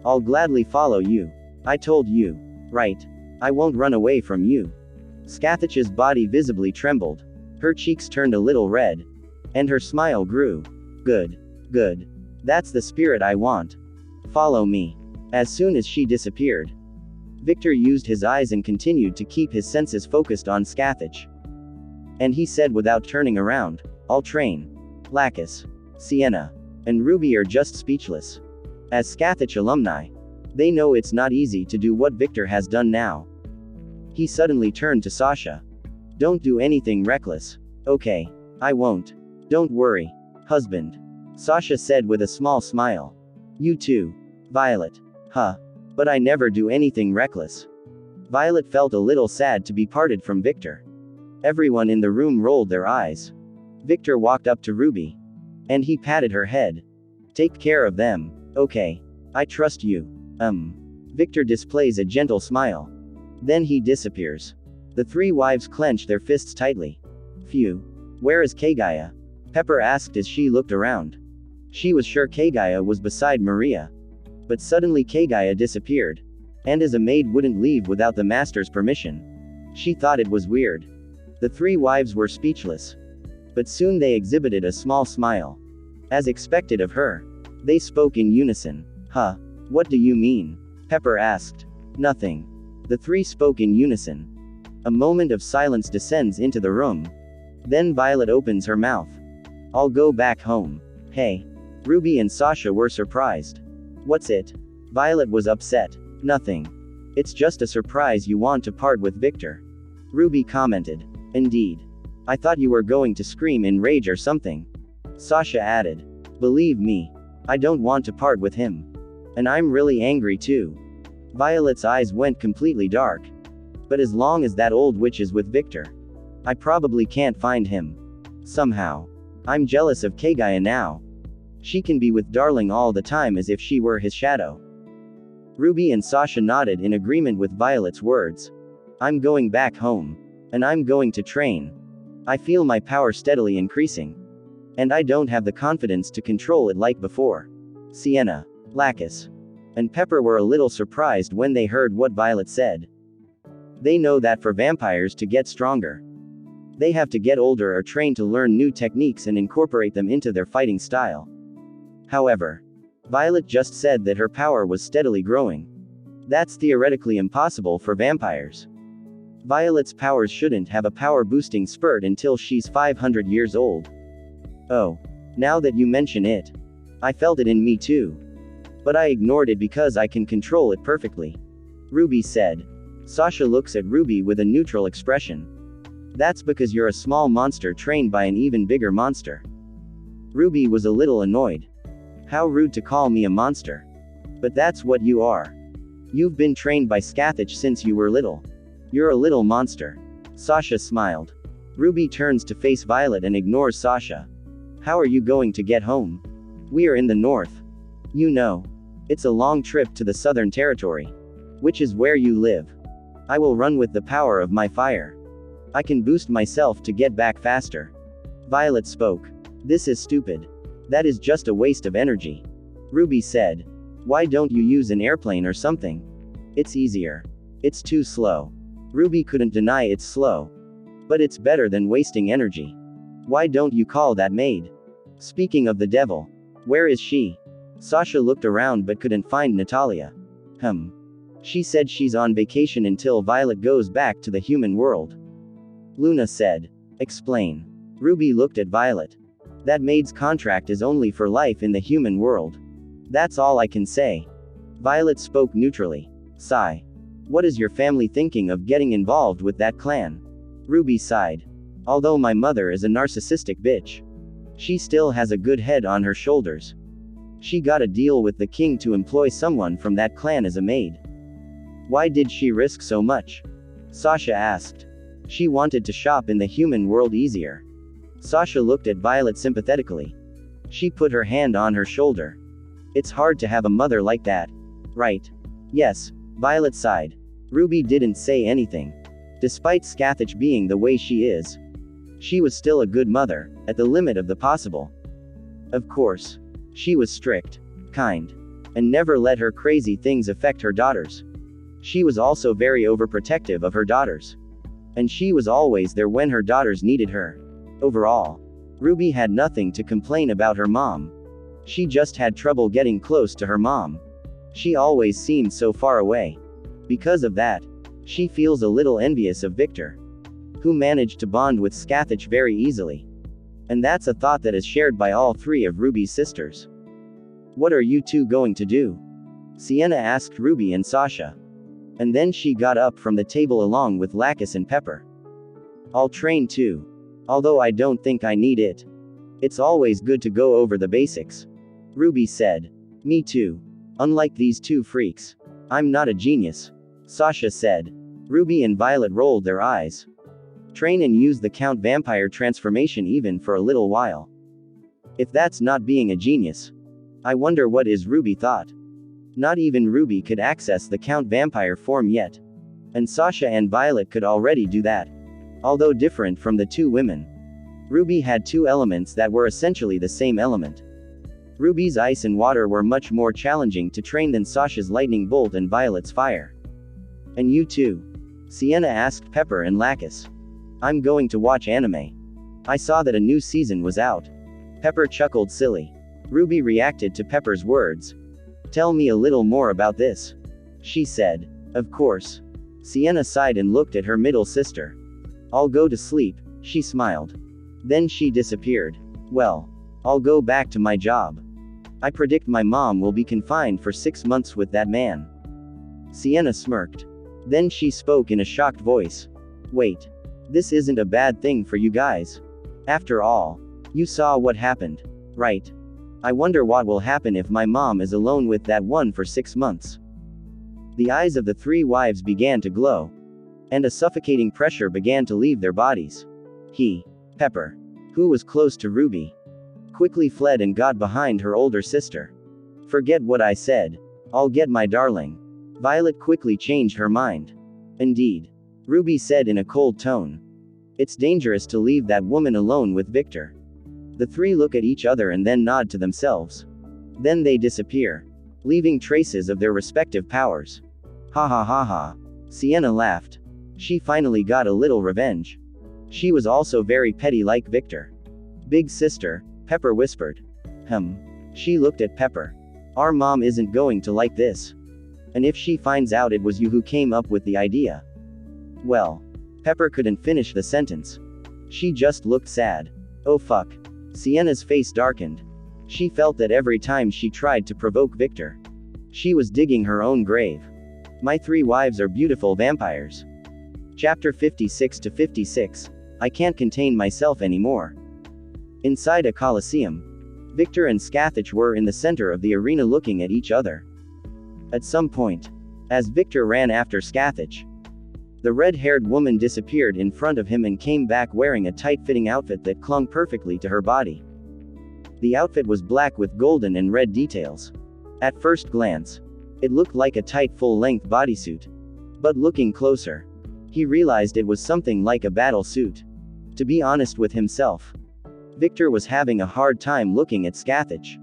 I'll gladly follow you. I told you. Right. I won't run away from you. Scathach's body visibly trembled. Her cheeks turned a little red. And her smile grew. Good. Good. That's the spirit I want. Follow me. As soon as she disappeared, Victor used his eyes and continued to keep his senses focused on Scathach. And he said without turning around, I'll train. Lacus, Sienna, and Ruby are just speechless. As Scathach alumni, they know it's not easy to do what Victor has done now. He suddenly turned to Sasha. Don't do anything reckless. Okay. I won't. Don't worry. Husband. Sasha said with a small smile. You too. Violet. Huh. But I never do anything reckless. Violet felt a little sad to be parted from Victor. Everyone in the room rolled their eyes. Victor walked up to Ruby. And he patted her head. Take care of them. Okay. I trust you. Victor displays a gentle smile. Then he disappears. The three wives clench their fists tightly. Phew. Where is Kagaya? Pepper asked as she looked around. She was sure Kagaya was beside Maria. But suddenly Kagaya disappeared. And as a maid wouldn't leave without the master's permission. She thought it was weird. The three wives were speechless. But soon they exhibited a small smile. As expected of her. They spoke in unison. Huh? What do you mean? Pepper asked. Nothing. The three spoke in unison. A moment of silence descends into the room. Then Violet opens her mouth. I'll go back home. Hey. Ruby and Sasha were surprised. What's it? Violet was upset. Nothing. It's just a surprise you want to part with Victor. Ruby commented. Indeed. I thought you were going to scream in rage or something. Sasha added. Believe me. I don't want to part with him. And I'm really angry too. Violet's eyes went completely dark. But as long as that old witch is with Victor, I probably can't find him. Somehow. I'm jealous of Kagaya now. She can be with Darling all the time as if she were his shadow. Ruby and Sasha nodded in agreement with Violet's words. I'm going back home. And I'm going to train. I feel my power steadily increasing. And I don't have the confidence to control it like before. Sienna, Lacus, and Pepper were a little surprised when they heard what Violet said. They know that for vampires to get stronger, they have to get older or train to learn new techniques and incorporate them into their fighting style. However, Violet just said that her power was steadily growing. That's theoretically impossible for vampires. Violet's powers shouldn't have a power boosting spurt until she's 500 years old. Oh. Now that you mention it. I felt it in me too. But I ignored it because I can control it perfectly. Ruby said. Sasha looks at Ruby with a neutral expression. That's because you're a small monster trained by an even bigger monster. Ruby was a little annoyed. How rude to call me a monster. But that's what you are. You've been trained by Scathach since you were little. You're a little monster. Sasha smiled. Ruby turns to face Violet and ignores Sasha. How are you going to get home? We are in the north. You know. It's a long trip to the southern territory. Which is where you live. I will run with the power of my fire. I can boost myself to get back faster. Violet spoke. This is stupid. That is just a waste of energy. Ruby said. Why don't you use an airplane or something? It's easier. It's too slow. Ruby couldn't deny it's slow. But it's better than wasting energy. Why don't you call that maid? Speaking of the devil. Where is she? Sasha looked around but couldn't find Natalia. She said she's on vacation until Violet goes back to the human world. Luna said. Explain. Ruby looked at Violet. That maid's contract is only for life in the human world. That's all I can say. Violet spoke neutrally. Sigh. What is your family thinking of getting involved with that clan? Ruby sighed. Although my mother is a narcissistic bitch, she still has a good head on her shoulders. She got a deal with the king to employ someone from that clan as a maid. Why did she risk so much? Sasha asked. She wanted to shop in the human world easier. Sasha looked at Violet sympathetically. She put her hand on her shoulder. It's hard to have a mother like that. Right. Yes, Violet sighed. Ruby didn't say anything. Despite Scathach being the way she is, she was still a good mother, at the limit of the possible. Of course. She was strict, kind, and never let her crazy things affect her daughters. She was also very overprotective of her daughters. And she was always there when her daughters needed her. Overall, Ruby had nothing to complain about her mom. She just had trouble getting close to her mom. She always seemed so far away. Because of that, she feels a little envious of Victor, who managed to bond with Scathach very easily. And that's a thought that is shared by all three of Ruby's sisters. What are you two going to do? Sienna asked Ruby and Sasha. And then she got up from the table along with Lacus and Pepper. I'll train too. Although I don't think I need it. It's always good to go over the basics. Ruby said. Me too. Unlike these two freaks. I'm not a genius. Sasha said. Ruby and Violet rolled their eyes. Train and use the Count Vampire transformation even for a little while. If that's not being a genius. I wonder what is Ruby thought. Not even Ruby could access the Count Vampire form yet. And Sasha and Violet could already do that. Although different from the two women. Ruby had two elements that were essentially the same element. Ruby's ice and water were much more challenging to train than Sasha's lightning bolt and Violet's fire. And you too? Sienna asked Pepper and Lacus. I'm going to watch anime. I saw that a new season was out. Pepper chuckled silly. Ruby reacted to Pepper's words. Tell me a little more about this. She said. Of course. Sienna sighed and looked at her middle sister. I'll go to sleep, she smiled. Then she disappeared. Well, I'll go back to my job. I predict my mom will be confined for 6 months with that man. Sienna smirked. Then she spoke in a shocked voice. Wait. This isn't a bad thing for you guys. After all, you saw what happened, right? I wonder what will happen if my mom is alone with that one for 6 months. The eyes of the three wives began to glow. And a suffocating pressure began to leave their bodies. Pepper, who was close to Ruby, quickly fled and got behind her older sister. Forget what I said. I'll get my darling. Violet quickly changed her mind. Indeed. Ruby said in a cold tone. It's dangerous to leave that woman alone with Victor. The three look at each other and then nod to themselves. Then they disappear, leaving traces of their respective powers. Ha ha ha ha. Sienna laughed. She finally got a little revenge. She was also very petty like Victor. Big sister, Pepper whispered. She looked at Pepper. Our mom isn't going to like this. And if she finds out it was you who came up with the idea. Well. Pepper couldn't finish the sentence. She just looked sad. Oh fuck. Sienna's face darkened. She felt that every time she tried to provoke Victor, she was digging her own grave. My three wives are beautiful vampires. Chapter 56 to 56. I can't contain myself anymore. Inside a coliseum, Victor and Scathach were in the center of the arena looking at each other. At some point, as Victor ran after Scathach, the red-haired woman disappeared in front of him and came back wearing a tight-fitting outfit that clung perfectly to her body. The outfit was black with golden and red details. At first glance, it looked like a tight full-length bodysuit. But looking closer, he realized it was something like a battle suit. To be honest with himself, Victor was having a hard time looking at Scathach.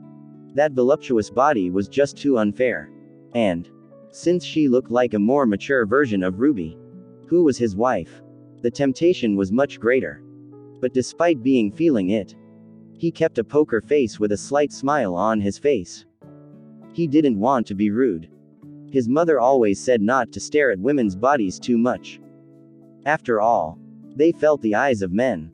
That voluptuous body was just too unfair. And, since she looked like a more mature version of Ruby, who was his wife, the temptation was much greater. But despite feeling it, he kept a poker face with a slight smile on his face. He didn't want to be rude. His mother always said not to stare at women's bodies too much. After all, they felt the eyes of men.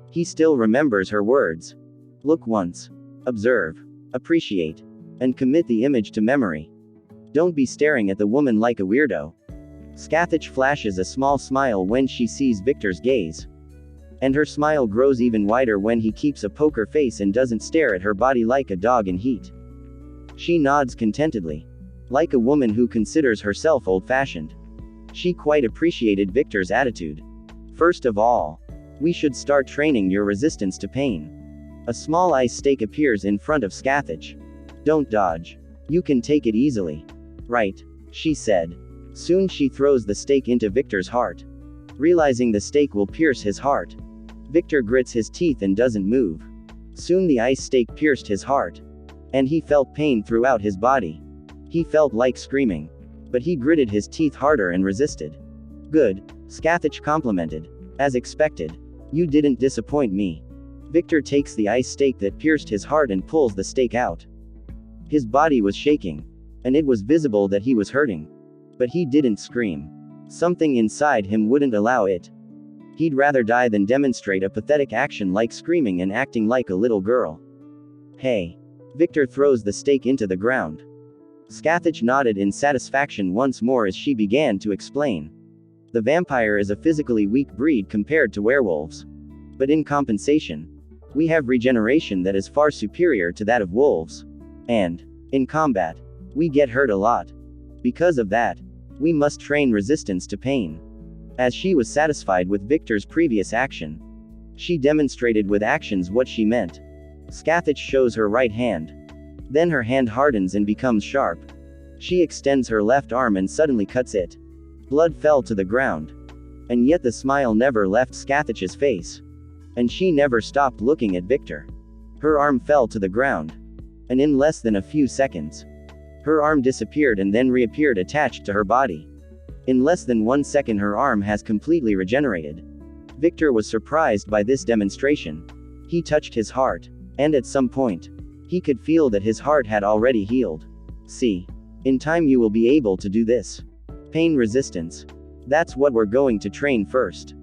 He still remembers her words. Look once. Observe. Appreciate. And commit the image to memory. Don't be staring at the woman like a weirdo. Scathach flashes a small smile when she sees Victor's gaze. And her smile grows even wider when he keeps a poker face and doesn't stare at her body like a dog in heat. She nods contentedly. Like a woman who considers herself old-fashioned. She quite appreciated Victor's attitude. First of all, we should start training your resistance to pain. A small ice stake appears in front of Scathach. Don't dodge. You can take it easily. Right, she said. Soon she throws the stake into Victor's heart. Realizing the stake will pierce his heart, Victor grits his teeth and doesn't move. Soon the ice stake pierced his heart, and he felt pain throughout his body. He felt like screaming, but he gritted his teeth harder and resisted. Good, Scathach complimented. As expected. You didn't disappoint me. Victor takes the ice stake that pierced his heart and pulls the stake out. His body was shaking, and it was visible that he was hurting. But he didn't scream. Something inside him wouldn't allow it. He'd rather die than demonstrate a pathetic action like screaming and acting like a little girl. Hey. Victor throws the stake into the ground. Scathach nodded in satisfaction once more as she began to explain. The vampire is a physically weak breed compared to werewolves. But in compensation, we have regeneration that is far superior to that of wolves. And, in combat, we get hurt a lot. Because of that, we must train resistance to pain. As she was satisfied with Victor's previous action, she demonstrated with actions what she meant. Scathach shows her right hand. Then her hand hardens and becomes sharp. She extends her left arm and suddenly cuts it. Blood fell to the ground. And yet the smile never left Scathach's face. And she never stopped looking at Victor. Her arm fell to the ground. And in less than a few seconds, her arm disappeared and then reappeared attached to her body. In less than 1 second her arm has completely regenerated. Victor was surprised by this demonstration. He touched his heart. And at some point, he could feel that his heart had already healed. See. In time you will be able to do this. Pain resistance. That's what we're going to train first.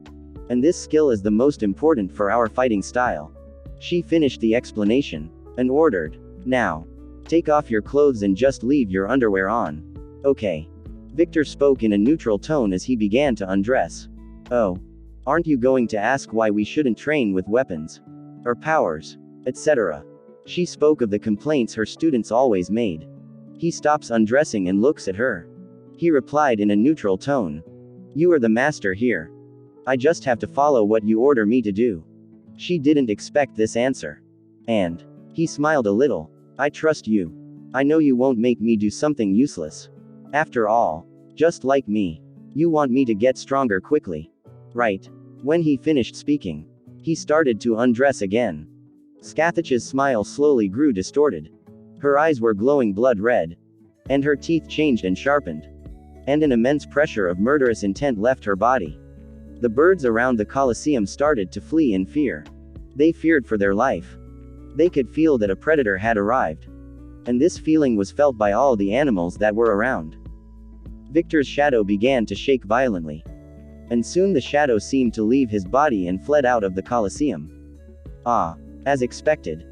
And this skill is the most important for our fighting style. She finished the explanation, and ordered, now. Take off your clothes and just leave your underwear on. Okay. Victor spoke in a neutral tone as he began to undress. Oh. Aren't you going to ask why we shouldn't train with weapons? Or powers? Etc. She spoke of the complaints her students always made. He stops undressing and looks at her. He replied in a neutral tone. You are the master here. I just have to follow what you order me to do. She didn't expect this answer. And he smiled a little. I trust you. I know you won't make me do something useless. After all, just like me, you want me to get stronger quickly. Right. When he finished speaking, he started to undress again. Scathach's smile slowly grew distorted. Her eyes were glowing blood red. And her teeth changed and sharpened. And an immense pressure of murderous intent left her body. The birds around the Colosseum started to flee in fear. They feared for their life. They could feel that a predator had arrived. And this feeling was felt by all the animals that were around. Victor's shadow began to shake violently. And soon the shadow seemed to leave his body and fled out of the Colosseum. Ah. As expected.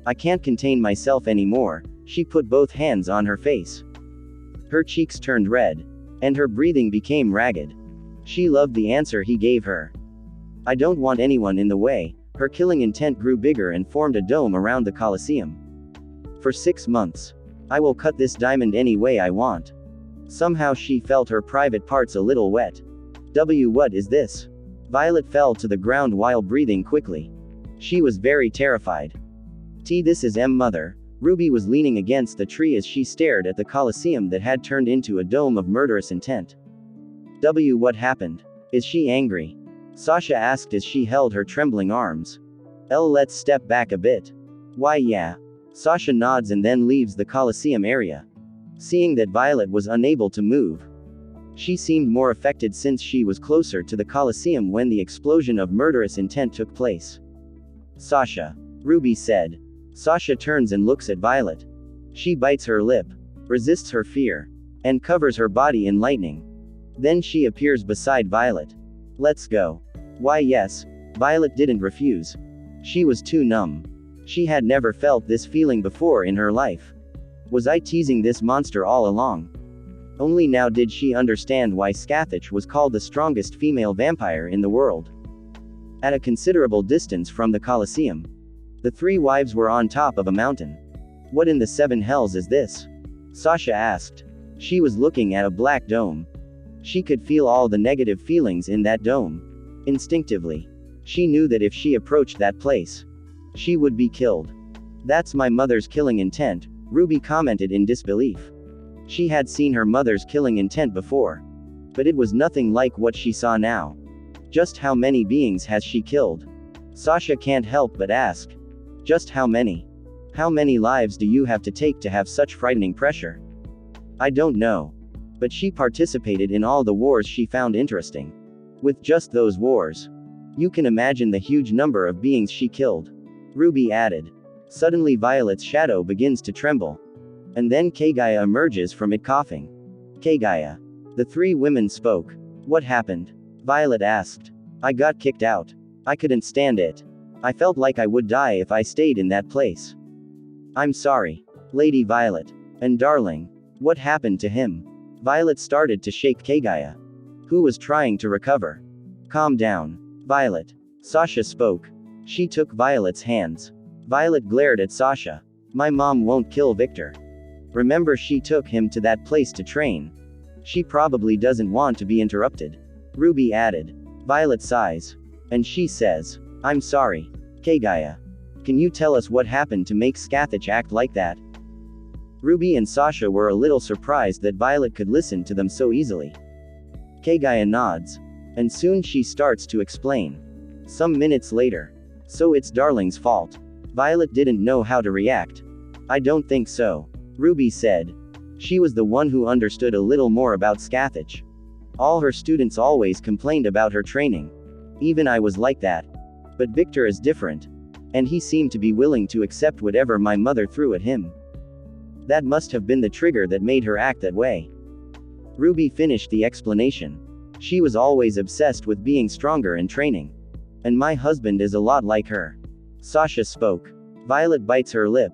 I can't contain myself anymore. She put both hands on her face. Her cheeks turned red. And her breathing became ragged. She loved the answer he gave her. I don't want anyone in the way. Her killing intent grew bigger and formed a dome around the Colosseum. For 6 months. I will cut this diamond any way I want. Somehow she felt her private parts a little wet. What is this? Violet fell to the ground while breathing quickly. She was very terrified. This is Mother. Ruby was leaning against the tree as she stared at the Colosseum that had turned into a dome of murderous intent. What happened? Is she angry? Sasha asked as she held her trembling arms. Let's step back a bit. Why yeah. Sasha nods and then leaves the Colosseum area. Seeing that Violet was unable to move. She seemed more affected since she was closer to the Colosseum when the explosion of murderous intent took place. Sasha. Ruby said. Sasha turns and looks at Violet. She bites her lip, resists her fear, and covers her body in lightning. Then she appears beside Violet. Let's go. Why yes. Violet didn't refuse. She was too numb. She had never felt this feeling before in her life. Was I teasing this monster all along? Only now did she understand why Scathach was called the strongest female vampire in the world. At a considerable distance from the Colosseum, the 3 wives were on top of a mountain. What in the 7 hells is this? Sasha asked. She was looking at a black dome. She could feel all the negative feelings in that dome. Instinctively, she knew that if she approached that place, she would be killed. That's my mother's killing intent, Ruby commented in disbelief. She had seen her mother's killing intent before. But it was nothing like what she saw now. Just how many beings has she killed? Sasha can't help but ask. Just how many? How many lives do you have to take to have such frightening pressure? I don't know. But she participated in all the wars she found interesting. With just those wars, you can imagine the huge number of beings she killed. Ruby added. Suddenly Violet's shadow begins to tremble. And then Kagaya emerges from it coughing. Kagaya. The three women spoke. What happened? Violet asked. I got kicked out. I couldn't stand it. I felt like I would die if I stayed in that place. I'm sorry. Lady Violet. And darling. What happened to him? Violet started to shake Kagaya, who was trying to recover. Calm down. Violet. Sasha spoke. She took Violet's hands. Violet glared at Sasha. My mom won't kill Victor. Remember, she took him to that place to train. She probably doesn't want to be interrupted. Ruby added. Violet sighs. And she says, I'm sorry. Kagaya. Can you tell us what happened to make Scathach act like that? Ruby and Sasha were a little surprised that Violet could listen to them so easily. Kagaya nods. And soon she starts to explain. Some minutes later. So it's Darling's fault. Violet didn't know how to react. I don't think so. Ruby said. She was the one who understood a little more about Scathach. All her students always complained about her training. Even I was like that. But Victor is different. And he seemed to be willing to accept whatever my mother threw at him. That must have been the trigger that made her act that way. Ruby finished the explanation. She was always obsessed with being stronger in training. And my husband is a lot like her. Sasha spoke. Violet bites her lip.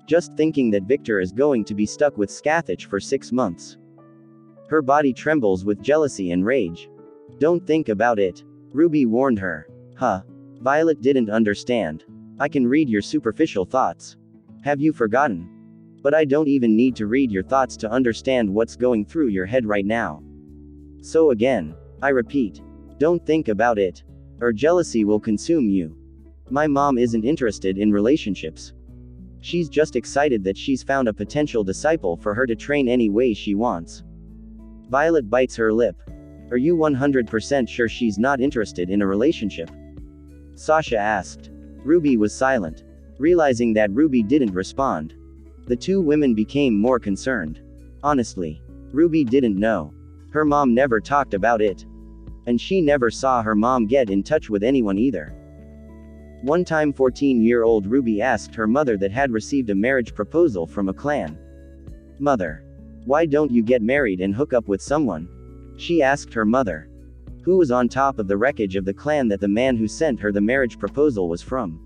Just thinking that Victor is going to be stuck with Scathach for 6 months. Her body trembles with jealousy and rage. Don't think about it. Ruby warned her. Huh. Violet didn't understand. I can read your superficial thoughts. Have you forgotten? But I don't even need to read your thoughts to understand what's going through your head right now. So again, I repeat, don't think about it. Or jealousy will consume you. My mom isn't interested in relationships. She's just excited that she's found a potential disciple for her to train any way she wants. Violet bites her lip. Are you 100% sure she's not interested in a relationship? Sasha asked. Ruby was silent. Realizing that Ruby didn't respond, the two women became more concerned. Honestly, Ruby didn't know. Her mom never talked about it. And she never saw her mom get in touch with anyone either. One time 14-year-old Ruby asked her mother that had received a marriage proposal from a clan. Mother. Why don't you get married and hook up with someone? She asked her mother, who was on top of the wreckage of the clan that the man who sent her the marriage proposal was from.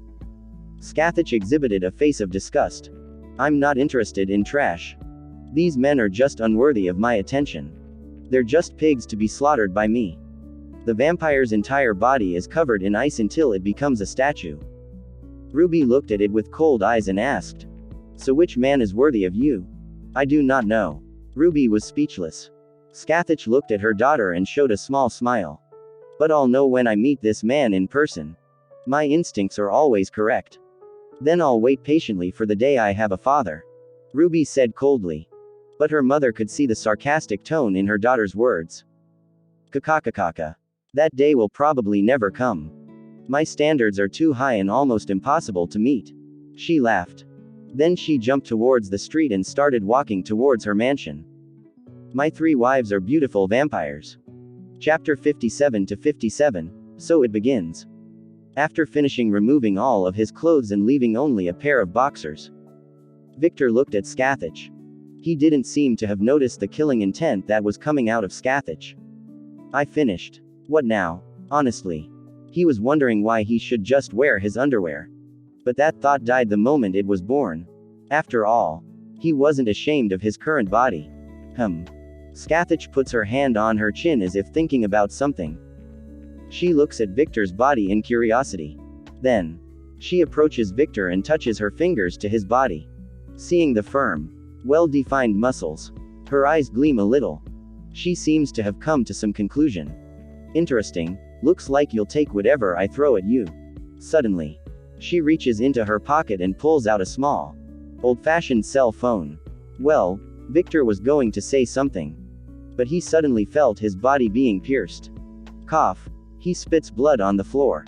Scathach exhibited a face of disgust. I'm not interested in trash. These men are just unworthy of my attention. They're just pigs to be slaughtered by me. The vampire's entire body is covered in ice until it becomes a statue. Ruby looked at it with cold eyes and asked. So which man is worthy of you? I do not know. Ruby was speechless. Scathach looked at her daughter and showed a small smile. But I'll know when I meet this man in person. My instincts are always correct. Then I'll wait patiently for the day I have a father. Ruby said coldly. But her mother could see the sarcastic tone in her daughter's words. Kakakakaka. That day will probably never come. My standards are too high and almost impossible to meet. She laughed. Then she jumped towards the street and started walking towards her mansion. My 3 wives are beautiful vampires. Chapter 57 to 57. So it begins. After finishing removing all of his clothes and leaving only a pair of boxers, Victor looked at Scathach. He didn't seem to have noticed the killing intent that was coming out of Scathach. I finished. What now? Honestly. He was wondering why he should just wear his underwear. But that thought died the moment it was born. After all, he wasn't ashamed of his current body. Scathach puts her hand on her chin as if thinking about something. She looks at Victor's body in curiosity. Then, she approaches Victor and touches her fingers to his body. Seeing the firm, well-defined muscles, her eyes gleam a little. She seems to have come to some conclusion. Interesting, looks like you'll take whatever I throw at you. Suddenly, she reaches into her pocket and pulls out a small, old-fashioned cell phone. Well, Victor was going to say something. but he suddenly felt his body being pierced. Cough. He spits blood on the floor.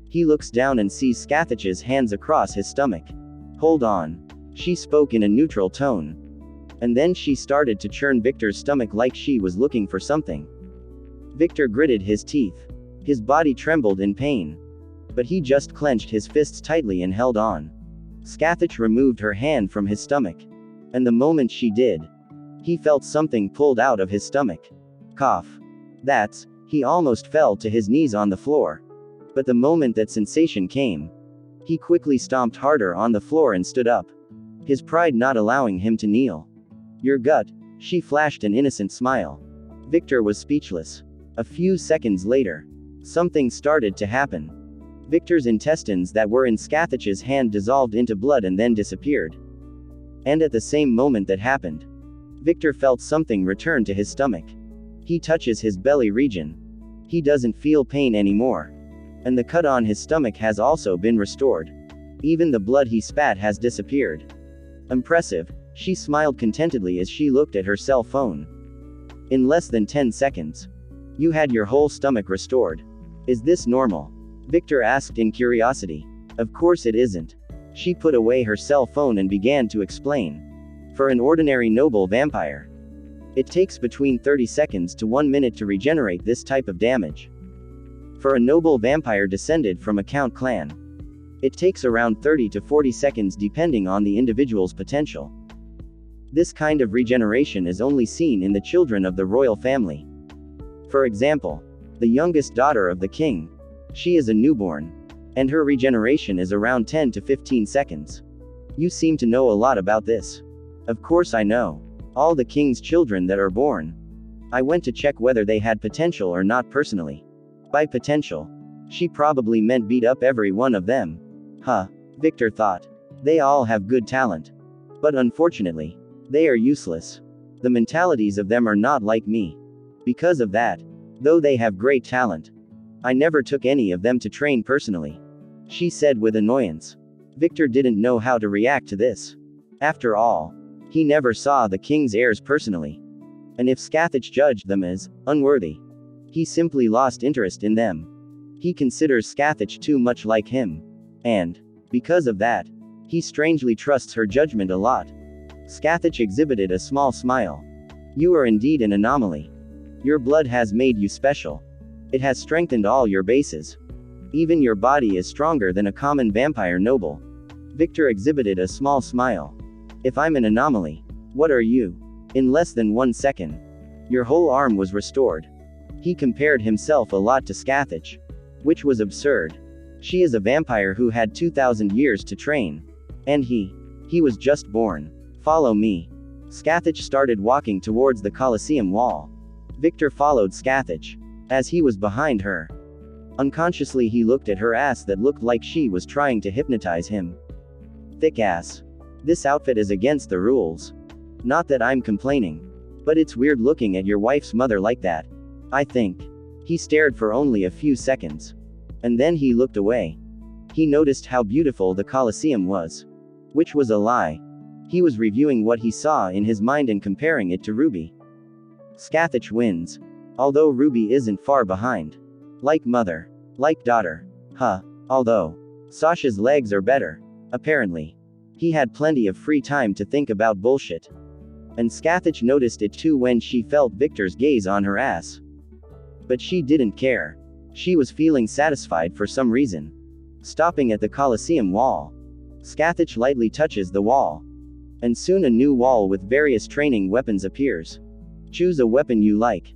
He looks down and sees Scathach's hands across his stomach. Hold on. She spoke in a neutral tone. And then she started to churn Victor's stomach like she was looking for something. Victor gritted his teeth. His body trembled in pain. But he just clenched his fists tightly and held on. Scathach removed her hand from his stomach. And the moment she did, he felt something pulled out of his stomach. Cough. That's. He almost fell to his knees on the floor. But the moment that sensation came, he quickly stomped harder on the floor and stood up. His pride not allowing him to kneel. Your gut. She flashed an innocent smile. Victor was speechless. A few seconds later, something started to happen. Victor's intestines that were in Scathach's hand dissolved into blood and then disappeared. And at the same moment that happened, Victor felt something return to his stomach. He touches his belly region. He doesn't feel pain anymore. And the cut on his stomach has also been restored. Even the blood he spat has disappeared. Impressive, she smiled contentedly as she looked at her cell phone. In less than 10 seconds. You had your whole stomach restored. Is this normal? Victor asked in curiosity. Of course it isn't. She put away her cell phone and began to explain. For an ordinary noble vampire, it takes between 30 seconds to 1 minute to regenerate this type of damage. For a noble vampire descended from a Count clan, it takes around 30 to 40 seconds depending on the individual's potential. This kind of regeneration is only seen in the children of the royal family. For example, the youngest daughter of the king. She is a newborn. And her regeneration is around 10 to 15 seconds. You seem to know a lot about this. Of course I know. All the king's children that are born. I went to check whether they had potential or not personally. By potential, she probably meant beat up every one of them. Huh. Victor thought. They all have good talent. But unfortunately, they are useless. The mentalities of them are not like me. Because of that, though they have great talent, I never took any of them to train personally. She said with annoyance. Victor didn't know how to react to this. After all, he never saw the king's heirs personally. And if Scathach judged them as unworthy, he simply lost interest in them. He considers Scathach too much like him. And, because of that, he strangely trusts her judgment a lot. Scathach exhibited a small smile. You are indeed an anomaly. Your blood has made you special. It has strengthened all your bases. Even your body is stronger than a common vampire noble. Victor exhibited a small smile. If I'm an anomaly, what are you? In less than 1 second, your whole arm was restored. He compared himself a lot to Scathach, which was absurd. She is a vampire who had 2,000 years to train. And he was just born. Follow me. Scathach started walking towards the Colosseum wall. Victor followed Scathach, as he was behind her. Unconsciously he looked at her ass that looked like she was trying to hypnotize him. Thick ass. This outfit is against the rules. Not that I'm complaining. But it's weird looking at your wife's mother like that. I think. He stared for only a few seconds. And then he looked away. He noticed how beautiful the Colosseum was. Which was a lie. He was reviewing what he saw in his mind and comparing it to Ruby. Scathach wins. Although Ruby isn't far behind. Like mother. Like daughter. Huh. Although Sasha's legs are better. Apparently. He had plenty of free time to think about bullshit. And Scathach noticed it too when she felt Victor's gaze on her ass. But she didn't care. She was feeling satisfied for some reason. Stopping at the Colosseum wall, Scathach lightly touches the wall. And soon a new wall with various training weapons appears. Choose a weapon you like.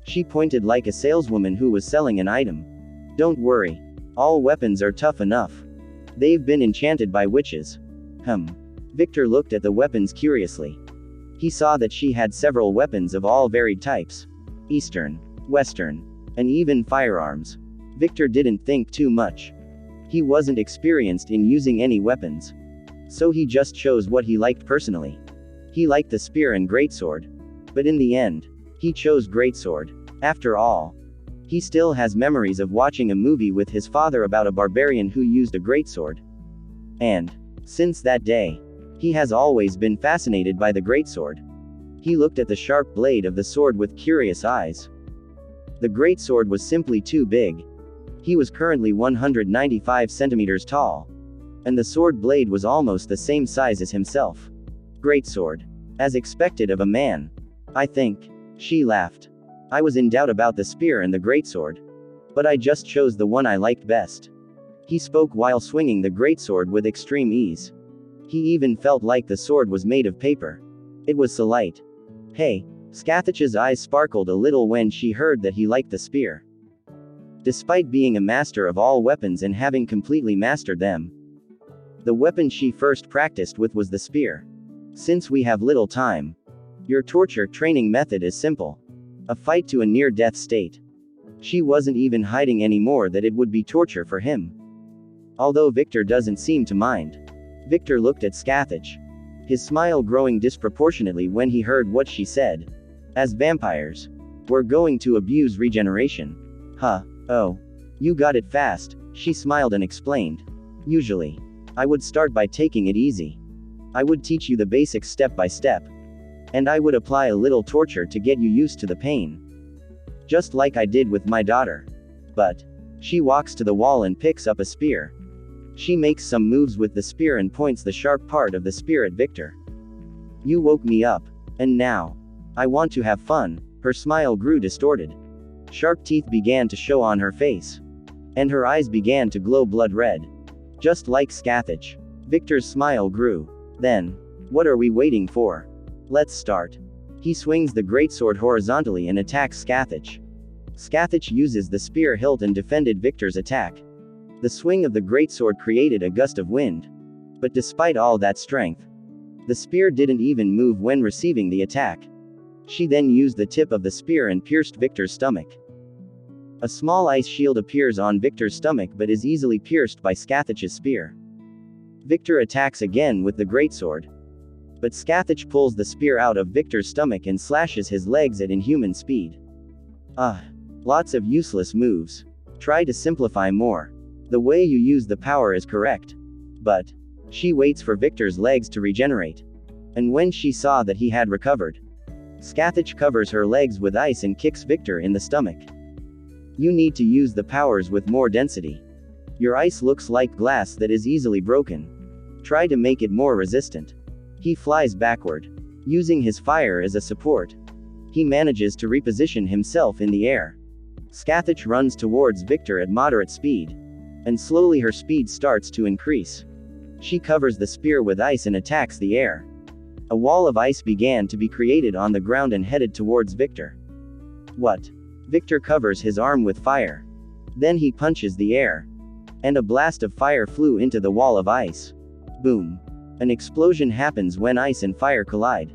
She pointed like a saleswoman who was selling an item. Don't worry. All weapons are tough enough. They've been enchanted by witches. Victor looked at the weapons curiously. He saw that she had several weapons of all varied types. Eastern, Western, and even firearms. Victor didn't think too much. He wasn't experienced in using any weapons. So he just chose what he liked personally. He liked the spear and greatsword. But in the end, he chose greatsword. After all, he still has memories of watching a movie with his father about a barbarian who used a greatsword. And since that day, he has always been fascinated by the greatsword. He looked at the sharp blade of the sword with curious eyes. The greatsword was simply too big. He was currently 195 centimeters tall. And the sword blade was almost the same size as himself. Greatsword. As expected of a man. I think. She laughed. I was in doubt about the spear and the greatsword. But I just chose the one I liked best. He spoke while swinging the greatsword with extreme ease. He even felt like the sword was made of paper. It was so light. Hey. Scathach's eyes sparkled a little when she heard that he liked the spear. Despite being a master of all weapons and having completely mastered them, the weapon she first practiced with was the spear. Since we have little time, your torture training method is simple. A fight to a near-death state. She wasn't even hiding anymore that it would be torture for him. Although Victor doesn't seem to mind. Victor looked at Scathach. His smile growing disproportionately when he heard what she said. As vampires, we're going to abuse regeneration. Huh. Oh. You got it fast, she smiled and explained. Usually, I would start by taking it easy. I would teach you the basics step by step. And I would apply a little torture to get you used to the pain. Just like I did with my daughter. But, she walks to the wall and picks up a spear. She makes some moves with the spear and points the sharp part of the spear at Victor. You woke me up. And now, I want to have fun. Her smile grew distorted. Sharp teeth began to show on her face. And her eyes began to glow blood red. Just like Scathach. Victor's smile grew. Then, what are we waiting for? Let's start. He swings the greatsword horizontally and attacks Scathach. Scathach uses the spear hilt and defended Victor's attack. The swing of the greatsword created a gust of wind. But despite all that strength, the spear didn't even move when receiving the attack. She then used the tip of the spear and pierced Victor's stomach. A small ice shield appears on Victor's stomach but is easily pierced by Scathach's spear. Victor attacks again with the greatsword. But Scathach pulls the spear out of Victor's stomach and slashes his legs at inhuman speed. Lots of useless moves. Try to simplify more. The way you use the power is correct. But, she waits for Victor's legs to regenerate. And when she saw that he had recovered, Scathach covers her legs with ice and kicks Victor in the stomach. You need to use the powers with more density. Your ice looks like glass that is easily broken. Try to make it more resistant. He flies backward. Using his fire as a support, he manages to reposition himself in the air. Scathach runs towards Victor at moderate speed. And slowly her speed starts to increase. She covers the spear with ice and attacks the air. A wall of ice began to be created on the ground and headed towards Victor. What? Victor covers his arm with fire. Then he punches the air. And a blast of fire flew into the wall of ice. Boom. An explosion happens when ice and fire collide.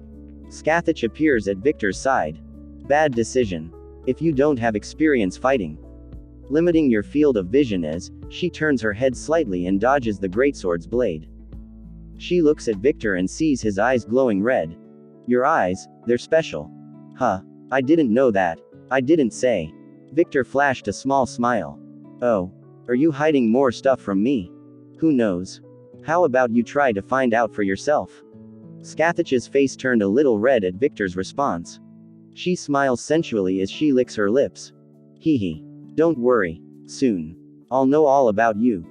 Scathach appears at Victor's side. Bad decision. If you don't have experience fighting. Limiting your field of vision as, she turns her head slightly and dodges the greatsword's blade. She looks at Victor and sees his eyes glowing red. Your eyes, they're special. Huh. I didn't know that. I didn't say. Victor flashed a small smile. Oh. Are you hiding more stuff from me? Who knows? How about you try to find out for yourself? Scathach's face turned a little red at Victor's response. She smiles sensually as she licks her lips. Hee hee. Don't worry. Soon. I'll know all about you.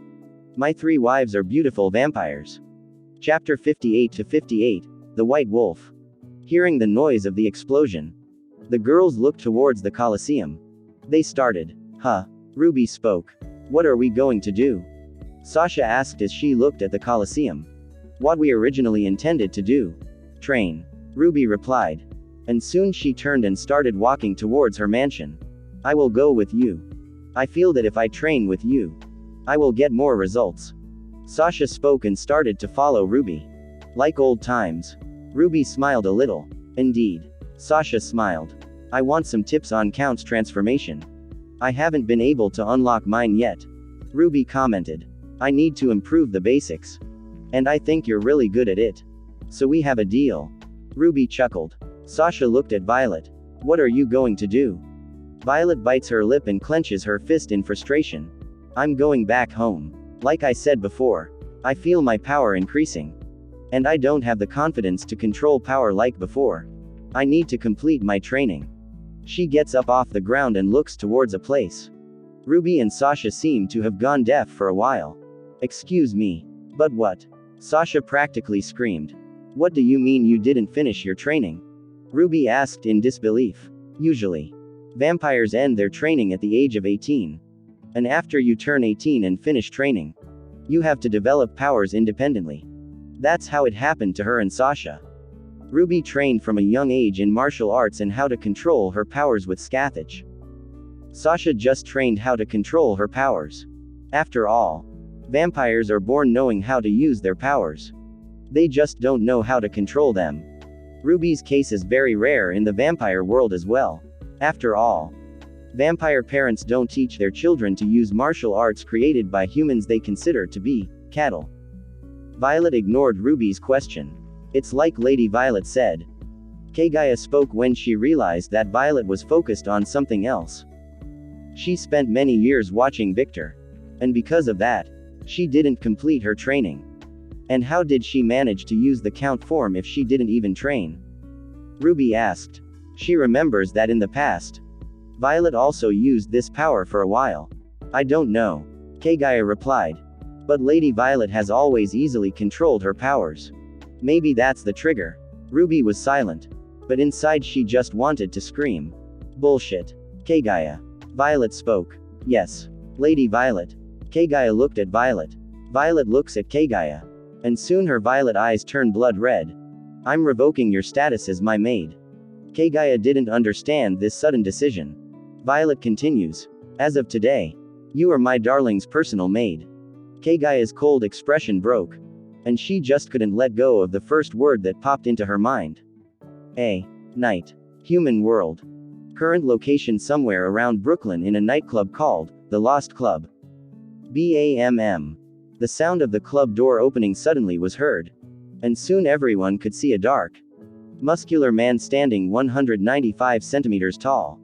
My 3 wives are beautiful vampires. Chapter 58-58, The White Wolf. Hearing the noise of the explosion, the girls looked towards the Colosseum. They started. Huh. Ruby spoke. What are we going to do? Sasha asked as she looked at the Colosseum. What we originally intended to do. Train. Ruby replied. And soon she turned and started walking towards her mansion. I will go with you. I feel that if I train with you, I will get more results. Sasha spoke and started to follow Ruby. Like old times. Ruby smiled a little. Indeed. Sasha smiled. I want some tips on Count's transformation. I haven't been able to unlock mine yet. Ruby commented. I need to improve the basics. And I think you're really good at it. So we have a deal. Ruby chuckled. Sasha looked at Violet. What are you going to do? Violet bites her lip and clenches her fist in frustration. I'm going back home. Like I said before, I feel my power increasing. And I don't have the confidence to control power like before. I need to complete my training. She gets up off the ground and looks towards a place. Ruby and Sasha seem to have gone deaf for a while. Excuse me. But what? Sasha practically screamed. What do you mean you didn't finish your training? Ruby asked in disbelief. Usually, vampires end their training at the age of 18. And after you turn 18 and finish training, you have to develop powers independently. That's how it happened to her and Sasha. Ruby trained from a young age in martial arts and how to control her powers with scathach. Sasha just trained how to control her powers. After all, vampires are born knowing how to use their powers. They just don't know how to control them. Ruby's case is very rare in the vampire world as well. After all, vampire parents don't teach their children to use martial arts created by humans they consider to be cattle. Violet ignored Ruby's question. It's like Lady Violet said. Kagaya spoke when she realized that Violet was focused on something else. She spent many years watching Victor. And because of that, she didn't complete her training. And how did she manage to use the count form if she didn't even train? Ruby asked. She remembers that in the past, Violet also used this power for a while. I don't know. Kagaya replied. But Lady Violet has always easily controlled her powers. Maybe that's the trigger. Ruby was silent. But inside she just wanted to scream. Bullshit. Kagaya. Violet spoke. Yes. Lady Violet. Kagaya looked at Violet. Violet looks at Kagaya. And soon her violet eyes turn blood red. I'm revoking your status as my maid. Kagaya didn't understand this sudden decision. Violet continues. As of today, you are my darling's personal maid. Kagaya's cold expression broke. And she just couldn't let go of the first word that popped into her mind. Night. Human world. Current location somewhere around Brooklyn in a nightclub called The Lost Club. BAMM. The sound of the club door opening suddenly was heard. And soon everyone could see a dark, muscular man standing 195 centimeters tall.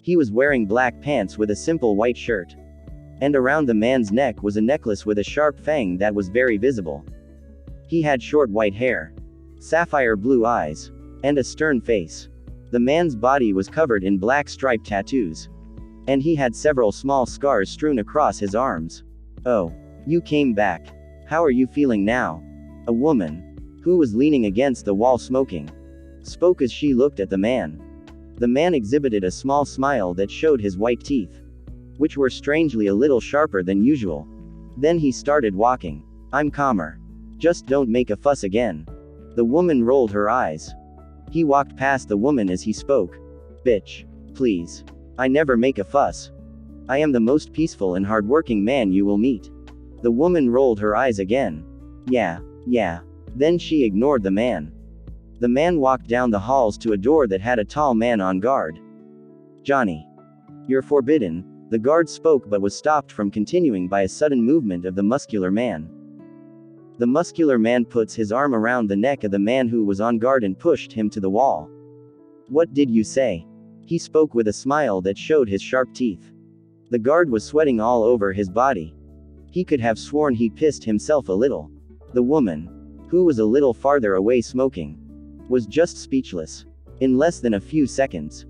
He was wearing black pants with a simple white shirt. And around the man's neck was a necklace with a sharp fang that was very visible. He had short white hair, sapphire blue eyes, and a stern face. The man's body was covered in black striped tattoos. And he had several small scars strewn across his arms. Oh, you came back. How are you feeling now? A woman, who was leaning against the wall smoking, spoke as she looked at the man. The man exhibited a small smile that showed his white teeth, which were strangely a little sharper than usual. Then he started walking. I'm calmer. Just don't make a fuss again. The woman rolled her eyes. He walked past the woman as he spoke. Bitch. Please. I never make a fuss. I am the most peaceful and hardworking man you will meet. The woman rolled her eyes again. Yeah. Then she ignored the man. The man walked down the halls to a door that had a tall man on guard. Johnny. You're forbidden, the guard spoke but was stopped from continuing by a sudden movement of the muscular man. The muscular man puts his arm around the neck of the man who was on guard and pushed him to the wall. What did you say? He spoke with a smile that showed his sharp teeth. The guard was sweating all over his body. He could have sworn he pissed himself a little. The woman, who was a little farther away smoking, was just speechless. In less than a few seconds,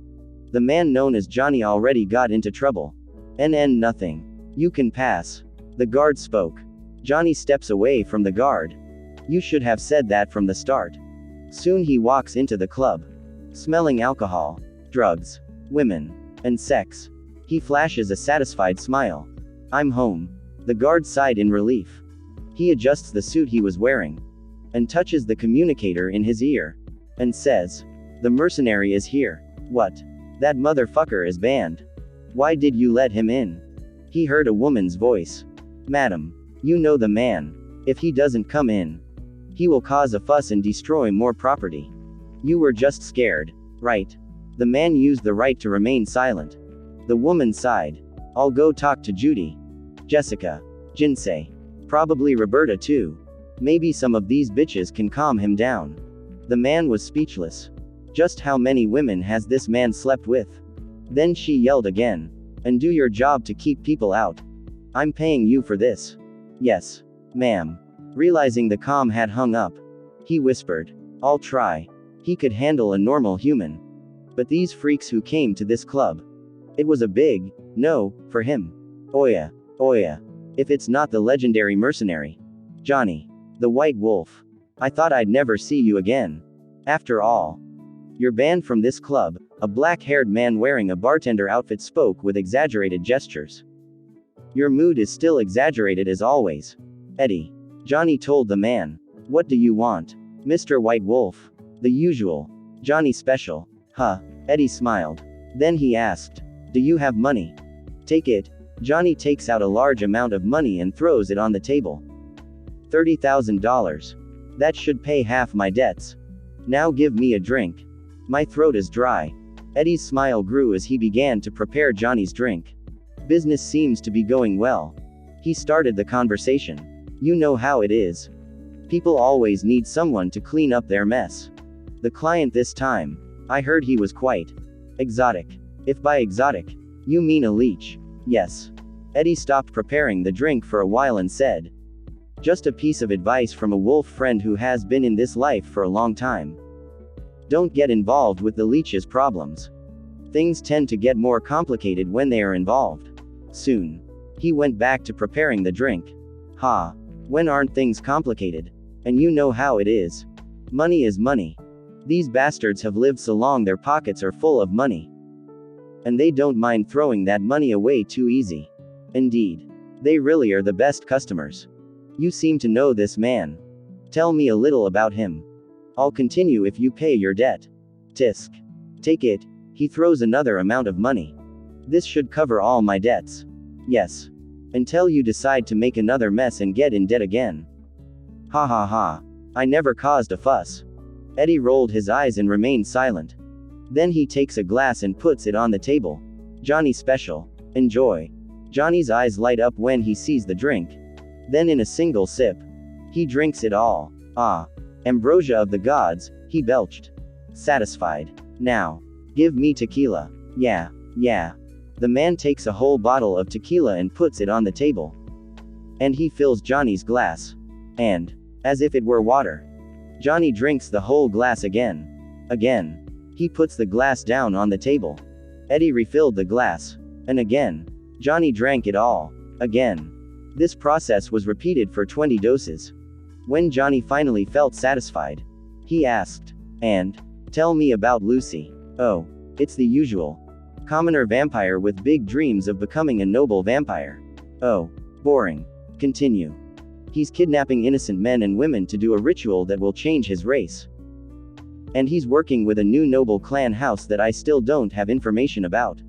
the man known as Johnny already got into trouble. Nothing. You can pass. The guard spoke. Johnny steps away from the guard. You should have said that from the start. Soon he walks into the club, smelling alcohol, drugs, women, and sex. He flashes a satisfied smile. I'm home. The guard sighed in relief. He adjusts the suit he was wearing, and touches the communicator in his ear, and says, the mercenary is here. What? That motherfucker is banned. Why did you let him in? He heard a woman's voice. Madam, you know the man. If he doesn't come in, he will cause a fuss and destroy more property. You were just scared, right? The man used the right to remain silent. The woman sighed. I'll go talk to Judy, Jessica, Jinsei. Probably Roberta too. Maybe some of these bitches can calm him down. The man was speechless. Just how many women has this man slept with? Then she yelled again. And do your job to keep people out. I'm paying you for this. Yes, ma'am. Realizing the comm had hung up, he whispered. I'll try. He could handle a normal human. But these freaks who came to this club. It was a big no for him. Oya, oya. If it's not the legendary mercenary. Johnny. The White Wolf. I thought I'd never see you again. After all. You're banned from this club, a black-haired man wearing a bartender outfit spoke with exaggerated gestures. Your mood is still exaggerated as always. Eddie. Johnny told the man. What do you want? Mr. White Wolf. The usual. Johnny special. Huh. Eddie smiled. Then he asked. Do you have money? Take it. Johnny takes out a large amount of money and throws it on the table. $30,000. That should pay half my debts. Now give me a drink. My throat is dry. Eddie's smile grew as he began to prepare Johnny's drink. Business seems to be going well. He started the conversation. You know how it is. People always need someone to clean up their mess. The client this time, I heard he was quite exotic. If by exotic, you mean a leech. Yes. Eddie stopped preparing the drink for a while and said. Just a piece of advice from a wolf friend who has been in this life for a long time. Don't get involved with the leech's problems. Things tend to get more complicated when they are involved. Soon. He went back to preparing the drink. Ha. When aren't things complicated? And you know how it is. Money is money. These bastards have lived so long their pockets are full of money. And they don't mind throwing that money away too easy. Indeed. They really are the best customers. You seem to know this man. Tell me a little about him. I'll continue if you pay your debt. Tisk. Take it. He throws another amount of money. This should cover all my debts. Yes. Until you decide to make another mess and get in debt again. Ha ha ha. I never caused a fuss. Eddie rolled his eyes and remained silent. Then he takes a glass and puts it on the table. Johnny special. Enjoy. Johnny's eyes light up when he sees the drink. Then in a single sip, he drinks it all. Ah. Ambrosia of the gods, he belched. Satisfied. Now. Give me tequila. Yeah. The man takes a whole bottle of tequila and puts it on the table. And he fills Johnny's glass. And, as if it were water, Johnny drinks the whole glass again. Again. He puts the glass down on the table. Eddie refilled the glass. And again. Johnny drank it all. Again. This process was repeated for 20 doses. When Johnny finally felt satisfied, he asked, and, tell me about Lucy. Oh, it's the usual. Commoner vampire with big dreams of becoming a noble vampire. Oh, boring. Continue. He's kidnapping innocent men and women to do a ritual that will change his race. And he's working with a new noble clan house that I still don't have information about.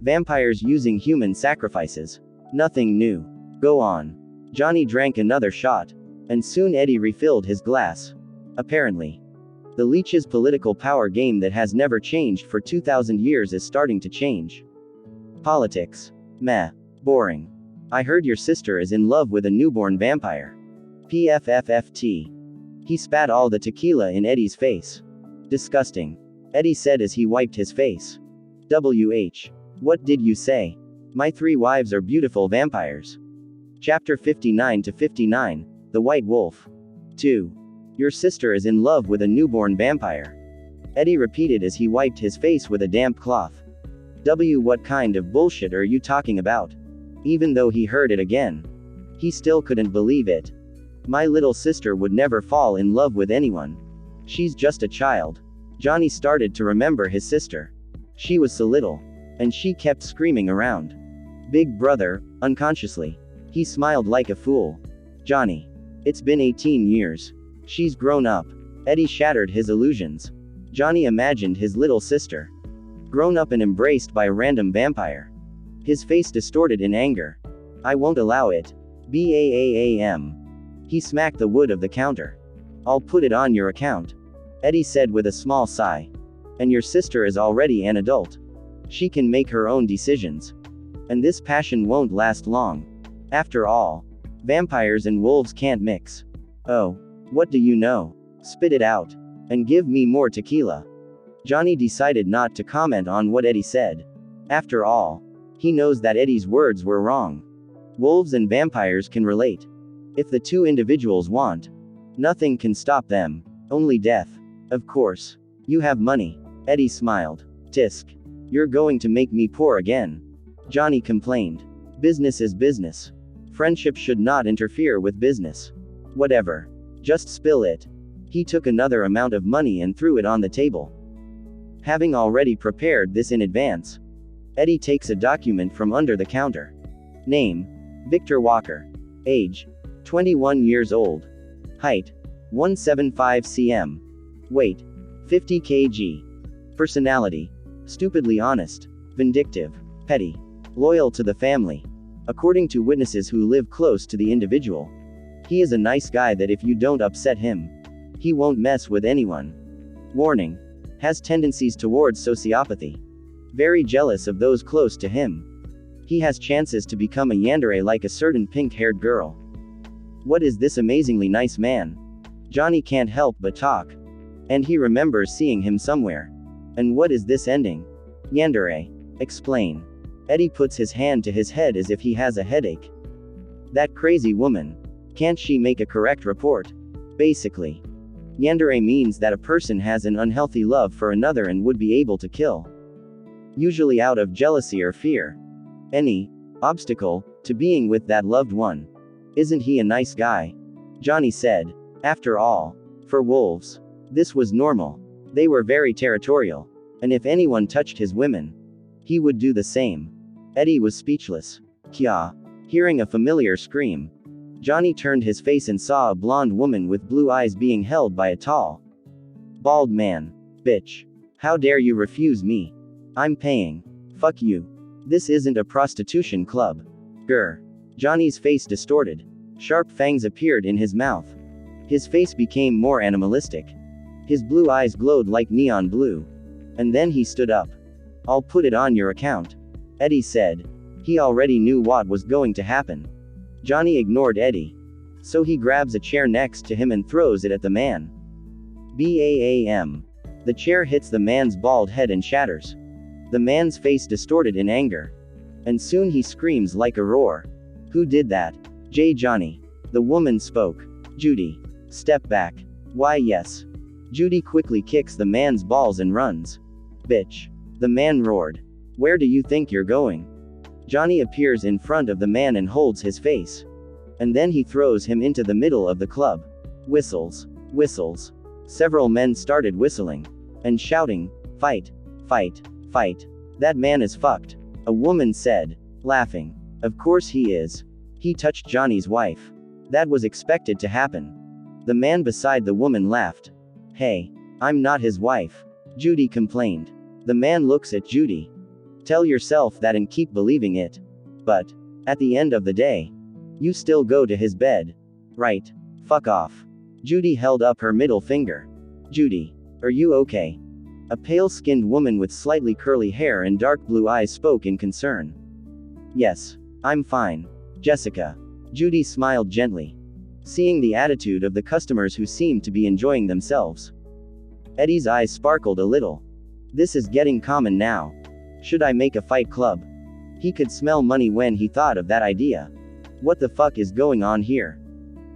Vampires using human sacrifices. Nothing new. Go on. Johnny drank another shot. And soon Eddie refilled his glass. Apparently. The leech's political power game that has never changed for 2,000 years is starting to change. Politics. Meh. Boring. I heard your sister is in love with a newborn vampire. PFFFT. He spat all the tequila in Eddie's face. Disgusting. Eddie said as he wiped his face. WH. What did you say? My 3 wives are beautiful vampires. Chapter 59 to 59, The White Wolf. 2. Your sister is in love with a newborn vampire. Eddie repeated as he wiped his face with a damp cloth. What kind of bullshit are you talking about? Even though he heard it again, he still couldn't believe it. My little sister would never fall in love with anyone. She's just a child. Johnny started to remember his sister. She was so little. And she kept screaming around. Big brother, unconsciously. He smiled like a fool. Johnny. It's been 18 years. She's grown up. Eddie shattered his illusions. Johnny imagined his little sister. Grown up and embraced by a random vampire. His face distorted in anger. I won't allow it. BAAAM. He smacked the wood of the counter. I'll put it on your account. Eddie said with a small sigh. And your sister is already an adult. She can make her own decisions. And this passion won't last long. After all, vampires and wolves can't mix. Oh. What do you know? Spit it out. And give me more tequila. Johnny decided not to comment on what Eddie said. After all, he knows that Eddie's words were wrong. Wolves and vampires can relate. If the two individuals want, nothing can stop them. Only death. Of course. You have money. Eddie smiled. Tisk. You're going to make me poor again. Johnny complained. Business is business. Friendship should not interfere with business. Whatever. Just spill it. He took another amount of money and threw it on the table. Having already prepared this in advance, Eddie takes a document from under the counter. Name: Victor Walker. Age: 21 years old. Height: 175 cm. Weight: 50 kg. Personality: stupidly honest, vindictive, petty, loyal to the family. According to witnesses who live close to the individual, he is a nice guy that if you don't upset him, he won't mess with anyone. Warning: has tendencies towards sociopathy. Very jealous of those close to him. He has chances to become a yandere like a certain pink-haired girl. What is this amazingly nice man? Johnny can't help but talk. And he remembers seeing him somewhere. And what is this ending? Yandere. Explain. Eddie puts his hand to his head as if he has a headache. That crazy woman. Can't she make a correct report? Basically. Yandere means that a person has an unhealthy love for another and would be able to kill. Usually out of jealousy or fear. Any obstacle to being with that loved one. Isn't he a nice guy? Johnny said. After all, for wolves, this was normal. They were very territorial. And if anyone touched his women, he would do the same. Eddie was speechless. Kya. Hearing a familiar scream, Johnny turned his face and saw a blonde woman with blue eyes being held by a tall, bald man. Bitch. How dare you refuse me? I'm paying. Fuck you. This isn't a prostitution club. Grr. Johnny's face distorted. Sharp fangs appeared in his mouth. His face became more animalistic. His blue eyes glowed like neon blue. And then he stood up. I'll put it on your account. Eddie said. He already knew what was going to happen. Johnny ignored Eddie. So he grabs a chair next to him and throws it at the man. Bam. The chair hits the man's bald head and shatters. The man's face distorted in anger. And soon he screams like a roar. Who did that? Johnny. The woman spoke. Judy. Step back. Why yes. Judy quickly kicks the man's balls and runs. Bitch. The man roared. Where do you think you're going? Johnny appears in front of the man and holds his face. And then he throws him into the middle of the club. Whistles. Whistles. Several men started whistling. And shouting, fight. Fight. Fight. That man is fucked. A woman said, laughing. Of course he is. He touched Johnny's wife. That was expected to happen. The man beside the woman laughed. Hey. I'm not his wife. Judy complained. The man looks at Judy. Tell yourself that and keep believing it. But, at the end of the day, you still go to his bed. Right. Fuck off. Judy held up her middle finger. Judy. Are you okay? A pale-skinned woman with slightly curly hair and dark blue eyes spoke in concern. Yes. I'm fine. Jessica. Judy smiled gently. Seeing the attitude of the customers who seemed to be enjoying themselves. Eddie's eyes sparkled a little. This is getting common now. Should I make a fight club? He could smell money when he thought of that idea. What the fuck is going on here?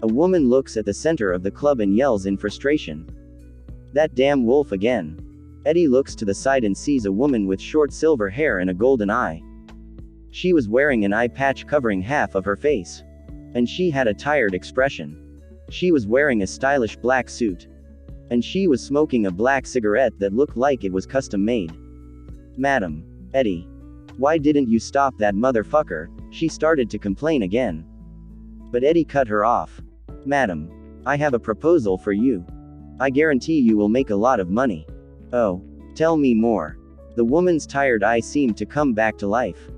A woman looks at the center of the club and yells in frustration. That damn wolf again. Eddie looks to the side and sees a woman with short silver hair and a golden eye. She was wearing an eye patch covering half of her face. And she had a tired expression. She was wearing a stylish black suit. And she was smoking a black cigarette that looked like it was custom made. Madam. Eddie. Why didn't you stop that motherfucker? She started to complain again. But Eddie cut her off. Madam. I have a proposal for you. I guarantee you will make a lot of money. Oh. Tell me more. The woman's tired eye seemed to come back to life.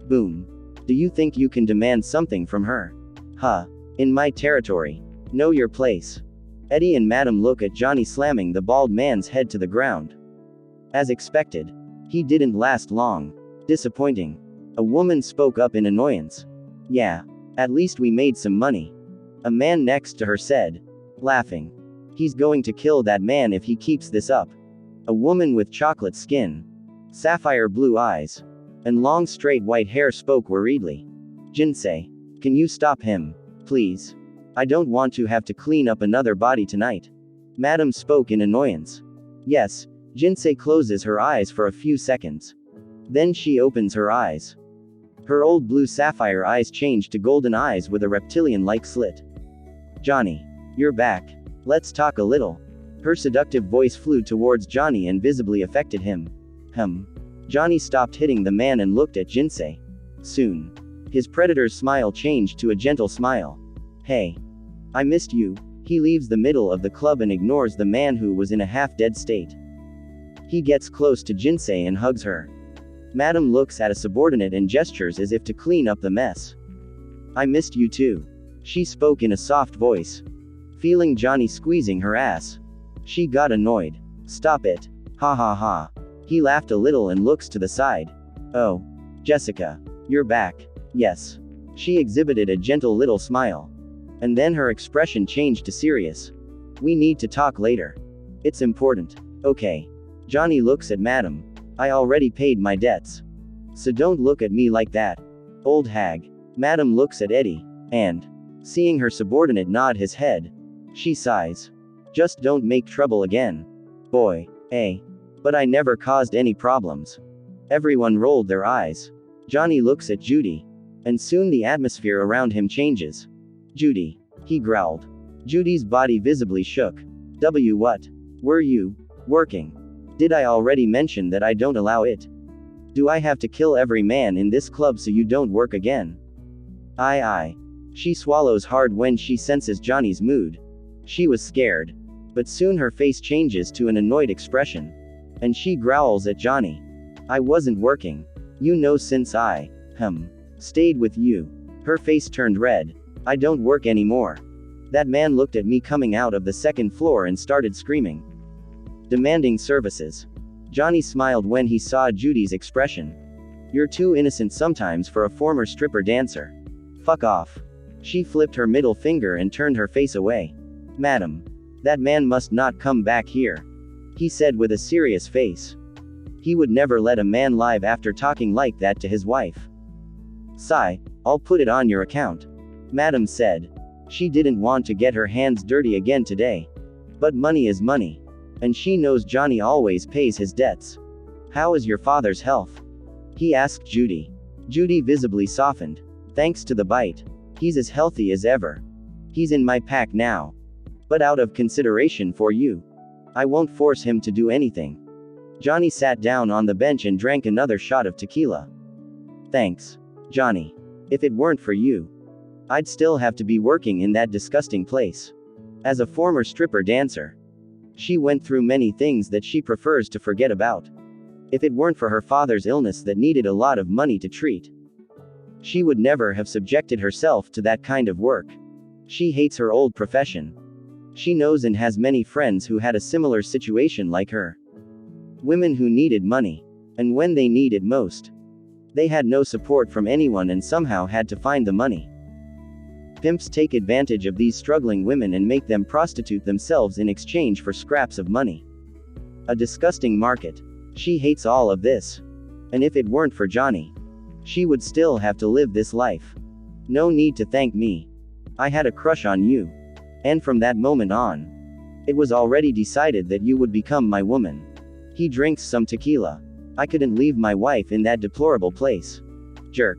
Boom. Do you think you can demand something from her? Huh. In my territory. Know your place. Eddie and Madam look at Johnny slamming the bald man's head to the ground. As expected. He didn't last long. Disappointing. A woman spoke up in annoyance. Yeah. At least we made some money. A man next to her said. Laughing. He's going to kill that man if he keeps this up. A woman with chocolate skin, sapphire blue eyes, and long straight white hair spoke worriedly. Jinsei. Can you stop him? Please. I don't want to have to clean up another body tonight. Madam spoke in annoyance. Yes. Jinsei closes her eyes for a few seconds. Then she opens her eyes. Her old blue sapphire eyes change to golden eyes with a reptilian-like slit. Johnny. You're back. Let's talk a little. Her seductive voice flew towards Johnny and visibly affected him. Johnny stopped hitting the man and looked at Jinsei. Soon. His predator's smile changed to a gentle smile. Hey. I missed you. He leaves the middle of the club and ignores the man who was in a half-dead state. He gets close to Jinsei and hugs her. Madam looks at a subordinate and gestures as if to clean up the mess. I missed you too. She spoke in a soft voice. Feeling Johnny squeezing her ass. She got annoyed. Stop it. Ha ha ha. He laughed a little and looks to the side. Oh. Jessica. You're back. Yes. She exhibited a gentle little smile. And then her expression changed to serious. We need to talk later. It's important. Okay. Johnny looks at Madam. I already paid my debts. So don't look at me like that. Old hag. Madam looks at Eddie. And, seeing her subordinate nod his head, she sighs. Just don't make trouble again. Boy. But I never caused any problems. Everyone rolled their eyes. Johnny looks at Judy. And soon the atmosphere around him changes. Judy. He growled. Judy's body visibly shook. What? Were you working? Did I already mention that I don't allow it? Do I have to kill every man in this club so you don't work again? Aye. She swallows hard when she senses Johnny's mood. She was scared. But soon her face changes to an annoyed expression. And she growls at Johnny. I wasn't working. You know, since I, stayed with you. Her face turned red. I don't work anymore. That man looked at me coming out of the second floor and started screaming. Demanding services. Johnny smiled when he saw Judy's expression. You're too innocent sometimes for a former stripper dancer. Fuck off. She flipped her middle finger and turned her face away. Madam. That man must not come back here. He said with a serious face. He would never let a man live after talking like that to his wife. Sigh. I'll put it on your account. Madam said. She didn't want to get her hands dirty again today. But money is money. And she knows Johnny always pays his debts. How is your father's health? He asked Judy. Judy visibly softened. Thanks to the bite. He's as healthy as ever. He's in my pack now. But out of consideration for you, I won't force him to do anything. Johnny sat down on the bench and drank another shot of tequila. Thanks, Johnny. If it weren't for you, I'd still have to be working in that disgusting place. As a former stripper dancer, she went through many things that she prefers to forget about. If it weren't for her father's illness that needed a lot of money to treat, she would never have subjected herself to that kind of work. She hates her old profession. She knows and has many friends who had a similar situation like her. Women who needed money. And when they need it most, they had no support from anyone and somehow had to find the money. Pimps take advantage of these struggling women and make them prostitute themselves in exchange for scraps of money. A disgusting market. She hates all of this. And if it weren't for Johnny, she would still have to live this life. No need to thank me. I had a crush on you. And from that moment on, it was already decided that you would become my woman. He drinks some tequila. I couldn't leave my wife in that deplorable place. Jerk.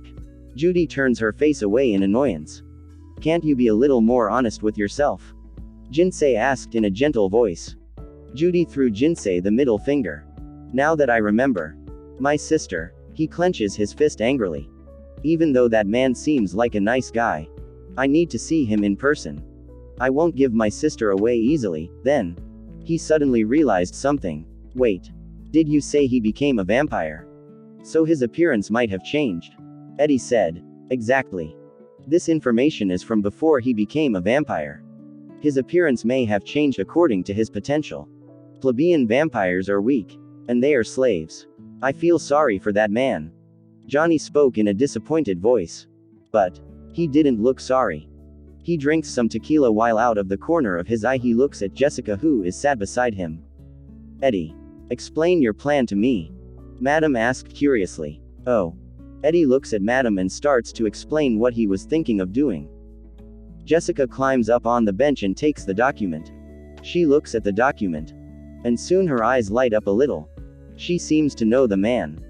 Judy turns her face away in annoyance. Can't you be a little more honest with yourself? Jinsei asked in a gentle voice. Judy threw Jinsei the middle finger. Now that I remember. My sister. He clenches his fist angrily. Even though that man seems like a nice guy, I need to see him in person. I won't give my sister away easily. Then, he suddenly realized something. Wait. Did you say he became a vampire? So his appearance might have changed. Eddie said. Exactly. This information is from before he became a vampire. His appearance may have changed according to his potential. Plebeian vampires are weak. And they are slaves. I feel sorry for that man. Johnny spoke in a disappointed voice. But, he didn't look sorry. He drinks some tequila while out of the corner of his eye he looks at Jessica who is sat beside him. Eddie. Explain your plan to me. Madam asked curiously. Oh. Eddie looks at Madam and starts to explain what he was thinking of doing. Jessica climbs up on the bench and takes the document. She looks at the document. And soon her eyes light up a little. She seems to know the man.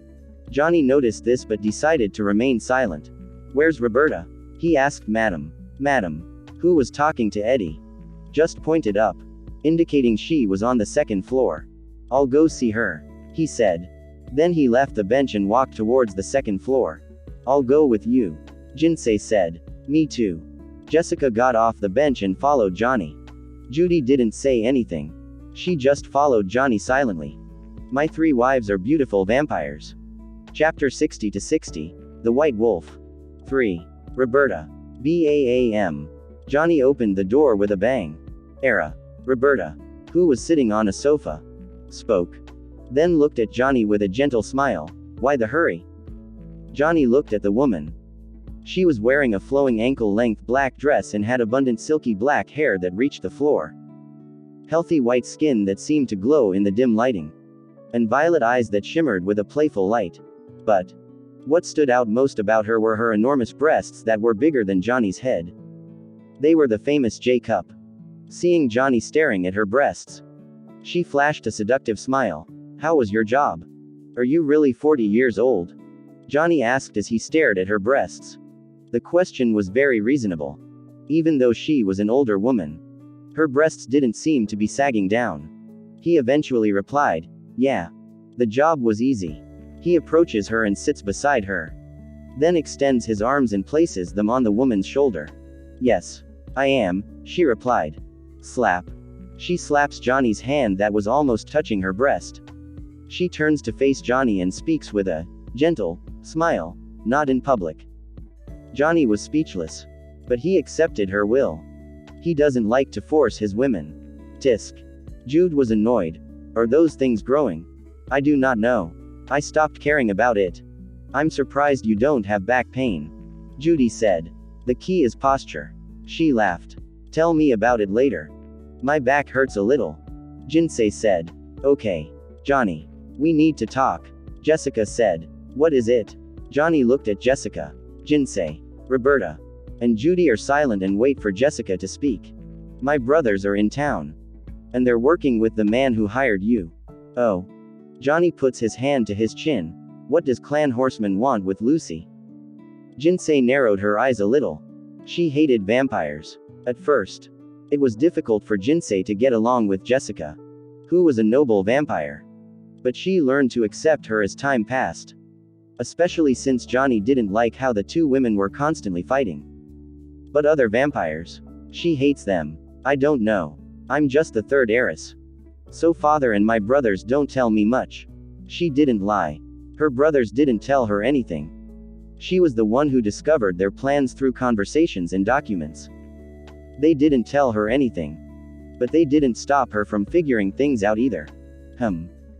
Johnny noticed this but decided to remain silent. Where's Roberta? He asked Madam, who was talking to Eddie. Just pointed up, indicating she was on the second floor. I'll go see her, he said. Then he left the bench and walked towards the second floor. I'll go with you, Jinsei said. Me too. Jessica got off the bench and followed Johnny. Judy didn't say anything. She just followed Johnny silently. My three wives are beautiful vampires. Chapter 60-60. The White Wolf. 3. Roberta. BAAM. Johnny opened the door with a bang. Roberta, who was sitting on a sofa, spoke. Then looked at Johnny with a gentle smile. Why the hurry? Johnny looked at the woman. She was wearing a flowing ankle-length black dress and had abundant silky black hair that reached the floor. Healthy white skin that seemed to glow in the dim lighting. And violet eyes that shimmered with a playful light. But what stood out most about her were her enormous breasts that were bigger than Johnny's head. They were the famous J-cup. Seeing Johnny staring at her breasts, she flashed a seductive smile. How was your job? Are you really 40 years old? Johnny asked as he stared at her breasts. The question was very reasonable. Even though she was an older woman, her breasts didn't seem to be sagging down. He eventually replied, yeah. The job was easy. He approaches her and sits beside her. Then extends his arms and places them on the woman's shoulder. Yes. I am, she replied. Slap. She slaps Johnny's hand that was almost touching her breast. She turns to face Johnny and speaks with a gentle smile, not in public. Johnny was speechless. But he accepted her will. He doesn't like to force his women. Tisk. Jude was annoyed. Are those things growing? I do not know. I stopped caring about it. I'm surprised you don't have back pain. Judy said. The key is posture. She laughed. Tell me about it later. My back hurts a little. Jinsei said. Okay. Johnny. We need to talk. Jessica said. What is it? Johnny looked at Jessica. Jinsei. Roberta. And Judy are silent and wait for Jessica to speak. My brothers are in town. And they're working with the man who hired you. Oh. Johnny puts his hand to his chin. What does Clan Horseman want with Lucy? Jinsei narrowed her eyes a little. She hated vampires. At first, it was difficult for Jinsei to get along with Jessica, who was a noble vampire. But she learned to accept her as time passed. Especially since Johnny didn't like how the two women were constantly fighting. But other vampires? She hates them. I don't know. I'm just the third heiress. So father and my brothers don't tell me much. She didn't lie. Her brothers didn't tell her anything. She was the one who discovered their plans through conversations and documents. They didn't tell her anything. But they didn't stop her from figuring things out either.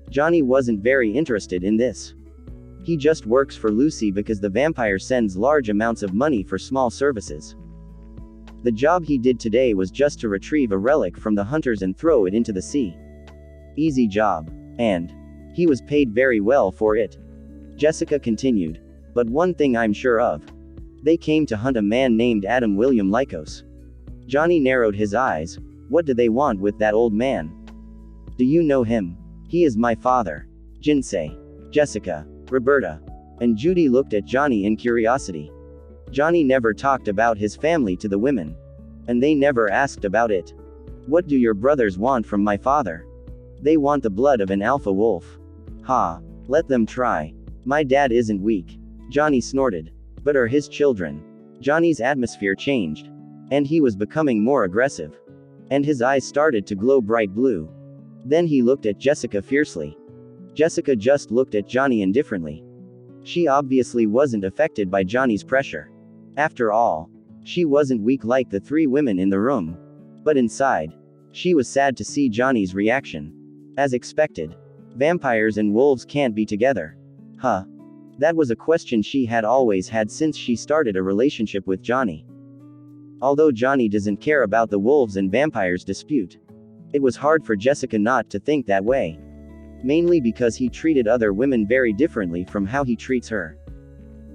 Johnny wasn't very interested in this. He just works for Lucy because the vampire sends large amounts of money for small services. The job he did today was just to retrieve a relic from the hunters and throw it into the sea. Easy job. And he was paid very well for it. Jessica continued. But one thing I'm sure of. They came to hunt a man named Adam William Lycos. Johnny narrowed his eyes. What do they want with that old man? Do you know him? He is my father. Jinsei. Jessica. Roberta. And Judy looked at Johnny in curiosity. Johnny never talked about his family to the women. And they never asked about it. What do your brothers want from my father? They want the blood of an alpha wolf. Ha. Let them try. My dad isn't weak. Johnny snorted. But are his children? Johnny's atmosphere changed. And he was becoming more aggressive. And his eyes started to glow bright blue. Then he looked at Jessica fiercely. Jessica just looked at Johnny indifferently. She obviously wasn't affected by Johnny's pressure. After all, she wasn't weak like the three women in the room. But inside, she was sad to see Johnny's reaction. As expected, vampires and wolves can't be together. That was a question she had always had since she started a relationship with Johnny. Although Johnny doesn't care about the wolves and vampires dispute, it was hard for Jessica not to think that way. Mainly because he treated other women very differently from how he treats her.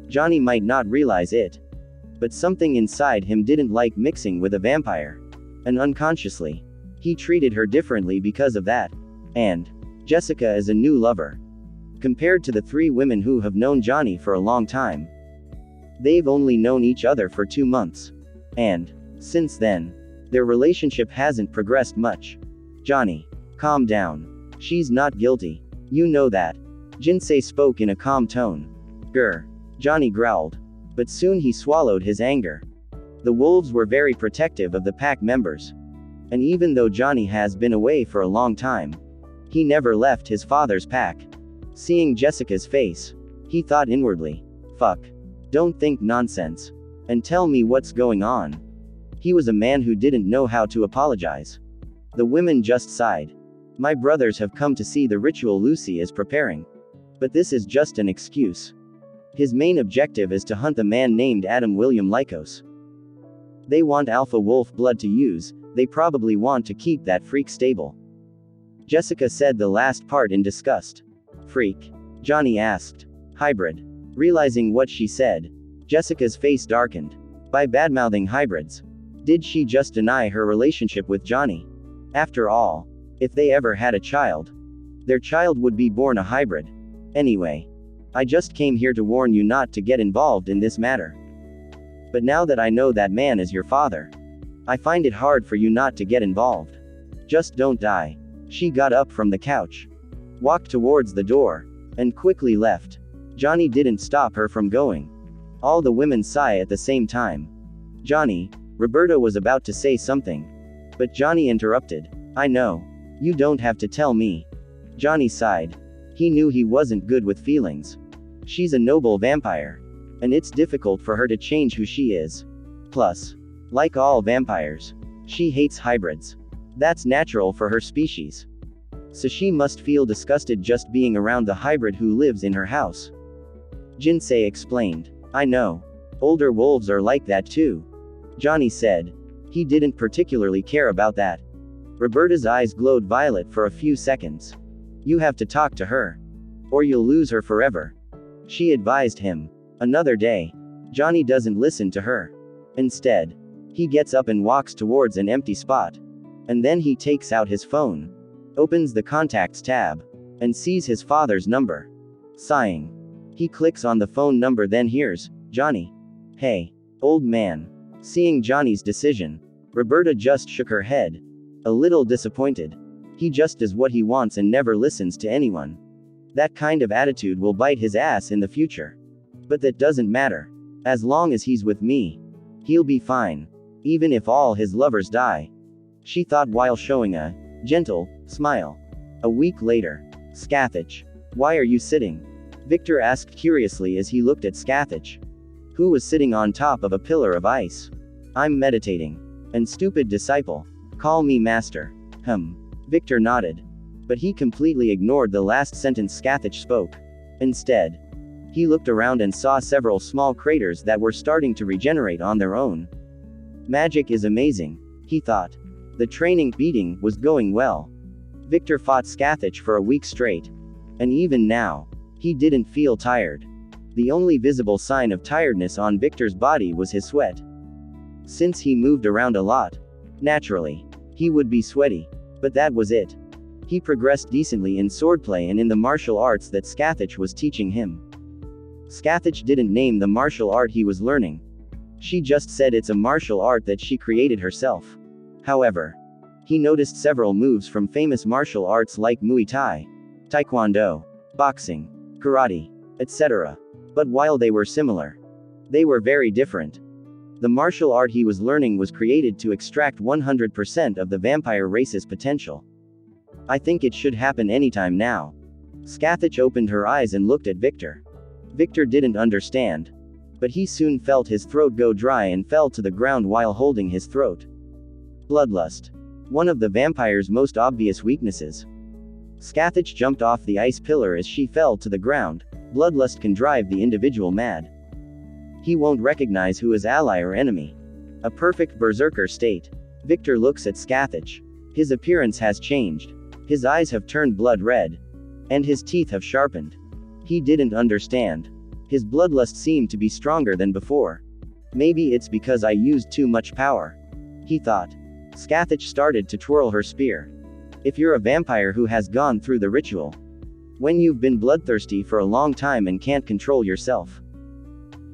Johnny might not realize it. But something inside him didn't like mixing with a vampire. And unconsciously, he treated her differently because of that. And Jessica is a new lover. Compared to the 3 women who have known Johnny for a long time, they've only known each other for 2 months. And since then, their relationship hasn't progressed much. Johnny, calm down. She's not guilty. You know that. Jinsei spoke in a calm tone. Grr. Johnny growled. But soon he swallowed his anger. The wolves were very protective of the pack members. And even though Johnny has been away for a long time, he never left his father's pack. Seeing Jessica's face, he thought inwardly, fuck. Don't think nonsense. And tell me what's going on. He was a man who didn't know how to apologize. The women just sighed. My brothers have come to see the ritual Lucy is preparing. But this is just an excuse. His main objective is to hunt the man named Adam William Lycos. They want alpha wolf blood to use, they probably want to keep that freak stable. Jessica said the last part in disgust. Freak? Johnny asked. Hybrid. Realizing what she said, Jessica's face darkened. By badmouthing hybrids, did she just deny her relationship with Johnny? After all, if they ever had a child, their child would be born a hybrid. Anyway, I just came here to warn you not to get involved in this matter. But now that I know that man is your father, I find it hard for you not to get involved. Just don't die. She got up from the couch, walked towards the door, and quickly left. Johnny didn't stop her from going. All the women sigh at the same time. Johnny, Roberta was about to say something. But Johnny interrupted. I know. You don't have to tell me. Johnny sighed. He knew he wasn't good with feelings. She's a noble vampire. And it's difficult for her to change who she is. Plus, like all vampires, she hates hybrids. That's natural for her species. So she must feel disgusted just being around the hybrid who lives in her house. Jinsei explained. I know. Older wolves are like that too. Johnny said. He didn't particularly care about that. Roberta's eyes glowed violet for a few seconds. You have to talk to her. Or you'll lose her forever. She advised him. Another day. Johnny doesn't listen to her. Instead, he gets up and walks towards an empty spot. And then he takes out his phone, opens the contacts tab, and sees his father's number. Sighing, he clicks on the phone number, then hears, Johnny. Hey, old man. Seeing Johnny's decision, Roberta just shook her head. A little disappointed. He just does what he wants and never listens to anyone. That kind of attitude will bite his ass in the future. But that doesn't matter. As long as he's with me, he'll be fine. Even if all his lovers die. She thought while showing a gentle smile. A week later. Scathach. Why are you sitting? Victor asked curiously as he looked at Scathach, who was sitting on top of a pillar of ice. I'm meditating. And stupid disciple. Call me master. Victor nodded. But he completely ignored the last sentence Scathach spoke. Instead, he looked around and saw several small craters that were starting to regenerate on their own. Magic is amazing, he thought. The training beating was going well. Victor fought Scathach for a week straight. And even now, he didn't feel tired. The only visible sign of tiredness on Victor's body was his sweat. Since he moved around a lot, naturally, he would be sweaty. But that was it. He progressed decently in swordplay and in the martial arts that Scathach was teaching him. Scathach didn't name the martial art he was learning. She just said it's a martial art that she created herself. However, he noticed several moves from famous martial arts like Muay Thai, Taekwondo, boxing, karate, etc. But while they were similar, they were very different. The martial art he was learning was created to extract 100% of the vampire race's potential. I think it should happen anytime now. Scathach opened her eyes and looked at Victor. Victor didn't understand. But he soon felt his throat go dry and fell to the ground while holding his throat. Bloodlust. One of the vampire's most obvious weaknesses. Scathach jumped off the ice pillar as she fell to the ground. Bloodlust can drive the individual mad. He won't recognize who is ally or enemy. A perfect berserker state. Victor looks at Scathach. His appearance has changed. His eyes have turned blood red. And his teeth have sharpened. He didn't understand. His bloodlust seemed to be stronger than before. Maybe it's because I used too much power, he thought. Scathach started to twirl her spear. If you're a vampire who has gone through the ritual. When you've been bloodthirsty for a long time and can't control yourself.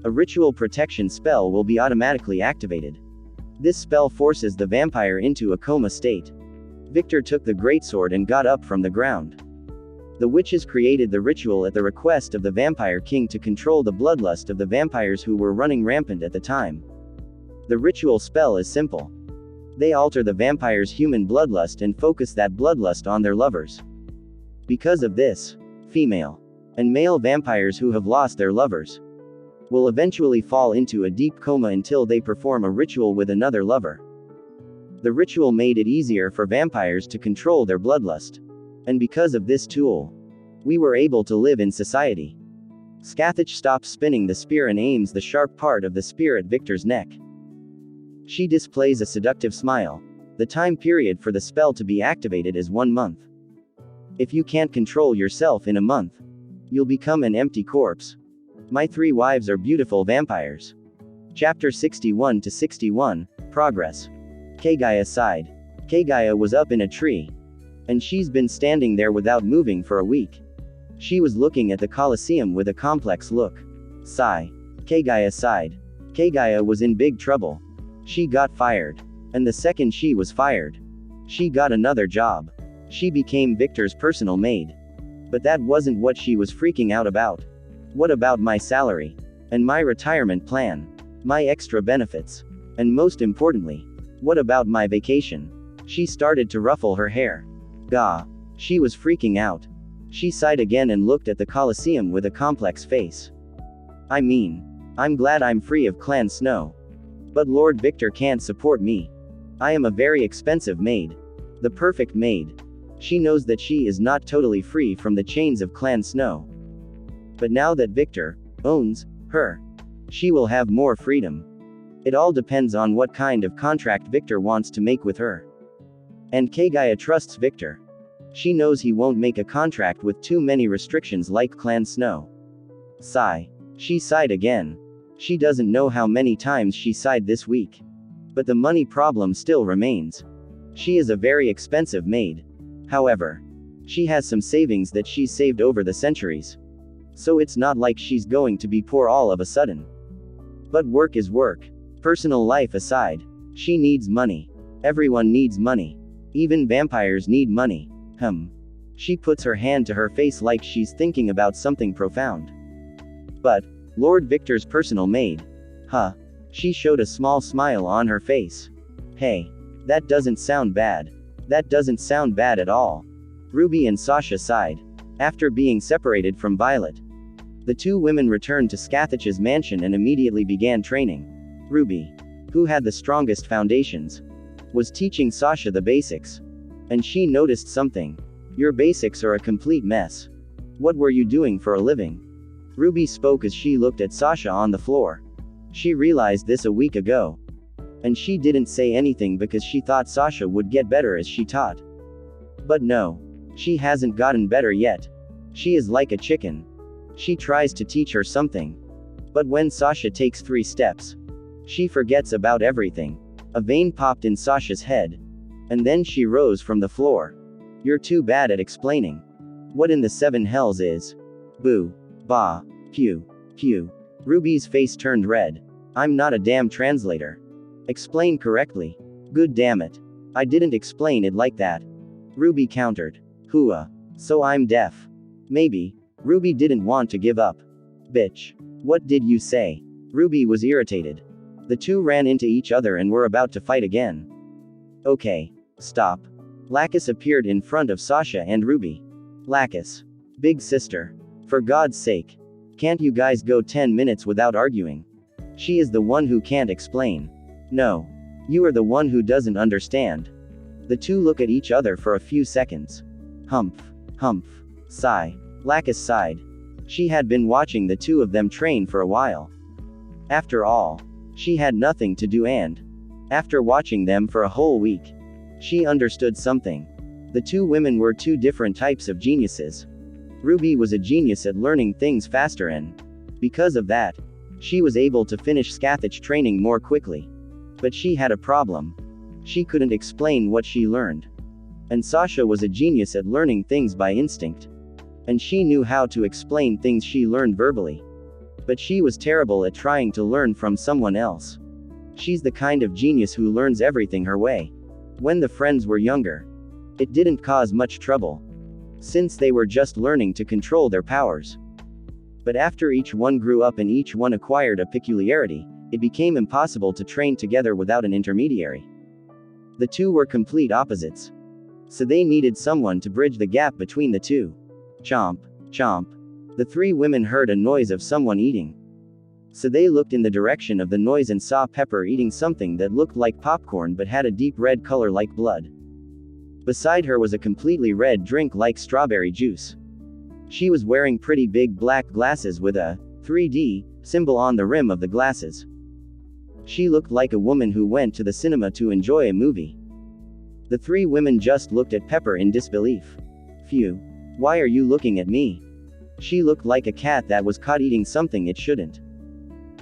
A ritual protection spell will be automatically activated. This spell forces the vampire into a coma state. Victor took the greatsword and got up from the ground. The witches created the ritual at the request of the vampire king to control the bloodlust of the vampires who were running rampant at the time. The ritual spell is simple. They alter the vampire's human bloodlust and focus that bloodlust on their lovers. Because of this, female and male vampires who have lost their lovers will eventually fall into a deep coma until they perform a ritual with another lover. The ritual made it easier for vampires to control their bloodlust. And because of this tool, we were able to live in society. Scathach stops spinning the spear and aims the sharp part of the spear at Victor's neck. She displays a seductive smile. The time period for the spell to be activated is 1 month. If you can't control yourself in a month, you'll become an empty corpse. My 3 wives are beautiful vampires. Chapter 61 to 61, Progress. Kagaya sighed. Kagaya was up in a tree. And she's been standing there without moving for a week. She was looking at the Colosseum with a complex look. Sigh. Kagaya sighed. Kagaya was in big trouble. She got fired. And the second she was fired, she got another job. She became Victor's personal maid. But that wasn't what she was freaking out about. What about my salary? And my retirement plan? My extra benefits? And most importantly, what about my vacation? She started to ruffle her hair. Gah. She was freaking out. She sighed again and looked at the Colosseum with a complex face. I mean, I'm glad I'm free of Clan Snow. But Lord Victor can't support me. I am a very expensive maid. The perfect maid. She knows that she is not totally free from the chains of Clan Snow. But now that Victor owns her, she will have more freedom. It all depends on what kind of contract Victor wants to make with her. And Kagaya trusts Victor. She knows he won't make a contract with too many restrictions like Clan Snow. Sigh. She sighed again. She doesn't know how many times she sighed this week. But the money problem still remains. She is a very expensive maid. However, she has some savings that she's saved over the centuries. So it's not like she's going to be poor all of a sudden. But work is work. Personal life aside, she needs money. Everyone needs money. Even vampires need money. She puts her hand to her face like she's thinking about something profound. But, Lord Victor's personal maid. She showed a small smile on her face. Hey. That doesn't sound bad. That doesn't sound bad at all. Ruby and Sasha sighed. After being separated from Violet, the 2 women returned to Scathach's mansion and immediately began training. Ruby, who had the strongest foundations, was teaching Sasha the basics. And she noticed something. Your basics are a complete mess. What were you doing for a living? Ruby spoke as she looked at Sasha on the floor. She realized this a week ago. And she didn't say anything because she thought Sasha would get better as she taught. But no. She hasn't gotten better yet. She is like a chicken. She tries to teach her something. But when Sasha takes 3 steps, she forgets about everything. A vein popped in Sasha's head. And then she rose from the floor. You're too bad at explaining. What in the 7 hells is? Boo. Bah. Pew. Pew. Ruby's face turned red. I'm not a damn translator. Explain correctly. Good damn it. I didn't explain it like that. Ruby countered. Hooah. So I'm deaf. Maybe. Ruby didn't want to give up. Bitch. What did you say? Ruby was irritated. The 2 ran into each other and were about to fight again. Okay. Stop. Lacus appeared in front of Sasha and Ruby. Lacus. Big sister. For God's sake. Can't you guys go 10 minutes without arguing? She is the one who can't explain. No. You are the one who doesn't understand. The 2 look at each other for a few seconds. Humph. Humph. Sigh. Lacus sighed. She had been watching the 2 of them train for a while. After all, she had nothing to do and, after watching them for a whole week, she understood something. The 2 women were 2 different types of geniuses. Ruby was a genius at learning things faster and, because of that, she was able to finish Scathach training more quickly. But she had a problem. She couldn't explain what she learned. And Sasha was a genius at learning things by instinct. And she knew how to explain things she learned verbally. But she was terrible at trying to learn from someone else. She's the kind of genius who learns everything her way. When the friends were younger, it didn't cause much trouble, since they were just learning to control their powers. But after each one grew up and each one acquired a peculiarity, it became impossible to train together without an intermediary. The two were complete opposites. So they needed someone to bridge the gap between the two. Chomp, chomp. The three women heard a noise of someone eating. So they looked in the direction of the noise and saw Pepper eating something that looked like popcorn but had a deep red color like blood. Beside her was a completely red drink like strawberry juice. She was wearing pretty big black glasses with a 3D symbol on the rim of the glasses. She looked like a woman who went to the cinema to enjoy a movie. The three women just looked at Pepper in disbelief. Phew. Why are you looking at me? She looked like a cat that was caught eating something it shouldn't.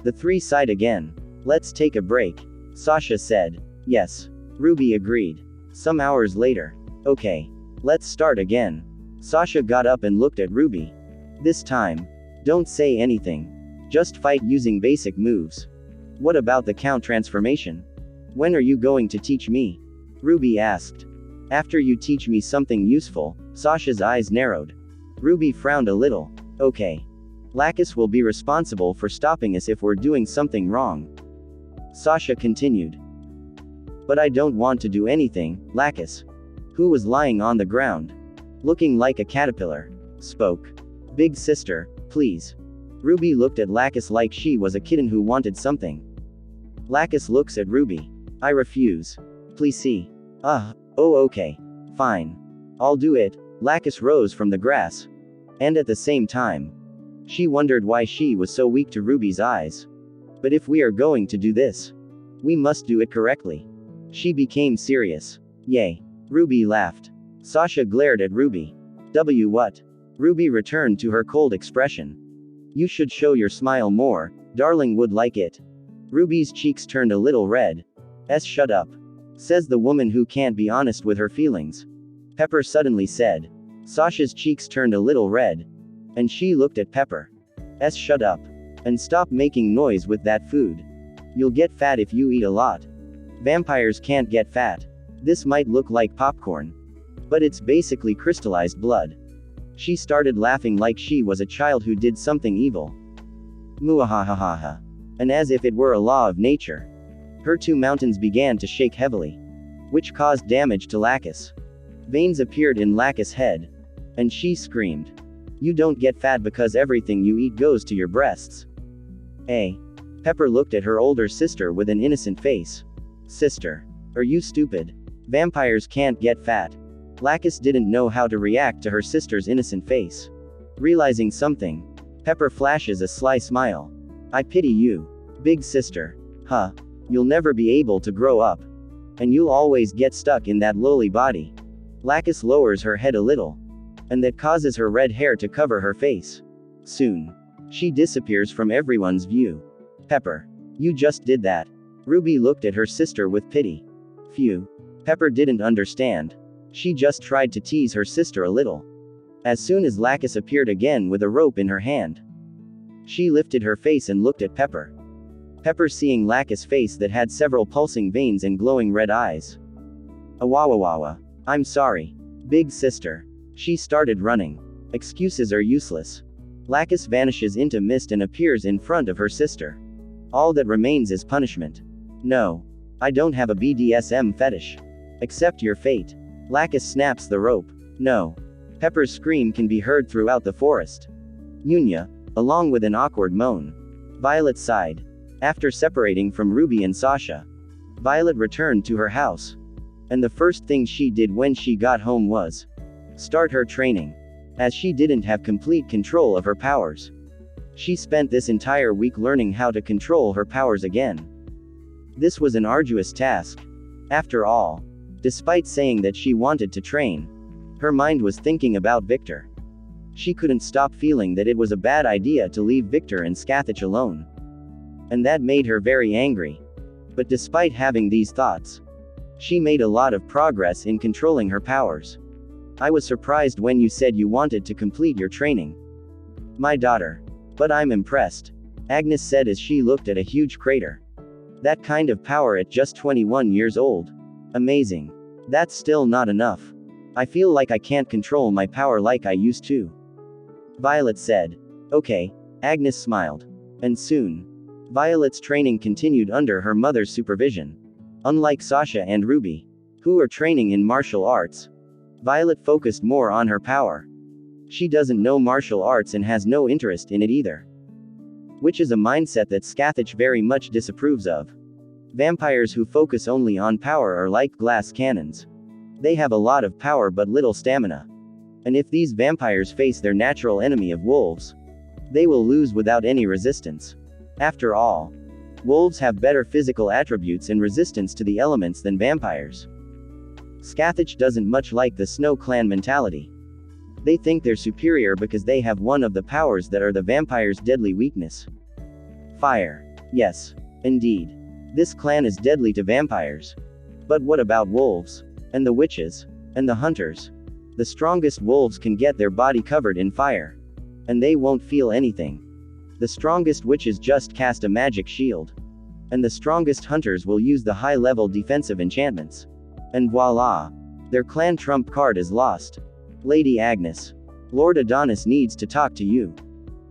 The three sighed again. Let's take a break, Sasha said. Yes. Ruby agreed. Some hours later. Okay. Let's start again. Sasha got up and looked at Ruby. This time, don't say anything. Just fight using basic moves. What about the count transformation? When are you going to teach me? Ruby asked. After you teach me something useful. Sasha's eyes narrowed. Ruby frowned a little. Okay. Lacus will be responsible for stopping us if we're doing something wrong. Sasha continued. But I don't want to do anything. Lacus, who was lying on the ground, looking like a caterpillar, spoke. Big sister, please. Ruby looked at Lacus like she was a kitten who wanted something. Lacus looks at Ruby. I refuse. Please see. Oh okay. Fine. I'll do it. Lacus rose from the grass. And at the same time, she wondered why she was so weak to Ruby's eyes. But if we are going to do this, we must do it correctly. She became serious. Yay. Ruby laughed. Sasha glared at Ruby. What? Ruby returned to her cold expression. You should show your smile more. Darling would like it. Ruby's cheeks turned a little red. Shut up. Says the woman who can't be honest with her feelings. Pepper suddenly said. Sasha's cheeks turned a little red. And she looked at Pepper. Shut up. And stop making noise with that food. You'll get fat if you eat a lot. Vampires can't get fat. This might look like popcorn, but it's basically crystallized blood. She started laughing like she was a child who did something evil. Muahahaha. And as if it were a law of nature, her two mountains began to shake heavily, which caused damage to Lacus. Veins appeared in Lacus' head, and she screamed. You don't get fat because everything you eat goes to your breasts. Pepper looked at her older sister with an innocent face. Sister, are you stupid? Vampires can't get fat. Lacus didn't know how to react to her sister's innocent face. Realizing something, Pepper flashes a sly smile. I pity you, big sister. Huh. You'll never be able to grow up. And you'll always get stuck in that lowly body. Lacus lowers her head a little. And that causes her red hair to cover her face. Soon, she disappears from everyone's view. Pepper, you just did that. Ruby looked at her sister with pity. Phew. Pepper didn't understand. She just tried to tease her sister a little. As soon as Lacus appeared again with a rope in her hand, she lifted her face and looked at Pepper. Pepper seeing Lacus' face that had several pulsing veins and glowing red eyes. Awawawawa. I'm sorry. Big sister. She started running. Excuses are useless. Lacus vanishes into mist and appears in front of her sister. All that remains is punishment. No. I don't have a BDSM fetish. Accept your fate. Lacus snaps the rope. No. Pepper's scream can be heard throughout the forest. Yunya, along with an awkward moan. Violet sighed. After separating from Ruby and Sasha, Violet returned to her house. And the first thing she did when she got home was start her training. As she didn't have complete control of her powers, she spent this entire week learning how to control her powers again. This was an arduous task. After all, despite saying that she wanted to train, her mind was thinking about Victor. She couldn't stop feeling that it was a bad idea to leave Victor and Scathach alone. And that made her very angry. But despite having these thoughts, She made a lot of progress in controlling her powers. I was surprised when you said you wanted to complete your training. My daughter. But I'm impressed. Agnes said as she looked at a huge crater. That kind of power at just 21 years old. Amazing. That's still not enough. I feel like I can't control my power like I used to. Violet said. Okay. Agnes smiled. And soon. Violet's training continued under her mother's supervision. Unlike Sasha and Ruby, who are training in martial arts, Violet focused more on her power. She doesn't know martial arts and has no interest in it either. Which is a mindset that Scathach very much disapproves of. Vampires who focus only on power are like glass cannons. They have a lot of power but little stamina. And if these vampires face their natural enemy of wolves, they will lose without any resistance. After all, wolves have better physical attributes and resistance to the elements than vampires. Scathach doesn't much like the Snow Clan mentality. They think they're superior because they have one of the powers that are the vampire's deadly weakness. Fire. Yes. Indeed. This clan is deadly to vampires. But what about wolves? And the witches? And the hunters? The strongest wolves can get their body covered in fire. And they won't feel anything. The strongest witches just cast a magic shield. And the strongest hunters will use the high-level defensive enchantments. And voila! Their clan trump card is lost. Lady Agnes. Lord Adonis needs to talk to you.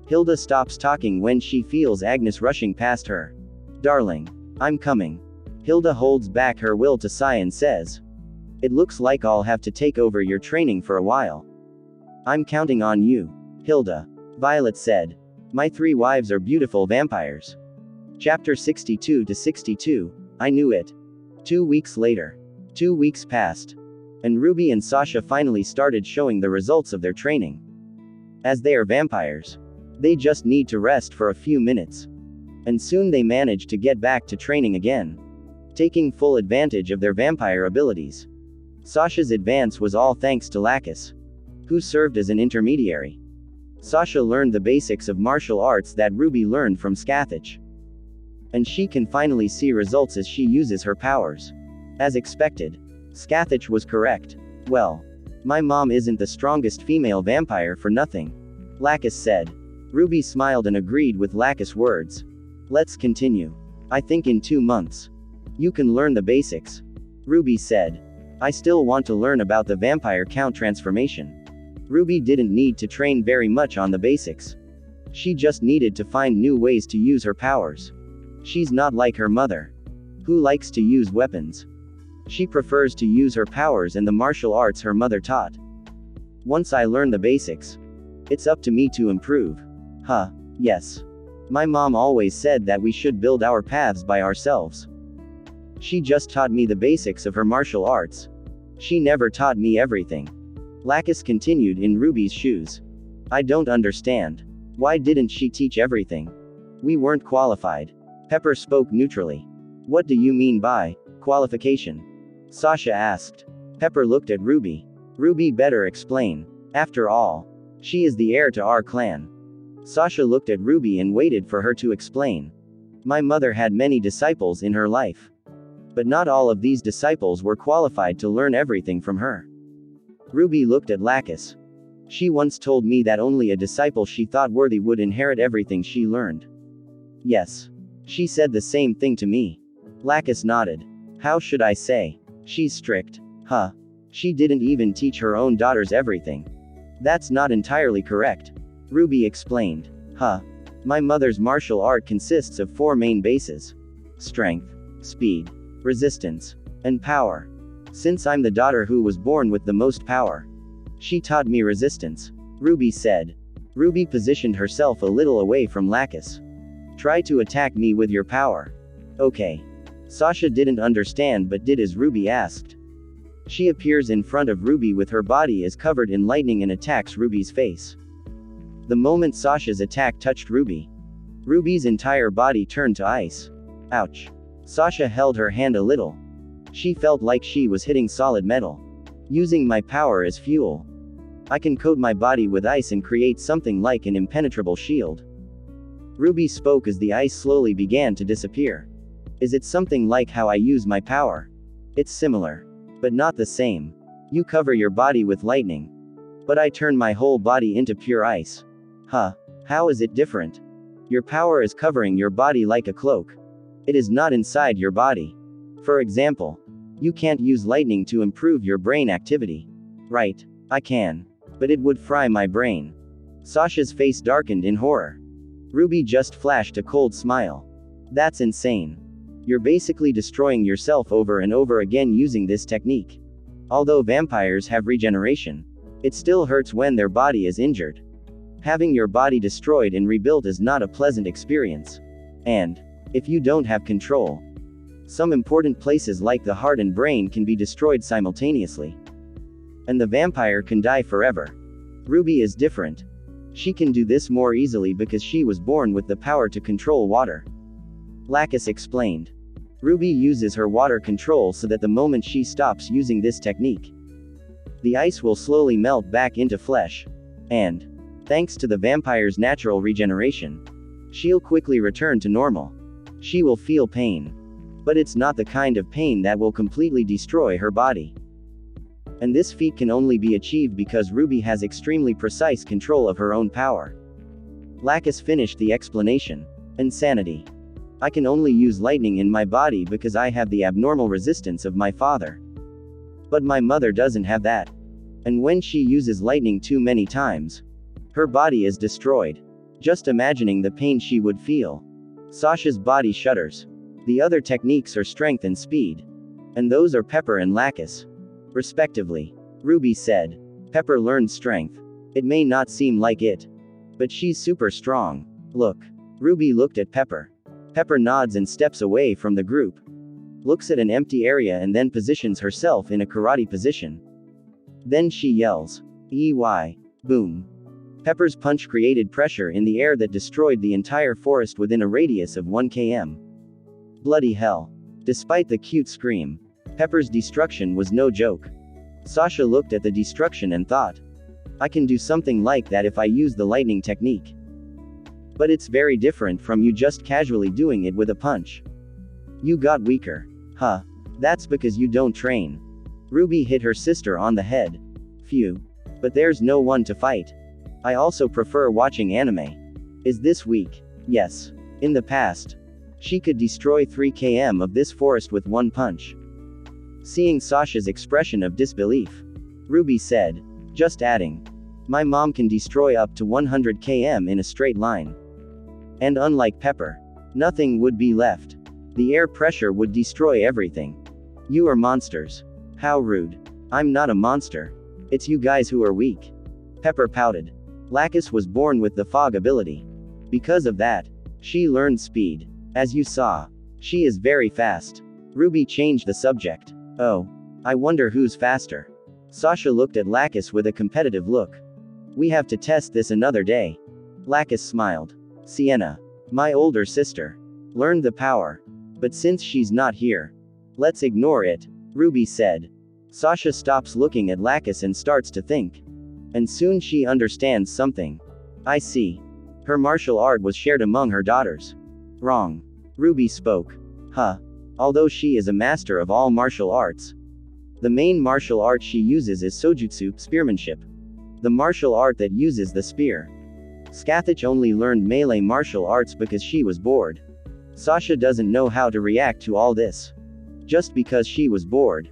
Hilda stops talking when she feels Agnes rushing past her. Darling. I'm coming. Hilda holds back her will to sigh and says. It looks like I'll have to take over your training for a while. I'm counting on you. Hilda. Violet said. My 3 wives are beautiful vampires. Chapter 62 to 62, I knew it. 2 weeks later. 2 weeks passed. And Ruby and Sasha finally started showing the results of their training. As they are vampires, they just need to rest for a few minutes. And soon they managed to get back to training again, taking full advantage of their vampire abilities. Sasha's advance was all thanks to Lacus, who served as an intermediary. Sasha learned the basics of martial arts that Ruby learned from Scathach. And she can finally see results as she uses her powers. As expected, Scathach was correct. Well, my mom isn't the strongest female vampire for nothing, Lacus said. Ruby smiled and agreed with Lacus' words. Let's continue. I think in 2 months. You can learn the basics. Ruby said. I still want to learn about the vampire count transformation. Ruby didn't need to train very much on the basics. She just needed to find new ways to use her powers. She's not like her mother, who likes to use weapons. She prefers to use her powers and the martial arts her mother taught. Once I learn the basics, it's up to me to improve. Huh, yes. My mom always said that we should build our paths by ourselves. She just taught me the basics of her martial arts. She never taught me everything. Lacus continued in Ruby's shoes. I don't understand. Why didn't she teach everything? We weren't qualified. Pepper spoke neutrally. What do you mean by qualification? Sasha asked. Pepper looked at Ruby. Ruby better explain. After all, she is the heir to our clan. Sasha looked at Ruby and waited for her to explain. My mother had many disciples in her life. But not all of these disciples were qualified to learn everything from her. Ruby looked at Lacus. She once told me that only a disciple she thought worthy would inherit everything she learned. Yes. She said the same thing to me. Lacus nodded. How should I say? She's strict. Huh. She didn't even teach her own daughters everything. That's not entirely correct. Ruby explained. Huh. My mother's martial art consists of 4 main bases. Strength, speed, resistance, and power. Since I'm the daughter who was born with the most power, she taught me resistance, Ruby said. Ruby positioned herself a little away from Lacus. Try to attack me with your power. Okay. Sasha didn't understand but did as Ruby asked. She appears in front of Ruby with her body is covered in lightning and attacks Ruby's face. The moment Sasha's attack touched Ruby, Ruby's entire body turned to ice. Ouch. Sasha held her hand a little. She felt like she was hitting solid metal. Using my power as fuel, I can coat my body with ice and create something like an impenetrable shield. Ruby spoke as the ice slowly began to disappear. Is it something like how I use my power? It's similar. But not the same. You cover your body with lightning. But I turn my whole body into pure ice. Huh. How is it different? Your power is covering your body like a cloak. It is not inside your body. For example, you can't use lightning to improve your brain activity. Right. I can. But it would fry my brain. Sasha's face darkened in horror. Ruby just flashed a cold smile. That's insane. You're basically destroying yourself over and over again using this technique. Although vampires have regeneration, it still hurts when their body is injured. Having your body destroyed and rebuilt is not a pleasant experience. And, if you don't have control, some important places like the heart and brain can be destroyed simultaneously. And the vampire can die forever. Ruby is different. She can do this more easily because she was born with the power to control water. Lacus explained. Ruby uses her water control so that the moment she stops using this technique, the ice will slowly melt back into flesh. And, thanks to the vampire's natural regeneration, she'll quickly return to normal. She will feel pain. But it's not the kind of pain that will completely destroy her body. And this feat can only be achieved because Ruby has extremely precise control of her own power. Lacus finished the explanation. Insanity. I can only use lightning in my body because I have the abnormal resistance of my father. But my mother doesn't have that. And when she uses lightning too many times, her body is destroyed. Just imagining the pain she would feel. Sasha's body shudders. The other techniques are strength and speed. And those are Pepper and Lacus, respectively. Ruby said. Pepper learned strength. It may not seem like it. But she's super strong. Look. Ruby looked at Pepper. Pepper nods and steps away from the group. Looks at an empty area and then positions herself in a karate position. Then she yells. EY. Boom. Pepper's punch created pressure in the air that destroyed the entire forest within a radius of 1 km. Bloody hell. Despite the cute scream, Pepper's destruction was no joke. Sasha looked at the destruction and thought, I can do something like that if I use the lightning technique. But it's very different from you just casually doing it with a punch. You got weaker. Huh. That's because you don't train. Ruby hit her sister on the head. Phew. But there's no one to fight. I also prefer watching anime. Is this weak? Yes. In the past, she could destroy 3 km of this forest with one punch. Seeing Sasha's expression of disbelief, Ruby said, just adding, my mom can destroy up to 100 km in a straight line. And unlike Pepper, nothing would be left. The air pressure would destroy everything. You are monsters. How rude. I'm not a monster. It's you guys who are weak. Pepper pouted. Lacus was born with the fog ability. Because of that, she learned speed. As you saw, she is very fast. Ruby changed the subject. Oh. I wonder who's faster. Sasha looked at Lacus with a competitive look. We have to test this another day. Lacus smiled. Sienna, my older sister, learned the power. But since she's not here, let's ignore it, Ruby said. Sasha stops looking at Lacus and starts to think. And soon she understands something. I see. Her martial art was shared among her daughters. Wrong. Ruby spoke. Huh. Although she is a master of all martial arts, the main martial art she uses is Sojutsu, spearmanship. The martial art that uses the spear. Skathich only learned melee martial arts because she was bored. Sasha doesn't know how to react to all this. Just because she was bored.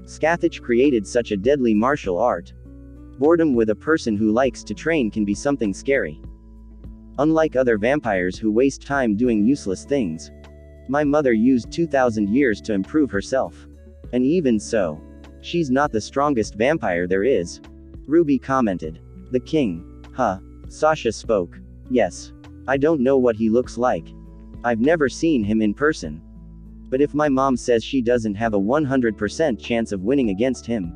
Skathich created such a deadly martial art. Boredom with a person who likes to train can be something scary. Unlike other vampires who waste time doing useless things, my mother used 2,000 years to improve herself. And even so, she's not the strongest vampire there is. Ruby commented. The king. Huh. Sasha spoke. Yes. I don't know what he looks like. I've never seen him in person. But if my mom says she doesn't have a 100% chance of winning against him,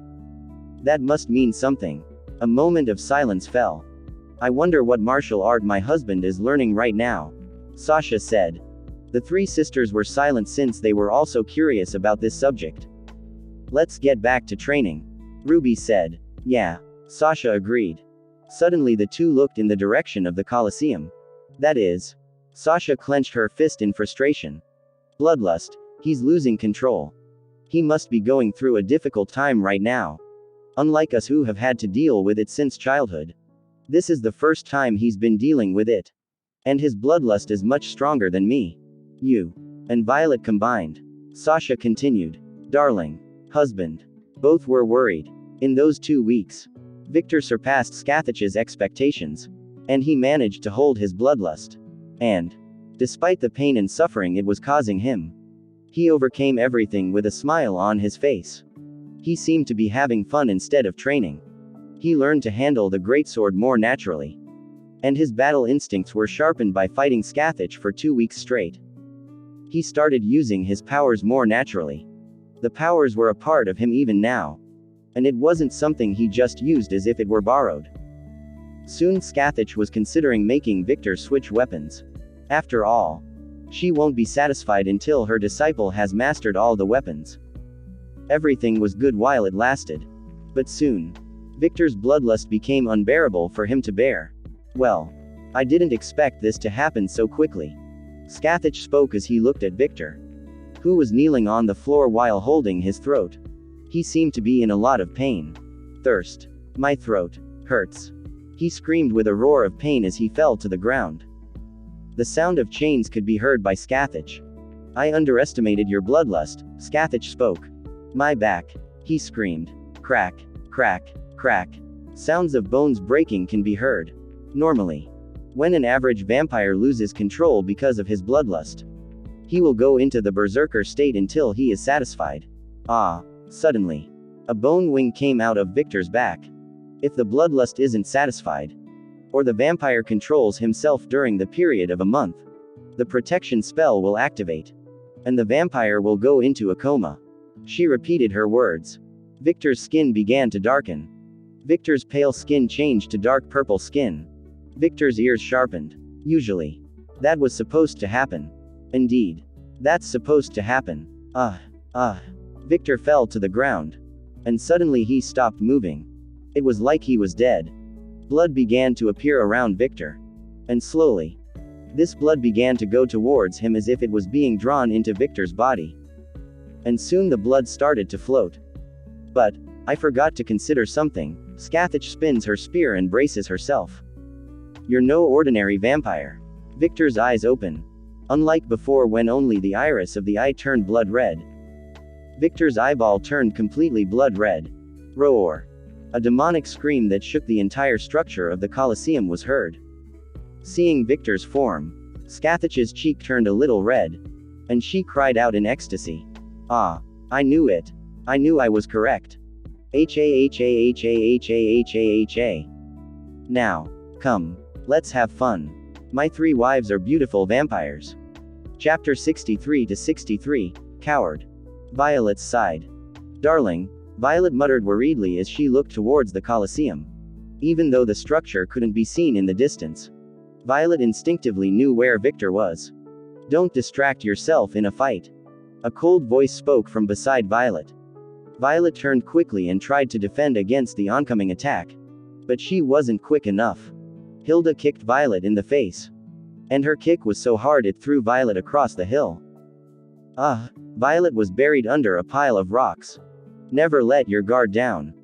that must mean something. A moment of silence fell. I wonder what martial art my husband is learning right now, Sasha said. The three sisters were silent since they were also curious about this subject. Let's get back to training, Ruby said. Yeah. Sasha agreed. Suddenly the two looked in the direction of the Colosseum. That is. Sasha clenched her fist in frustration. Bloodlust, he's losing control. He must be going through a difficult time right now. Unlike us who have had to deal with it since childhood. This is the first time he's been dealing with it. And his bloodlust is much stronger than me. You and Violet combined. Sasha continued. Darling. Husband. Both were worried. In those 2 weeks, Victor surpassed Skathich's expectations. And he managed to hold his bloodlust. And, despite the pain and suffering it was causing him, he overcame everything with a smile on his face. He seemed to be having fun instead of training. He learned to handle the greatsword more naturally. And his battle instincts were sharpened by fighting Skathich for 2 weeks straight. He started using his powers more naturally. The powers were a part of him even now. And it wasn't something he just used as if it were borrowed. Soon Skathich was considering making Victor switch weapons. After all, she won't be satisfied until her disciple has mastered all the weapons. Everything was good while it lasted. But soon, Victor's bloodlust became unbearable for him to bear. Well, I didn't expect this to happen so quickly. Skathich spoke as he looked at Victor, who was kneeling on the floor while holding his throat. He seemed to be in a lot of pain. Thirst. My throat hurts. He screamed with a roar of pain as he fell to the ground. The sound of chains could be heard by Skathich. I underestimated your bloodlust, Skathich spoke. My back. He screamed. Crack, crack, crack. Sounds of bones breaking can be heard. Normally, when an average vampire loses control because of his bloodlust, he will go into the berserker state until he is satisfied. Suddenly, a bone wing came out of Victor's back. If the bloodlust isn't satisfied, or the vampire controls himself during the period of a month, the protection spell will activate, and the vampire will go into a coma. She repeated her words. Victor's skin began to darken. Victor's pale skin changed to dark purple skin. Victor's ears sharpened. Usually, that was supposed to happen. Indeed, that's supposed to happen. Victor fell to the ground. And suddenly he stopped moving. It was like he was dead. Blood began to appear around Victor. And slowly, this blood began to go towards him as if it was being drawn into Victor's body. And soon the blood started to float. But, I forgot to consider something. Skathich spins her spear and braces herself. You're no ordinary vampire. Victor's eyes open. Unlike before when only the iris of the eye turned blood red. Victor's eyeball turned completely blood red. Roar. A demonic scream that shook the entire structure of the Colosseum was heard. Seeing Victor's form, Skathich's cheek turned a little red. And she cried out in ecstasy. I knew it. I knew I was correct. Ha. Now, come. Let's have fun. My 3 wives are beautiful vampires. Chapter 63-63, Coward. Violet's sighed. Darling, Violet muttered worriedly as she looked towards the Colosseum. Even though the structure couldn't be seen in the distance, Violet instinctively knew where Victor was. Don't distract yourself in a fight. A cold voice spoke from beside Violet. Violet turned quickly and tried to defend against the oncoming attack. But she wasn't quick enough. Hilda kicked Violet in the face. And her kick was so hard it threw Violet across the hill. Violet was buried under a pile of rocks. Never let your guard down.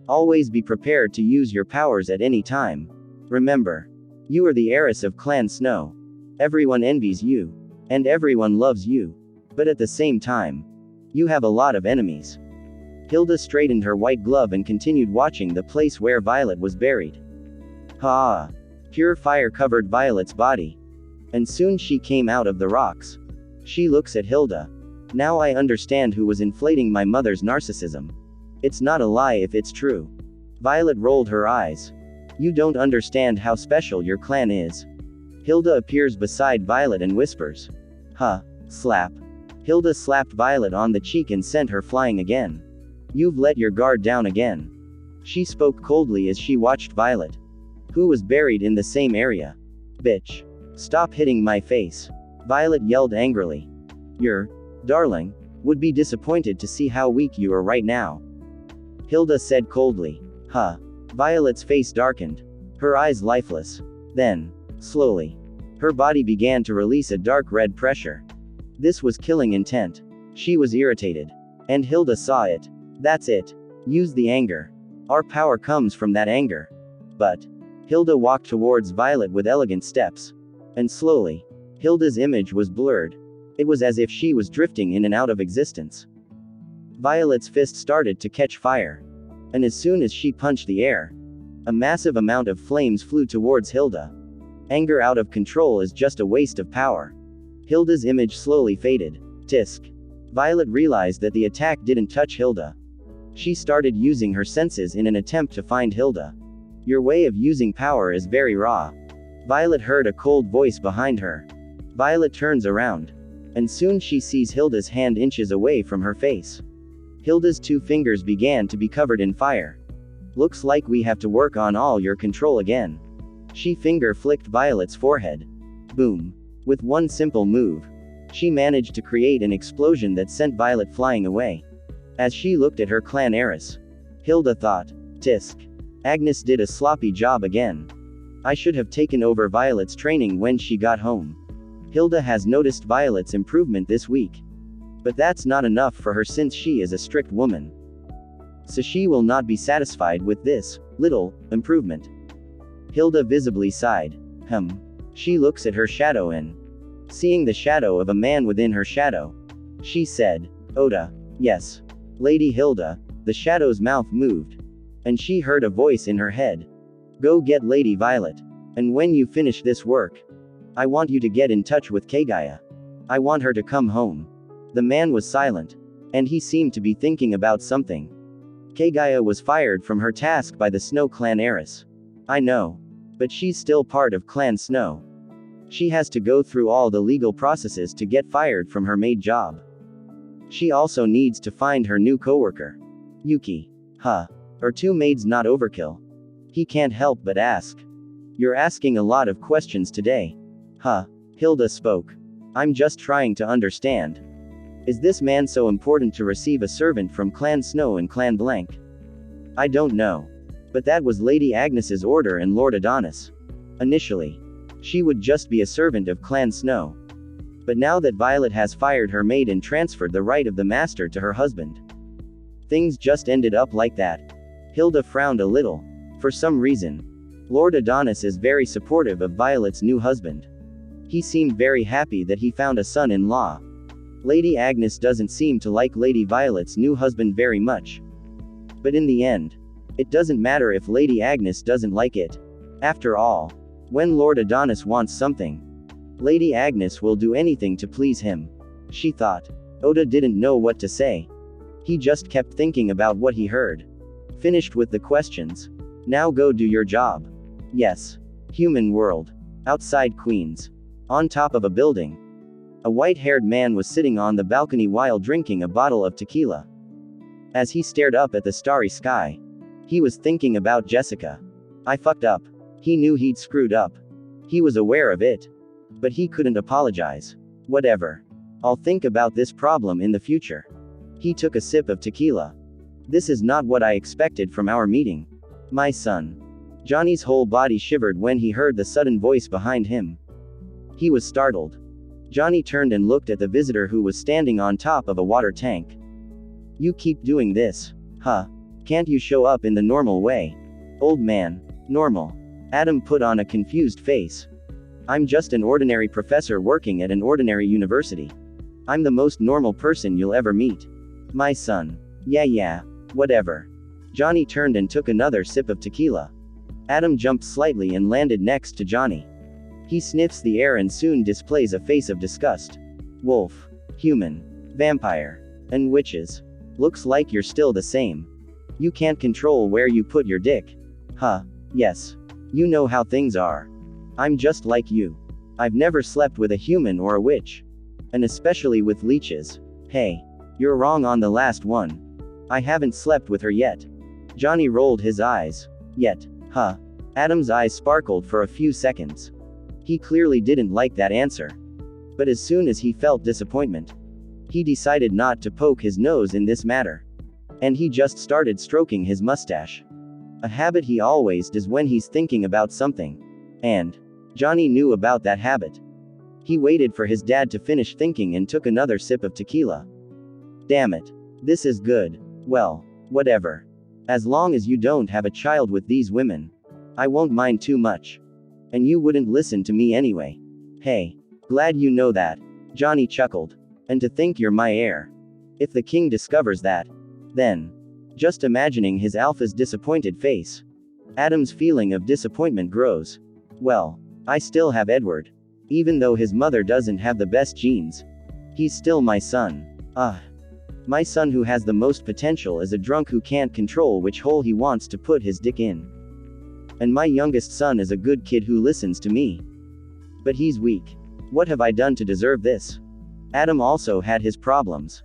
Always be prepared to use your powers at any time. Remember, you are the heiress of Clan Snow. Everyone envies you. And everyone loves you. But at the same time, you have a lot of enemies. Hilda straightened her white glove and continued watching the place where Violet was buried. Pure fire covered Violet's body. And soon she came out of the rocks. She looks at Hilda. Now I understand who was inflating my mother's narcissism. It's not a lie if it's true. Violet rolled her eyes. You don't understand how special your clan is. Hilda appears beside Violet and whispers. Slap. Hilda slapped Violet on the cheek and sent her flying again. You've let your guard down again. She spoke coldly as she watched Violet, who was buried in the same area. Bitch. Stop hitting my face. Violet yelled angrily. Your darling would be disappointed to see how weak you are right now. Hilda said coldly. Violet's face darkened. Her eyes lifeless. Then, slowly, her body began to release a dark red pressure. This was killing intent. She was irritated. And Hilda saw it. That's it. Use the anger. Our power comes from that anger. But Hilda walked towards Violet with elegant steps. And slowly, Hilda's image was blurred. It was as if she was drifting in and out of existence. Violet's fist started to catch fire. And as soon as she punched the air, a massive amount of flames flew towards Hilda. Anger out of control is just a waste of power. Hilda's image slowly faded. Tisk. Violet realized that the attack didn't touch Hilda. She started using her senses in an attempt to find Hilda. Your way of using power is very raw. Violet heard a cold voice behind her. Violet turns around. And soon she sees Hilda's hand inches away from her face. Hilda's 2 fingers began to be covered in fire. Looks like we have to work on all your control again. She finger flicked Violet's forehead. Boom. With one simple move, she managed to create an explosion that sent Violet flying away. As she looked at her clan heiress, Hilda thought, Tisk. Agnes did a sloppy job again. I should have taken over Violet's training when she got home. Hilda has noticed Violet's improvement this week. But that's not enough for her since she is a strict woman. So she will not be satisfied with this little improvement. Hilda visibly sighed. She looks at her shadow and, seeing the shadow of a man within her shadow, she said, Oda. Yes. Lady Hilda. The shadow's mouth moved. And she heard a voice in her head. Go get Lady Violet. And when you finish this work, I want you to get in touch with Kagaya. I want her to come home. The man was silent. And he seemed to be thinking about something. Kagaya was fired from her task by the Snow Clan heiress. I know. But she's still part of Clan Snow. She has to go through all the legal processes to get fired from her maid job. She also needs to find her new coworker. Yuki. Are 2 maids not overkill? He can't help but ask. You're asking a lot of questions today. Hilda spoke. I'm just trying to understand. Is this man so important to receive a servant from Clan Snow and Clan Blank? I don't know. But that was Lady Agnes's order and Lord Adonis. Initially, she would just be a servant of Clan Snow. But now that Violet has fired her maid and transferred the right of the master to her husband, things just ended up like that. Hilda frowned a little. For some reason, Lord Adonis is very supportive of Violet's new husband. He seemed very happy that he found a son-in-law. Lady Agnes doesn't seem to like Lady Violet's new husband very much. But in the end, it doesn't matter if Lady Agnes doesn't like it. After all, when Lord Adonis wants something, Lady Agnes will do anything to please him. She thought. Oda didn't know what to say. He just kept thinking about what he heard. Finished with the questions. Now go do your job. Yes. Human world. Outside Queens. On top of a building. A white-haired man was sitting on the balcony while drinking a bottle of tequila. As he stared up at the starry sky, he was thinking about Jessica. I fucked up. He knew he'd screwed up. He was aware of it. But he couldn't apologize. Whatever. I'll think about this problem in the future. He took a sip of tequila. This is not what I expected from our meeting. My son. Johnny's whole body shivered when he heard the sudden voice behind him. He was startled. Johnny turned and looked at the visitor who was standing on top of a water tank. You keep doing this. Can't you show up in the normal way? Old man. Normal. Adam put on a confused face. I'm just an ordinary professor working at an ordinary university. I'm the most normal person you'll ever meet. My son. Yeah, whatever. Johnny turned and took another sip of tequila. Adam jumped slightly and landed next to Johnny. He sniffs the air and soon displays a face of disgust. Wolf. Human. Vampire. And witches. Looks like you're still the same. You can't control where you put your dick. Yes. You know how things are. I'm just like you. I've never slept with a human or a witch. And especially with leeches. Hey. You're wrong on the last one. I haven't slept with her yet. Johnny rolled his eyes. Yet. Adam's eyes sparkled for a few seconds. He clearly didn't like that answer. But as soon as he felt disappointment, he decided not to poke his nose in this matter. And he just started stroking his mustache. A habit he always does when he's thinking about something. And Johnny knew about that habit. He waited for his dad to finish thinking and took another sip of tequila. Damn it. This is good. Well, whatever. As long as you don't have a child with these women, I won't mind too much. And you wouldn't listen to me anyway. Hey. Glad you know that. Johnny chuckled. And to think you're my heir. If the king discovers that, then. Just imagining his alpha's disappointed face. Adam's feeling of disappointment grows. Well, I still have Edward. Even though his mother doesn't have the best genes. He's still my son. My son who has the most potential is a drunk who can't control which hole he wants to put his dick in. And my youngest son is a good kid who listens to me. But he's weak. What have I done to deserve this? Adam also had his problems.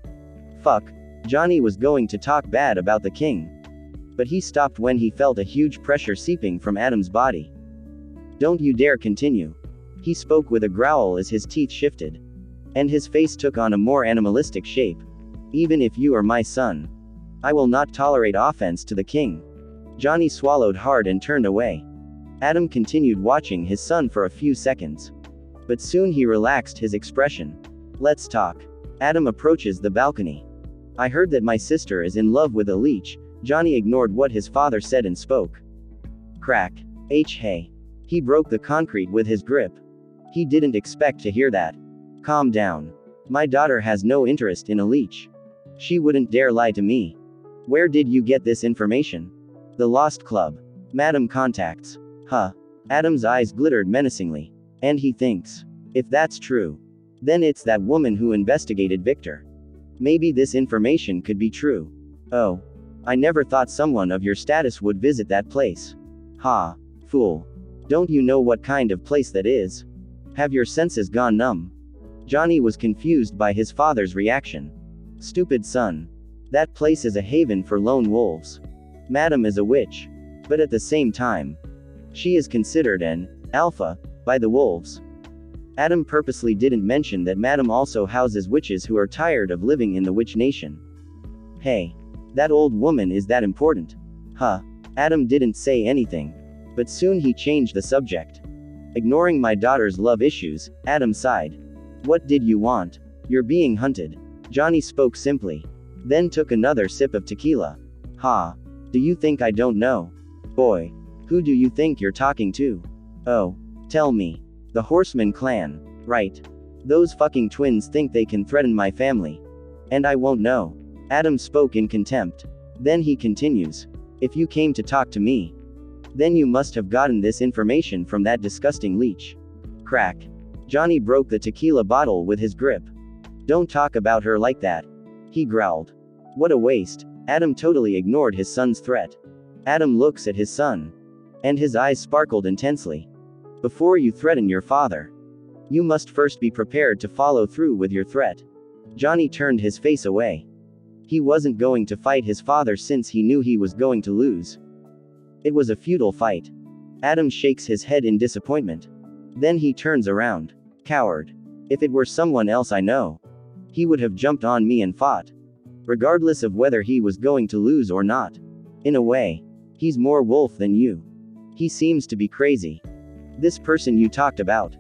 Fuck. Johnny was going to talk bad about the king. But he stopped when he felt a huge pressure seeping from Adam's body. Don't you dare continue. He spoke with a growl as his teeth shifted. And his face took on a more animalistic shape. Even if you are my son, I will not tolerate offense to the king. Johnny swallowed hard and turned away. Adam continued watching his son for a few seconds. But soon he relaxed his expression. Let's talk. Adam approaches the balcony. I heard that my sister is in love with a leech. Johnny ignored what his father said and spoke. Crack. Hey. He broke the concrete with his grip. He didn't expect to hear that. Calm down. My daughter has no interest in a leech. She wouldn't dare lie to me. Where did you get this information? The Lost Club. Madam contacts. Huh. Adam's eyes glittered menacingly. And he thinks. If that's true. Then it's that woman who investigated Victor. Maybe this information could be true. Oh. I never thought someone of your status would visit that place. Ha. Fool. Don't you know what kind of place that is? Have your senses gone numb? Johnny was confused by his father's reaction. Stupid son. That place is a haven for lone wolves. Madam is a witch. But at the same time, she is considered an alpha by the wolves. Adam purposely didn't mention that Madam also houses witches who are tired of living in the witch nation. Hey. That old woman is that important? Huh. Adam didn't say anything. But soon he changed the subject. Ignoring my daughter's love issues, Adam sighed. What did you want? You're being hunted. Johnny spoke simply. Then took another sip of tequila. Ha. Do you think I don't know? Boy. Who do you think you're talking to? Oh. Tell me. The Horseman clan. Right. Those fucking twins think they can threaten my family. And I won't know. Adam spoke in contempt. Then he continues. If you came to talk to me, then you must have gotten this information from that disgusting leech. Crack. Johnny broke the tequila bottle with his grip. Don't talk about her like that. He growled. What a waste. Adam totally ignored his son's threat. Adam looks at his son. And his eyes sparkled intensely. Before you threaten your father, you must first be prepared to follow through with your threat. Johnny turned his face away. He wasn't going to fight his father since he knew he was going to lose. It was a futile fight. Adam shakes his head in disappointment. Then he turns around. Coward. If it were someone else I know, he would have jumped on me and fought. Regardless of whether he was going to lose or not. In a way, he's more wolf than you. He seems to be crazy. This person you talked about.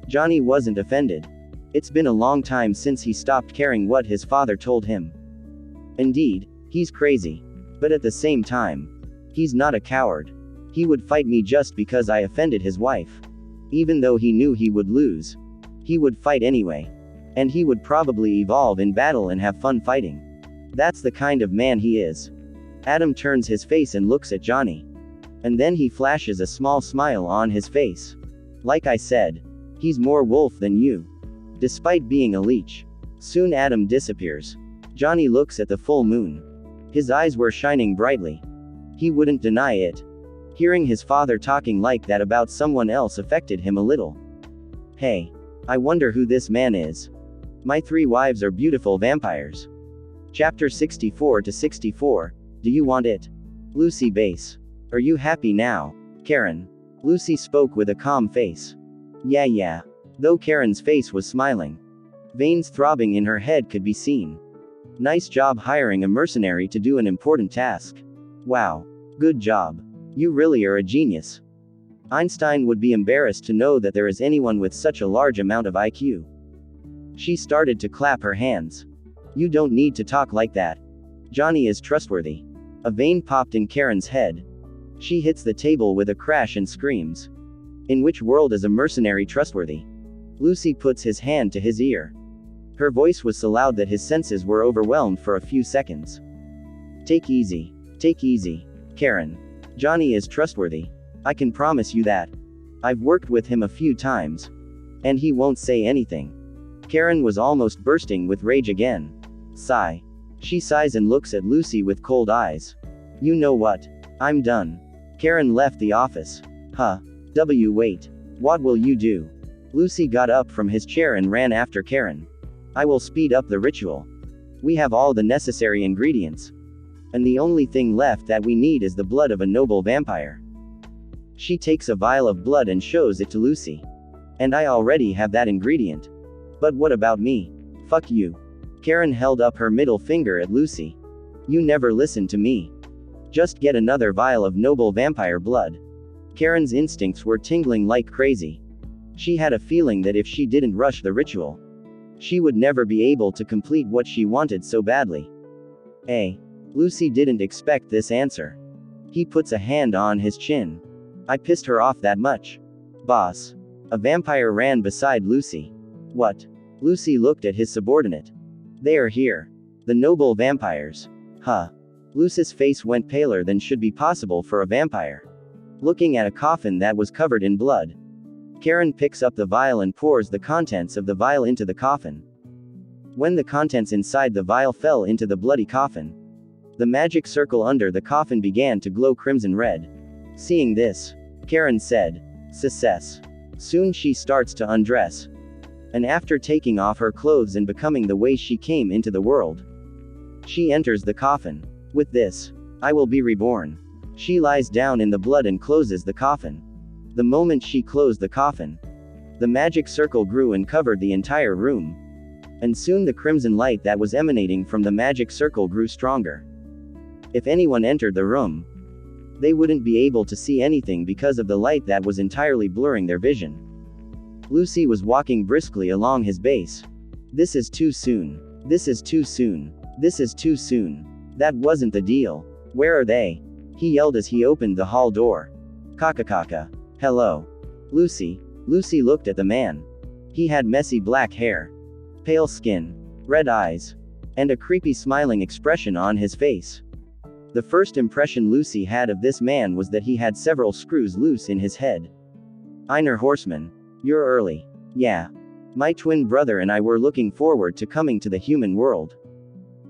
Johnny wasn't offended. It's been a long time since he stopped caring what his father told him. Indeed, he's crazy. But at the same time, he's not a coward. He would fight me just because I offended his wife. Even though he knew he would lose. He would fight anyway. And he would probably evolve in battle and have fun fighting. That's the kind of man he is. Adam turns his face and looks at Johnny. And then he flashes a small smile on his face. Like I said, he's more wolf than you. Despite being a leech. Soon Adam disappears. Johnny looks at the full moon. His eyes were shining brightly. He wouldn't deny it. Hearing his father talking like that about someone else affected him a little. Hey. I wonder who this man is. My 3 wives are beautiful vampires. Chapter 64 to 64. Do you want it? Lucy Base. Are you happy now, Karen? Lucy spoke with a calm face. Yeah. Though Karen's face was smiling. Veins throbbing in her head could be seen. Nice job hiring a mercenary to do an important task. Wow. Good job. You really are a genius. Einstein would be embarrassed to know that there is anyone with such a large amount of IQ. She started to clap her hands. You don't need to talk like that. Johnny is trustworthy. A vein popped in Karen's head. She hits the table with a crash and screams. In which world is a mercenary trustworthy? Lucy puts his hand to his ear. Her voice was so loud that his senses were overwhelmed for a few seconds. Take easy. Take easy, Karen. Johnny is trustworthy. I can promise you that. I've worked with him a few times. And he won't say anything. Karen was almost bursting with rage again. Sigh. She sighs and looks at Lucy with cold eyes. You know what? I'm done. Karen left the office. Wait. What will you do? Lucy got up from his chair and ran after Karen. I will speed up the ritual. We have all the necessary ingredients. And the only thing left that we need is the blood of a noble vampire. She takes a vial of blood and shows it to Lucy. And I already have that ingredient. But what about me? Fuck you. Karen held up her middle finger at Lucy. You never listened to me. Just get another vial of noble vampire blood. Karen's instincts were tingling like crazy. She had a feeling that if she didn't rush the ritual, she would never be able to complete what she wanted so badly. Lucy didn't expect this answer. He puts a hand on his chin. I pissed her off that much. Boss. A vampire ran beside Lucy. What? Lucy looked at his subordinate. They are here. The noble vampires. Lucy's face went paler than should be possible for a vampire. Looking at a coffin that was covered in blood. Karen picks up the vial and pours the contents of the vial into the coffin. When the contents inside the vial fell into the bloody coffin, the magic circle under the coffin began to glow crimson red. Seeing this, Karen said, "Success." Soon she starts to undress. And after taking off her clothes and becoming the way she came into the world, she enters the coffin. With this, I will be reborn. She lies down in the blood and closes the coffin. The moment she closed the coffin, the magic circle grew and covered the entire room. And soon the crimson light that was emanating from the magic circle grew stronger. If anyone entered the room, they wouldn't be able to see anything because of the light that was entirely blurring their vision. Lucy was walking briskly along his base. This is too soon. This is too soon. This is too soon. That wasn't the deal. Where are they? He yelled as he opened the hall door. Kaka. Hello. Lucy. Lucy looked at the man. He had messy black hair, pale skin, red eyes, and a creepy smiling expression on his face. The first impression Lucy had of this man was that he had several screws loose in his head. Einer Horseman. You're early. Yeah. My twin brother and I were looking forward to coming to the human world.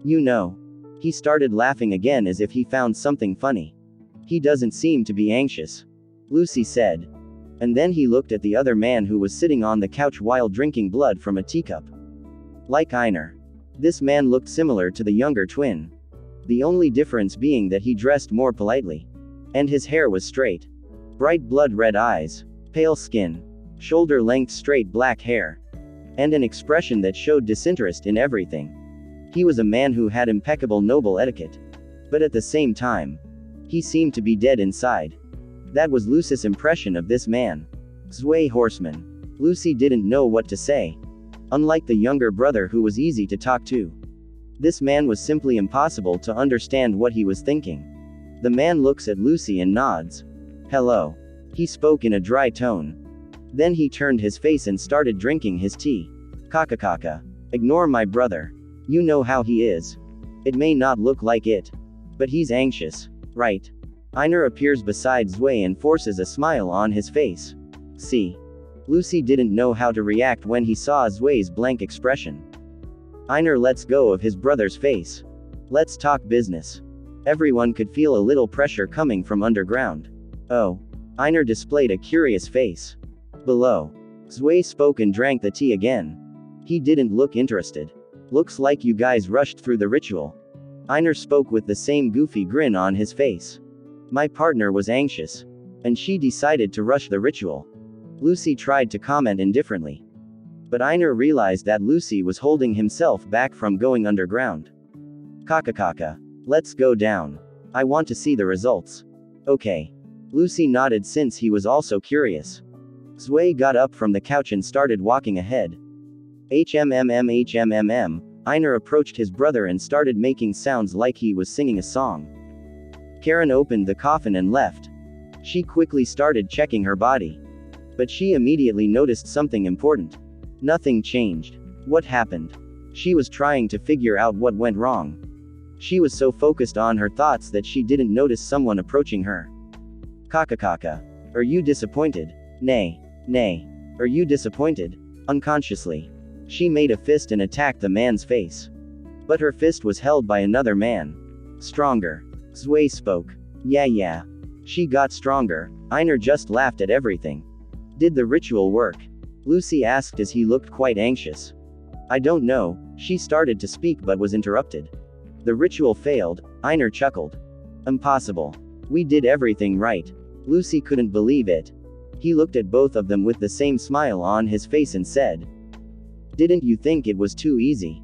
You know. He started laughing again as if he found something funny. He doesn't seem to be anxious, Lucy said. And then he looked at the other man who was sitting on the couch while drinking blood from a teacup. Like Einer. This man looked similar to the younger twin. The only difference being that he dressed more politely. And his hair was straight. Bright blood red eyes, pale skin, shoulder-length straight black hair, and an expression that showed disinterest in everything. He was a man who had impeccable noble etiquette. But at the same time, he seemed to be dead inside. That was Lucy's impression of this man. Zwei Horseman. Lucy didn't know what to say. Unlike the younger brother who was easy to talk to, this man was simply impossible to understand what he was thinking. The man looks at Lucy and nods. Hello. He spoke in a dry tone. Then he turned his face and started drinking his tea. Kaka. Ignore my brother. You know how he is. It may not look like it, but he's anxious, right? Einer appears beside Zwei and forces a smile on his face. See. Lucy didn't know how to react when he saw Zwei's blank expression. Einer lets go of his brother's face. Let's talk business. Everyone could feel a little pressure coming from underground. Oh. Einer displayed a curious face. Below. Zwei spoke and drank the tea again. He didn't look interested. Looks like you guys rushed through the ritual. Einer spoke with the same goofy grin on his face. My partner was anxious. And she decided to rush the ritual. Lucy tried to comment indifferently. But Einer realized that Lucy was holding himself back from going underground. Kaka. Let's go down. I want to see the results. Okay. Lucy nodded since he was also curious. Zwei got up from the couch and started walking ahead. HMMM, Einar approached his brother and started making sounds like he was singing a song. Karen opened the coffin and left. She quickly started checking her body. But she immediately noticed something important. Nothing changed. What happened? She was trying to figure out what went wrong. She was so focused on her thoughts that she didn't notice someone approaching her. Kaka. Are you disappointed? Nay. Are you disappointed? Unconsciously, she made a fist and attacked the man's face. But her fist was held by another man. Stronger. Zwei spoke. Yeah. She got stronger. Einar just laughed at everything. Did the ritual work? Lucy asked as he looked quite anxious. I don't know, she started to speak but was interrupted. The ritual failed, Einar chuckled. Impossible. We did everything right. Lucy couldn't believe it. He looked at both of them with the same smile on his face and said, Didn't you think it was too easy?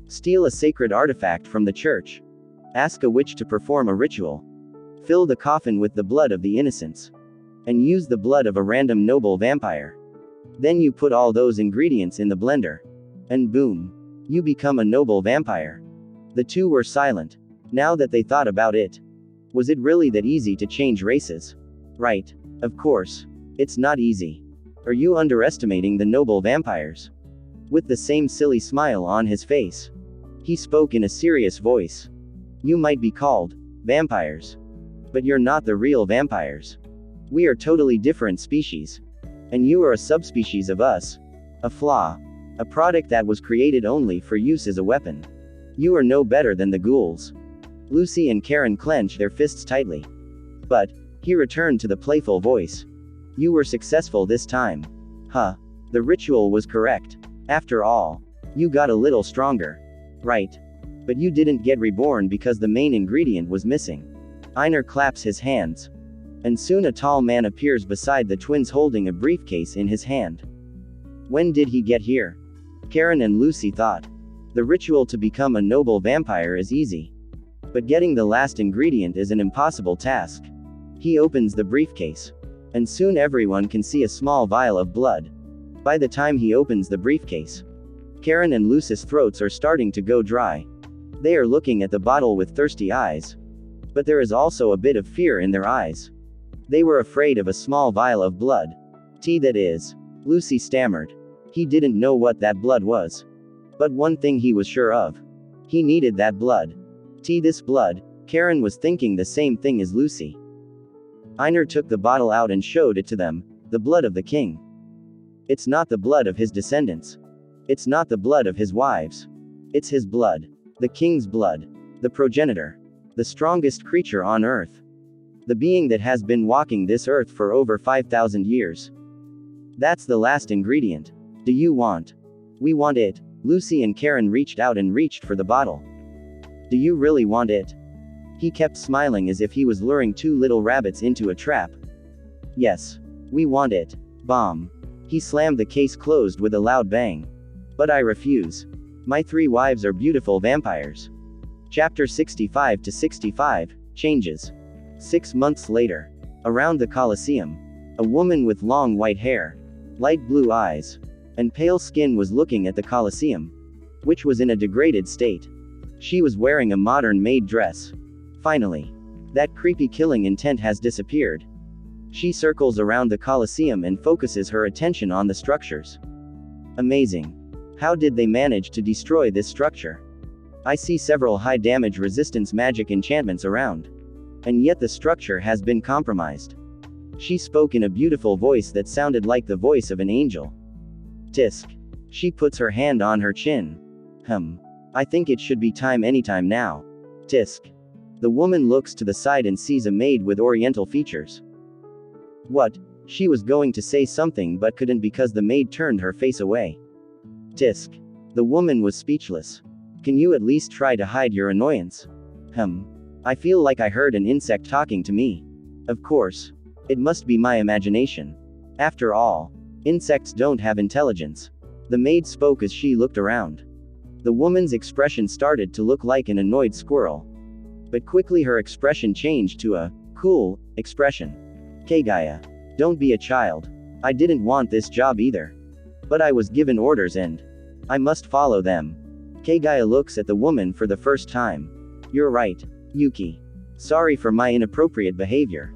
Steal a sacred artifact from the church. Ask a witch to perform a ritual. Fill the coffin with the blood of the innocents. And use the blood of a random noble vampire. Then you put all those ingredients in the blender. And boom. You become a noble vampire. The two were silent. Now that they thought about it. Was it really that easy to change races? Right. Of course. It's not easy. Are you underestimating the noble vampires? With the same silly smile on his face. He spoke in a serious voice. You might be called vampires. But you're not the real vampires. We are totally different species. And you are a subspecies of us. A flaw. A product that was created only for use as a weapon. You are no better than the ghouls. Lucy and Karen clenched their fists tightly. But, he returned to the playful voice. You were successful this time. Huh. The ritual was correct. After all, you got a little stronger. Right. But you didn't get reborn because the main ingredient was missing. Einar claps his hands. And soon a tall man appears beside the twins holding a briefcase in his hand. When did he get here? Karen and Lucy thought. The ritual to become a noble vampire is easy. But getting the last ingredient is an impossible task. He opens the briefcase. And soon everyone can see a small vial of blood. By the time he opens the briefcase, Karen and Lucy's throats are starting to go dry. They are looking at the bottle with thirsty eyes. But there is also a bit of fear in their eyes. They were afraid of a small vial of blood. Tea that is. Lucy stammered. He didn't know what that blood was. But one thing he was sure of. He needed that blood. Tea this blood. Karen was thinking the same thing as Lucy. Einar took the bottle out and showed it to them. The blood of the king. It's not the blood of his descendants. It's not the blood of his wives. It's his blood. The king's blood. The progenitor. The strongest creature on earth. The being that has been walking this earth for over 5,000 years. That's the last ingredient. Do you want? We want it. Lucy and Karen reached out and reached for the bottle. Do you really want it? He kept smiling as if he was luring two little rabbits into a trap. Yes. We want it. Bomb. He slammed the case closed with a loud bang. But I refuse. My 3 wives are beautiful vampires. Chapter 65 to 65, changes. 6 months later. Around the Colosseum. A woman with long white hair, light blue eyes, and pale skin was looking at the Colosseum, which was in a degraded state. She was wearing a modern-made dress. Finally. That creepy killing intent has disappeared. She circles around the Colosseum and focuses her attention on the structures. Amazing. How did they manage to destroy this structure? I see several high damage resistance magic enchantments around. And yet the structure has been compromised. She spoke in a beautiful voice that sounded like the voice of an angel. Tisk. She puts her hand on her chin. I think it should be time anytime now. Tisk. The woman looks to the side and sees a maid with oriental features. What? She was going to say something but couldn't because the maid turned her face away. Tisk. The woman was speechless. Can you at least try to hide your annoyance? I feel like I heard an insect talking to me. Of course. It must be my imagination. After all, insects don't have intelligence. The maid spoke as she looked around. The woman's expression started to look like an annoyed squirrel. But quickly her expression changed to a cool expression. Kagaya. Don't be a child. I didn't want this job either. But I was given orders and I must follow them. Kagaya looks at the woman for the first time. You're right, Yuki. Sorry for my inappropriate behavior.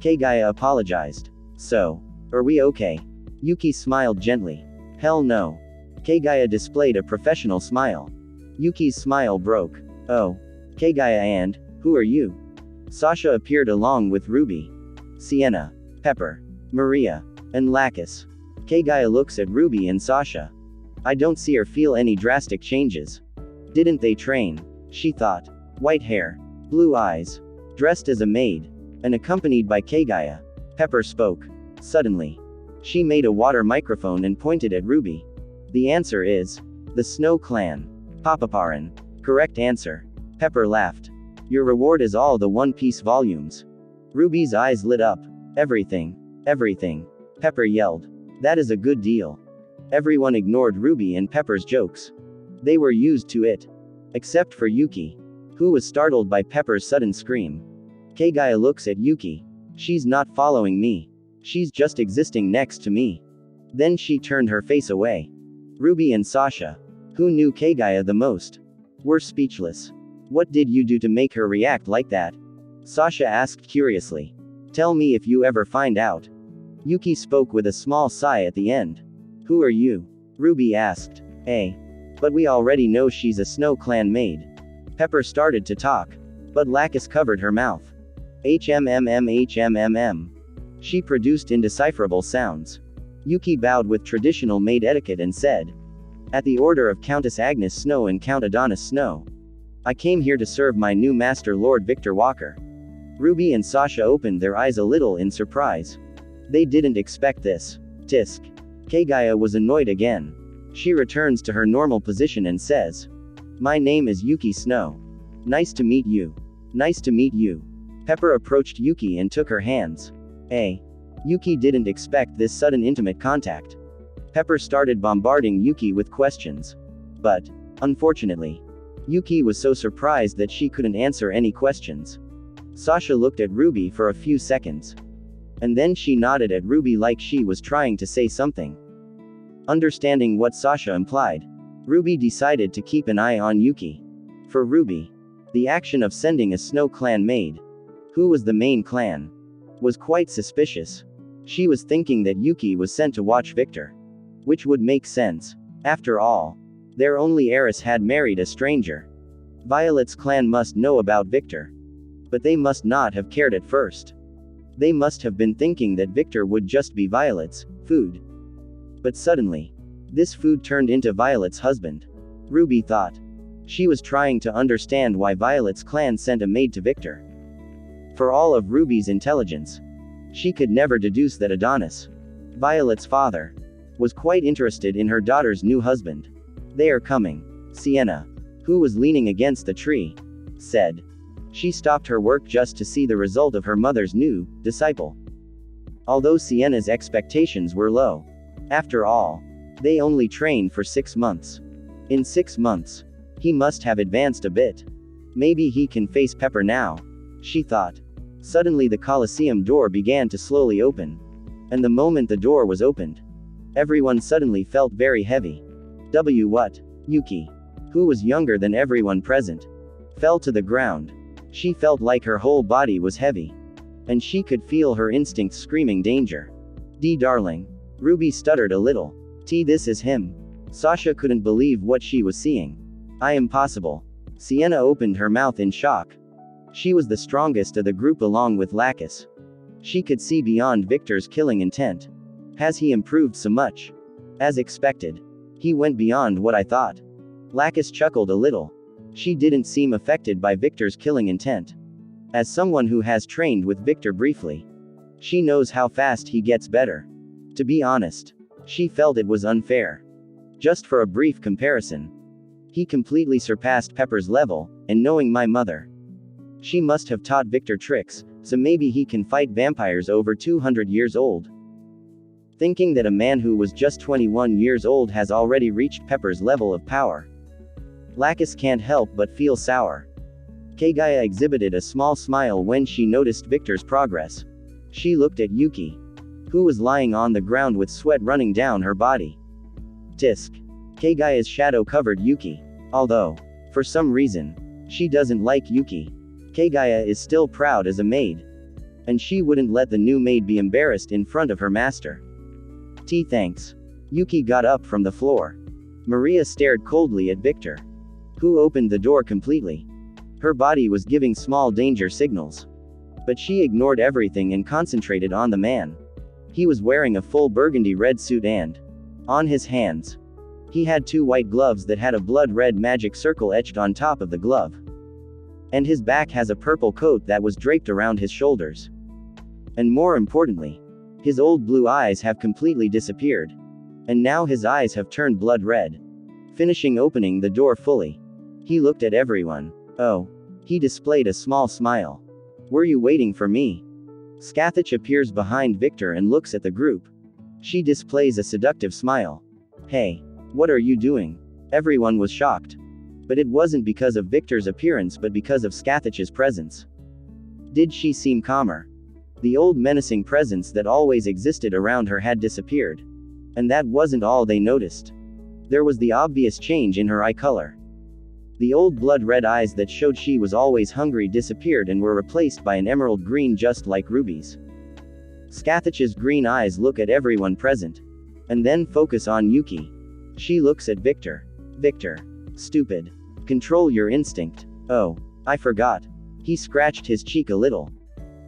Kagaya apologized. So, are we okay? Yuki smiled gently. Hell no. Kagaya displayed a professional smile. Yuki's smile broke. Oh. Kagaya and, who are you? Sasha appeared along with Ruby, Sienna, Pepper, Maria, and Lacus. Kagaya looks at Ruby and Sasha. I don't see or feel any drastic changes. Didn't they train? She thought. White hair, blue eyes, dressed as a maid, and accompanied by Kagaya. Pepper spoke. Suddenly. She made a water microphone and pointed at Ruby. The answer is, the Snow Clan. Papaparan. Correct answer. Pepper laughed. Your reward is all the One Piece volumes. Ruby's eyes lit up. Everything. Everything. Pepper yelled. That is a good deal. Everyone ignored Ruby and Pepper's jokes. They were used to it. Except for Yuki, who was startled by Pepper's sudden scream. Kagaya looks at Yuki. She's not following me. She's just existing next to me. Then she turned her face away. Ruby and Sasha, who knew Kagaya the most, were speechless. What did you do to make her react like that? Sasha asked curiously. Tell me if you ever find out. Yuki spoke with a small sigh at the end. Who are you? Ruby asked. But we already know she's a Snow Clan maid. Pepper started to talk. But Lacus covered her mouth. HMMM. She produced indecipherable sounds. Yuki bowed with traditional maid etiquette and said. At the order of Countess Agnes Snow and Count Adonis Snow. I came here to serve my new master Lord Victor Walker. Ruby and Sasha opened their eyes a little in surprise. They didn't expect this. Tisk. Kagaya was annoyed again. She returns to her normal position and says. My name is Yuki Snow. Nice to meet you. Nice to meet you. Pepper approached Yuki and took her hands. Yuki didn't expect this sudden intimate contact. Pepper started bombarding Yuki with questions. But, unfortunately, Yuki was so surprised that she couldn't answer any questions. Sasha looked at Ruby for a few seconds. And then she nodded at Ruby like she was trying to say something. Understanding what Sasha implied, Ruby decided to keep an eye on Yuki. For Ruby, the action of sending a Snow Clan maid, who was the main clan, was quite suspicious. She was thinking that Yuki was sent to watch Victor. Which would make sense. After all, their only heiress had married a stranger. Violet's clan must know about Victor. But they must not have cared at first. They must have been thinking that Victor would just be Violet's food. But suddenly, this food turned into Violet's husband. Ruby thought. She was trying to understand why Violet's clan sent a maid to Victor. For all of Ruby's intelligence, she could never deduce that Adonis, Violet's father, was quite interested in her daughter's new husband. They are coming. Sienna, who was leaning against the tree, said. She stopped her work just to see the result of her mother's new disciple. Although Sienna's expectations were low. After all, they only trained for 6 months. In 6 months, he must have advanced a bit. Maybe he can face Pepper now, she thought. Suddenly the Colosseum door began to slowly open. And the moment the door was opened, everyone suddenly felt very heavy. What? Yuki, who was younger than everyone present, fell to the ground. She felt like her whole body was heavy. And she could feel her instincts screaming danger. Darling. Ruby stuttered a little. This is him. Sasha couldn't believe what she was seeing. I am possible. Sienna opened her mouth in shock. She was the strongest of the group along with Lacus. She could see beyond Victor's killing intent. Has he improved so much? As expected. He went beyond what I thought. Lacus chuckled a little. She didn't seem affected by Victor's killing intent. As someone who has trained with Victor briefly, she knows how fast he gets better. To be honest, she felt it was unfair. Just for a brief comparison, he completely surpassed Pepper's level, and knowing my mother, she must have taught Victor tricks, so maybe he can fight vampires over 200 years old. Thinking that a man who was just 21 years old has already reached Pepper's level of power, Lacus can't help but feel sour. Kagaya exhibited a small smile when she noticed Victor's progress. She looked at Yuki, who was lying on the ground with sweat running down her body. Tisk. Kagaya's shadow covered Yuki. Although, for some reason, she doesn't like Yuki. Kagaya is still proud as a maid. And she wouldn't let the new maid be embarrassed in front of her master. Thanks. Yuki got up from the floor. Maria stared coldly at Victor, who opened the door completely. Her body was giving small danger signals. But she ignored everything and concentrated on the man. He was wearing a full burgundy red suit and, on his hands, he had 2 white gloves that had a blood-red magic circle etched on top of the glove. And his back has a purple coat that was draped around his shoulders. And more importantly, his old blue eyes have completely disappeared. And now his eyes have turned blood red. Finishing opening the door fully, he looked at everyone. Oh. He displayed a small smile. Were you waiting for me? Skathich appears behind Victor and looks at the group. She displays a seductive smile. Hey. What are you doing? Everyone was shocked. But it wasn't because of Victor's appearance but because of Skathich's presence. Did she seem calmer? The old menacing presence that always existed around her had disappeared. And that wasn't all they noticed. There was the obvious change in her eye color. The old blood-red eyes that showed she was always hungry disappeared and were replaced by an emerald green just like rubies. Skathich's green eyes look at everyone present. And then focus on Yuki. She looks at Victor. Victor. Stupid. Control your instinct. Oh. I forgot. He scratched his cheek a little.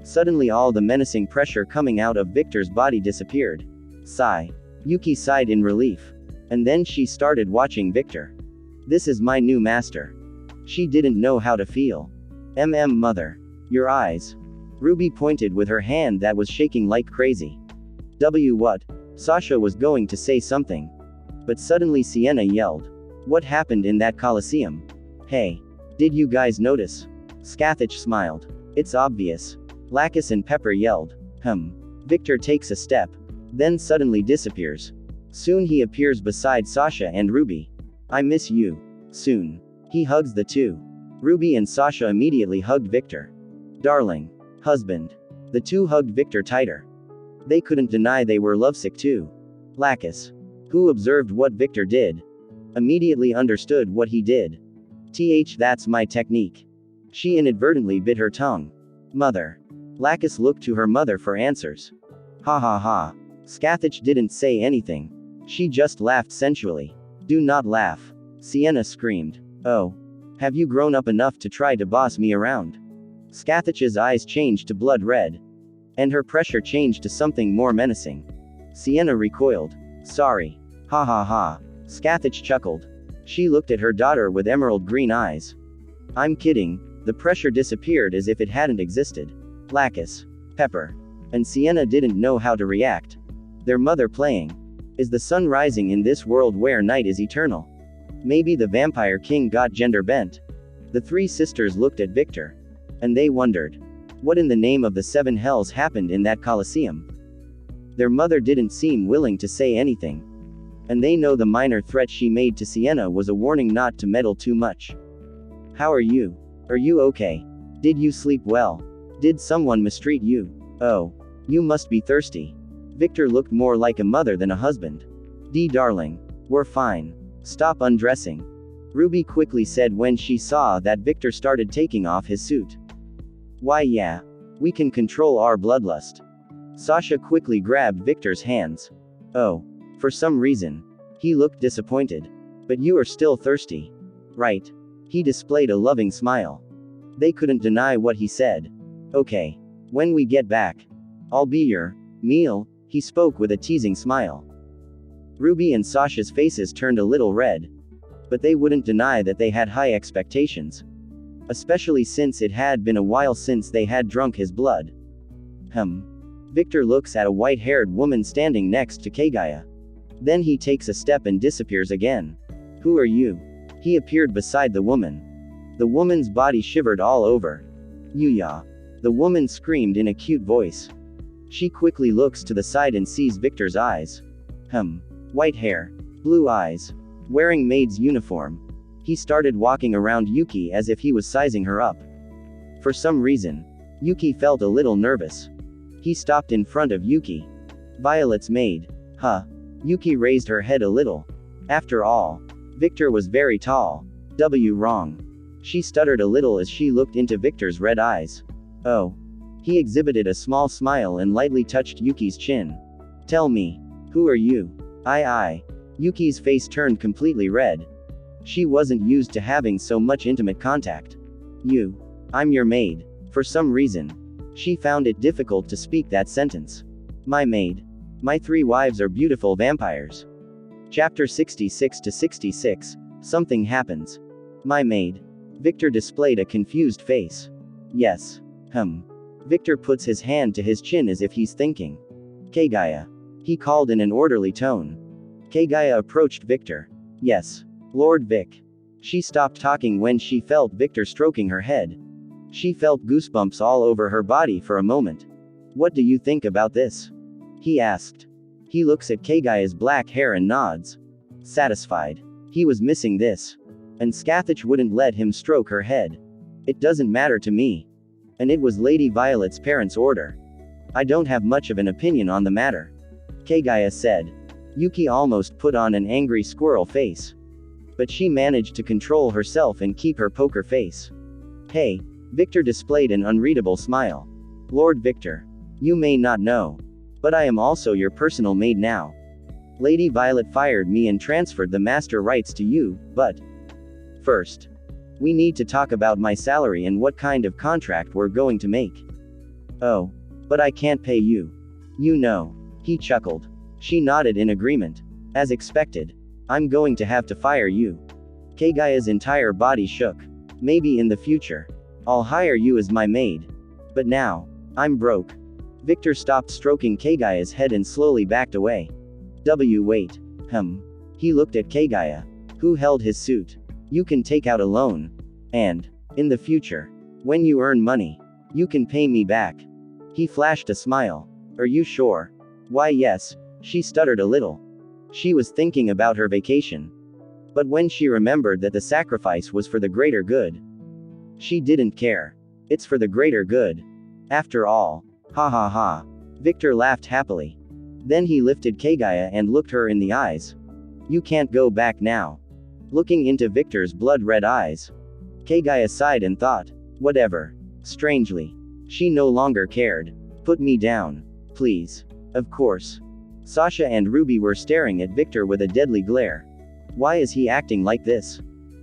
Suddenly all the menacing pressure coming out of Victor's body disappeared. Sigh. Yuki sighed in relief. And then she started watching Victor. This is my new master. She didn't know how to feel. Mother. Your eyes. Ruby pointed with her hand that was shaking like crazy. What? Sasha was going to say something. But suddenly Sienna yelled. What happened in that Colosseum? Hey. Did you guys notice? Skathich smiled. It's obvious. Lacus and Pepper yelled. Victor takes a step. Then suddenly disappears. Soon he appears beside Sasha and Ruby. I miss you. Soon. He hugs the two. Ruby and Sasha immediately hugged Victor. Darling. Husband. The two hugged Victor tighter. They couldn't deny they were lovesick too. Lacus, who observed what Victor did, immediately understood what he did. That's my technique. She inadvertently bit her tongue. Mother. Lacus looked to her mother for answers. Ha ha ha. Skathich didn't say anything. She just laughed sensually. Do not laugh. Sienna screamed. Oh. Have you grown up enough to try to boss me around? Skathich's eyes changed to blood red. And her pressure changed to something more menacing. Sienna recoiled. Sorry. Ha ha ha. Skathich chuckled. She looked at her daughter with emerald green eyes. I'm kidding. The pressure disappeared as if it hadn't existed. Lacus. Pepper. And Sienna didn't know how to react. Their mother playing. Is the sun rising in this world where night is eternal? Maybe the vampire king got gender bent. The three sisters looked at Victor. And they wondered. What in the name of the seven hells happened in that Colosseum? Their mother didn't seem willing to say anything. And they know the minor threat she made to Sienna was a warning not to meddle too much. How are you? Are you okay? Did you sleep well? Did someone mistreat you? Oh. You must be thirsty. Victor looked more like a mother than a husband. Darling. We're fine. Stop undressing. Ruby quickly said when she saw that Victor started taking off his suit. Why yeah. We can control our bloodlust. Sasha quickly grabbed Victor's hands. Oh. For some reason. He looked disappointed. But you are still thirsty. Right. He displayed a loving smile. They couldn't deny what he said. Okay. When we get back. I'll be your meal, he spoke with a teasing smile. Ruby and Sasha's faces turned a little red. But they wouldn't deny that they had high expectations. Especially since it had been a while since they had drunk his blood. Victor looks at a white-haired woman standing next to Kagaya. Then he takes a step and disappears again. Who are you? He appeared beside the woman. The woman's body shivered all over. Yuya. The woman screamed in a cute voice. She quickly looks to the side and sees Victor's eyes. White hair. Blue eyes. Wearing maid's uniform. He started walking around Yuki as if he was sizing her up. For some reason, Yuki felt a little nervous. He stopped in front of Yuki. Violet's maid. Yuki raised her head a little. After all, Victor was very tall. Wrong. She stuttered a little as she looked into Victor's red eyes. Oh. He exhibited a small smile and lightly touched Yuki's chin. Tell me. Who are you? I. Yuki's face turned completely red. She wasn't used to having so much intimate contact. You. I'm your maid. For some reason. She found it difficult to speak that sentence. My maid. My 3 wives are beautiful vampires. Chapter 66 to 66. Something happens. My maid. Victor displayed a confused face. Yes. Victor puts his hand to his chin as if he's thinking. Kagaya. He called in an orderly tone. Kagaya approached Victor. Yes. Lord Vic. She stopped talking when she felt Victor stroking her head. She felt goosebumps all over her body for a moment. What do you think about this? He asked. He looks at Kagaya's black hair and nods. Satisfied. He was missing this. And Scathach wouldn't let him stroke her head. It doesn't matter to me. And it was Lady Violet's parents' order. I don't have much of an opinion on the matter. Kagaya said. Yuki almost put on an angry squirrel face. But she managed to control herself and keep her poker face. Hey. Victor displayed an unreadable smile. Lord Victor. You may not know. But I am also your personal maid now. Lady Violet fired me and transferred the master rights to you, but first, we need to talk about my salary and what kind of contract we're going to make. Oh. But I can't pay you. You know. He chuckled. She nodded in agreement. As expected. I'm going to have to fire you. Kagaya's entire body shook. Maybe in the future. I'll hire you as my maid. But now, I'm broke. Victor stopped stroking Kagaya's head and slowly backed away. Wait. He looked at Kagaya. Who held his suit? You can take out a loan. And, in the future, when you earn money, you can pay me back. He flashed a smile. Are you sure? Why yes, she stuttered a little. She was thinking about her vacation. But when she remembered that the sacrifice was for the greater good, she didn't care. It's for the greater good. After all. Ha ha ha. Victor laughed happily. Then he lifted Kagaya and looked her in the eyes. You can't go back now. Looking into Victor's blood-red eyes. Kagaya sighed and thought. Whatever. Strangely. She no longer cared. Put me down. Please. Of course. Sasha and Ruby were staring at Victor with a deadly glare. Why is he acting like this?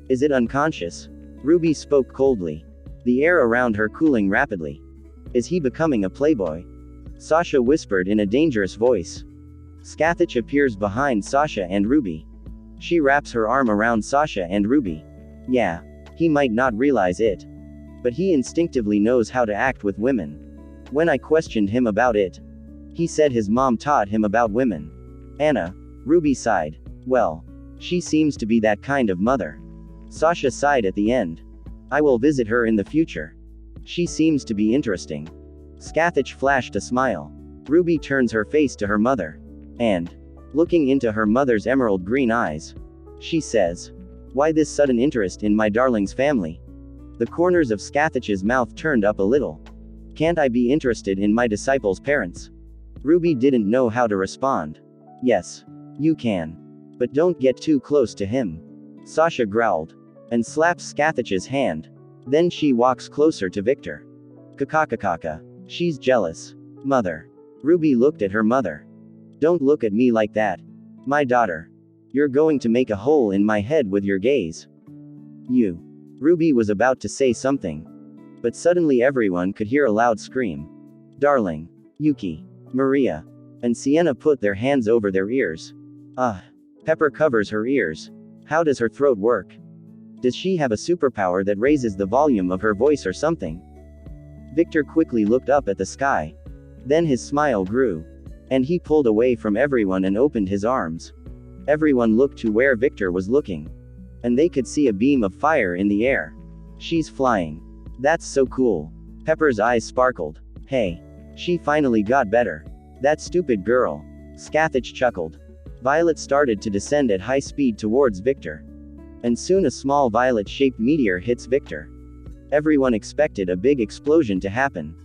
Is it unconscious? Ruby spoke coldly. The air around her cooling rapidly. Is he becoming a playboy? Sasha whispered in a dangerous voice. Scathach appears behind Sasha and Ruby. She wraps her arm around Sasha and Ruby. Yeah. He might not realize it. But he instinctively knows how to act with women. When I questioned him about it, he said his mom taught him about women. Anna. Ruby sighed. Well. She seems to be that kind of mother. Sasha sighed at the end. I will visit her in the future. She seems to be interesting. Scathach flashed a smile. Ruby turns her face to her mother. And, looking into her mother's emerald green eyes, she says, why this sudden interest in my darling's family? The corners of Scathach's mouth turned up a little. Can't I be interested in my disciple's parents? Ruby didn't know how to respond. Yes. You can. But don't get too close to him. Sasha growled. And slaps Scathach's hand. Then she walks closer to Victor. Kakakakaka. She's jealous. Mother. Ruby looked at her mother. Don't look at me like that. My daughter. You're going to make a hole in my head with your gaze. You. Ruby was about to say something. But suddenly everyone could hear a loud scream. Darling. Yuki. Maria. And Sienna put their hands over their ears. Pepper covers her ears. How does her throat work? Does she have a superpower that raises the volume of her voice or something? Victor quickly looked up at the sky. Then his smile grew. And he pulled away from everyone and opened his arms. Everyone looked to where Victor was looking. And they could see a beam of fire in the air. She's flying. That's so cool. Pepper's eyes sparkled. Hey. She finally got better. That stupid girl. Scathach chuckled. Violet started to descend at high speed towards Victor. And soon a small violet-shaped meteor hits Victor. Everyone expected a big explosion to happen.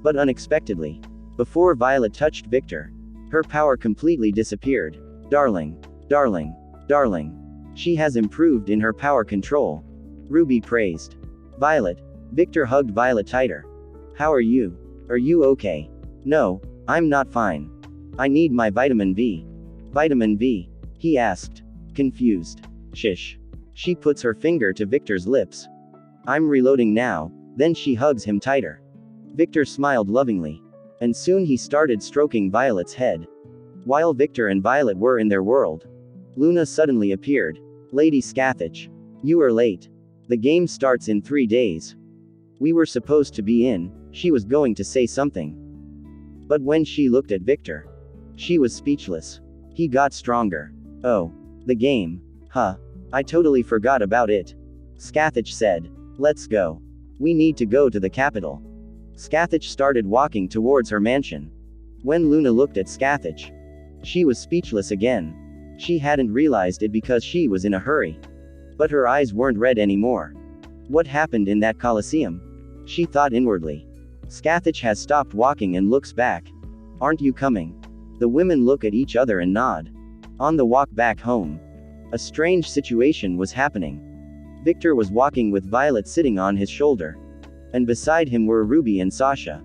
But unexpectedly, before Violet touched Victor, her power completely disappeared. Darling. Darling. Darling. She has improved in her power control. Ruby praised. Violet. Victor hugged Violet tighter. How are you? Are you okay? No, I'm not fine. I need my vitamin V. Vitamin V? He asked. Confused. Shish. She puts her finger to Victor's lips. I'm reloading now, then she hugs him tighter. Victor smiled lovingly. And soon he started stroking Violet's head. While Victor and Violet were in their world, Luna suddenly appeared. Lady Scathach. You are late. The game starts in 3 days. We were supposed to be in, she was going to say something. But when she looked at Victor, she was speechless. He got stronger. Oh. The game. Huh. I totally forgot about it. Scathach said. Let's go. We need to go to the capital. Scathach started walking towards her mansion. When Luna looked at Scathach, she was speechless again. She hadn't realized it because she was in a hurry. But her eyes weren't red anymore. What happened in that Colosseum? She thought inwardly. Scathach has stopped walking and looks back. Aren't you coming? The women look at each other and nod. On the walk back home, a strange situation was happening. Victor was walking with Violet sitting on his shoulder. And beside him were Ruby and Sasha.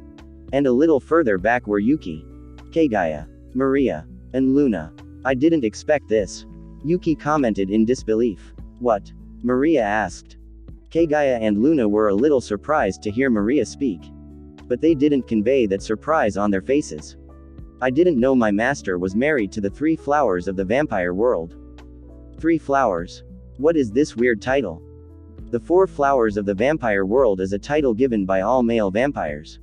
And a little further back were Yuki, Kaguya, Maria, and Luna. I didn't expect this. Yuki commented in disbelief. What? Maria asked. Kaguya and Luna were a little surprised to hear Maria speak. But they didn't convey that surprise on their faces. I didn't know my master was married to the 3 flowers of the vampire world. 3 flowers? What is this weird title? The 4 flowers of the vampire world is a title given by all male vampires.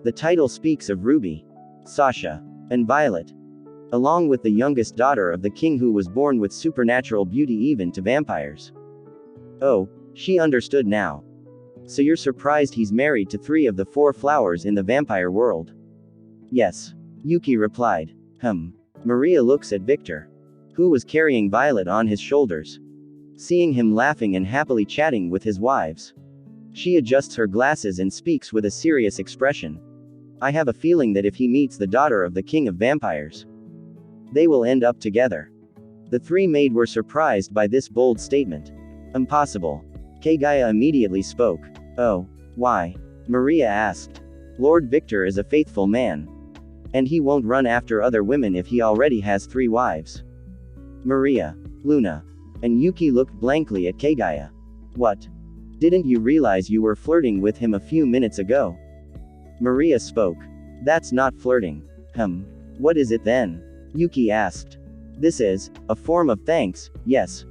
The title speaks of Ruby, Sasha, and Violet, along with the youngest daughter of the king who was born with supernatural beauty even to vampires. Oh, she understood now. So you're surprised he's married to 3 of the 4 flowers in the vampire world? Yes. Yuki replied. Maria looks at Victor, who was carrying Violet on his shoulders. Seeing him laughing and happily chatting with his wives, she adjusts her glasses and speaks with a serious expression. I have a feeling that if he meets the daughter of the king of vampires, they will end up together. The 3 maid were surprised by this bold statement. Impossible. Kaguya immediately spoke. Oh, why? Maria asked. Lord Victor is a faithful man. And he won't run after other women if he already has 3 wives. Maria, Luna, and Yuki looked blankly at Kaguya. What? Didn't you realize you were flirting with him a few minutes ago? Maria spoke. That's not flirting. What is it then? Yuki asked. This is a form of thanks, yes.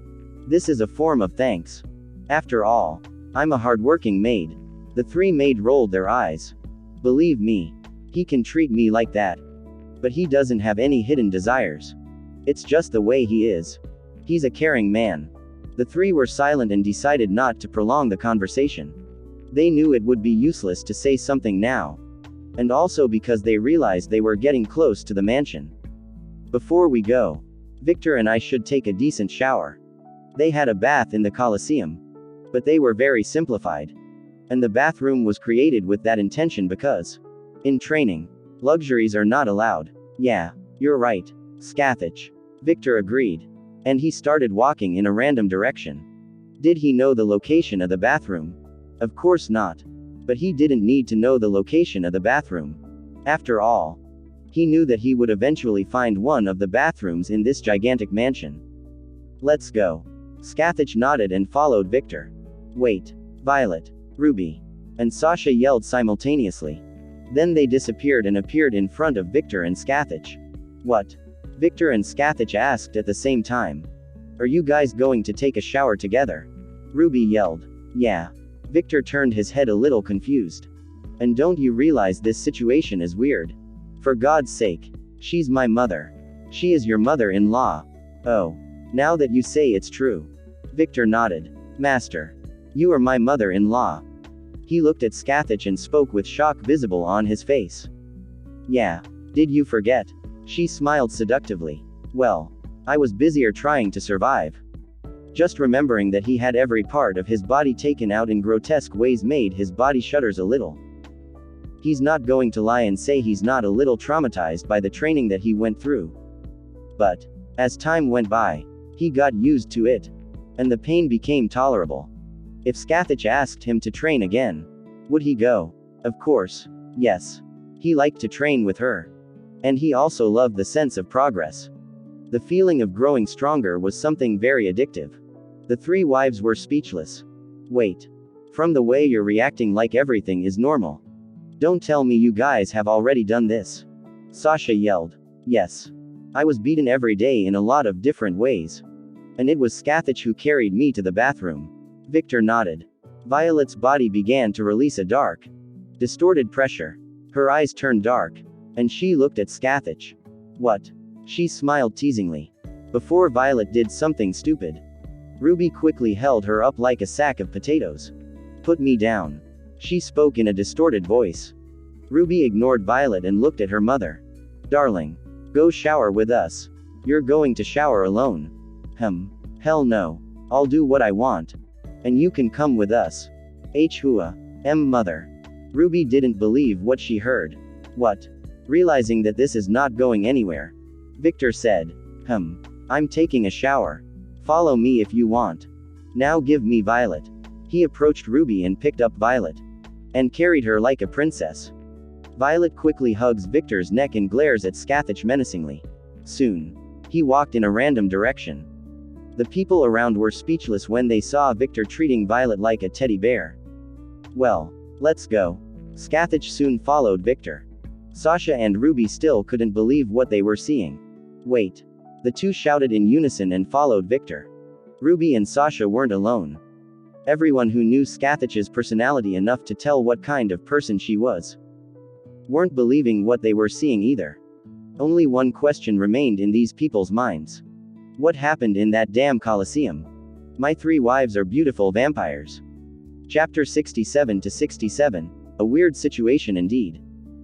This is a form of thanks. After all, I'm a hard-working maid. The 3 maid rolled their eyes. Believe me, he can treat me like that. But he doesn't have any hidden desires. It's just the way he is. He's a caring man. The 3 were silent and decided not to prolong the conversation. They knew it would be useless to say something now. And also because they realized they were getting close to the mansion. Before we go, Victor and I should take a decent shower. They had a bath in the Colosseum. But they were very simplified. And the bathroom was created with that intention because, in training, luxuries are not allowed. Yeah, you're right, Scathach. Victor agreed. And he started walking in a random direction. Did he know the location of the bathroom? Of course not. But he didn't need to know the location of the bathroom. After all, he knew that he would eventually find one of the bathrooms in this gigantic mansion. Let's go. Scathach nodded and followed Victor. Wait. Violet, Ruby, and Sasha yelled simultaneously. Then they disappeared and appeared in front of Victor and Scathach. What? Victor and Scathach asked at the same time. Are you guys going to take a shower together? Ruby yelled. Yeah. Victor turned his head a little confused. And don't you realize this situation is weird? For God's sake. She's my mother. She is your mother-in-law. Oh. Now that you say it's true. Victor nodded. Master. You are my mother-in-law. He looked at Scathach and spoke with shock visible on his face. Yeah. Did you forget? She smiled seductively. Well, I was busier trying to survive. Just remembering that he had every part of his body taken out in grotesque ways made his body shudders a little. He's not going to lie and say he's not a little traumatized by the training that he went through. But, as time went by, he got used to it. And the pain became tolerable. If Skathich asked him to train again, would he go? Of course. Yes. He liked to train with her. And he also loved the sense of progress. The feeling of growing stronger was something very addictive. The three wives were speechless. Wait. From the way you're reacting like everything is normal. Don't tell me you guys have already done this. Sasha yelled. Yes. I was beaten every day in a lot of different ways. And it was Skathich who carried me to the bathroom. Victor nodded. Violet's body began to release a dark, distorted pressure. Her eyes turned dark. And she looked at Skathich. What? She smiled teasingly. Before Violet did something stupid, Ruby quickly held her up like a sack of potatoes. Put me down. She spoke in a distorted voice. Ruby ignored Violet and looked at her mother. Darling. Go shower with us. You're going to shower alone. Hell no. I'll do what I want. And you can come with us. Hua. Mother. Ruby didn't believe what she heard. What? Realizing that this is not going anywhere, Victor said. I'm taking a shower. Follow me if you want. Now give me Violet. He approached Ruby and picked up Violet. And carried her like a princess. Violet quickly hugs Victor's neck and glares at Skathich menacingly. Soon. He walked in a random direction. The people around were speechless when they saw Victor treating Violet like a teddy bear. Well, let's go. Skathich soon followed Victor. Sasha and Ruby still couldn't believe what they were seeing. Wait. The two shouted in unison and followed Victor. Ruby and Sasha weren't alone. Everyone who knew Skathich's personality enough to tell what kind of person she was weren't believing what they were seeing either. Only one question remained in these people's minds. What happened in that damn Colosseum? My three wives are beautiful vampires. Chapter 67 to 67. A weird situation indeed.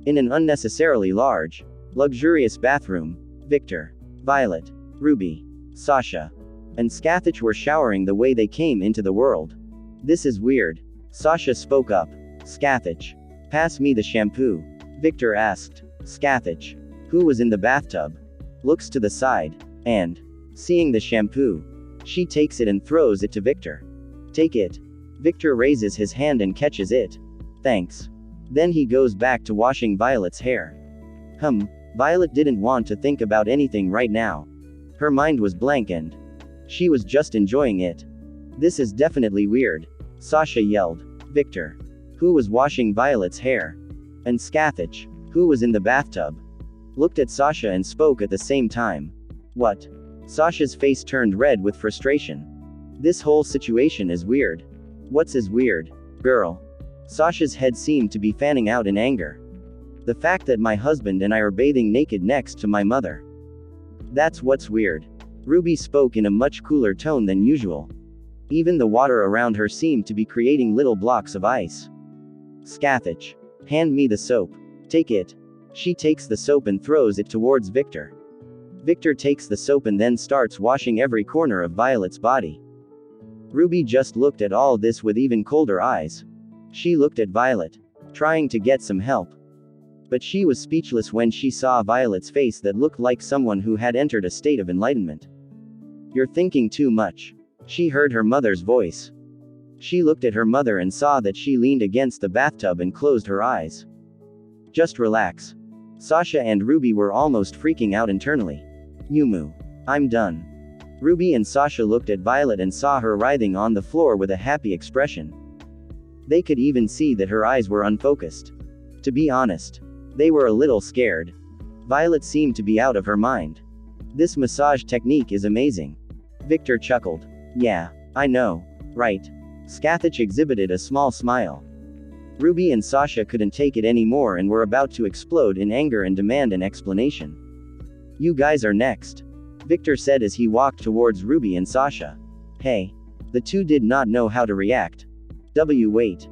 In an unnecessarily large, luxurious bathroom, Victor, Violet, Ruby, Sasha, and Skathich were showering the way they came into the world. This is weird. Sasha spoke up. Skathich. Pass me the shampoo. Victor asked. Skathich, who was in the bathtub, looks to the side, and, seeing the shampoo, she takes it and throws it to Victor. Take it. Victor raises his hand and catches it. Thanks. Then he goes back to washing Violet's hair. Violet didn't want to think about anything right now. Her mind was blank and she was just enjoying it. This is definitely weird. Sasha yelled. Victor, who was washing Violet's hair, and Skathich, who was in the bathtub, looked at Sasha and spoke at the same time. What? Sasha's face turned red with frustration. This whole situation is weird. What's is weird, girl? Sasha's head seemed to be fanning out in anger. The fact that my husband and I are bathing naked next to my mother. That's what's weird. Ruby spoke in a much cooler tone than usual. Even the water around her seemed to be creating little blocks of ice. Skathich. Hand me the soap. Take it. She takes the soap and throws it towards Victor. Victor takes the soap and then starts washing every corner of Violet's body. Ruby just looked at all this with even colder eyes. She looked at Violet, trying to get some help. But she was speechless when she saw Violet's face that looked like someone who had entered a state of enlightenment. You're thinking too much. She heard her mother's voice. She looked at her mother and saw that she leaned against the bathtub and closed her eyes. Just relax. Sasha and Ruby were almost freaking out internally. Yumu. I'm done. Ruby and Sasha looked at Violet and saw her writhing on the floor with a happy expression. They could even see that her eyes were unfocused. To be honest, they were a little scared. Violet seemed to be out of her mind. This massage technique is amazing. Victor chuckled. Yeah, I know, right? Skathich exhibited a small smile. Ruby and Sasha couldn't take it anymore and were about to explode in anger and demand an explanation. You guys are next, Victor said as he walked towards Ruby and Sasha. Hey. The two did not know how to react. Wait.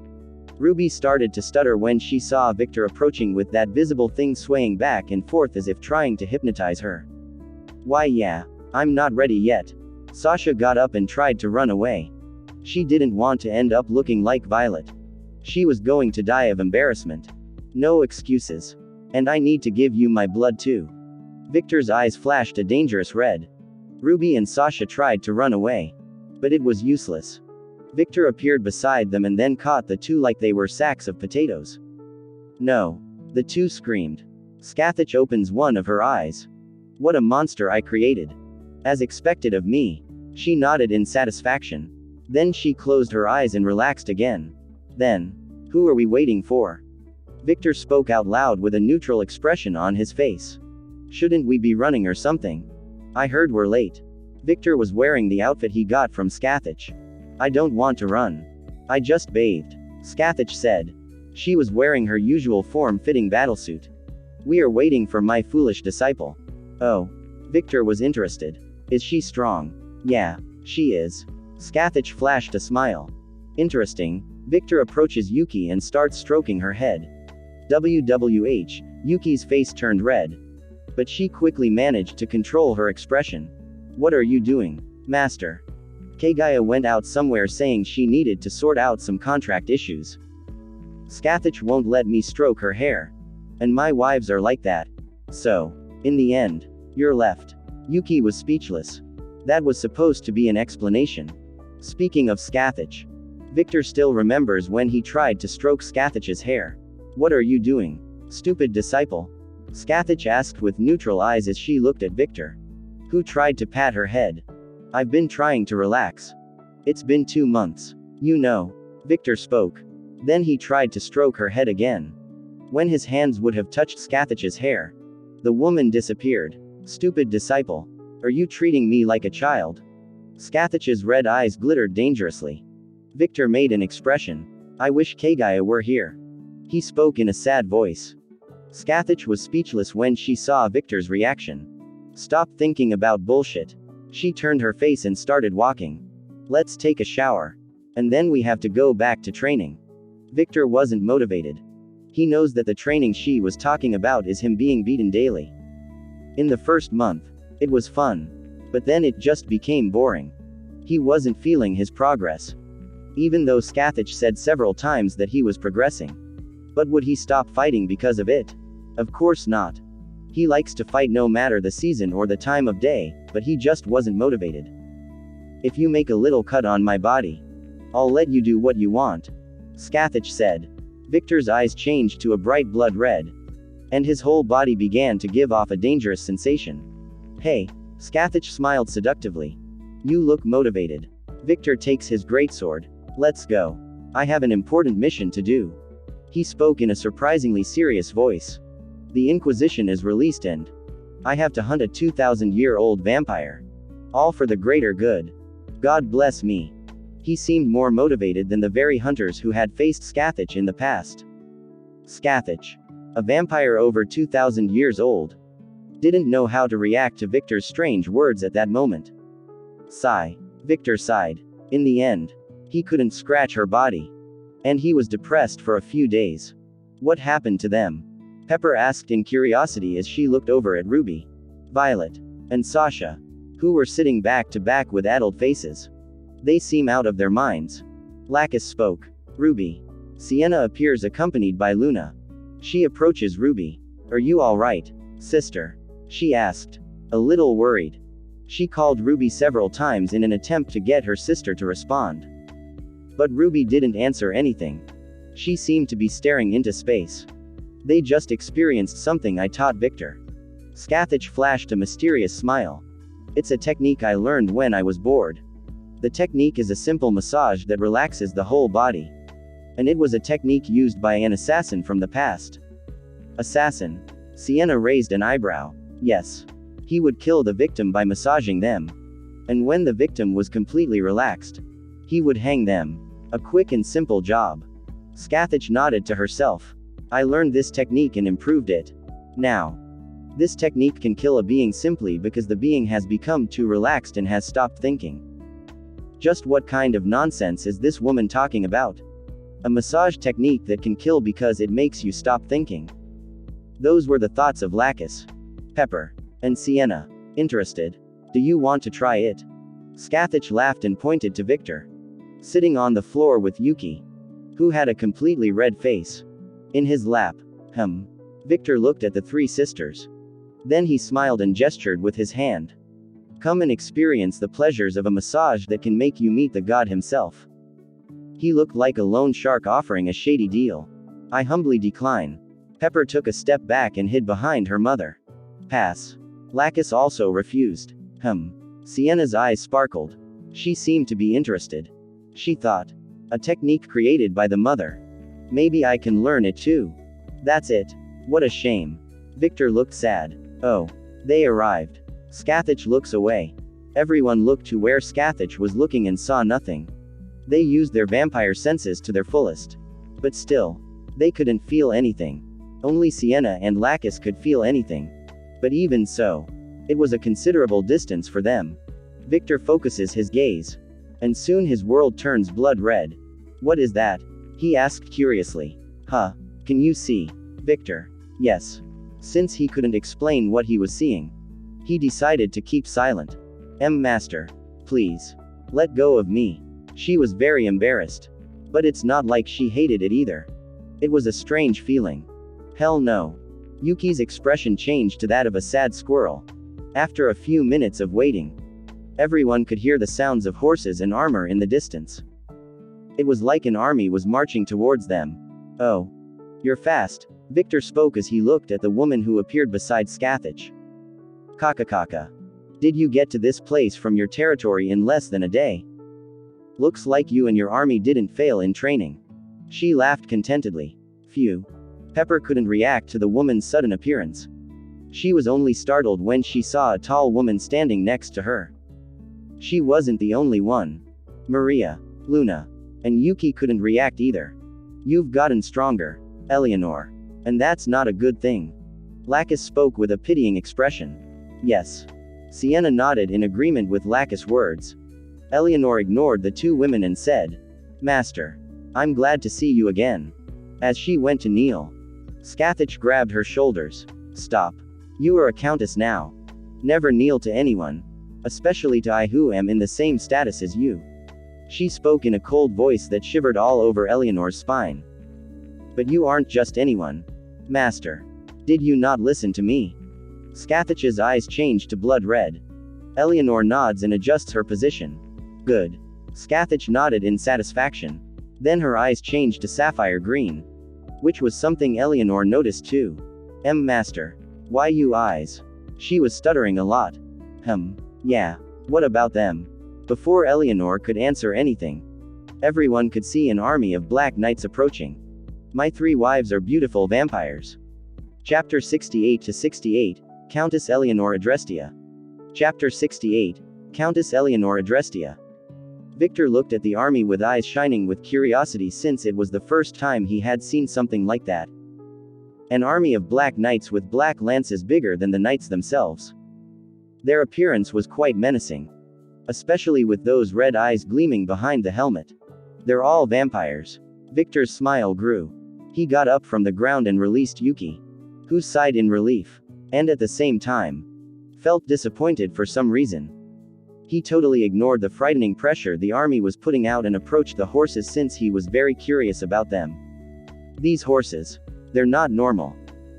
Ruby started to stutter when she saw Victor approaching with that visible thing swaying back and forth as if trying to hypnotize her. Why yeah, I'm not ready yet. Sasha got up and tried to run away. She didn't want to end up looking like Violet. She was going to die of embarrassment. No excuses. And I need to give you my blood too. Victor's eyes flashed a dangerous red. Ruby and Sasha tried to run away. But it was useless. Victor appeared beside them and then caught the two like they were sacks of potatoes. No. The two screamed. Scathach opens one of her eyes. What a monster I created. As expected of me. She nodded in satisfaction. Then she closed her eyes and relaxed again. Then. Who are we waiting for? Victor spoke out loud with a neutral expression on his face. Shouldn't we be running or something? I heard we're late. Victor was wearing the outfit he got from Scathach. I don't want to run. I just bathed. Scathach said. She was wearing her usual form-fitting battlesuit. We are waiting for my foolish disciple. Oh. Victor was interested. Is she strong? Yeah, she is. Scathach flashed a smile. Interesting. Victor approaches Yuki and starts stroking her head. WWH, Yuki's face turned red. But she quickly managed to control her expression. What are you doing, master? Kagaya went out somewhere saying she needed to sort out some contract issues. Scathach won't let me stroke her hair. And my wives are like that. So, in the end, you're left. Yuki was speechless. That was supposed to be an explanation. Speaking of Scathach, Victor still remembers when he tried to stroke Scathach's hair. What are you doing, stupid disciple? Scathach asked with neutral eyes as she looked at Victor, who tried to pat her head. I've been trying to relax. It's been 2 months. You know. Victor spoke. Then he tried to stroke her head again. When his hands would have touched Scathach's hair, the woman disappeared. Stupid disciple. Are you treating me like a child? Scathach's red eyes glittered dangerously. Victor made an expression. I wish Kagaya were here. He spoke in a sad voice. Scathach was speechless when she saw Victor's reaction. Stop thinking about bullshit. She turned her face and started walking. Let's take a shower. And then we have to go back to training. Victor wasn't motivated. He knows that the training she was talking about is him being beaten daily. In the first month, it was fun. But then it just became boring. He wasn't feeling his progress. Even though Scathach said several times that he was progressing. But would he stop fighting because of it? Of course not. He likes to fight no matter the season or the time of day, but he just wasn't motivated. If you make a little cut on my body, I'll let you do what you want, Scathach said. Victor's eyes changed to a bright blood red. And his whole body began to give off a dangerous sensation. Hey, Scathach smiled seductively. You look motivated. Victor takes his greatsword. Let's go. I have an important mission to do. He spoke in a surprisingly serious voice. The Inquisition is released and I have to hunt a 2,000-year-old vampire. All for the greater good. God bless me. He seemed more motivated than the very hunters who had faced Scathach in the past. Scathach, a vampire over 2,000 years old, didn't know how to react to Victor's strange words at that moment. Sigh. Victor sighed. In the end, he couldn't scratch her body. And he was depressed for a few days. What happened to them? Pepper asked in curiosity as she looked over at Ruby, Violet, and Sasha, who were sitting back to back with addled faces. They seem out of their minds. Lacus spoke. Ruby. Sienna appears accompanied by Luna. She approaches Ruby. Are you alright, sister? She asked. A little worried. She called Ruby several times in an attempt to get her sister to respond. But Ruby didn't answer anything. She seemed to be staring into space. They just experienced something I taught Victor. Scathach flashed a mysterious smile. It's a technique I learned when I was bored. The technique is a simple massage that relaxes the whole body. And it was a technique used by an assassin from the past. Assassin? Sienna raised an eyebrow. Yes. He would kill the victim by massaging them. And when the victim was completely relaxed, he would hang them. A quick and simple job. Scathach nodded to herself. I learned this technique and improved it. Now, this technique can kill a being simply because the being has become too relaxed and has stopped thinking. Just what kind of nonsense is this woman talking about? A massage technique that can kill because it makes you stop thinking. Those were the thoughts of Lacus, Pepper, and Sienna. Interested? Do you want to try it? Scathach laughed and pointed to Victor, sitting on the floor with Yuki, who had a completely red face, in his lap. Victor looked at the three sisters. Then he smiled and gestured with his hand. Come and experience the pleasures of a massage that can make you meet the god himself. He looked like a loan shark offering a shady deal. I humbly decline. Pepper took a step back and hid behind her mother. Pass. Lacus also refused. Sienna's eyes sparkled. She seemed to be interested. She thought. A technique created by the mother. Maybe I can learn it too. That's it. What a shame. Victor looked sad. Oh. They arrived. Scathach looks away. Everyone looked to where Scathach was looking and saw nothing. They used their vampire senses to their fullest. But still. They couldn't feel anything. Only Sienna and Lacus could feel anything. But even so. It was a considerable distance for them. Victor focuses his gaze. And soon his world turns blood red. What is that? He asked curiously. Can you see? Victor. Yes. Since he couldn't explain what he was seeing, he decided to keep silent. Master. Please. Let go of me. She was very embarrassed. But it's not like she hated it either. It was a strange feeling. Hell no. Yuki's expression changed to that of a sad squirrel. After a few minutes of waiting, everyone could hear the sounds of horses and armor in the distance. It was like an army was marching towards them. Oh. You're fast, Victor spoke as he looked at the woman who appeared beside Scathach. Kaka. Did you get to this place from your territory in less than a day? Looks like you and your army didn't fail in training. She laughed contentedly. Phew. Pepper couldn't react to the woman's sudden appearance. She was only startled when she saw a tall woman standing next to her. She wasn't the only one. Maria, Luna, and Yuki couldn't react either. You've gotten stronger, Eleanor. And that's not a good thing. Lacus spoke with a pitying expression. Yes. Sienna nodded in agreement with Lacus' words. Eleanor ignored the two women and said, Master. I'm glad to see you again. As she went to kneel, Scathach grabbed her shoulders. Stop. You are a countess now. Never kneel to anyone. Especially to I who am in the same status as you. She spoke in a cold voice that shivered all over Eleanor's spine. But you aren't just anyone. Master. Did you not listen to me? Scathach's eyes changed to blood red. Eleanor nods and adjusts her position. Good. Scathach nodded in satisfaction. Then her eyes changed to sapphire green. Which was something Eleanor noticed too. Master. Why you eyes? She was stuttering a lot. Yeah. What about them? Before Eleanor could answer anything, everyone could see an army of black knights approaching. My three wives are beautiful vampires. Chapter 68-68, Countess Eleanor Adrestia. Chapter 68, Countess Eleanor Adrestia. Victor looked at the army with eyes shining with curiosity since it was the first time he had seen something like that. An army of black knights with black lances bigger than the knights themselves. Their appearance was quite menacing. Especially with those red eyes gleaming behind the helmet. They're all vampires. Victor's smile grew. He got up from the ground and released Yuki, who sighed in relief, and at the same time, felt disappointed for some reason. He totally ignored the frightening pressure the army was putting out and approached the horses since he was very curious about them. These horses. They're not normal.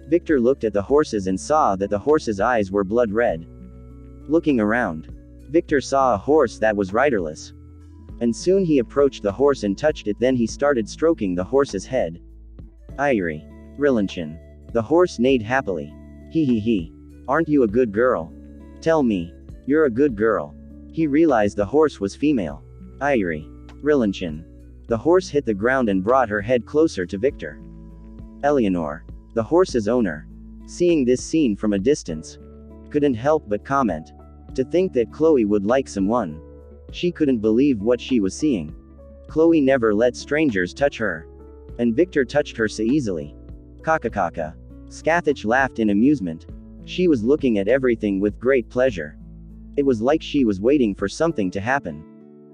Victor looked at the horses and saw that the horses' eyes were blood red. Looking around, Victor saw a horse that was riderless. And soon he approached the horse and touched it, then he started stroking the horse's head. Irie. Rillanchin. The horse neighed happily. He. Aren't you a good girl? Tell me. You're a good girl. He realized the horse was female. Irie. Rillanchin. The horse hit the ground and brought her head closer to Victor. Eleanor, the horse's owner, seeing this scene from a distance, couldn't help but comment. To think that Chloe would like someone. She couldn't believe what she was seeing. Chloe never let strangers touch her. And Victor touched her so easily. Kaka. Scathach laughed in amusement. She was looking at everything with great pleasure. It was like she was waiting for something to happen.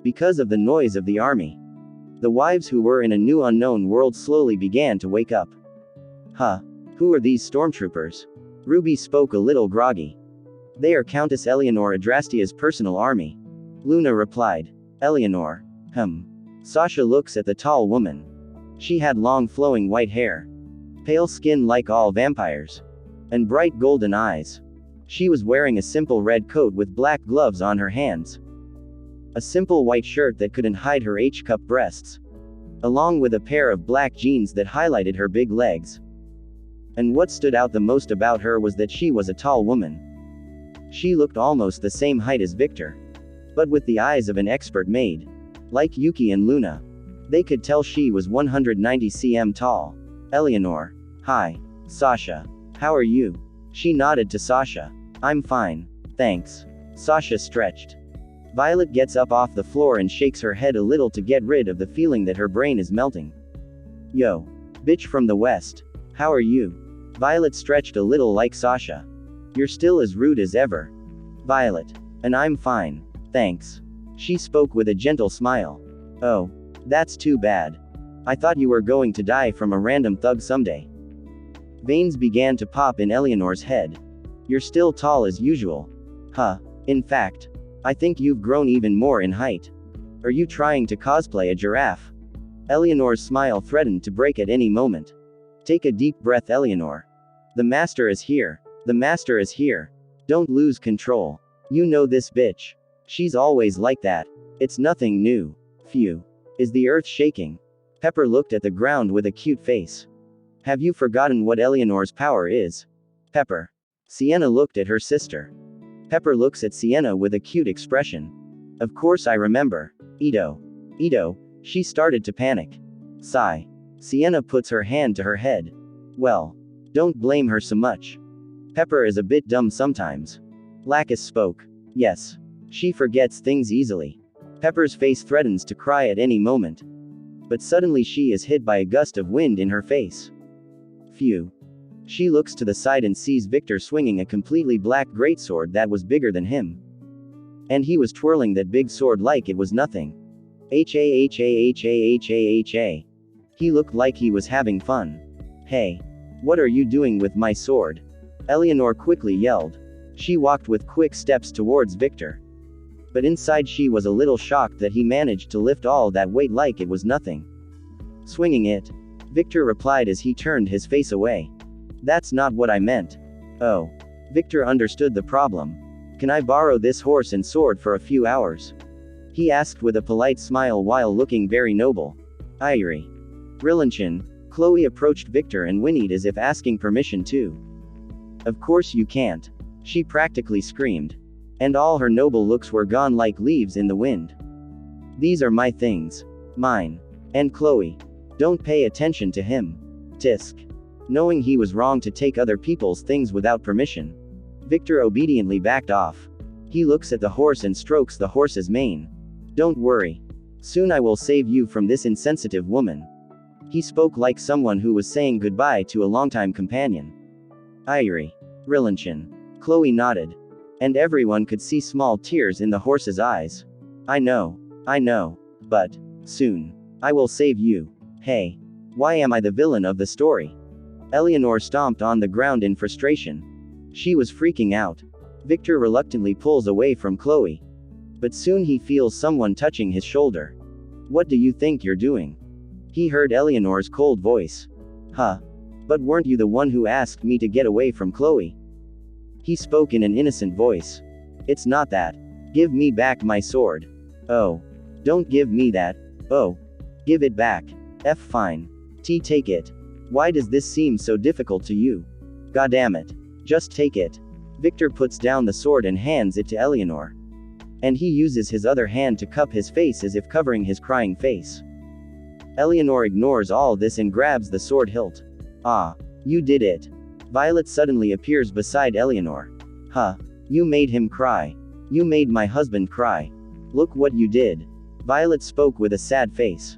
Because of the noise of the army, the wives who were in a new unknown world slowly began to wake up. Who are these stormtroopers? Ruby spoke a little groggy. They are Countess Eleanor Adrastia's personal army. Luna replied. Eleanor. Sasha looks at the tall woman. She had long flowing white hair. Pale skin like all vampires. And bright golden eyes. She was wearing a simple red coat with black gloves on her hands. A simple white shirt that couldn't hide her H-cup breasts. along with a pair of black jeans that highlighted her big legs. And what stood out the most about her was that she was a tall woman. She looked almost the same height as Victor, but with the eyes of an expert maid. Like Yuki and Luna. They could tell she was 190 cm tall. Eleanor. Hi. Sasha. How are you? She nodded to Sasha. I'm fine. Thanks. Sasha stretched. Violet gets up off the floor and shakes her head a little to get rid of the feeling that her brain is melting. Yo. Bitch from the west. How are you? Violet stretched a little like Sasha. You're still as rude as ever. Violet. And I'm fine. Thanks. She spoke with a gentle smile. Oh. That's too bad. I thought you were going to die from a random thug someday. Veins began to pop in Eleanor's head. You're still tall as usual. Huh. In fact, I think you've grown even more in height. Are you trying to cosplay a giraffe? Eleanor's smile threatened to break at any moment. Take a deep breath, Eleanor. The master is here. The master is here. Don't lose control. You know this bitch. She's always like that. It's nothing new. Phew. Is the earth shaking? Pepper looked at the ground with a cute face. Have you forgotten what Eleanor's power is? Pepper. Sienna looked at her sister. Pepper looks at Sienna with a cute expression. Of course I remember. Ito. Ito. She started to panic. Sigh. Sienna puts her hand to her head. Well. Don't blame her so much. Pepper is a bit dumb sometimes. Lacus spoke. Yes. She forgets things easily. Pepper's face threatens to cry at any moment. But suddenly she is hit by a gust of wind in her face. Phew. She looks to the side and sees Victor swinging a completely black greatsword that was bigger than him. And he was twirling that big sword like it was nothing. Ha. He looked like he was having fun. Hey. What are you doing with my sword? Eleanor quickly yelled. She walked with quick steps towards Victor. But inside she was a little shocked that he managed to lift all that weight like it was nothing. Swinging it. Victor replied as he turned his face away. That's not what I meant. Oh. Victor understood the problem. Can I borrow this horse and sword for a few hours? He asked with a polite smile while looking very noble. Irie. Rillanchin. Chloe approached Victor and whinnied as if asking permission too. Of course you can't. She practically screamed. And all her noble looks were gone like leaves in the wind. These are my things. Mine. And Chloe. Don't pay attention to him. Tisk. Knowing he was wrong to take other people's things without permission, Victor obediently backed off. He looks at the horse and strokes the horse's mane. Don't worry. Soon I will save you from this insensitive woman. He spoke like someone who was saying goodbye to a longtime companion. Irie. Rillanchin. Chloe nodded. And everyone could see small tears in the horse's eyes. I know. But, soon. I will save you. Hey. Why am I the villain of the story? Eleanor stomped on the ground in frustration. She was freaking out. Victor reluctantly pulls away from Chloe. But soon he feels someone touching his shoulder. What do you think you're doing? He heard Eleanor's cold voice. Huh. But weren't you the one who asked me to get away from Chloe? He spoke in an innocent voice. It's not that. Give me back my sword. Oh. Don't give me that. Oh. Give it back. Fine. Take it. Why does this seem so difficult to you? Goddammit. Just take it. Victor puts down the sword and hands it to Eleanor. And he uses his other hand to cup his face as if covering his crying face. Eleanor ignores all this and grabs the sword hilt. Ah. You did it. Violet suddenly appears beside Eleanor. Huh. You made him cry. You made my husband cry. Look what you did. Violet spoke with a sad face.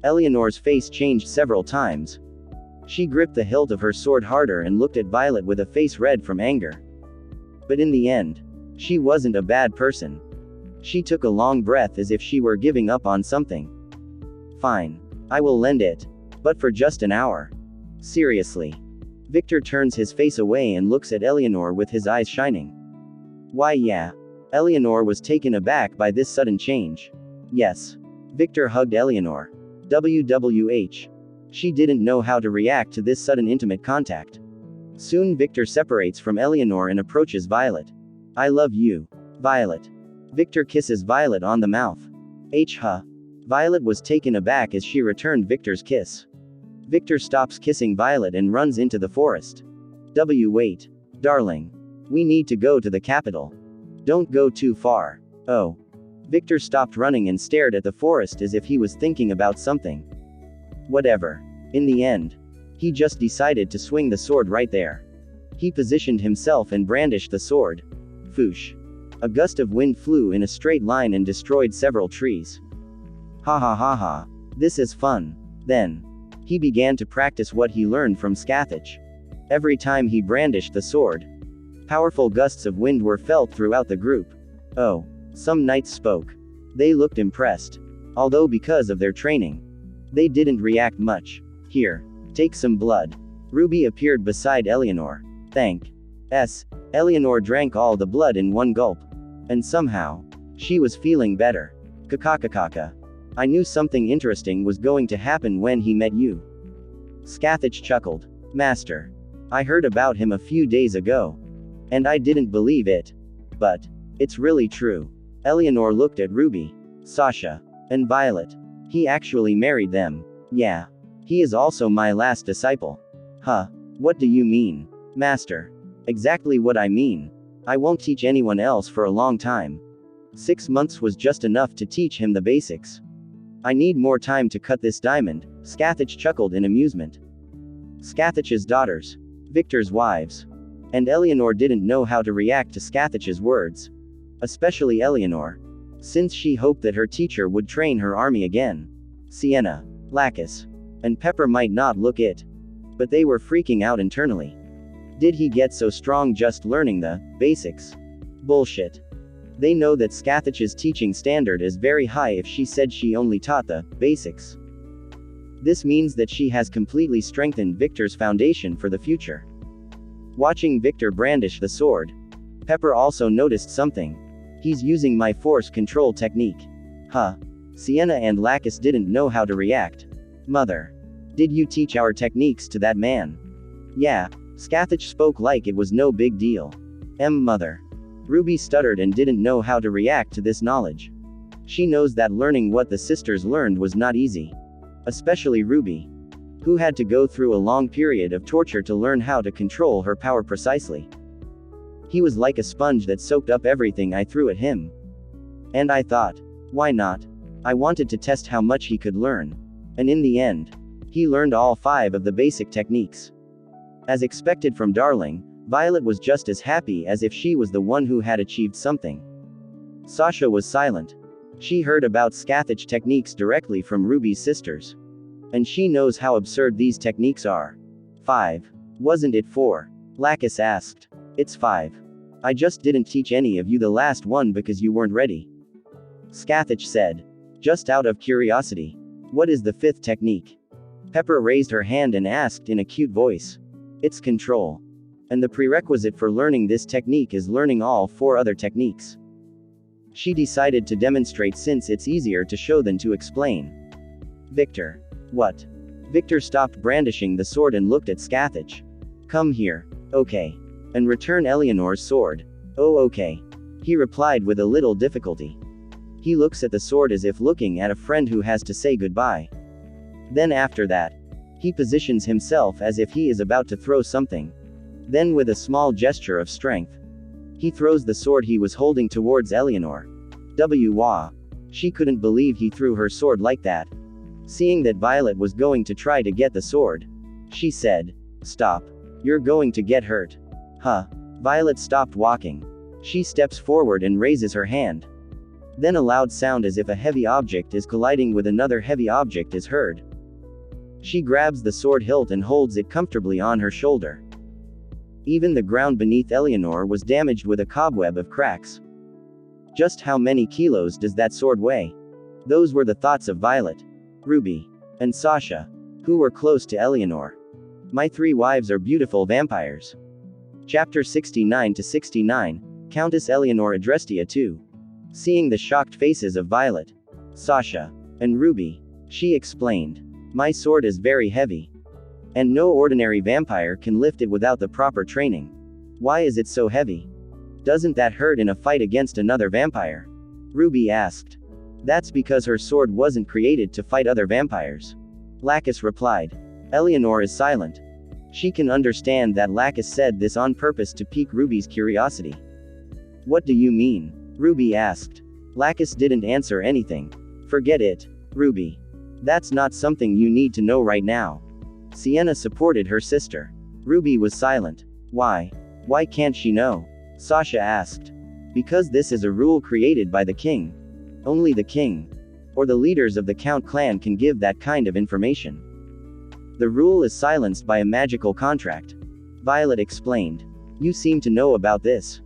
Eleanor's face changed several times. She gripped the hilt of her sword harder and looked at Violet with a face red from anger. But in the end, she wasn't a bad person. She took a long breath as if she were giving up on something. Fine. I will lend it. But for just an hour. Seriously. Victor turns his face away and looks at Eleanor with his eyes shining. Why yeah. Eleanor was taken aback by this sudden change. Yes. Victor hugged Eleanor. WWH. She didn't know how to react to this sudden intimate contact. Soon Victor separates from Eleanor and approaches Violet. I love you. Violet. Victor kisses Violet on the mouth. Huh. Violet was taken aback as she returned Victor's kiss. Victor stops kissing Violet and runs into the forest. Wait. Darling. We need to go to the capital. Don't go too far. Oh. Victor stopped running and stared at the forest as if he was thinking about something. Whatever. In the end, he just decided to swing the sword right there. He positioned himself and brandished the sword. Foosh. A gust of wind flew in a straight line and destroyed several trees. Ha ha ha ha. This is fun. Then, he began to practice what he learned from Scathach. Every time he brandished the sword, powerful gusts of wind were felt throughout the group. Oh. Some knights spoke. They looked impressed. Although because of their training, they didn't react much. Here. Take some blood. Ruby appeared beside Eleanor. Thanks. Eleanor drank all the blood in one gulp. And somehow, she was feeling better. Kakakakaka. I knew something interesting was going to happen when he met you. Scathach chuckled. Master. I heard about him a few days ago. And I didn't believe it. But, it's really true. Eleanor looked at Ruby, Sasha, and Violet. He actually married them. Yeah. He is also my last disciple. Huh. What do you mean? Master. Exactly what I mean. I won't teach anyone else for a long time. 6 months was just enough to teach him the basics. I need more time to cut this diamond, Scathach chuckled in amusement. Scathach's daughters. Victor's wives. And Eleanor didn't know how to react to Scathach's words. Especially Eleanor. Since she hoped that her teacher would train her army again. Sienna, Lacus, and Pepper might not look it. But they were freaking out internally. Did he get so strong just learning the basics? Bullshit. They know that Scathach's teaching standard is very high if she said she only taught the basics. This means that she has completely strengthened Victor's foundation for the future. Watching Victor brandish the sword, Pepper also noticed something. He's using my force control technique. Huh. Sienna and Lacus didn't know how to react. Mother. Did you teach our techniques to that man? Yeah. Scathach spoke like it was no big deal. Mother. Ruby stuttered and didn't know how to react to this knowledge. She knows that learning what the sisters learned was not easy. Especially Ruby, who had to go through a long period of torture to learn how to control her power precisely. He was like a sponge that soaked up everything I threw at him. And I thought, why not? I wanted to test how much he could learn. And in the end, he learned all 5 of the basic techniques. As expected from Darling, Violet was just as happy as if she was the one who had achieved something. Sasha was silent. She heard about Scathach techniques directly from Ruby's sisters. And she knows how absurd these techniques are. 5. Wasn't it 4? Lacus asked. It's 5. I just didn't teach any of you the last one because you weren't ready. Scathach said. Just out of curiosity. What is the 5th technique? Pepper raised her hand and asked in a cute voice. It's control. And the prerequisite for learning this technique is learning all 4 other techniques. She decided to demonstrate since it's easier to show than to explain. Victor. What? Victor stopped brandishing the sword and looked at Scathach. Come here. Okay. And return Eleanor's sword. Oh okay. He replied with a little difficulty. He looks at the sword as if looking at a friend who has to say goodbye. Then after that, he positions himself as if he is about to throw something. Then with a small gesture of strength, he throws the sword he was holding towards Eleanor. Wah. She couldn't believe he threw her sword like that. Seeing that Violet was going to try to get the sword, she said, Stop. You're going to get hurt. Huh. Violet stopped walking. She steps forward and raises her hand. Then a loud sound as if a heavy object is colliding with another heavy object is heard. She grabs the sword hilt and holds it comfortably on her shoulder. Even the ground beneath Eleanor was damaged with a cobweb of cracks. Just how many kilos does that sword weigh? Those were the thoughts of Violet, Ruby, and Sasha, who were close to Eleanor. My 3 wives are beautiful vampires. Chapter 69-69, Countess Eleanor Adrestia II. Seeing the shocked faces of Violet, Sasha, and Ruby, she explained. My sword is very heavy. And no ordinary vampire can lift it without the proper training. Why is it so heavy? Doesn't that hurt in a fight against another vampire? Ruby asked. That's because her sword wasn't created to fight other vampires. Lacus replied. Eleanor is silent. She can understand that Lacus said this on purpose to pique Ruby's curiosity. What do you mean? Ruby asked. Lacus didn't answer anything. Forget it, Ruby. That's not something you need to know right now. Sienna supported her sister. Ruby was silent. Why? Why can't she know? Sasha asked. Because this is a rule created by the king. Only the king, or the leaders of the Count clan can give that kind of information. The rule is silenced by a magical contract. Violet explained. You seem to know about this.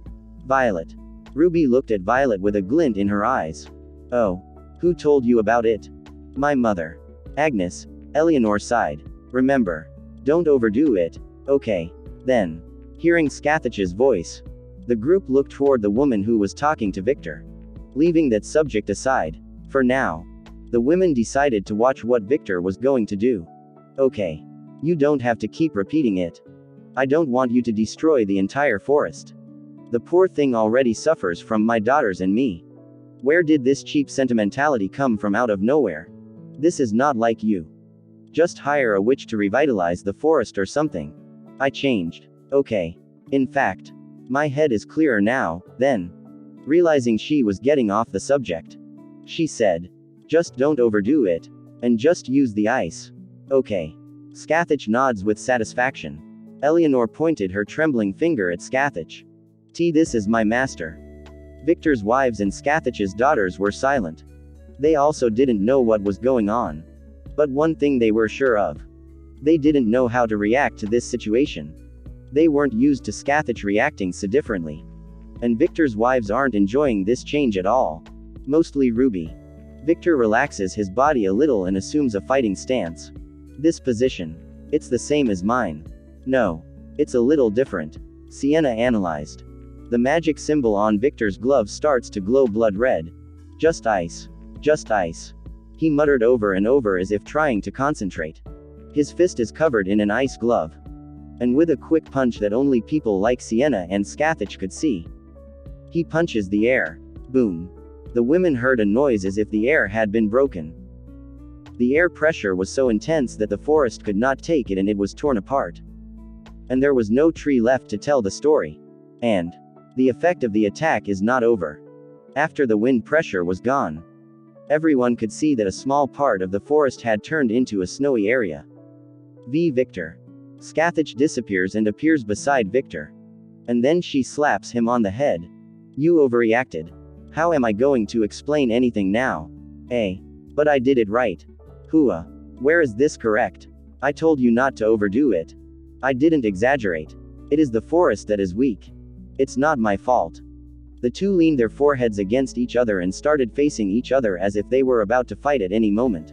Violet. Ruby looked at Violet with a glint in her eyes. Oh. Who told you about it? My mother. Agnes. Eleanor sighed. Remember. Don't overdo it. Okay. Then. Hearing Scathach's voice, the group looked toward the woman who was talking to Victor. Leaving that subject aside, for now, the women decided to watch what Victor was going to do. Okay. You don't have to keep repeating it. I don't want you to destroy the entire forest. The poor thing already suffers from my daughters and me. Where did this cheap sentimentality come from out of nowhere? This is not like you. Just hire a witch to revitalize the forest or something. I changed. Okay. In fact, my head is clearer now, then. Realizing she was getting off the subject, she said. Just don't overdo it. And just use the ice. Okay. Scathach nods with satisfaction. Eleanor pointed her trembling finger at Scathach. This is my master. Victor's wives and Scathach's daughters were silent. They also didn't know what was going on. But one thing they were sure of. They didn't know how to react to this situation. They weren't used to Scathach reacting so differently. And Victor's wives aren't enjoying this change at all. Mostly Ruby. Victor relaxes his body a little and assumes a fighting stance. This position. It's the same as mine. No. It's a little different. Sienna analyzed. The magic symbol on Victor's glove starts to glow blood red. Just ice. Just ice. He muttered over and over as if trying to concentrate. His fist is covered in an ice glove. And with a quick punch that only people like Sienna and Scathach could see, he punches the air. Boom. The women heard a noise as if the air had been broken. The air pressure was so intense that the forest could not take it and it was torn apart. And there was no tree left to tell the story. And the effect of the attack is not over. After the wind pressure was gone, everyone could see that a small part of the forest had turned into a snowy area. Victor. Scathach disappears and appears beside Victor. And then she slaps him on the head. You overreacted. How am I going to explain anything now? But I did it right. Hua. Where is this correct? I told you not to overdo it. I didn't exaggerate. It is the forest that is weak. It's not my fault. The two leaned their foreheads against each other and started facing each other as if they were about to fight at any moment.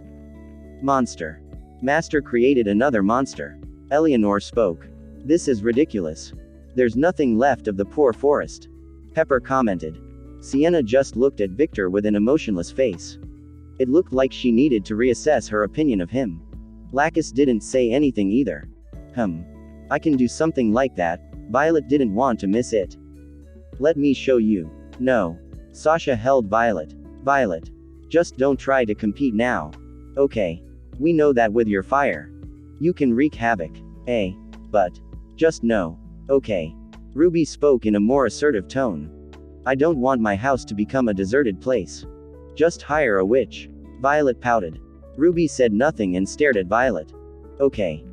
Monster. Master created another monster. Eleanor spoke. This is ridiculous. There's nothing left of the poor forest. Pepper commented. Sienna just looked at Victor with an emotionless face. It looked like she needed to reassess her opinion of him. Lacus didn't say anything either. I can do something like that. Violet didn't want to miss it. Let me show you. No. Sasha held Violet. Violet. Just don't try to compete now. Okay. We know that with your fire. You can wreak havoc. But. Just no. Okay. Ruby spoke in a more assertive tone. I don't want my house to become a deserted place. Just hire a witch. Violet pouted. Ruby said nothing and stared at Violet. Okay.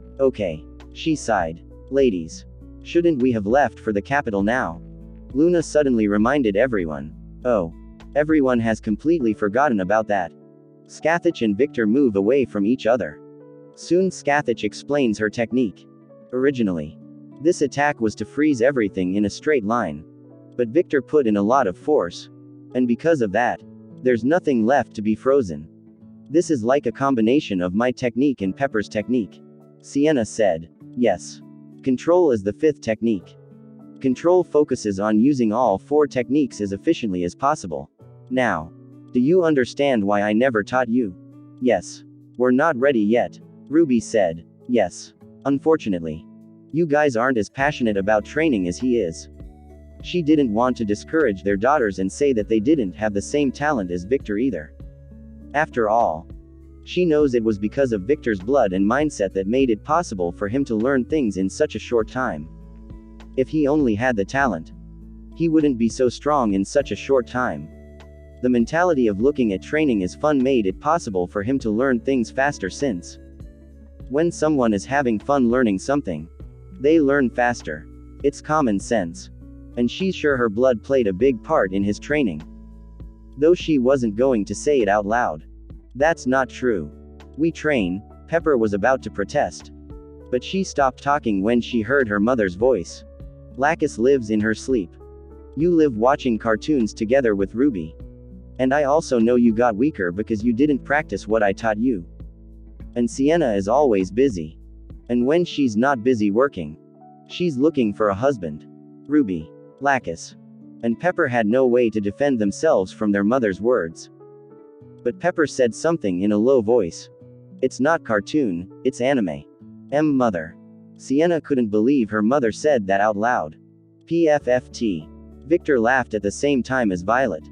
She sighed. Ladies. Shouldn't we have left for the capital now? Luna suddenly reminded everyone. Oh. Everyone has completely forgotten about that. Scathach and Victor move away from each other. Soon Scathach explains her technique. Originally, this attack was to freeze everything in a straight line. But Victor put in a lot of force. And because of that, there's nothing left to be frozen. This is like a combination of my technique and Pepper's technique. Sienna said. Yes. Control is the fifth technique. Control focuses on using all four techniques as efficiently as possible. Now, do you understand why I never taught you? Yes. We're not ready yet. Ruby said. Yes. Unfortunately. You guys aren't as passionate about training as he is. She didn't want to discourage their daughters and say that they didn't have the same talent as Victor either. After all, she knows it was because of Victor's blood and mindset that made it possible for him to learn things in such a short time. If he only had the talent, he wouldn't be so strong in such a short time. The mentality of looking at training as fun made it possible for him to learn things faster since when someone is having fun learning something, they learn faster. It's common sense. And she's sure her blood played a big part in his training. Though she wasn't going to say it out loud. That's not true. We train, Pepper was about to protest. But she stopped talking when she heard her mother's voice. Lacus lives in her sleep. You live watching cartoons together with Ruby. And I also know you got weaker because you didn't practice what I taught you. And Sienna is always busy. And when she's not busy working, she's looking for a husband. Ruby, Lacus, and Pepper had no way to defend themselves from their mother's words. But Pepper said something in a low voice. It's not cartoon, it's anime. Mother. Sienna couldn't believe her mother said that out loud. PFFT. Victor laughed at the same time as Violet.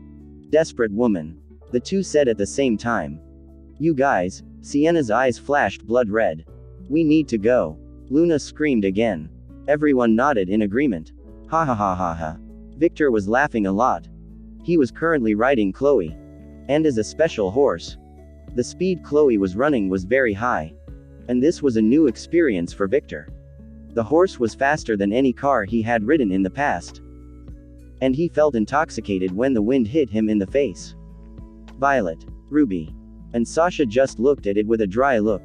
Desperate woman. The two said at the same time. You guys, Sienna's eyes flashed blood red. We need to go. Luna screamed again. Everyone nodded in agreement. Ha ha ha ha ha. Victor was laughing a lot. He was currently riding Chloe. And as a special horse. The speed Chloe was running was very high. And this was a new experience for Victor. The horse was faster than any car he had ridden in the past. And he felt intoxicated when the wind hit him in the face. Violet, Ruby, and Sasha just looked at it with a dry look.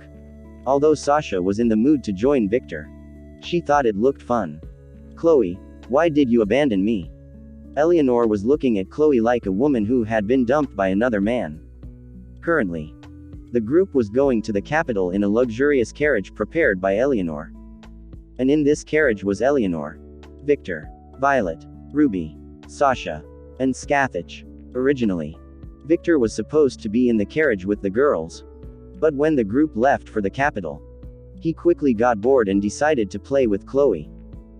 Although Sasha was in the mood to join Victor, she thought it looked fun. Chloe, why did you abandon me? Eleanor was looking at Chloe like a woman who had been dumped by another man. Currently, the group was going to the capital in a luxurious carriage prepared by Eleanor. And in this carriage was Eleanor, Victor, Violet, Ruby, Sasha, and Scathach. Originally, Victor was supposed to be in the carriage with the girls. But when the group left for the capital, he quickly got bored and decided to play with Chloe.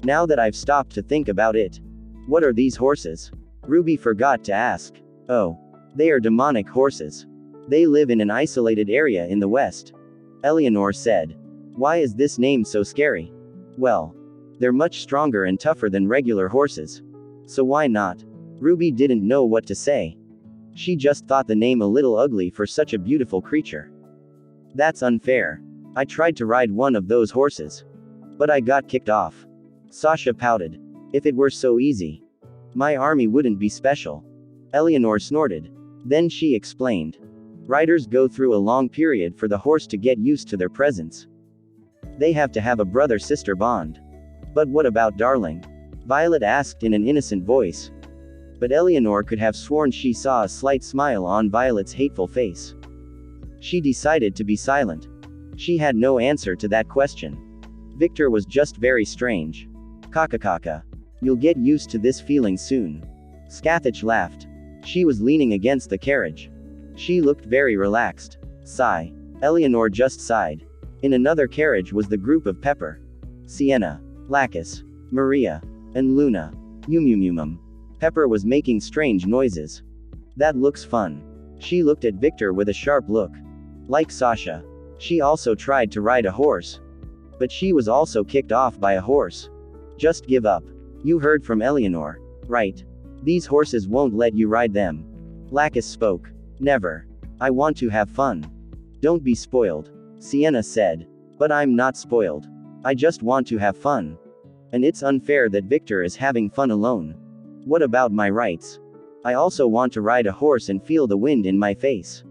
Now that I've stopped to think about it, what are these horses? Ruby forgot to ask. Oh, they are demonic horses. They live in an isolated area in the west. Eleanor said. Why is this name so scary? Well, they're much stronger and tougher than regular horses. So why not? Ruby didn't know what to say. She just thought the name a little ugly for such a beautiful creature. That's unfair. I tried to ride one of those horses. But I got kicked off. Sasha pouted. If it were so easy, my army wouldn't be special. Eleanor snorted. Then she explained. Riders go through a long period for the horse to get used to their presence. They have to have a brother-sister bond. But what about Darling? Violet asked in an innocent voice. But Eleanor could have sworn she saw a slight smile on Violet's hateful face. She decided to be silent. She had no answer to that question. Victor was just very strange. Kaka. You'll get used to this feeling soon. Scathach laughed. She was leaning against the carriage. She looked very relaxed. Sigh. Eleanor just sighed. In another carriage was the group of Pepper, Sienna, Lacus, Maria, and Luna. Yum. Pepper was making strange noises. That looks fun. She looked at Victor with a sharp look. Like Sasha, she also tried to ride a horse. But she was also kicked off by a horse. Just give up. You heard from Eleanor, right? These horses won't let you ride them. Lacus spoke. Never. I want to have fun. Don't be spoiled. Sienna said. But I'm not spoiled. I just want to have fun. And it's unfair that Victor is having fun alone. What about my rights? I also want to ride a horse and feel the wind in my face.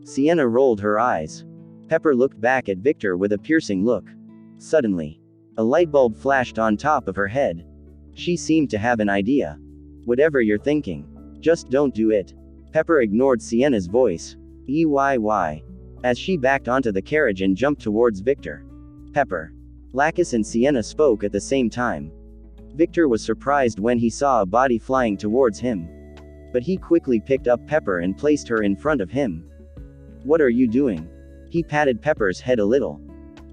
Sienna rolled her eyes. Pepper looked back at Victor with a piercing look. Suddenly, a light bulb flashed on top of her head. She seemed to have an idea. Whatever you're thinking, just don't do it. Pepper ignored Sienna's voice. Why? As she backed onto the carriage and jumped towards Victor. Pepper, Lacus and Sienna spoke at the same time. Victor was surprised when he saw a body flying towards him. But he quickly picked up Pepper and placed her in front of him. What are you doing? He patted Pepper's head a little.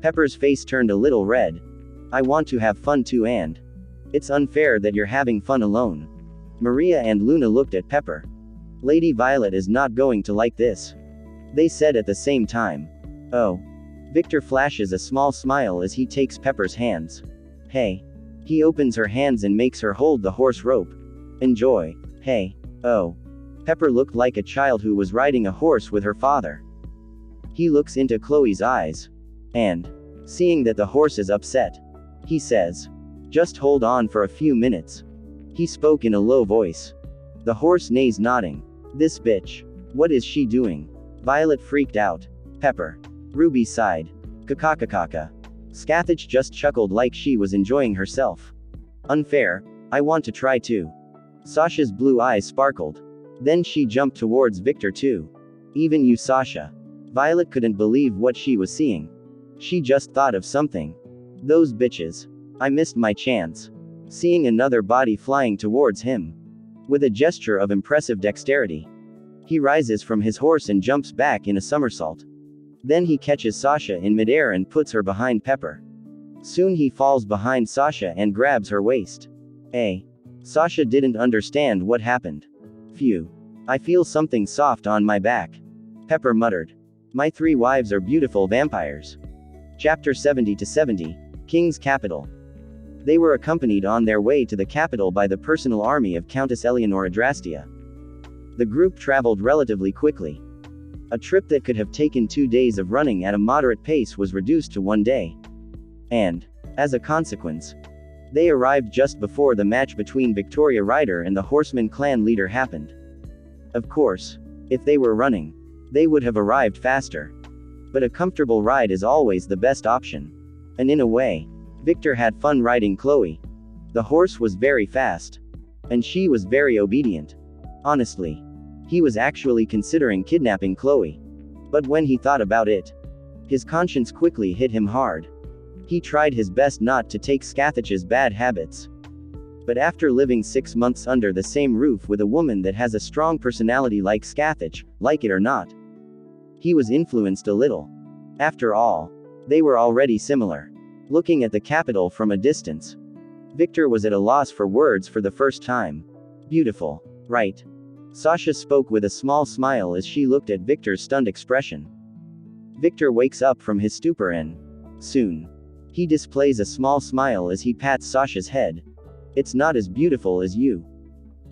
Pepper's face turned a little red. I want to have fun too, and it's unfair that you're having fun alone. Maria and Luna looked at Pepper. Lady Violet is not going to like this. they said at the same time. Oh. Victor flashes a small smile as he takes Pepper's hands. Hey. He opens her hands and makes her hold the horse rope. Enjoy. Hey. Oh. Pepper looked like a child who was riding a horse with her father. He looks into Chloe's eyes. And, seeing that the horse is upset, he says, just hold on for a few minutes. He spoke in a low voice. The horse neighs, nodding. This bitch. What is she doing? Violet freaked out. Pepper. Ruby sighed. Kakakakaka. Scathach just chuckled like she was enjoying herself. Unfair. I want to try too. Sasha's blue eyes sparkled. Then she jumped towards Victor too. Even you, Sasha. Violet couldn't believe what she was seeing. She just thought of something. Those bitches. I missed my chance. Seeing another body flying towards him. With a gesture of impressive dexterity, he rises from his horse and jumps back in a somersault. Then he catches Sasha in midair and puts her behind Pepper. Soon he falls behind Sasha and grabs her waist. Sasha didn't understand what happened. Phew. I feel something soft on my back. Pepper muttered. My 3 wives are beautiful vampires. Chapter 70-70, King's Capital. They were accompanied on their way to the capital by the personal army of Countess Eleanor Adrastia. The group traveled relatively quickly. A trip that could have taken 2 days of running at a moderate pace was reduced to 1 day. And, as a consequence, they arrived just before the match between Victoria Ryder and the Horseman clan leader happened. Of course, if they were running, they would have arrived faster. But a comfortable ride is always the best option. And in a way, Victor had fun riding Chloe. The horse was very fast. And she was very obedient. Honestly, he was actually considering kidnapping Chloe. But when he thought about it, his conscience quickly hit him hard. He tried his best not to take Scathach's bad habits. But after living 6 months under the same roof with a woman that has a strong personality like Scathach, like it or not, he was influenced a little. After all, they were already similar. Looking at the capital from a distance, Victor was at a loss for words for the first time. Beautiful, right? Sasha spoke with a small smile as she looked at Victor's stunned expression. Victor wakes up from his stupor and, soon, he displays a small smile as he pats Sasha's head. It's not as beautiful as you.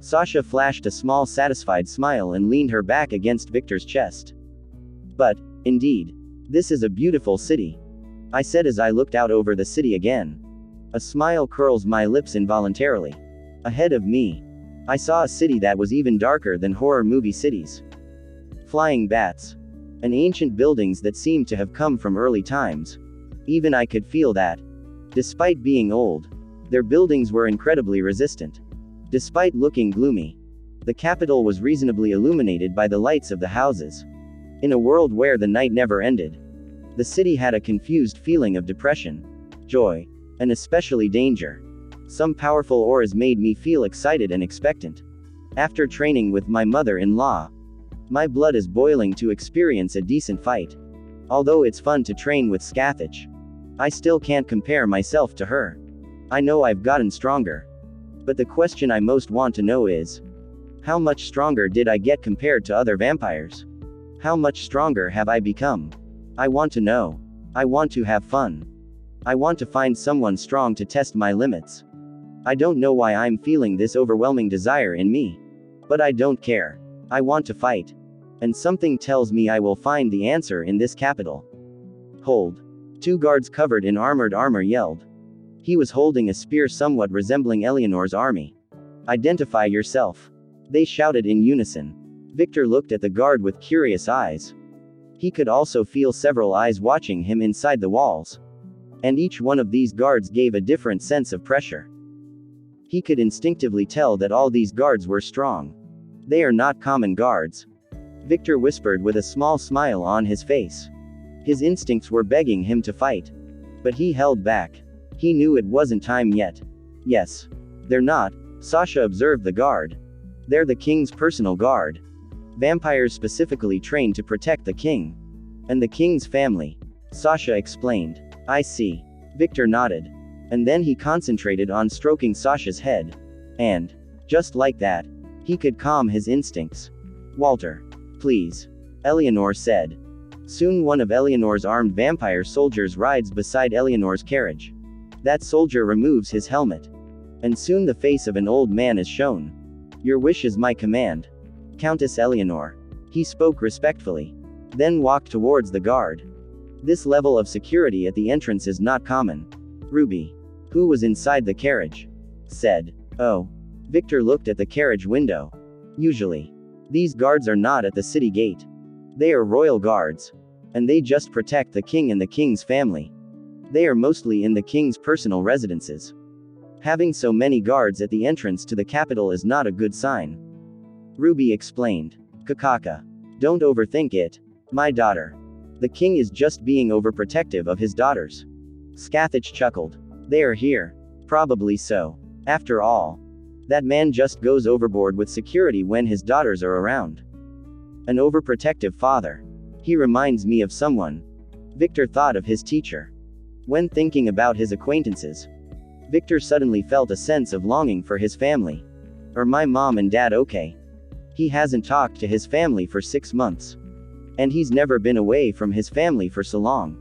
Sasha flashed a small satisfied smile and leaned her back against Victor's chest. But, indeed, this is a beautiful city, I said as I looked out over the city again. A smile curls my lips involuntarily. Ahead of me, I saw a city that was even darker than horror movie cities. Flying bats. And ancient buildings that seemed to have come from early times. Even I could feel that. Despite being old, their buildings were incredibly resistant. Despite looking gloomy, the capital was reasonably illuminated by the lights of the houses. In a world where the night never ended, the city had a confused feeling of depression, joy, and especially danger. Some powerful auras made me feel excited and expectant. After training with my mother-in-law, my blood is boiling to experience a decent fight. Although it's fun to train with Scathach, I still can't compare myself to her. I know I've gotten stronger. But the question I most want to know is, how much stronger did I get compared to other vampires? How much stronger have I become? I want to know. I want to have fun. I want to find someone strong to test my limits. I don't know why I'm feeling this overwhelming desire in me. But I don't care. I want to fight. And something tells me I will find the answer in this capital. Hold. 2 guards covered in armored armor yelled. He was holding a spear somewhat resembling Eleanor's army. Identify yourself. They shouted in unison. Victor looked at the guard with curious eyes. He could also feel several eyes watching him inside the walls. And each one of these guards gave a different sense of pressure. He could instinctively tell that all these guards were strong. They are not common guards. Victor whispered with a small smile on his face. His instincts were begging him to fight. But he held back. He knew it wasn't time yet. Yes. They're not. Sasha observed the guard. They're the king's personal guard. Vampires specifically trained to protect the king. And the king's family. Sasha explained. I see. Victor nodded. And then he concentrated on stroking Sasha's head. And, just like that, he could calm his instincts. Walter. Please. Eleanor said. Soon one of Eleanor's armed vampire soldiers rides beside Eleanor's carriage. That soldier removes his helmet. And soon the face of an old man is shown. Your wish is my command. Countess Eleanor. He spoke respectfully. Then walked towards the guard. This level of security at the entrance is not common. Ruby, who was inside the carriage, said. Oh. Victor looked at the carriage window. Usually, these guards are not at the city gate. They are royal guards. And they just protect the king and the king's family. They are mostly in the king's personal residences. Having so many guards at the entrance to the capital is not a good sign. Ruby explained. Kakaka. Don't overthink it, my daughter. The king is just being overprotective of his daughters. Scathach chuckled. They are here. Probably so. After all, that man just goes overboard with security when his daughters are around. An overprotective father. He reminds me of someone. Victor thought of his teacher. When thinking about his acquaintances, Victor suddenly felt a sense of longing for his family. Are my mom and dad okay? He hasn't talked to his family for 6 months. And he's never been away from his family for so long.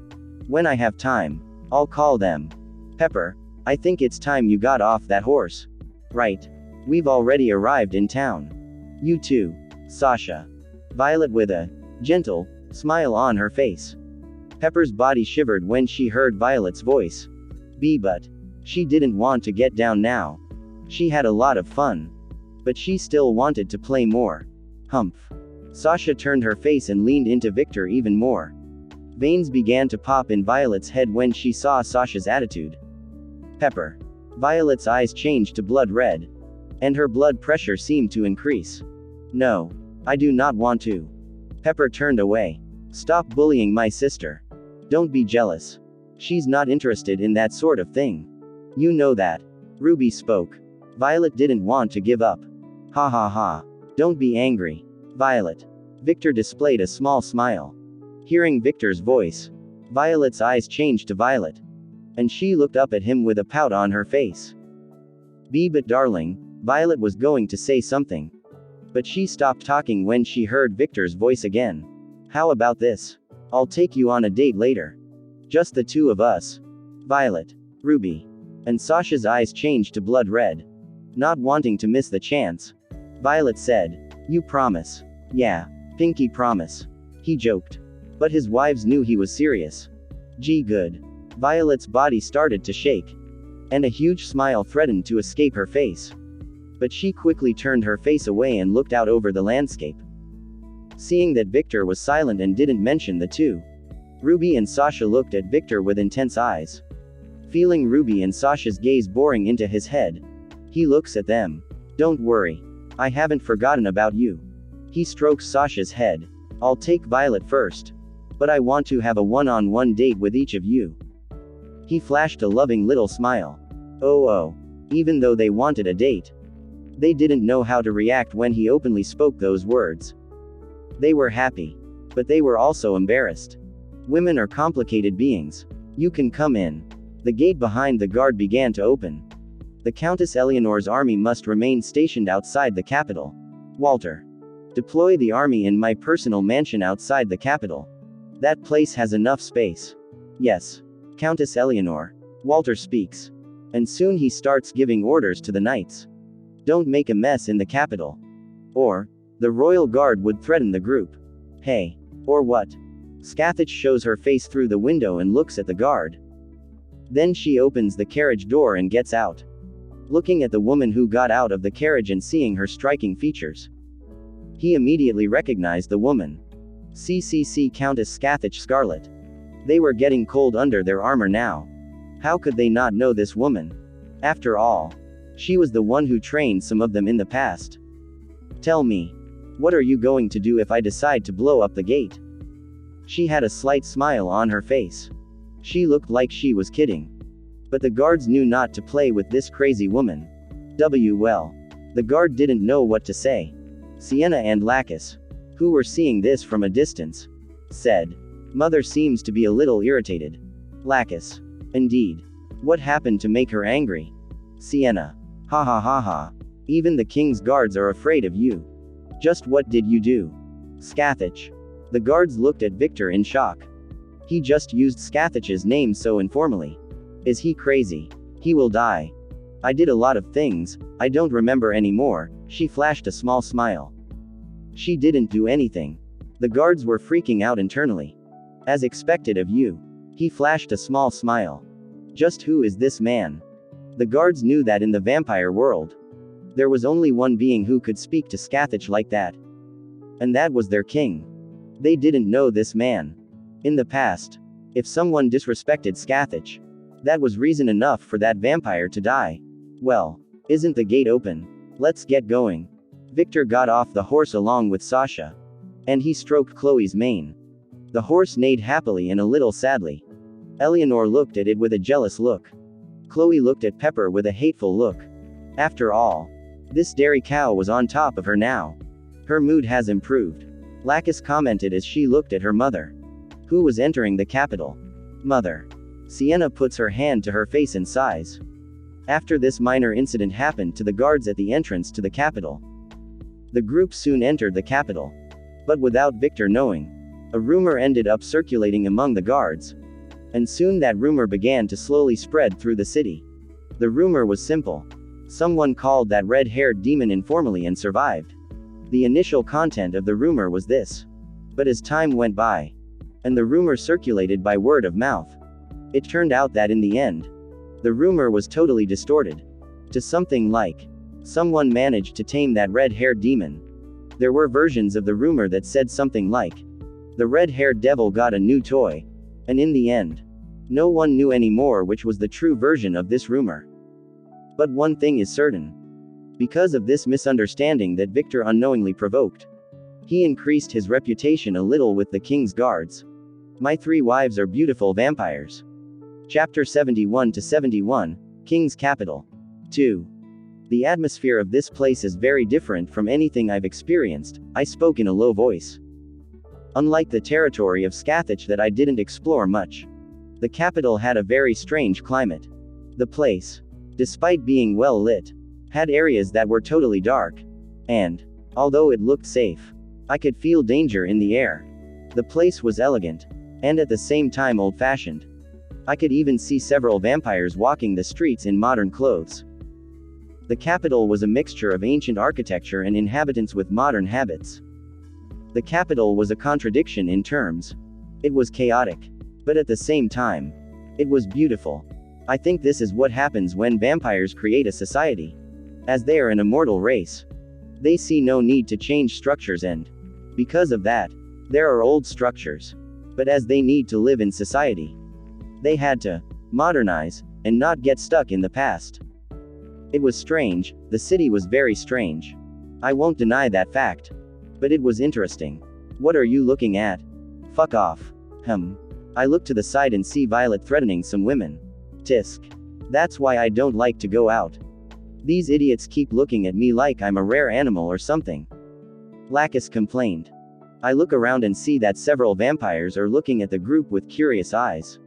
When I have time, I'll call them. Pepper, I think it's time you got off that horse. Right. We've already arrived in town. You too, Sasha. Violet with a gentle smile on her face. Pepper's body shivered when she heard Violet's voice. But she didn't want to get down now. She had a lot of fun. But she still wanted to play more. Humph. Sasha turned her face and leaned into Victor even more. Veins began to pop in Violet's head when she saw Sasha's attitude. Pepper. Violet's eyes changed to blood red. And her blood pressure seemed to increase. No. I do not want to. Pepper turned away. Stop bullying my sister. Don't be jealous. She's not interested in that sort of thing. You know that. Ruby spoke. Violet didn't want to give up. Ha ha ha. Don't be angry, Violet. Victor displayed a small smile. Hearing Victor's voice, Violet's eyes changed to Violet. And she looked up at him with a pout on her face. But darling, Violet was going to say something. But she stopped talking when she heard Victor's voice again. How about this? I'll take you on a date later. Just the two of us. Violet. Ruby. And Sasha's eyes changed to blood red. Not wanting to miss the chance, Violet said, You promise? Yeah. Pinky promise. He joked. But his wives knew he was serious. Gee good. Violet's body started to shake. And a huge smile threatened to escape her face. But she quickly turned her face away and looked out over the landscape. Seeing that Victor was silent and didn't mention the two, Ruby and Sasha looked at Victor with intense eyes. Feeling Ruby and Sasha's gaze boring into his head, he looks at them. Don't worry. I haven't forgotten about you. He strokes Sasha's head. I'll take Violet first. But I want to have a one-on-one date with each of you. He flashed a loving little smile. Oh. Even though they wanted a date, they didn't know how to react when he openly spoke those words. They were happy. But they were also embarrassed. Women are complicated beings. You can come in. The gate behind the guard began to open. The Countess Eleanor's army must remain stationed outside the capital. Walter. Deploy the army in my personal mansion outside the capital. That place has enough space. Yes. Countess Eleanor. Walter speaks. And soon he starts giving orders to the knights. Don't make a mess in the capital. Or, the royal guard would threaten the group. Hey. Or what? Scathach shows her face through the window and looks at the guard. Then she opens the carriage door and gets out. Looking at the woman who got out of the carriage and seeing her striking features, he immediately recognized the woman. CCC Countess Scathach Scarlet. They were getting cold under their armor now. How could they not know this woman? After all, she was the one who trained some of them in the past. Tell me, what are you going to do if I decide to blow up the gate? She had a slight smile on her face. She looked like she was kidding. But the guards knew not to play with this crazy woman. Well. The guard didn't know what to say. Sienna and Lacus, who were seeing this from a distance, said, Mother seems to be a little irritated. Lacus. Indeed. What happened to make her angry? Sienna. Ha ha ha ha. Even the king's guards are afraid of you. Just what did you do? Scathach. The guards looked at Victor in shock. He just used Scathach's name so informally. Is he crazy? He will die. I did a lot of things, I don't remember anymore. She flashed a small smile. She didn't do anything. The guards were freaking out internally. As expected of you. He flashed a small smile. Just who is this man? The guards knew that in the vampire world, there was only one being who could speak to Scathach like that. And that was their king. They didn't know this man. In the past, if someone disrespected Scathach, that was reason enough for that vampire to die. Well, isn't the gate open? Let's get going. Victor got off the horse along with Sasha. And he stroked Chloe's mane. The horse neighed happily and a little sadly. Eleanor looked at it with a jealous look. Chloe looked at Pepper with a hateful look. After all, this dairy cow was on top of her now. Her mood has improved. Lacus commented as she looked at her mother. Who was entering the capital? Mother. Sienna puts her hand to her face and sighs. After this minor incident happened to the guards at the entrance to the capital, the group soon entered the capital. But without Victor knowing, a rumor ended up circulating among the guards. And soon that rumor began to slowly spread through the city. The rumor was simple. Someone called that red-haired demon informally and survived. The initial content of the rumor was this. But as time went by, and the rumor circulated by word of mouth, it turned out that in the end, the rumor was totally distorted. To something like, someone managed to tame that red-haired demon. There were versions of the rumor that said something like, the red-haired devil got a new toy. And in the end, no one knew anymore which was the true version of this rumor. But one thing is certain. Because of this misunderstanding that Victor unknowingly provoked, he increased his reputation a little with the king's guards. My 3 wives are beautiful vampires. Chapter 71-71, King's Capital. 2. The atmosphere of this place is very different from anything I've experienced, I spoke in a low voice. Unlike the territory of Scathach that I didn't explore much, the capital had a very strange climate. The place, despite being well lit, had areas that were totally dark. And, although it looked safe, I could feel danger in the air. The place was elegant, and at the same time old-fashioned. I could even see several vampires walking the streets in modern clothes. The capital was a mixture of ancient architecture and inhabitants with modern habits. The capital was a contradiction in terms. It was chaotic. But at the same time, it was beautiful. I think this is what happens when vampires create a society. As they are an immortal race, they see no need to change structures and, because of that, there are old structures. But as they need to live in society, they had to modernize and not get stuck in the past. It was strange, the city was very strange. I won't deny that fact. But it was interesting. What are you looking at? Fuck off. I look to the side and see Violet threatening some women. Tisk. That's why I don't like to go out. These idiots keep looking at me like I'm a rare animal or something. Lacus complained. I look around and see that several vampires are looking at the group with curious eyes.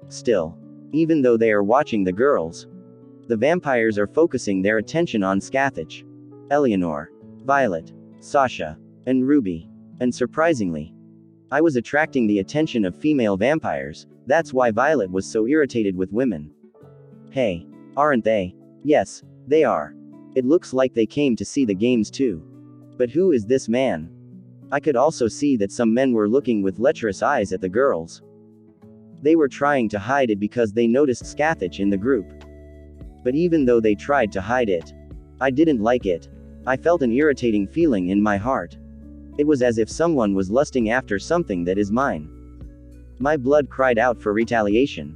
Still, even though they are watching the girls, the vampires are focusing their attention on Scathach, Eleanor, Violet, Sasha, and Ruby. And surprisingly, I was attracting the attention of female vampires. That's why Violet was so irritated with women. Hey, aren't they? Yes, they are. It looks like they came to see the games too. But who is this man? I could also see that some men were looking with lecherous eyes at the girls. They were trying to hide it because they noticed Scathach in the group. But even though they tried to hide it, I didn't like it. I felt an irritating feeling in my heart. It was as if someone was lusting after something that is mine. My blood cried out for retaliation.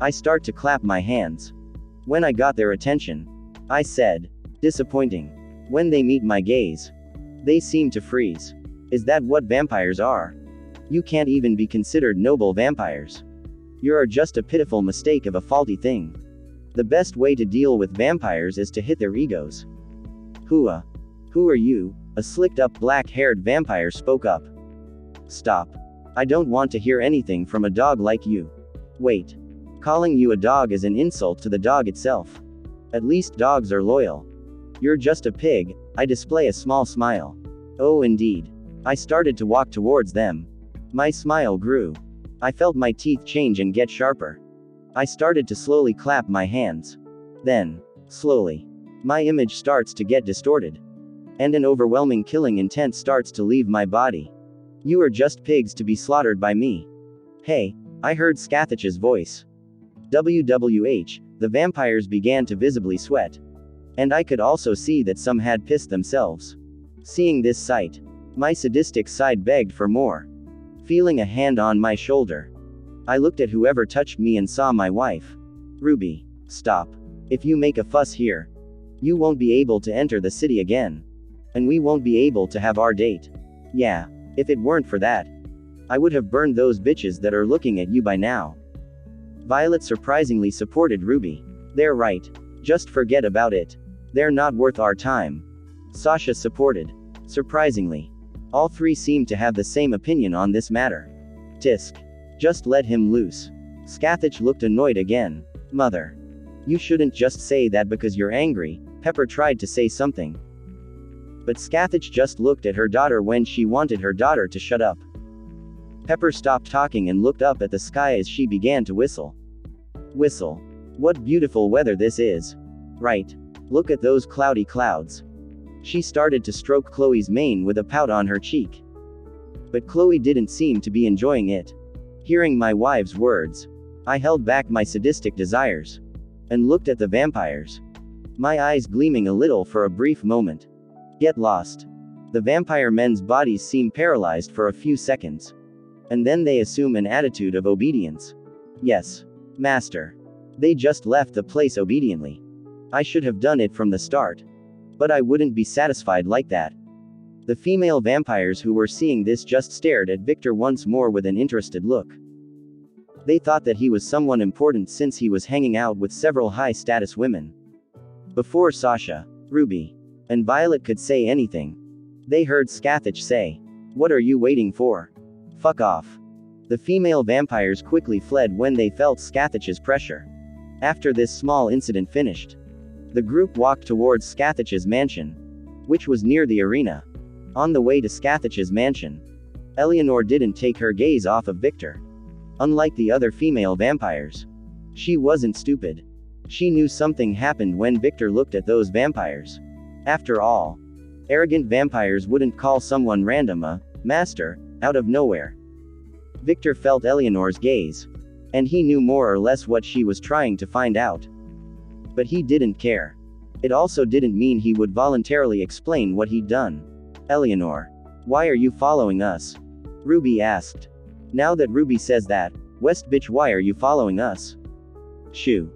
I start to clap my hands. When I got their attention, I said, disappointing. When they meet my gaze, they seem to freeze. Is that what vampires are? You can't even be considered noble vampires. You are just a pitiful mistake of a faulty thing. The best way to deal with vampires is to hit their egos. Who are you? A slicked-up black-haired vampire spoke up. Stop. I don't want to hear anything from a dog like you. Wait. Calling you a dog is an insult to the dog itself. At least dogs are loyal. You're just a pig. I display a small smile. Oh indeed. I started to walk towards them. My smile grew. I felt my teeth change and get sharper. I started to slowly clap my hands. Then, slowly, my image starts to get distorted. And an overwhelming killing intent starts to leave my body. You are just pigs to be slaughtered by me. Hey, I heard Scathach's voice. WWH, the vampires began to visibly sweat. And I could also see that some had pissed themselves. Seeing this sight, my sadistic side begged for more. Feeling a hand on my shoulder, I looked at whoever touched me and saw my wife. Ruby, stop. If you make a fuss here, you won't be able to enter the city again. And we won't be able to have our date. Yeah, if it weren't for that, I would have burned those bitches that are looking at you by now. Violet surprisingly supported Ruby. They're right. Just forget about it. They're not worth our time. Sasha supported. Surprisingly, all three seemed to have the same opinion on this matter. Tisk. Just let him loose. Scathach looked annoyed again. Mother. You shouldn't just say that because you're angry. Pepper tried to say something. But Scathach just looked at her daughter when she wanted her daughter to shut up. Pepper stopped talking and looked up at the sky as she began to whistle. Whistle. What beautiful weather this is. Right. Look at those cloudy clouds. She started to stroke Chloe's mane with a pout on her cheek. But Chloe didn't seem to be enjoying it. Hearing my wife's words, I held back my sadistic desires and looked at the vampires, my eyes gleaming a little for a brief moment. Get lost. The vampire men's bodies seem paralyzed for a few seconds. And then they assume an attitude of obedience. Yes, master. They just left the place obediently. I should have done it from the start. But I wouldn't be satisfied like that. The female vampires who were seeing this just stared at Victor once more with an interested look. They thought that he was someone important since he was hanging out with several high-status women. Before Sasha, Ruby, and Violet could say anything, they heard Scathach say, "What are you waiting for? Fuck off." The female vampires quickly fled when they felt Scathach's pressure. After this small incident finished, the group walked towards Scathach's mansion, which was near the arena. On the way to Scathach's mansion, Eleanor didn't take her gaze off of Victor. Unlike the other female vampires, she wasn't stupid. She knew something happened when Victor looked at those vampires. After all, arrogant vampires wouldn't call someone random a master out of nowhere. Victor felt Eleanor's gaze, and he knew more or less what she was trying to find out. But he didn't care. It also didn't mean he would voluntarily explain what he'd done. Eleanor, why are you following us? Ruby asked. Now that Ruby says that, West bitch, why are you following us? Shoo.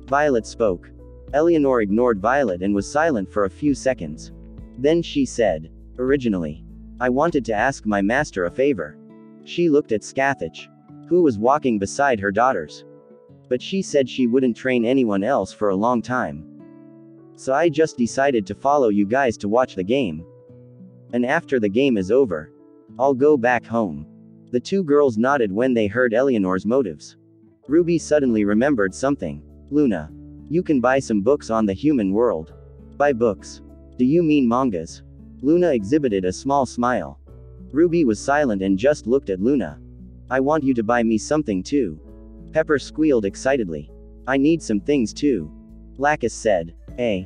Violet spoke. Eleanor ignored Violet and was silent for a few seconds. Then she said, originally, I wanted to ask my master a favor. She looked at Scathach, who was walking beside her daughters. But she said she wouldn't train anyone else for a long time. So I just decided to follow you guys to watch the game. And after the game is over, I'll go back home. The two girls nodded when they heard Eleanor's motives. Ruby suddenly remembered something. Luna, you can buy some books on the human world. Buy books? Do you mean mangas? Luna exhibited a small smile. Ruby was silent and just looked at Luna. I want you to buy me something too. Pepper squealed excitedly. I need some things too. Lacus said. Eh?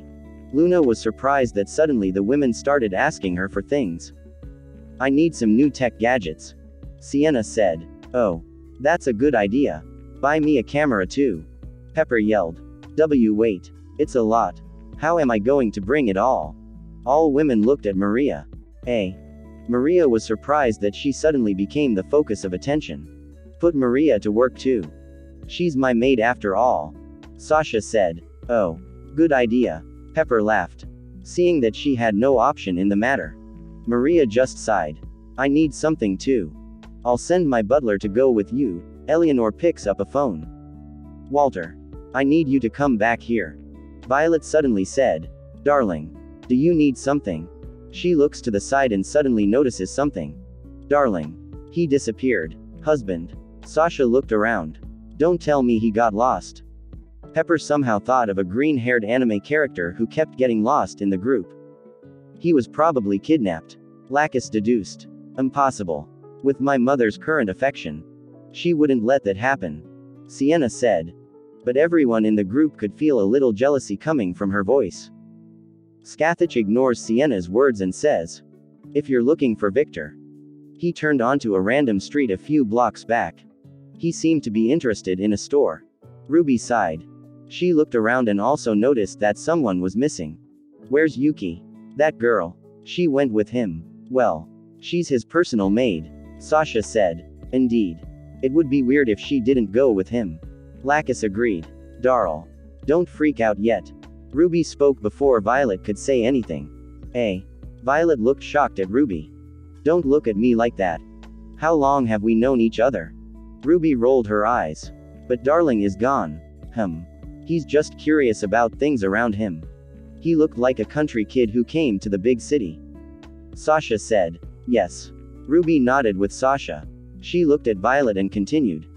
Luna was surprised that suddenly the women started asking her for things. I need some new tech gadgets. Sienna said. Oh, that's a good idea. Buy me a camera too. Pepper yelled. Wait. It's a lot. How am I going to bring it all? All women looked at Maria. Maria was surprised that she suddenly became the focus of attention. Put Maria to work too. She's my maid after all. Sasha said. Oh, good idea. Pepper laughed. Seeing that she had no option in the matter, Maria just sighed. I need something too. I'll send my butler to go with you. Eleanor picks up a phone. Walter. I need you to come back here. Violet suddenly said. Darling. Do you need something? She looks to the side and suddenly notices something. Darling. He disappeared. Husband. Sasha looked around. Don't tell me he got lost. Pepper somehow thought of a green-haired anime character who kept getting lost in the group. He was probably kidnapped. Lacus deduced. Impossible. With my mother's current affection. She wouldn't let that happen. Sienna said. But everyone in the group could feel a little jealousy coming from her voice. Scathach ignores Sienna's words and says. If you're looking for Victor. He turned onto a random street a few blocks back. He seemed to be interested in a store. Ruby sighed. She looked around and also noticed that someone was missing. Where's Yuki? That girl. She went with him. Well, she's his personal maid. Sasha said. Indeed. It would be weird if she didn't go with him. Lacus agreed. Darl. Don't freak out yet. Ruby spoke before Violet could say anything. Violet looked shocked at Ruby. Don't look at me like that. How long have we known each other? Ruby rolled her eyes. But darling is gone. He's just curious about things around him. He looked like a country kid who came to the big city. Sasha said. Yes. Ruby nodded with Sasha. She looked at Violet and continued.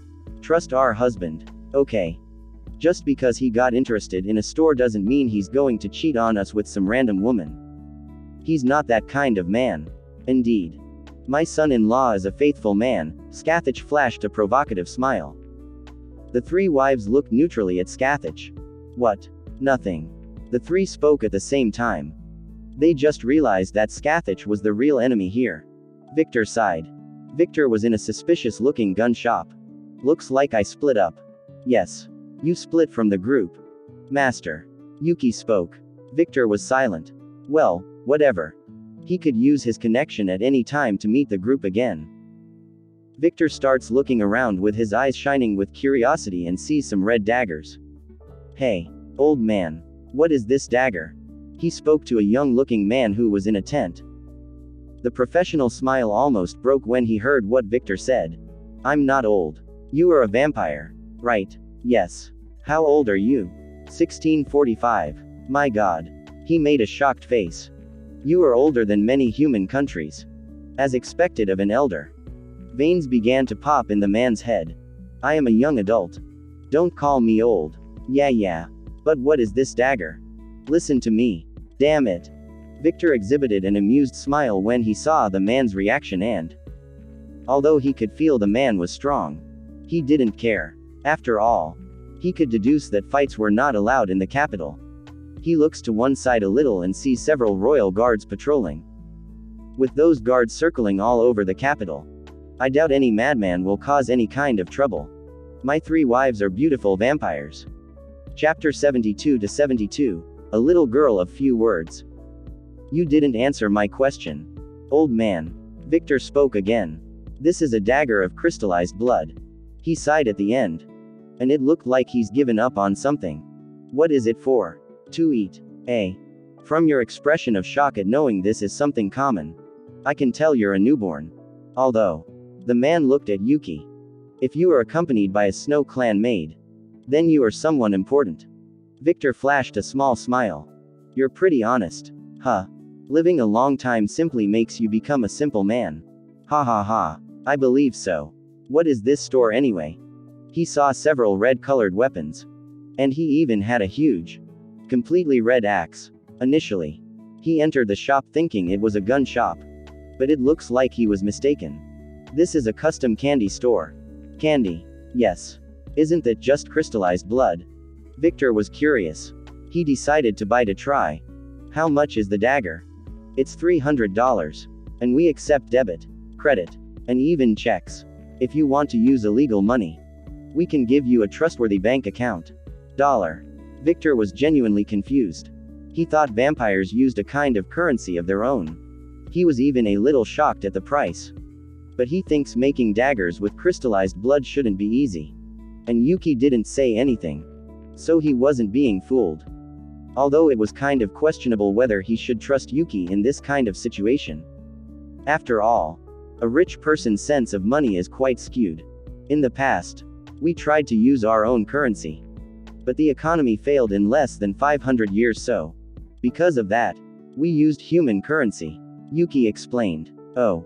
Trust our husband. Okay. Just because he got interested in a store doesn't mean he's going to cheat on us with some random woman. He's not that kind of man. Indeed. My son-in-law is a faithful man. Scathach flashed a provocative smile. The three wives looked neutrally at Scathach. What? Nothing. The three spoke at the same time. They just realized that Scathach was the real enemy here. Victor sighed. Victor was in a suspicious-looking gun shop. Looks like I split up. Yes. You split from the group. Master. Yuki spoke. Victor was silent. Well, whatever. He could use his connection at any time to meet the group again. Victor starts looking around with his eyes shining with curiosity and sees some red daggers. Hey, old man. What is this dagger? He spoke to a young-looking man who was in a tent. The professional smile almost broke when he heard what Victor said. I'm not old. You are a vampire. Right. Yes. How old are you? 1645. My God. He made a shocked face. You are older than many human countries. As expected of an elder. Veins began to pop in the man's head. I am a young adult. Don't call me old. Yeah. But what is this dagger? Listen to me. Damn it. Victor exhibited an amused smile when he saw the man's reaction and, although he could feel the man was strong, he didn't care. After all, he could deduce that fights were not allowed in the capital. He looks to one side a little and sees several royal guards patrolling. With those guards circling all over the capital, I doubt any madman will cause any kind of trouble. My three wives are beautiful vampires. Chapter 72-72, A Little Girl of Few Words. You didn't answer my question. Old man. Victor spoke again. This is a dagger of crystallized blood. He sighed at the end. And it looked like he's given up on something. What is it for? To eat. From your expression of shock at knowing this is something common, I can tell you're a newborn. Although, the man looked at Yuki. If you are accompanied by a Snow Clan maid, then you are someone important. Victor flashed a small smile. You're pretty honest. Living a long time simply makes you become a simple man. Ha. I believe so. What is this store anyway? He saw several red-colored weapons. And he even had a huge, completely red axe. Initially, he entered the shop thinking it was a gun shop. But it looks like he was mistaken. This is a custom candy store. Candy. Yes. Isn't that just crystallized blood? Victor was curious. He decided to buy to try. How much is the dagger? It's $300. And we accept debit, credit, and even checks. If you want to use illegal money, we can give you a trustworthy bank account. Victor was genuinely confused. He thought vampires used a kind of currency of their own. He was even a little shocked at the price. But he thinks making daggers with crystallized blood shouldn't be easy. And Yuki didn't say anything. So he wasn't being fooled. Although it was kind of questionable whether he should trust Yuki in this kind of situation. After all, a rich person's sense of money is quite skewed. In the past, we tried to use our own currency. But the economy failed in less than 500 years so. Because of that, we used human currency. Yuki explained. Oh.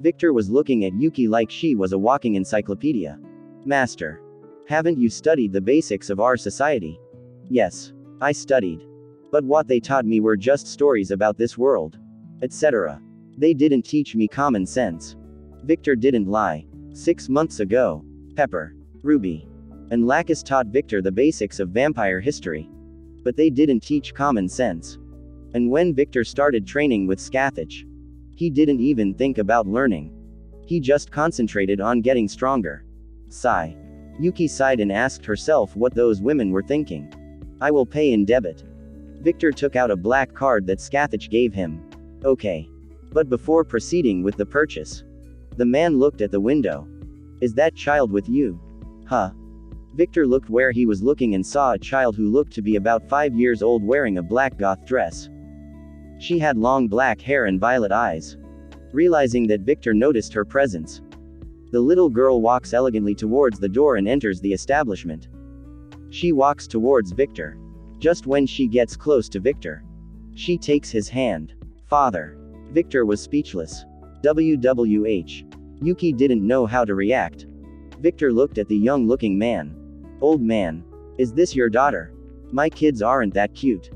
Victor was looking at Yuki like she was a walking encyclopedia. Master. Haven't you studied the basics of our society? Yes. I studied. But what they taught me were just stories about this world. Etc. They didn't teach me common sense. Victor didn't lie. 6 months ago, Pepper, Ruby, and Lacus taught Victor the basics of vampire history. But they didn't teach common sense. And when Victor started training with Scathach, he didn't even think about learning. He just concentrated on getting stronger. Sigh. Yuki sighed and asked herself what those women were thinking. I will pay in debit. Victor took out a black card that Scathach gave him. Okay. But before proceeding with the purchase, the man looked at the window. Is that child with you? Huh? Victor looked where he was looking and saw a child who looked to be about 5 years old wearing a black goth dress. She had long black hair and violet eyes. Realizing that Victor noticed her presence, the little girl walks elegantly towards the door and enters the establishment. She walks towards Victor. Just when she gets close to Victor, she takes his hand. Father. Victor was speechless. WWH. Yuki didn't know how to react. Victor looked at the young-looking man. Old man. Is this your daughter? My kids aren't that cute.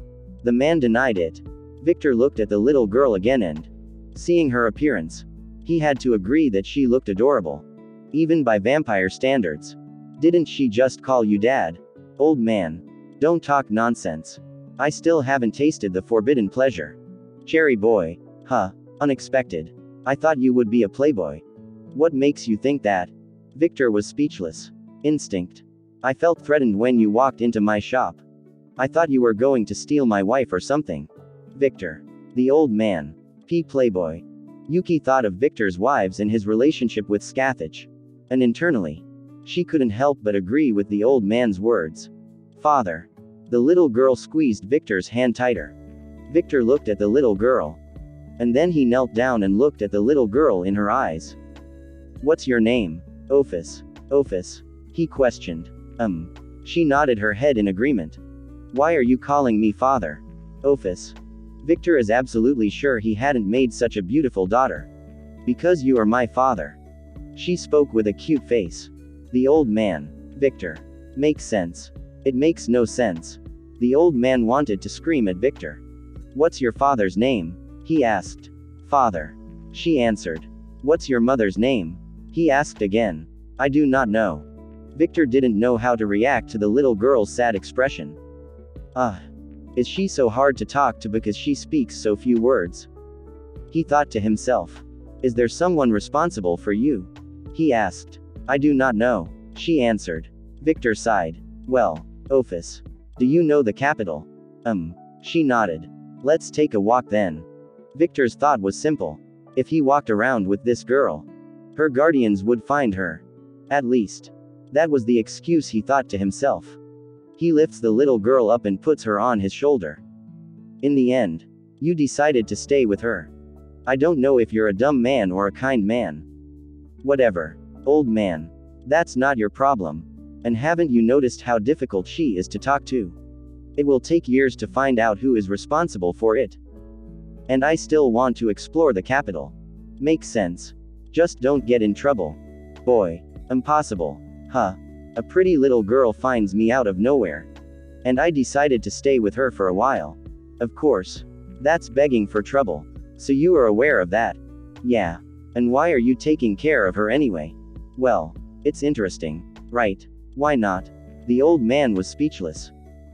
The man denied it. Victor looked at the little girl again and, seeing her appearance, he had to agree that she looked adorable. Even by vampire standards. Didn't she just call you dad? Old man. Don't talk nonsense. I still haven't tasted the forbidden pleasure. Cherry boy. Huh. Unexpected. I thought you would be a playboy. What makes you think that? Victor was speechless. Instinct. I felt threatened when you walked into my shop. I thought you were going to steal my wife or something. Victor. The old man. Playboy. Yuki thought of Victor's wives and his relationship with Scathach. And internally, she couldn't help but agree with the old man's words. Father. The little girl squeezed Victor's hand tighter. Victor looked at the little girl. And then he knelt down and looked at the little girl in her eyes. What's your name? Ophis. Ophis. He questioned. She nodded her head in agreement. Why are you calling me father? Ophis. Victor is absolutely sure he hadn't made such a beautiful daughter. Because you are my father. She spoke with a cute face. The old man. Victor. Makes sense. It makes no sense. The old man wanted to scream at Victor. What's your father's name? He asked. Father. She answered. What's your mother's name? He asked again. I do not know. Victor didn't know how to react to the little girl's sad expression. Is she so hard to talk to because she speaks so few words? He thought to himself. Is there someone responsible for you? He asked. I do not know. She answered. Victor sighed. Well, Ophis. Do you know the capital? She nodded. Let's take a walk then. Victor's thought was simple. If he walked around with this girl, her guardians would find her. At least. That was the excuse he thought to himself. He lifts the little girl up and puts her on his shoulder. In the end, you decided to stay with her. I don't know if you're a dumb man or a kind man. Whatever. Old man. That's not your problem. And haven't you noticed how difficult she is to talk to? It will take years to find out who is responsible for it. And I still want to explore the capital. Makes sense. Just don't get in trouble. Boy. Impossible. Huh. A pretty little girl finds me out of nowhere. And I decided to stay with her for a while. Of course. That's begging for trouble. So you are aware of that? Yeah. And why are you taking care of her anyway? Well, it's interesting, right? Why not? The old man was speechless.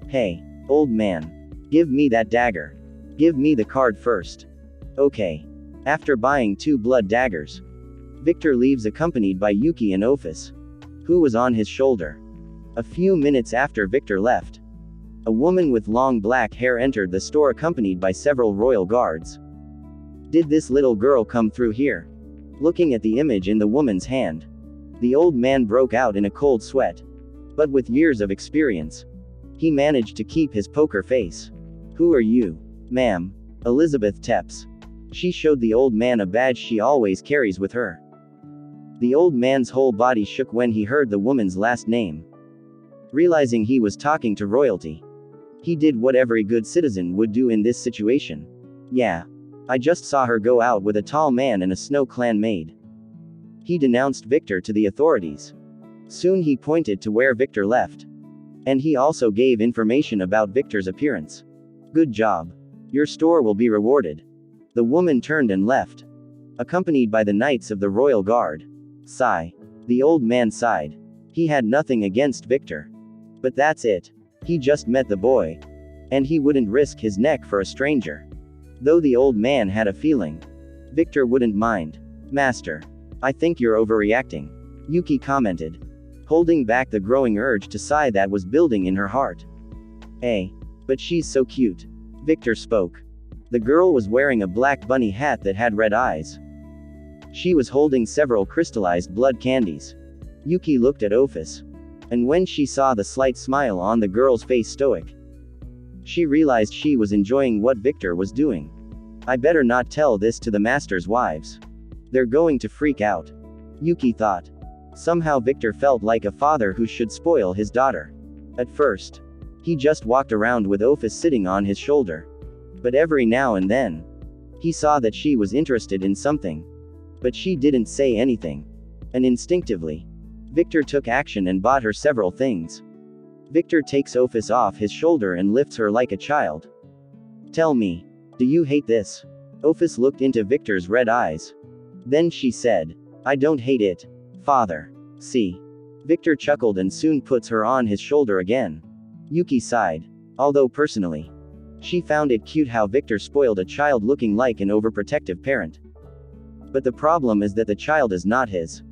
Hey, old man. Give me that dagger. Give me the card first. Okay. After buying 2 blood daggers, Victor leaves accompanied by Yuki and Ophis, who was on his shoulder. A few minutes after Victor left, a woman with long black hair entered the store accompanied by several royal guards. Did this little girl come through here? Looking at the image in the woman's hand, the old man broke out in a cold sweat. But with years of experience, he managed to keep his poker face. Who are you? Ma'am. Elizabeth Tepps. She showed the old man a badge she always carries with her. The old man's whole body shook when he heard the woman's last name. Realizing he was talking to royalty, he did what every good citizen would do in this situation. Yeah. I just saw her go out with a tall man and a Snow Clan maid. He denounced Victor to the authorities. Soon he pointed to where Victor left. And he also gave information about Victor's appearance. Good job. Your store will be rewarded. The woman turned and left. accompanied by the knights of the royal guard. Sigh. The old man sighed. He had nothing against Victor. But that's it. He just met the boy. And he wouldn't risk his neck for a stranger. Though the old man had a feeling Victor wouldn't mind. Master. I think you're overreacting, Yuki commented, holding back the growing urge to sigh that was building in her heart. But she's so cute. Victor spoke. The girl was wearing a black bunny hat that had red eyes. She was holding several crystallized blood candies. Yuki looked at Ophis. And when she saw the slight smile on the girl's face stoic, she realized she was enjoying what Victor was doing. I better not tell this to the master's wives. They're going to freak out, Yuki thought. Somehow Victor felt like a father who should spoil his daughter. At first, he just walked around with Ophis sitting on his shoulder. But every now and then, he saw that she was interested in something. But she didn't say anything. And instinctively, Victor took action and bought her several things. Victor takes Ophis off his shoulder and lifts her like a child. Tell me, do you hate this? Ophis looked into Victor's red eyes. Then she said, I don't hate it, father. See. Victor chuckled and soon puts her on his shoulder again. Yuki sighed. Although personally, she found it cute how Victor spoiled a child looking like an overprotective parent. But the problem is that the child is not his.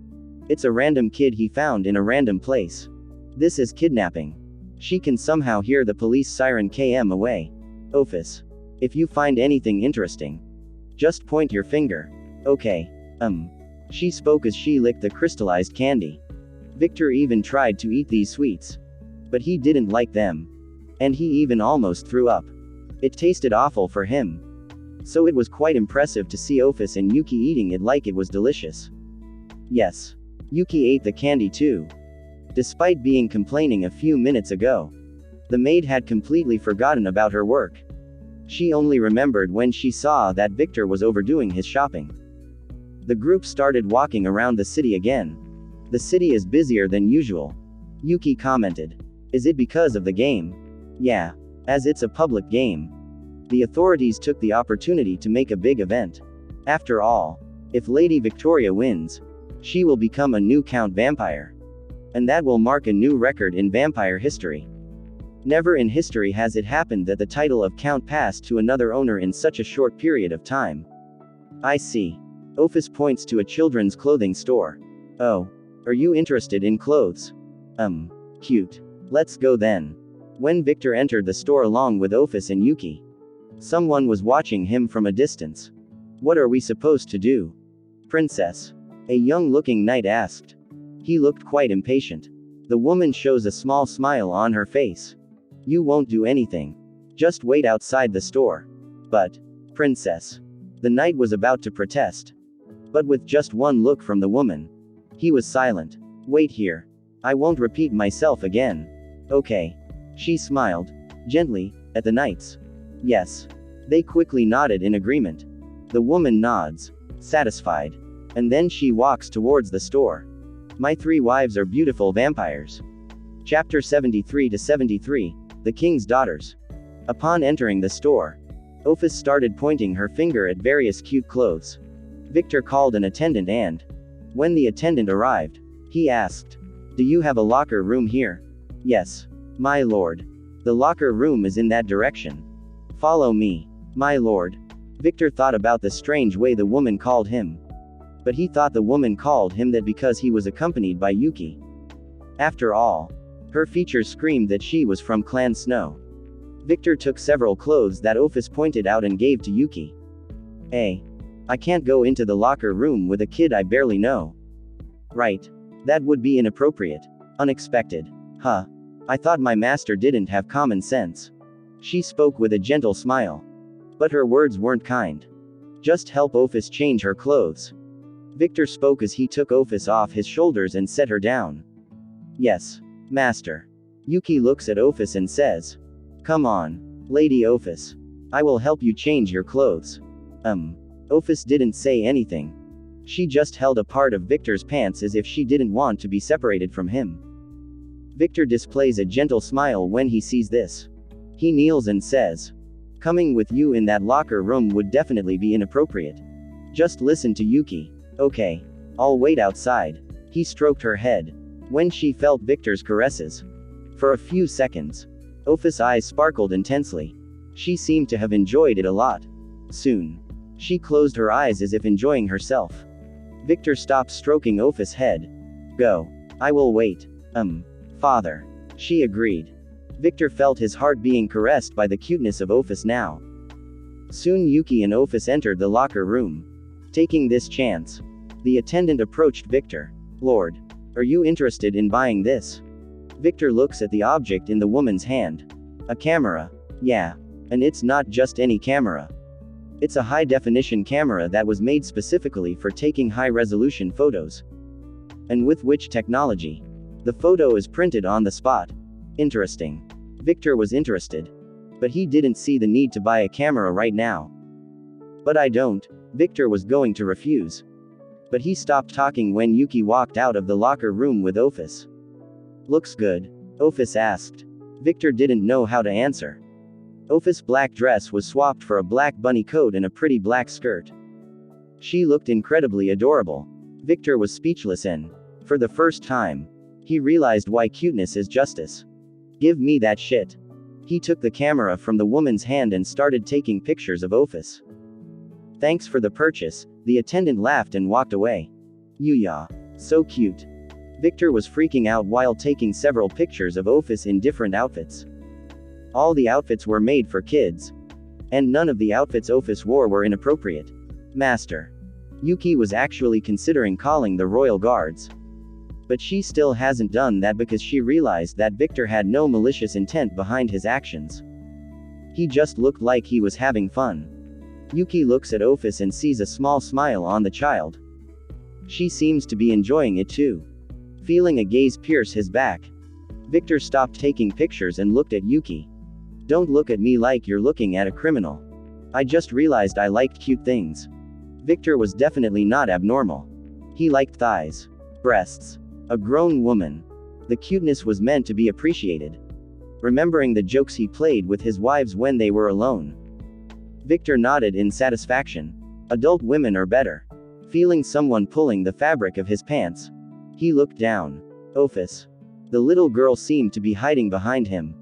It's a random kid he found in a random place. This is kidnapping. She can somehow hear the police siren km away. Ophis. If you find anything interesting, just point your finger. Okay. She spoke as she licked the crystallized candy. Victor even tried to eat these sweets. But he didn't like them. And he even almost threw up. It tasted awful for him. So it was quite impressive to see Ophis and Yuki eating it like it was delicious. Yes. Yuki ate the candy too. Despite being complaining a few minutes ago, the maid had completely forgotten about her work. She only remembered when she saw that Victor was overdoing his shopping. The group started walking around the city again. The city is busier than usual, Yuki commented. Is it because of the game? Yeah. As it's a public game, the authorities took the opportunity to make a big event. After all, if Lady Victoria wins, she will become a new Count Vampire. And that will mark a new record in vampire history. Never in history has it happened that the title of Count passed to another owner in such a short period of time. I see. Ophis points to a children's clothing store. Oh. Are you interested in clothes? Cute. Let's go then. When Victor entered the store along with Ophis and Yuki, someone was watching him from a distance. What are we supposed to do? Princess. A young-looking knight asked. He looked quite impatient. The woman shows a small smile on her face. You won't do anything. Just wait outside the store. But, princess. The knight was about to protest. But with just one look from the woman, he was silent. Wait here. I won't repeat myself again. Okay. She smiled, gently, at the knights. Yes. They quickly nodded in agreement. The woman nods, satisfied. And then she walks towards the store. My 3 wives are beautiful vampires. Chapter 73-73, The King's Daughters. Upon entering the store, Ophis started pointing her finger at various cute clothes. Victor called an attendant and, when the attendant arrived, he asked, Do you have a locker room here? Yes, my lord. The locker room is in that direction. Follow me, my lord. Victor thought about the strange way the woman called him. But he thought the woman called him that because he was accompanied by Yuki. After all, her features screamed that she was from Clan Snow. Victor took several clothes that Ophis pointed out and gave to Yuki. I can't go into the locker room with a kid I barely know. Right. That would be inappropriate. Unexpected. Huh. I thought my master didn't have common sense. She spoke with a gentle smile. But her words weren't kind. Just help Ophis change her clothes. Victor spoke as he took Ophis off his shoulders and set her down. Yes, master. Yuki looks at Ophis and says, Come on, Lady Ophis. I will help you change your clothes. Ophis didn't say anything. She just held a part of Victor's pants as if she didn't want to be separated from him. Victor displays a gentle smile when he sees this. He kneels and says, Coming with you in that locker room would definitely be inappropriate. Just listen to Yuki. Okay. I'll wait outside. He stroked her head. When she felt Victor's caresses. For a few seconds. Opha's eyes sparkled intensely. She seemed to have enjoyed it a lot. Soon. She closed her eyes as if enjoying herself. Victor stopped stroking Opha's head. Go. I will wait. Father. She agreed. Victor felt his heart being caressed by the cuteness of Ophis now. Soon Yuki and Ophis entered the locker room. Taking this chance. The attendant approached Victor. Lord. Are you interested in buying this? Victor looks at the object in the woman's hand. A camera. Yeah. And it's not just any camera. It's a high-definition camera that was made specifically for taking high-resolution photos. And with which technology? The photo is printed on the spot. Interesting. Victor was interested. But he didn't see the need to buy a camera right now. But I don't. Victor was going to refuse. But he stopped talking when Yuki walked out of the locker room with Ophis. Looks good? Ophis asked. Victor didn't know how to answer. Ophis' black dress was swapped for a black bunny coat and a pretty black skirt. She looked incredibly adorable. Victor was speechless and, for the first time, he realized why cuteness is justice. Give me that shit. He took the camera from the woman's hand and started taking pictures of Ophis. Thanks for the purchase, the attendant laughed and walked away. Yuya. So cute. Victor was freaking out while taking several pictures of Ophis in different outfits. All the outfits were made for kids. And none of the outfits Ophis wore were inappropriate. Master. Yuki was actually considering calling the royal guards. But she still hasn't done that because she realized that Victor had no malicious intent behind his actions. He just looked like he was having fun. Yuki looks at Ophis and sees a small smile on the child. She seems to be enjoying it too. Feeling a gaze pierce his back. Victor stopped taking pictures and looked at Yuki. Don't look at me like you're looking at a criminal. I just realized I liked cute things. Victor was definitely not abnormal. He liked thighs. Breasts. A grown woman. The cuteness was meant to be appreciated. Remembering the jokes he played with his wives when they were alone. Victor nodded in satisfaction. Adult women are better. Feeling someone pulling the fabric of his pants. He looked down. Ophis. The little girl seemed to be hiding behind him.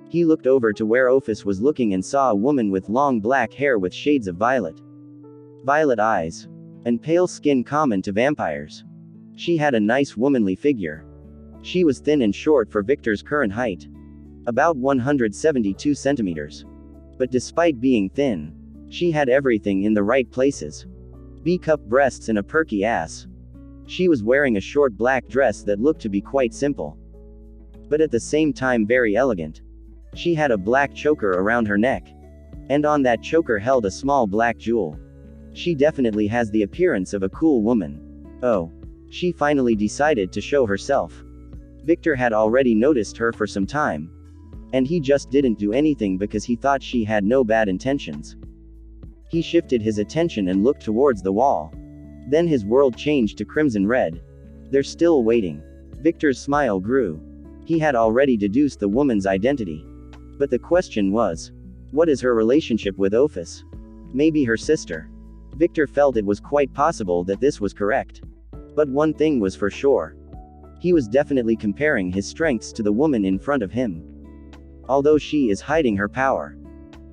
He looked over to where Ophis was looking and saw a woman with long black hair with shades of violet. Violet eyes. And pale skin common to vampires. She had a nice womanly figure. She was thin and short for Victor's current height. About 172 centimeters. But despite being thin, she had everything in the right places. B-cup breasts and a perky ass. She was wearing a short black dress that looked to be quite simple. But at the same time very elegant. She had a black choker around her neck. And on that choker held a small black jewel. She definitely has the appearance of a cool woman. Oh. She finally decided to show herself. Victor had already noticed her for some time. And he just didn't do anything because he thought she had no bad intentions. He shifted his attention and looked towards the wall. Then his world changed to crimson red. They're still waiting. Victor's smile grew. He had already deduced the woman's identity. But the question was, what is her relationship with Ophis? Maybe her sister. Victor felt it was quite possible that this was correct. But one thing was for sure. He was definitely comparing his strengths to the woman in front of him. Although she is hiding her power.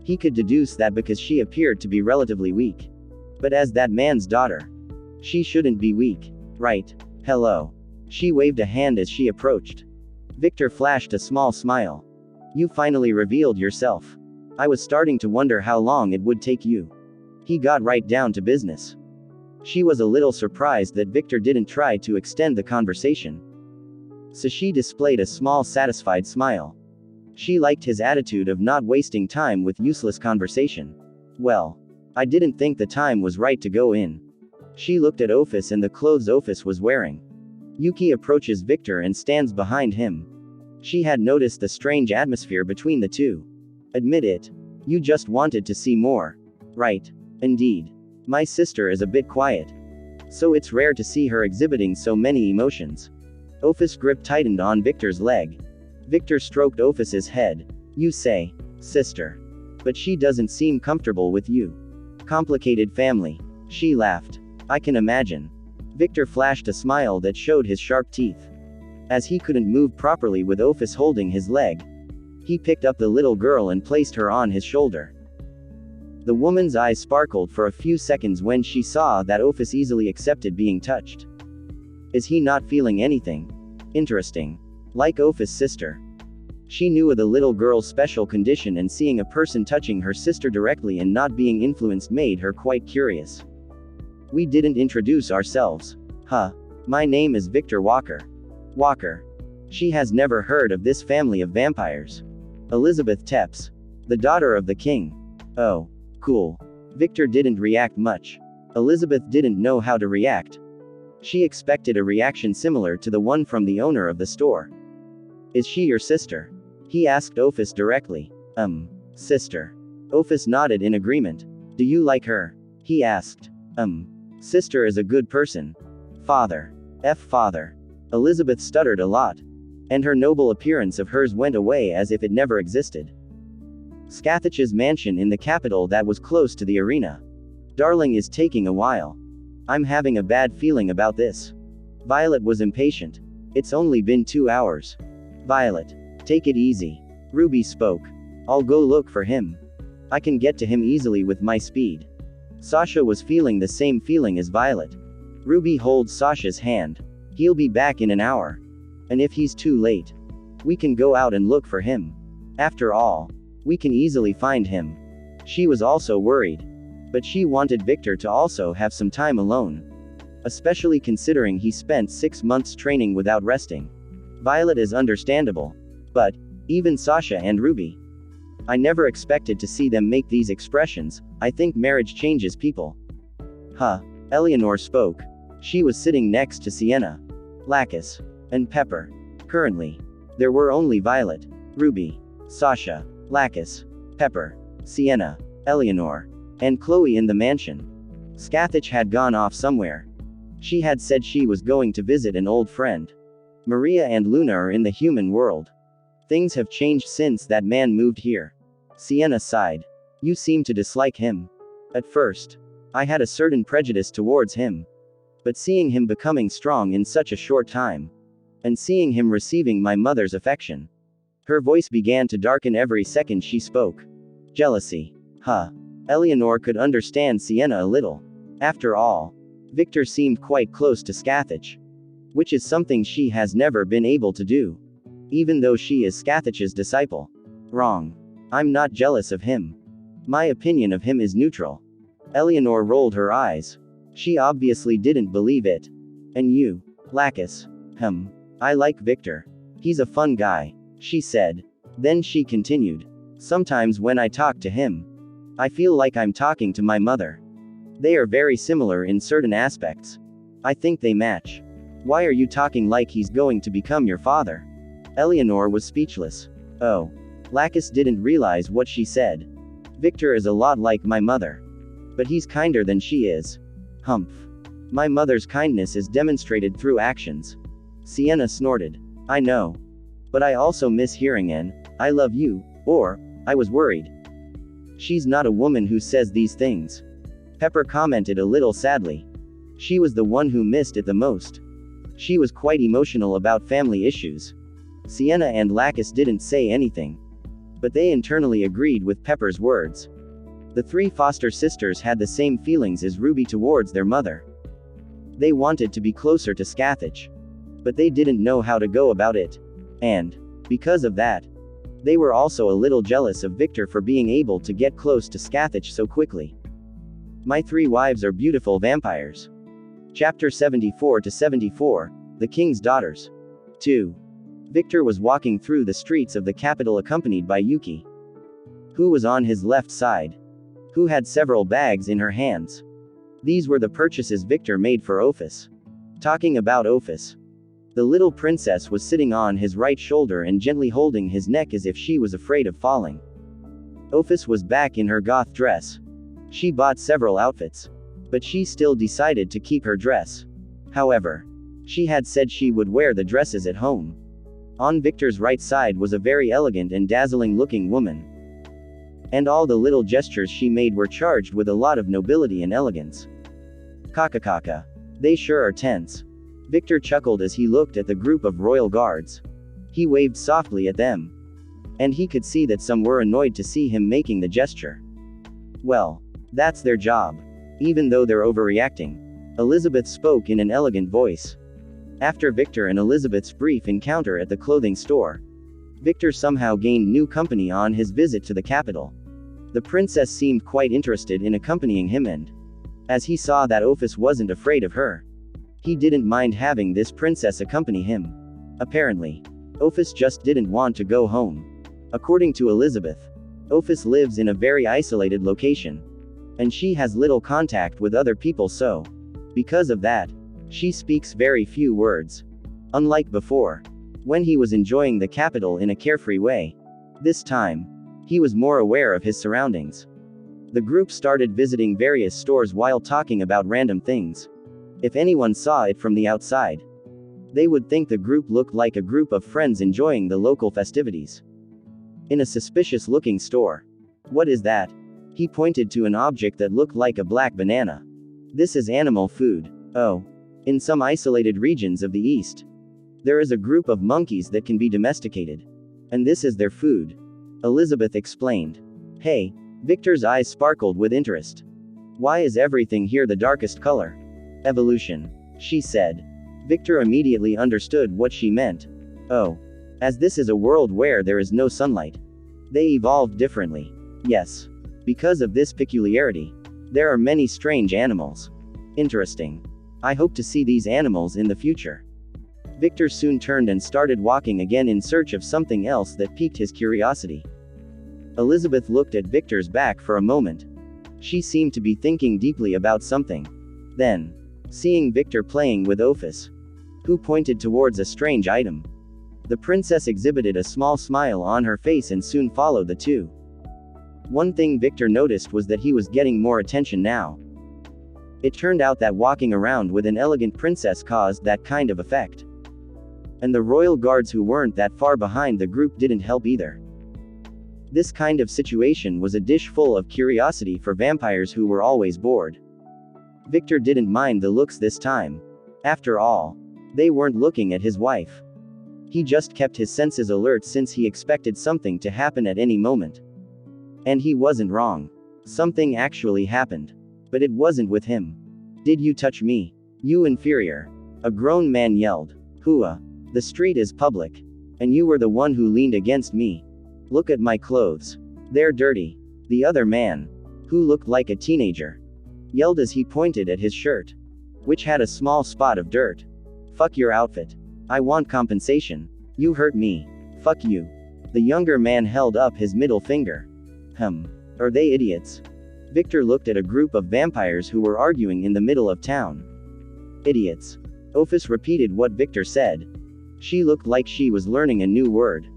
He could deduce that because she appeared to be relatively weak. But as that man's daughter, she shouldn't be weak, right? Hello. She waved a hand as she approached. Victor flashed a small smile. You finally revealed yourself. I was starting to wonder how long it would take you. He got right down to business. She was a little surprised that Victor didn't try to extend the conversation. So she displayed a small satisfied smile. She liked his attitude of not wasting time with useless conversation. Well, I didn't think the time was right to go in. She looked at Ophis and the clothes Ophis was wearing. Yuki approaches Victor and stands behind him. She had noticed the strange atmosphere between the two. Admit it. You just wanted to see more. Right. Indeed. My sister is a bit quiet. So it's rare to see her exhibiting so many emotions. Ophis' grip tightened on Victor's leg. Victor stroked Ophis's head. You say, sister. But she doesn't seem comfortable with you. Complicated family. She laughed. I can imagine. Victor flashed a smile that showed his sharp teeth. As he couldn't move properly with Ophis holding his leg, he picked up the little girl and placed her on his shoulder. The woman's eyes sparkled for a few seconds when she saw that Ophis easily accepted being touched. Is he not feeling anything? Interesting. Like Ophis' sister. She knew of the little girl's special condition, and seeing a person touching her sister directly and not being influenced made her quite curious. We didn't introduce ourselves. Huh. My name is Victor Walker. Walker. She has never heard of this family of vampires. Elizabeth Tepps. The daughter of the king. Oh. Cool. Victor didn't react much. Elizabeth didn't know how to react. She expected a reaction similar to the one from the owner of the store. Is she your sister? He asked Ophis directly. Sister. Ophis nodded in agreement. Do you like her? He asked. Sister is a good person. Father. Father. Elizabeth stuttered a lot. And her noble appearance of hers went away as if it never existed. Scathach's mansion in the capital that was close to the arena. Darling, is taking a while. I'm having a bad feeling about this. Violet was impatient. It's only been 2 hours. Violet. Take it easy. Ruby spoke. I'll go look for him. I can get to him easily with my speed. Sasha was feeling the same feeling as Violet. Ruby holds Sasha's hand. He'll be back in an hour. And if he's too late, we can go out and look for him. After all, we can easily find him. She was also worried. But she wanted Victor to also have some time alone. Especially considering he spent 6 months training without resting. Violet is understandable. But, even Sasha and Ruby. I never expected to see them make these expressions. I think marriage changes people. Huh. Eleanor spoke. She was sitting next to Sienna, Lacus, and Pepper. Currently, there were only Violet, Ruby, Sasha, Lacus, Pepper, Sienna, Eleanor, and Chloe in the mansion. Scathach had gone off somewhere. She had said she was going to visit an old friend. Maria and Luna are in the human world. Things have changed since that man moved here. Sienna sighed. You seem to dislike him. At first, I had a certain prejudice towards him. But seeing him becoming strong in such a short time, and seeing him receiving my mother's affection. Her voice began to darken every second she spoke. Jealousy. Huh. Eleanor could understand Sienna a little. After all, Victor seemed quite close to Scathach. Which is something she has never been able to do. Even though she is Scathach's disciple. Wrong. I'm not jealous of him. My opinion of him is neutral. Eleanor rolled her eyes. She obviously didn't believe it. And you, Lacus? I like Victor. He's a fun guy, she said. Then she continued. Sometimes when I talk to him, I feel like I'm talking to my mother. They are very similar in certain aspects. I think they match. Why are you talking like he's going to become your father? Eleanor was speechless. Oh. Lacus didn't realize what she said. Victor is a lot like my mother. But he's kinder than she is. Humph. My mother's kindness is demonstrated through actions. Sienna snorted. I know. But I also miss hearing an, I love you, or, I was worried. She's not a woman who says these things. Pepper commented a little sadly. She was the one who missed it the most. She was quite emotional about family issues. Sienna and Lacus didn't say anything. But they internally agreed with Pepper's words. The 3 foster sisters had the same feelings as Ruby towards their mother. They wanted to be closer to Scathach. But they didn't know how to go about it. And, because of that, they were also a little jealous of Victor for being able to get close to Scathach so quickly. My 3 wives are beautiful vampires. Chapter 74-74, The King's Daughters. 2. Victor was walking through the streets of the capital accompanied by Yuki, who was on his left side, who had several bags in her hands. These were the purchases Victor made for Ophis. Talking about Ophis, the little princess was sitting on his right shoulder and gently holding his neck as if she was afraid of falling. Ophis was back in her goth dress. She bought several outfits, but she still decided to keep her dress. However, she had said she would wear the dresses at home. On Victor's right side was a very elegant and dazzling-looking woman. And all the little gestures she made were charged with a lot of nobility and elegance. Kakakaka. They sure are tense. Victor chuckled as he looked at the group of royal guards. He waved softly at them. And he could see that some were annoyed to see him making the gesture. Well, that's their job. Even though they're overreacting. Elizabeth spoke in an elegant voice. After Victor and Elizabeth's brief encounter at the clothing store, Victor somehow gained new company on his visit to the capital. The princess seemed quite interested in accompanying him, and as he saw that Ophis wasn't afraid of her, he didn't mind having this princess accompany him. Apparently, Ophis just didn't want to go home. According to Elizabeth, Ophis lives in a very isolated location, and she has little contact with other people, so because of that, she speaks very few words. Unlike before, when he was enjoying the capital in a carefree way, this time, he was more aware of his surroundings. The group started visiting various stores while talking about random things. If anyone saw it from the outside, they would think the group looked like a group of friends enjoying the local festivities. In a suspicious-looking store. What is that? He pointed to an object that looked like a black banana. This is animal food. Oh. In some isolated regions of the East, there is a group of monkeys that can be domesticated. And this is their food. Elizabeth explained. Hey. Victor's eyes sparkled with interest. Why is everything here the darkest color? Evolution. She said. Victor immediately understood what she meant. Oh. As this is a world where there is no sunlight. They evolved differently. Yes. Because of this peculiarity, there are many strange animals. Interesting. I hope to see these animals in the future. Victor soon turned and started walking again in search of something else that piqued his curiosity. Elizabeth looked at Victor's back for a moment. She seemed to be thinking deeply about something. Then, seeing Victor playing with Ophis, who pointed towards a strange item, the princess exhibited a small smile on her face and soon followed the two. One thing Victor noticed was that he was getting more attention now. It turned out that walking around with an elegant princess caused that kind of effect. And the royal guards who weren't that far behind the group didn't help either. This kind of situation was a dish full of curiosity for vampires who were always bored. Victor didn't mind the looks this time. After all, they weren't looking at his wife. He just kept his senses alert since he expected something to happen at any moment. And he wasn't wrong. Something actually happened. But it wasn't with him. Did you touch me? You inferior. A grown man yelled. Hua. The street is public. And you were the one who leaned against me. Look at my clothes. They're dirty. The other man, who looked like a teenager, yelled as he pointed at his shirt, which had a small spot of dirt. Fuck your outfit. I want compensation. You hurt me. Fuck you. The younger man held up his middle finger. Are they idiots? Victor looked at a group of vampires who were arguing in the middle of town. Idiots. Ophis repeated what Victor said. She looked like she was learning a new word.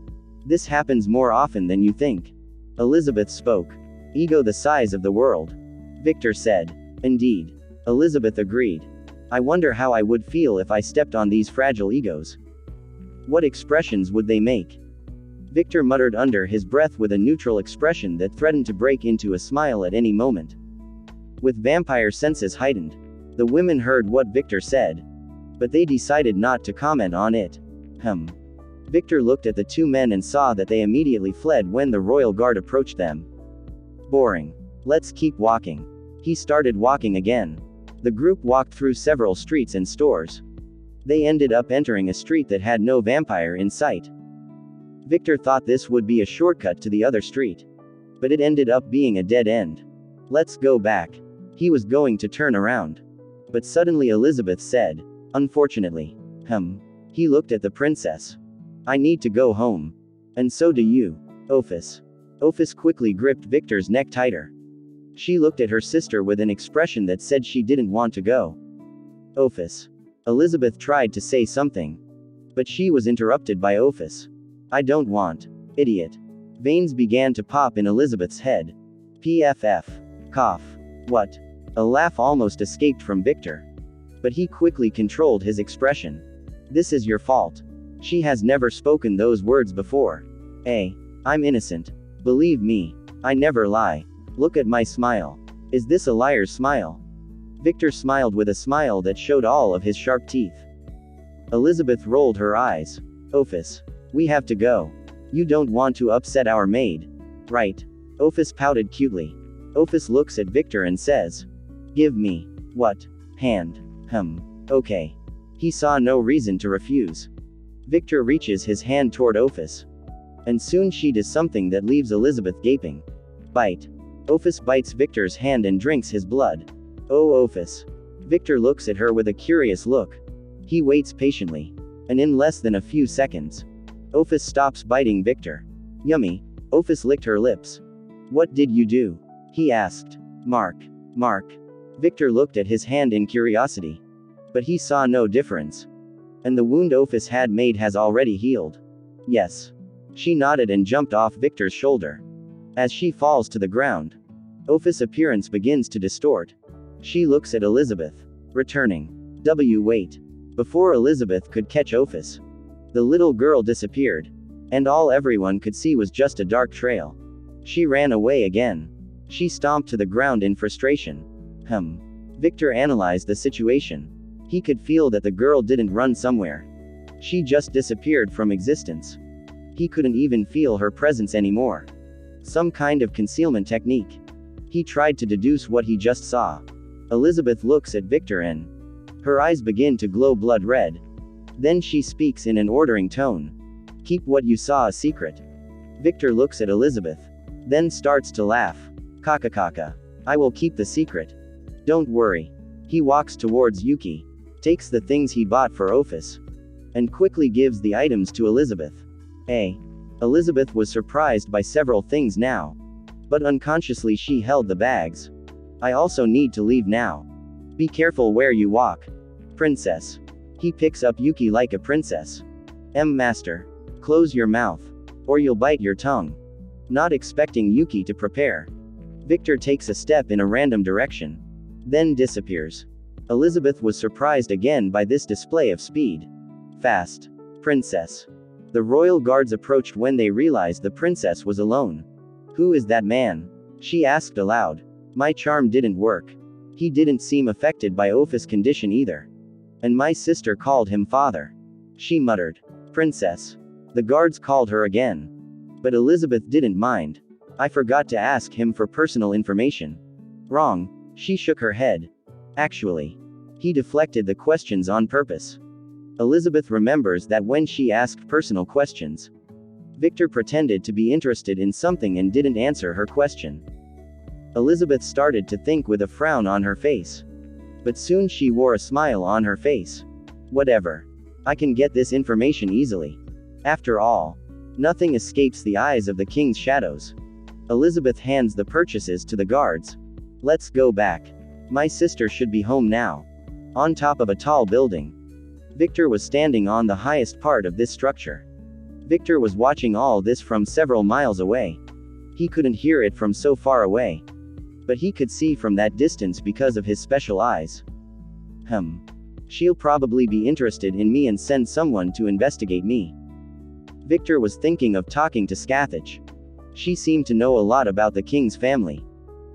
This happens more often than you think. Elizabeth spoke. Ego the size of the world. Victor said. Indeed. Elizabeth agreed. I wonder how I would feel if I stepped on these fragile egos. What expressions would they make? Victor muttered under his breath with a neutral expression that threatened to break into a smile at any moment. With vampire senses heightened, the women heard what Victor said, but they decided not to comment on it. Victor looked at the two men and saw that they immediately fled when the royal guard approached them. Boring. Let's keep walking. He started walking again. The group walked through several streets and stores. They ended up entering a street that had no vampire in sight. Victor thought this would be a shortcut to the other street, but it ended up being a dead end. Let's go back. He was going to turn around, but suddenly Elizabeth said, unfortunately. He looked at the princess. I need to go home. And so do you. Ophis. Ophis quickly gripped Victor's neck tighter. She looked at her sister with an expression that said she didn't want to go. Ophis. Elizabeth tried to say something, but she was interrupted by Ophis. I don't want. Idiot. Veins began to pop in Elizabeth's head. PFF. Cough. What? A laugh almost escaped from Victor. But he quickly controlled his expression. This is your fault. She has never spoken those words before. I'm innocent. Believe me. I never lie. Look at my smile. Is this a liar's smile? Victor smiled with a smile that showed all of his sharp teeth. Elizabeth rolled her eyes. Ophis. We have to go. You don't want to upset our maid. Right. Ophis pouted cutely. Ophis looks at Victor and says. Give me. What? Hand. Okay. He saw no reason to refuse. Victor reaches his hand toward Ophis. And soon she does something that leaves Elizabeth gaping. Bite. Ophis bites Victor's hand and drinks his blood. Oh, Ophis. Victor looks at her with a curious look. He waits patiently. And in less than a few seconds, Ophis stops biting Victor. Yummy. Ophis licked her lips. What did you do? He asked. Mark. Victor looked at his hand in curiosity. But he saw no difference. And the wound Ophis had made has already healed. Yes. She nodded and jumped off Victor's shoulder. As she falls to the ground, Ophis' appearance begins to distort. She looks at Elizabeth. Returning. Wait. Before Elizabeth could catch Ophis, the little girl disappeared. And all everyone could see was just a dark trail. She ran away again. She stomped to the ground in frustration. Victor analyzed the situation. He could feel that the girl didn't run somewhere. She just disappeared from existence. He couldn't even feel her presence anymore. Some kind of concealment technique. He tried to deduce what he just saw. Elizabeth looks at Victor and her eyes begin to glow blood red. Then she speaks in an ordering tone. Keep what you saw a secret. Victor looks at Elizabeth. Then starts to laugh. Kaka. I will keep the secret. Don't worry. He walks towards Yuki, takes the things he bought for Ophis, and quickly gives the items to Elizabeth. Elizabeth was surprised by several things now. But unconsciously she held the bags. I also need to leave now. Be careful where you walk. Princess. He picks up Yuki like a princess. Master. Close your mouth. Or you'll bite your tongue. Not expecting Yuki to prepare, Victor takes a step in a random direction. Then disappears. Elizabeth was surprised again by this display of speed. Fast. Princess. The royal guards approached when they realized the princess was alone. Who is that man? She asked aloud. My charm didn't work. He didn't seem affected by Ophis' condition either. And my sister called him father. She muttered. Princess. The guards called her again. But Elizabeth didn't mind. I forgot to ask him for personal information. Wrong. She shook her head. Actually, he deflected the questions on purpose. Elizabeth remembers that when she asked personal questions, Victor pretended to be interested in something and didn't answer her question. Elizabeth started to think with a frown on her face. But soon she wore a smile on her face. Whatever. I can get this information easily. After all, nothing escapes the eyes of the king's shadows. Elizabeth hands the purchases to the guards. Let's go back. My sister should be home now. On top of a tall building, Victor was standing on the highest part of this structure. Victor was watching all this from several miles away. He couldn't hear it from so far away. But he could see from that distance because of his special eyes. She'll probably be interested in me and send someone to investigate me. Victor was thinking of talking to Scathach. She seemed to know a lot about the king's family.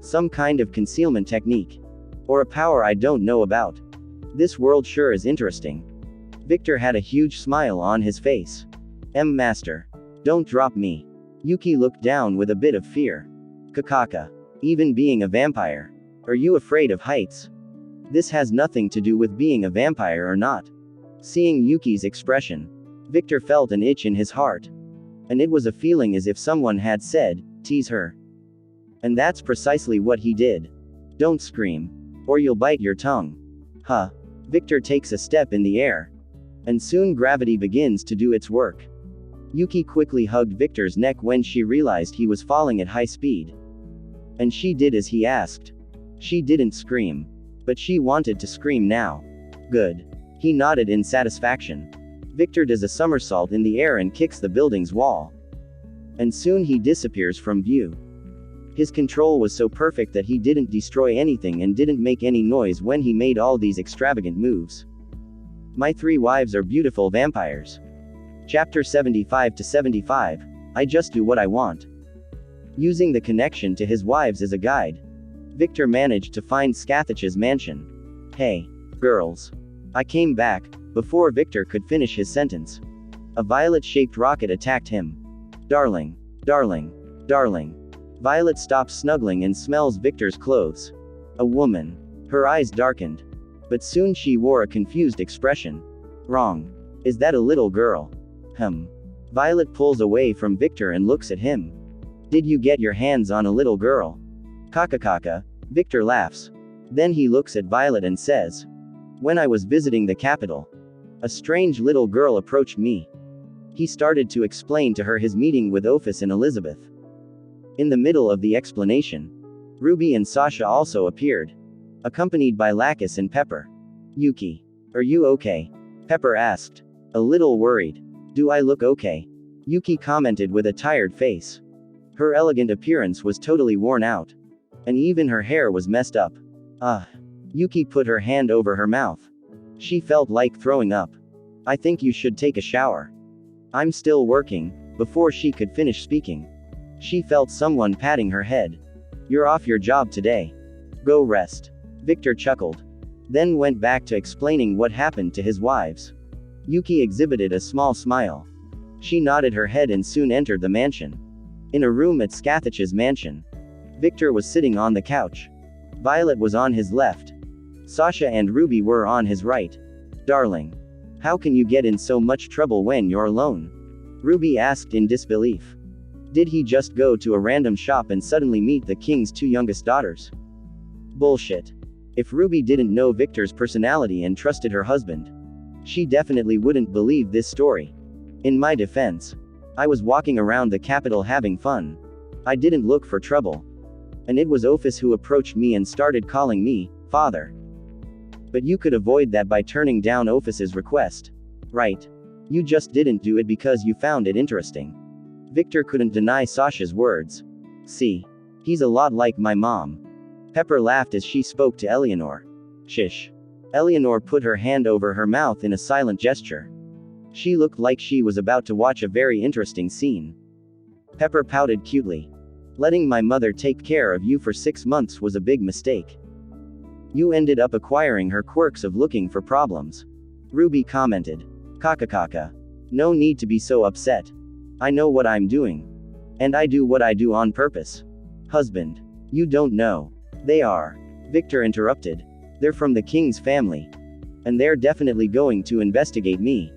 Some kind of concealment technique. Or a power I don't know about. This world sure is interesting. Victor had a huge smile on his face. Master. Don't drop me. Yuki looked down with a bit of fear. Kakaka. Even being a vampire. Are you afraid of heights? This has nothing to do with being a vampire or not. Seeing Yuki's expression, Victor felt an itch in his heart. And it was a feeling as if someone had said, tease her. And that's precisely what he did. Don't scream. Or you'll bite your tongue. Victor takes a step in the air. And soon gravity begins to do its work. Yuki quickly hugged Victor's neck when she realized he was falling at high speed. And she did as he asked. She didn't scream. But she wanted to scream now. Good. He nodded in satisfaction. Victor does a somersault in the air and kicks the building's wall. And soon he disappears from view. His control was so perfect that he didn't destroy anything and didn't make any noise when he made all these extravagant moves. My 3 wives are beautiful vampires. Chapter 75-75. I just do what I want. Using the connection to his wives as a guide, Victor managed to find Scathach's mansion. Hey, girls. I came back, before Victor could finish his sentence. A violet-shaped rocket attacked him. Darling. Darling. Darling. Violet stops snuggling and smells Victor's clothes. A woman. Her eyes darkened. But soon she wore a confused expression. Wrong. Is that a little girl? Violet pulls away from Victor and looks at him. Did you get your hands on a little girl? Kaka. Victor laughs. Then he looks at Violet and says, when I was visiting the capital, a strange little girl approached me. He started to explain to her his meeting with Ophis and Elizabeth. In the middle of the explanation, Ruby and Sasha also appeared, accompanied by Lacus and Pepper. Yuki. Are you okay? Pepper asked. A little worried. Do I look okay? Yuki commented with a tired face. Her elegant appearance was totally worn out. And even her hair was messed up. Yuki put her hand over her mouth. She felt like throwing up. I think you should take a shower. I'm still working. Before she could finish speaking, she felt someone patting her head. You're off your job today. Go rest. Victor chuckled. Then went back to explaining what happened to his wives. Yuki exhibited a small smile. She nodded her head and soon entered the mansion. In a room at Scathach's mansion, Victor was sitting on the couch. Violet was on his left. Sasha and Ruby were on his right. Darling. How can you get in so much trouble when you're alone? Ruby asked in disbelief. Did he just go to a random shop and suddenly meet the king's two youngest daughters? Bullshit. If Ruby didn't know Victor's personality and trusted her husband, she definitely wouldn't believe this story. In my defense, I was walking around the capital having fun. I didn't look for trouble. And it was Ophis who approached me and started calling me father. But you could avoid that by turning down Ophis's request. Right. You just didn't do it because you found it interesting. Victor couldn't deny Sasha's words. See. He's a lot like my mom. Pepper laughed as she spoke to Eleanor. Shish. Eleanor put her hand over her mouth in a silent gesture. She looked like she was about to watch a very interesting scene. Pepper pouted cutely. Letting my mother take care of you for 6 months was a big mistake. You ended up acquiring her quirks of looking for problems. Ruby commented. Kaka. No need to be so upset. I know what I'm doing. And I do what I do on purpose. Husband. You don't know. They are. Victor interrupted. They're from the king's family. And they're definitely going to investigate me.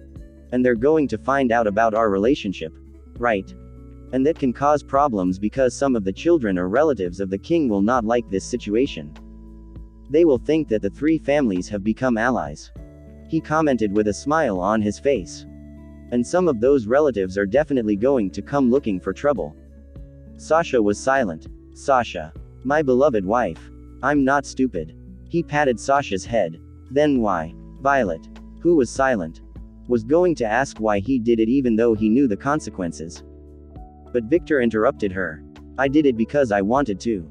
And they're going to find out about our relationship. Right. And that can cause problems because some of the children or relatives of the king will not like this situation. They will think that the 3 families have become allies. He commented with a smile on his face. And some of those relatives are definitely going to come looking for trouble. Sasha was silent. Sasha. My beloved wife. I'm not stupid. He patted Sasha's head. Then why? Violet, who was silent, was going to ask why he did it even though he knew the consequences. But Victor interrupted her. I did it because I wanted to.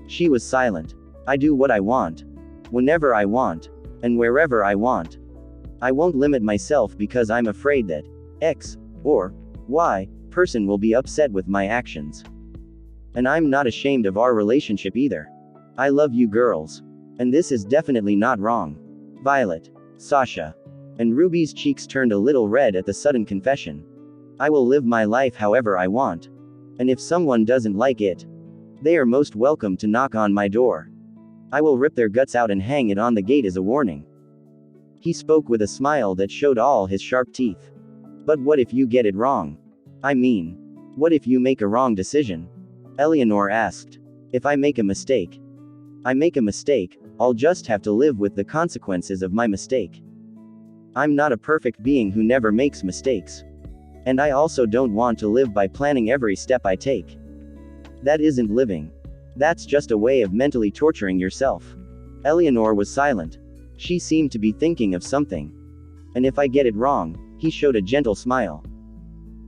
She was silent. I do what I want. Whenever I want. And wherever I want. I won't limit myself because I'm afraid that X or Y person will be upset with my actions. And I'm not ashamed of our relationship either. I love you girls. And this is definitely not wrong. Violet, Sasha, and Ruby's cheeks turned a little red at the sudden confession. I will live my life however I want. And if someone doesn't like it, they are most welcome to knock on my door. I will rip their guts out and hang it on the gate as a warning. He spoke with a smile that showed all his sharp teeth. But what if you get it wrong? I mean, what if you make a wrong decision? Eleanor asked. If I make a mistake, I'll just have to live with the consequences of my mistake. I'm not a perfect being who never makes mistakes. And I also don't want to live by planning every step I take. That isn't living. That's just a way of mentally torturing yourself. Eleanor was silent. She seemed to be thinking of something. And if I get it wrong, he showed a gentle smile.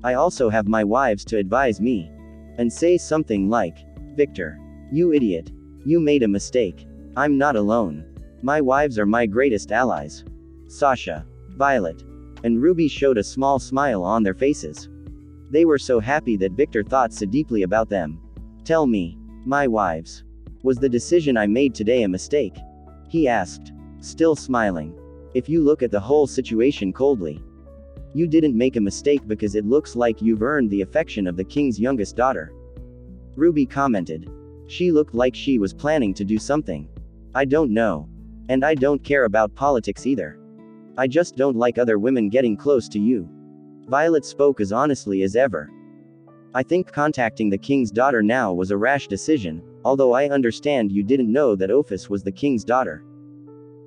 I also have my wives to advise me. And say something like, Victor, you idiot. You made a mistake. I'm not alone. My wives are my greatest allies. Sasha, Violet, and Ruby showed a small smile on their faces. They were so happy that Victor thought so deeply about them. Tell me, my wives, was the decision I made today a mistake? He asked. still smiling. If you look at the whole situation coldly, you didn't make a mistake because it looks like you've earned the affection of the king's youngest daughter. Ruby commented. She looked like she was planning to do something. I don't know. And I don't care about politics either. I just don't like other women getting close to you. Violet spoke as honestly as ever. I think contacting the king's daughter now was a rash decision, although I understand you didn't know that Ophis was the king's daughter.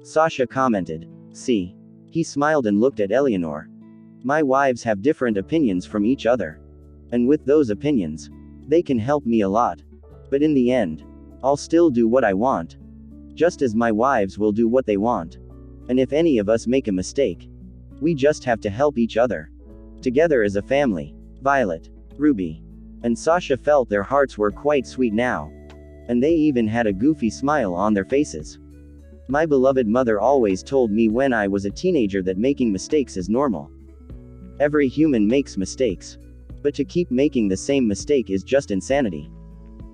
Sasha commented. See? He smiled and looked at Eleanor. My wives have different opinions from each other. And with those opinions, they can help me a lot. But in the end, I'll still do what I want. Just as my wives will do what they want. And if any of us make a mistake, we just have to help each other. Together as a family. Violet, Ruby, and Sasha felt their hearts were quite sweet now. And they even had a goofy smile on their faces. My beloved mother always told me when I was a teenager that making mistakes is normal. Every human makes mistakes. But to keep making the same mistake is just insanity.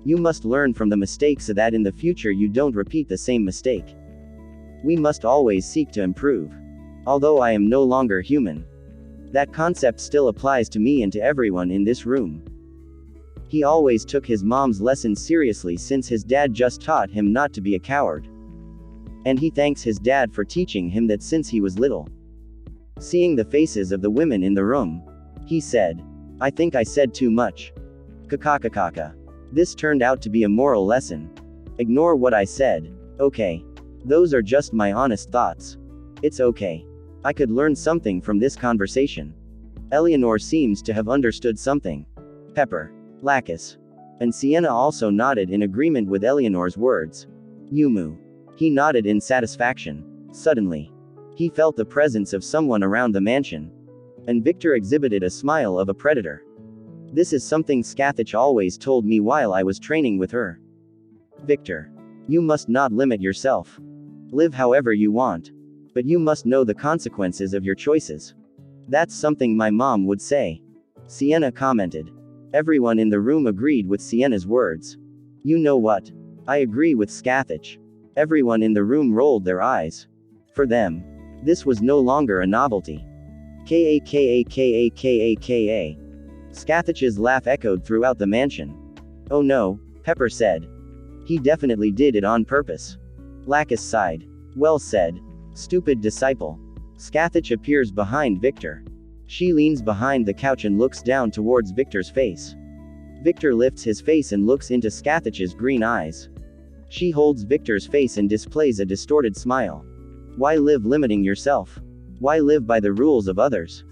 You must learn from the mistake so that in the future you don't repeat the same mistake. We must always seek to improve. Although I am no longer human, that concept still applies to me and to everyone in this room. He always took his mom's lessons seriously since his dad just taught him not to be a coward. And he thanks his dad for teaching him that since he was little. Seeing the faces of the women in the room, he said, I think I said too much. Kakakakaka. This turned out to be a moral lesson. Ignore what I said. Okay. Those are just my honest thoughts. It's okay. I could learn something from this conversation. Eleanor seems to have understood something. Pepper, Lacus, and Sienna also nodded in agreement with Eleanor's words. Yumu. He nodded in satisfaction. Suddenly, he felt the presence of someone around the mansion. And Victor exhibited a smile of a predator. This is something Scathach always told me while I was training with her. Victor. You must not limit yourself. Live however you want. But you must know the consequences of your choices. That's something my mom would say. Sienna commented. Everyone in the room agreed with Sienna's words. You know what? I agree with Scathach. Everyone in the room rolled their eyes. For them, this was no longer a novelty. K-A-K-A-K-A-K-A-K-A. Scathach's laugh echoed throughout the mansion. Oh no, Pepper said. He definitely did it on purpose. Lacus sighed. Well said. Stupid disciple. Scathach appears behind Victor. She leans behind the couch and looks down towards Victor's face. Victor lifts his face and looks into Scathach's green eyes. She holds Victor's face and displays a distorted smile. Why live limiting yourself? Why live by the rules of others?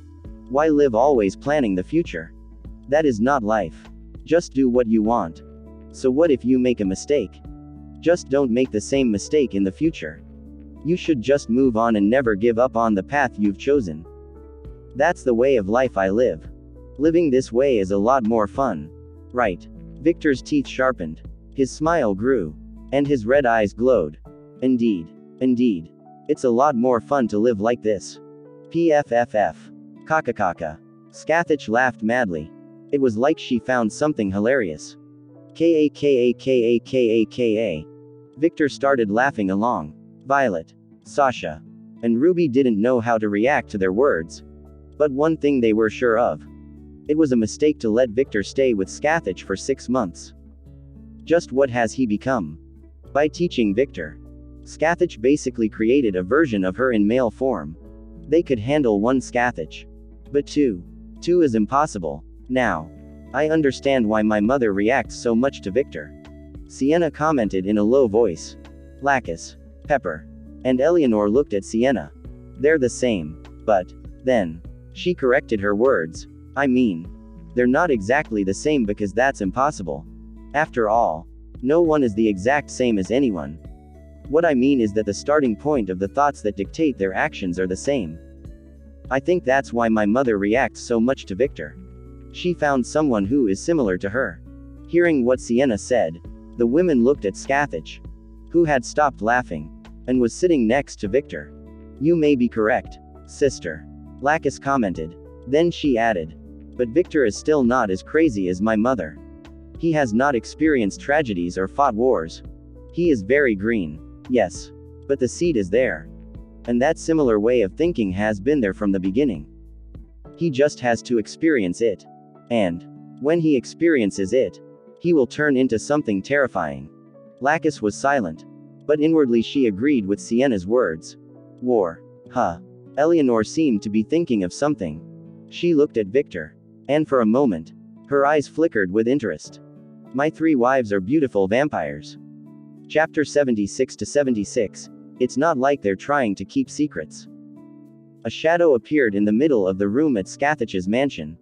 Why live always planning the future? That is not life. Just do what you want. So what if you make a mistake? Just don't make the same mistake in the future. You should just move on and never give up on the path you've chosen. That's the way of life I live. Living this way is a lot more fun. Right. Victor's teeth sharpened. His smile grew. And his red eyes glowed. Indeed. Indeed. It's a lot more fun to live like this. PFFF. Kakakaka. Scathach laughed madly. It was like she found something hilarious. Kakakakakaka. Victor started laughing along. Violet, Sasha, and Ruby didn't know how to react to their words. But one thing they were sure of. It was a mistake to let Victor stay with Scathach for 6 months. Just what has he become? By teaching Victor, Scathach basically created a version of her in male form. They could handle one Scathach. But two is impossible. Now, I understand why my mother reacts so much to Victor. Sienna commented in a low voice. Lacus, Pepper, and Eleanor looked at Sienna. They're the same. But, then, she corrected her words. I mean, they're not exactly the same because that's impossible. After all, no one is the exact same as anyone. What I mean is that the starting point of the thoughts that dictate their actions are the same. I think that's why my mother reacts so much to Victor. She found someone who is similar to her. Hearing what Sienna said, the women looked at Scathach, who had stopped laughing, and was sitting next to Victor. You may be correct, sister. Lacus commented. Then she added. But Victor is still not as crazy as my mother. He has not experienced tragedies or fought wars. He is very green. Yes. But the seed is there. And that similar way of thinking has been there from the beginning. He just has to experience it. And when he experiences it, he will turn into something terrifying. Lacus was silent. But inwardly she agreed with Sienna's words. War. Huh. Eleanor seemed to be thinking of something. She looked at Victor. And for a moment, her eyes flickered with interest. My 3 wives are beautiful vampires. Chapter 76-76. It's not like they're trying to keep secrets. A shadow appeared in the middle of the room at Scathach's mansion.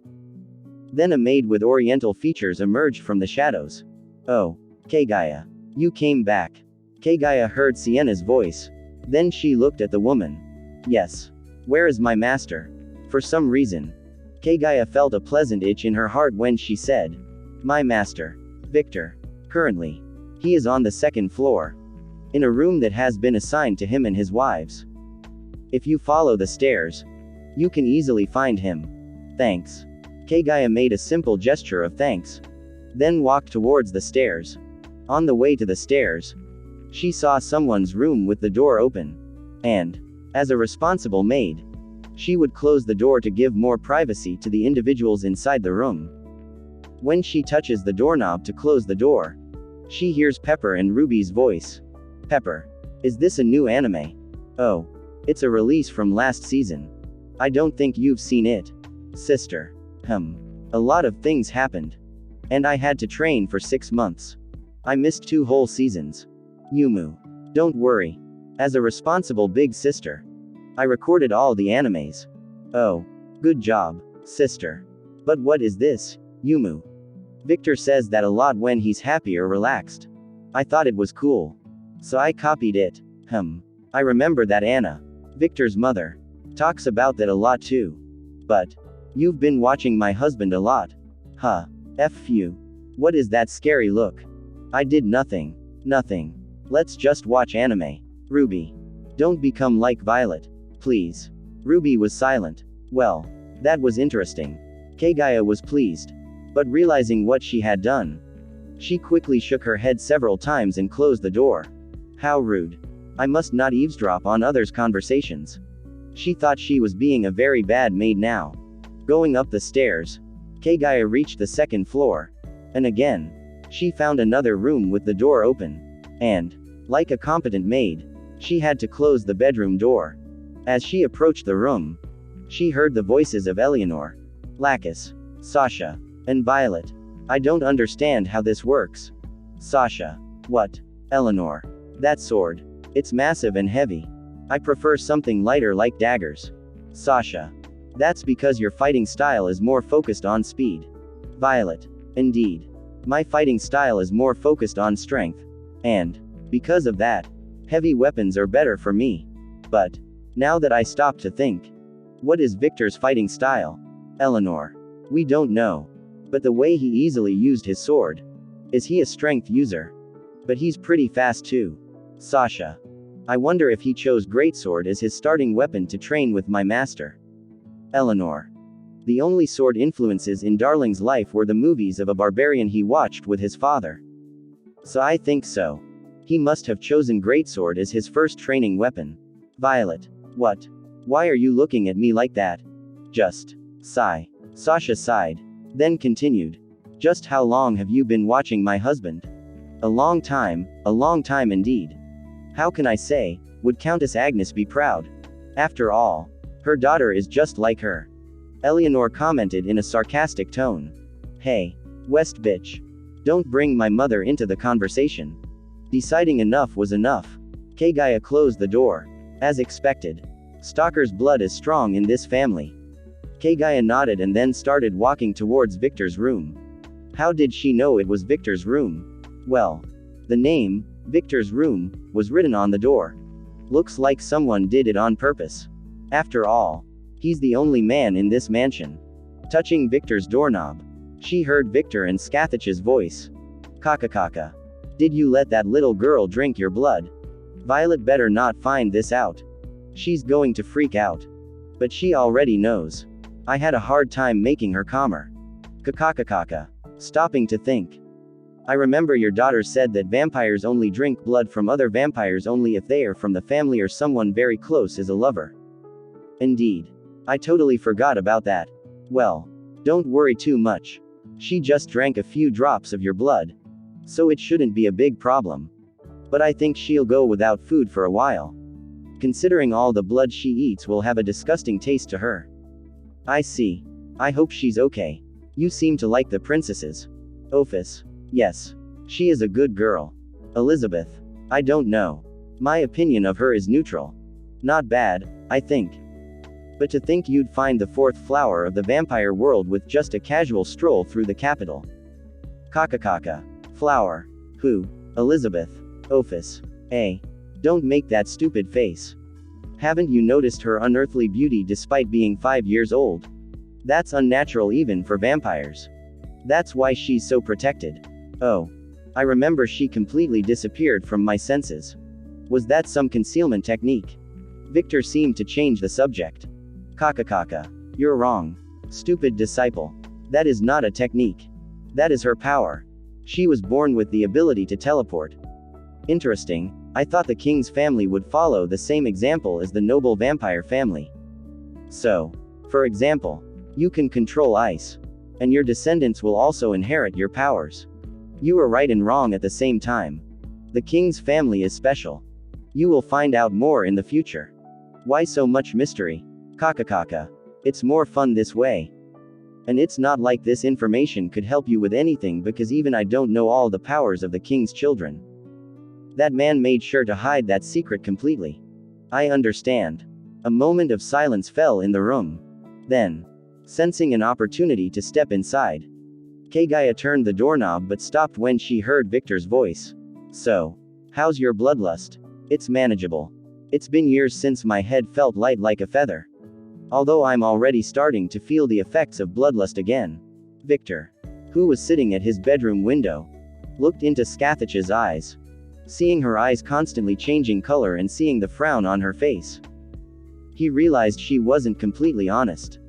Then a maid with oriental features emerged from the shadows. Oh, Kagaya. You came back. Kagaya heard Sienna's voice. Then she looked at the woman. Yes. Where is my master? For some reason, Kagaya felt a pleasant itch in her heart when she said, My master. Victor. Currently, he is on the 2nd floor. In a room that has been assigned to him and his wives. If you follow the stairs, you can easily find him. Thanks. Kagaya made a simple gesture of thanks. Then walked towards the stairs. On the way to the stairs, she saw someone's room with the door open. And, as a responsible maid, she would close the door to give more privacy to the individuals inside the room. When she touches the doorknob to close the door, she hears Pepper and Ruby's voice. Pepper. Is this a new anime? Oh. It's a release from last season. I don't think you've seen it. Sister. A lot of things happened. And I had to train for 6 months. I missed 2 whole seasons. Yumu. Don't worry. As a responsible big sister, I recorded all the animes. Oh. Good job, sister. But what is this, Yumu? Victor says that a lot when he's happy or relaxed. I thought it was cool. So I copied it. I remember that Anna, Victor's mother, talks about that a lot too. But you've been watching my husband a lot. Huh. F you. What is that scary look? I did nothing. Nothing. Let's just watch anime. Ruby. Don't become like Violet. Please. Ruby was silent. Well, that was interesting. Kagaya was pleased. But realizing what she had done, she quickly shook her head several times and closed the door. How rude. I must not eavesdrop on others' conversations. She thought she was being a very bad maid now. Going up the stairs, Kagaya reached the 2nd floor. And again, she found another room with the door open. And, like a competent maid, she had to close the bedroom door. As she approached the room, she heard the voices of Eleanor, Lacus, Sasha, and Violet. I don't understand how this works. Sasha. What? Eleanor. That sword. It's massive and heavy. I prefer something lighter like daggers. Sasha. That's because your fighting style is more focused on speed. Violet. Indeed. My fighting style is more focused on strength. And, because of that, heavy weapons are better for me. But, now that I stop to think, what is Victor's fighting style? Eleanor. We don't know. But the way he easily used his sword. Is he a strength user? But he's pretty fast too. Sasha. I wonder if he chose greatsword as his starting weapon to train with my master. Eleanor. The only sword influences in Darling's life were the movies of a barbarian he watched with his father. So I think so. He must have chosen greatsword as his first training weapon. Violet. What? Why are you looking at me like that? Just. Sigh. Sasha sighed. Then continued. Just how long have you been watching my husband? A long time indeed. How can I say, would Countess Agnes be proud? After all, her daughter is just like her. Eleanor commented in a sarcastic tone. Hey, West bitch. Don't bring my mother into the conversation. Deciding enough was enough. Kagaya closed the door. As expected. Stalker's blood is strong in this family. Kagaya nodded and then started walking towards Victor's room. How did she know it was Victor's room? Well, the name, Victor's room, was written on the door. Looks like someone did it on purpose. After all, he's the only man in this mansion. Touching Victor's doorknob, she heard Victor and Scathach's voice. Kaka. Did you let that little girl drink your blood? Violet better not find this out. She's going to freak out. But she already knows. I had a hard time making her calmer. Kaka. Stopping to think. I remember your daughter said that vampires only drink blood from other vampires only if they are from the family or someone very close is a lover. Indeed. I totally forgot about that. Well, don't worry too much. She just drank a few drops of your blood. So it shouldn't be a big problem. But I think she'll go without food for a while. Considering all the blood she eats will have a disgusting taste to her. I see. I hope she's okay. You seem to like the princesses. Ophis. Yes. She is a good girl. Elizabeth. I don't know. My opinion of her is neutral. Not bad, I think. But to think you'd find the fourth flower of the vampire world with just a casual stroll through the capital. Kaka. Flower. Who? Elizabeth. Ophis. Don't make that stupid face. Haven't you noticed her unearthly beauty despite being 5 years old? That's unnatural even for vampires. That's why she's so protected. Oh. I remember she completely disappeared from my senses. Was that some concealment technique? Victor seemed to change the subject. Kaka. You're wrong. Stupid disciple. That is not a technique. That is her power. She was born with the ability to teleport. Interesting. I thought the king's family would follow the same example as the noble vampire family. So, for example, you can control ice. And your descendants will also inherit your powers. You are right and wrong at the same time. The king's family is special. You will find out more in the future. Why so much mystery? Kaka. It's more fun this way. And it's not like this information could help you with anything because even I don't know all the powers of the king's children. That man made sure to hide that secret completely. I understand. A moment of silence fell in the room. Then, sensing an opportunity to step inside, Kagaya turned the doorknob but stopped when she heard Victor's voice. So, how's your bloodlust? It's manageable. It's been years since my head felt light like a feather. Although I'm already starting to feel the effects of bloodlust again. Victor, who was sitting at his bedroom window, looked into Scathach's eyes. Seeing her eyes constantly changing color and seeing the frown on her face, he realized she wasn't completely honest.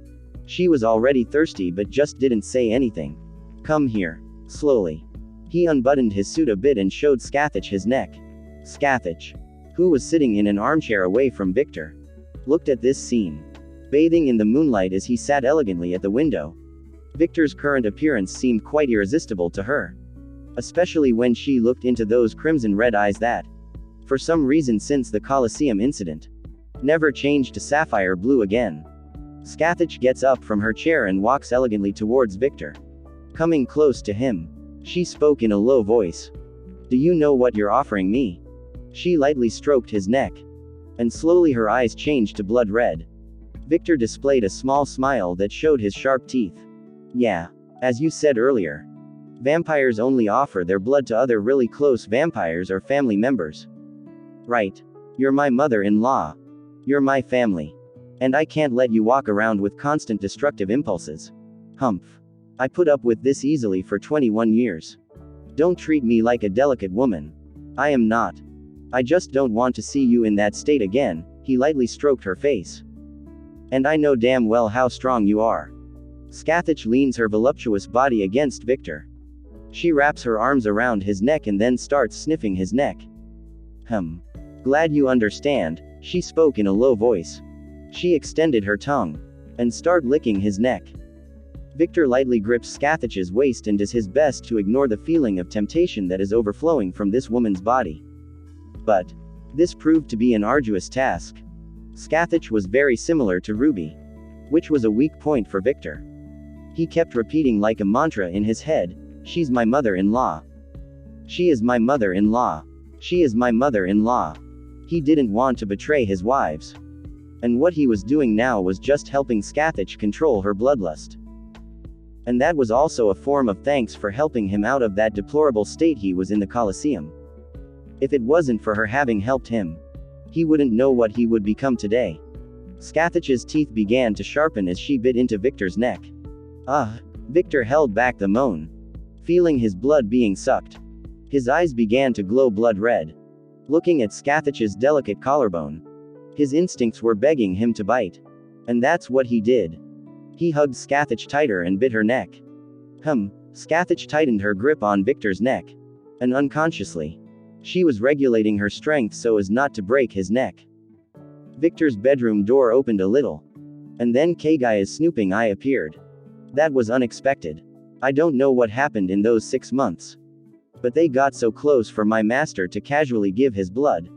She was already thirsty but just didn't say anything. Come here. Slowly. He unbuttoned his suit a bit and showed Scathach his neck. Scathach, who was sitting in an armchair away from Victor, looked at this scene. Bathing in the moonlight as he sat elegantly at the window. Victor's current appearance seemed quite irresistible to her. Especially when she looked into those crimson-red eyes that, for some reason since the Colosseum incident, never changed to sapphire blue again. Scathach gets up from her chair and walks elegantly towards Victor. Coming close to him, she spoke in a low voice. Do you know what you're offering me? She lightly stroked his neck. And slowly her eyes changed to blood red. Victor displayed a small smile that showed his sharp teeth. Yeah. As you said earlier. Vampires only offer their blood to other really close vampires or family members. Right. You're my mother-in-law. You're my family. And I can't let you walk around with constant destructive impulses. Humph. I put up with this easily for 21 years. Don't treat me like a delicate woman. I am not. I just don't want to see you in that state again. He lightly stroked her face. And I know damn well how strong you are. Scathach leans her voluptuous body against Victor. She wraps her arms around his neck and then starts sniffing his neck. Glad you understand, she spoke in a low voice. She extended her tongue and started licking his neck. Victor lightly grips Scathach's waist and does his best to ignore the feeling of temptation that is overflowing from this woman's body. But this proved to be an arduous task. Scathach was very similar to Ruby, which was a weak point for Victor. He kept repeating like a mantra in his head, she's my mother-in-law. She is my mother-in-law. She is my mother-in-law. He didn't want to betray his wives. And what he was doing now was just helping Scathach control her bloodlust. And that was also a form of thanks for helping him out of that deplorable state he was in the Colosseum. If it wasn't for her having helped him, he wouldn't know what he would become today. Scathach's teeth began to sharpen as she bit into Victor's neck. Victor held back the moan, feeling his blood being sucked. His eyes began to glow blood red. Looking at Scathach's delicate collarbone, his instincts were begging him to bite. And that's what he did. He hugged Scathach tighter and bit her neck. Scathach tightened her grip on Victor's neck. And unconsciously, she was regulating her strength so as not to break his neck. Victor's bedroom door opened a little. And then Kagaya's snooping eye appeared. That was unexpected. I don't know what happened in those 6 months. But they got so close for my master to casually give his blood.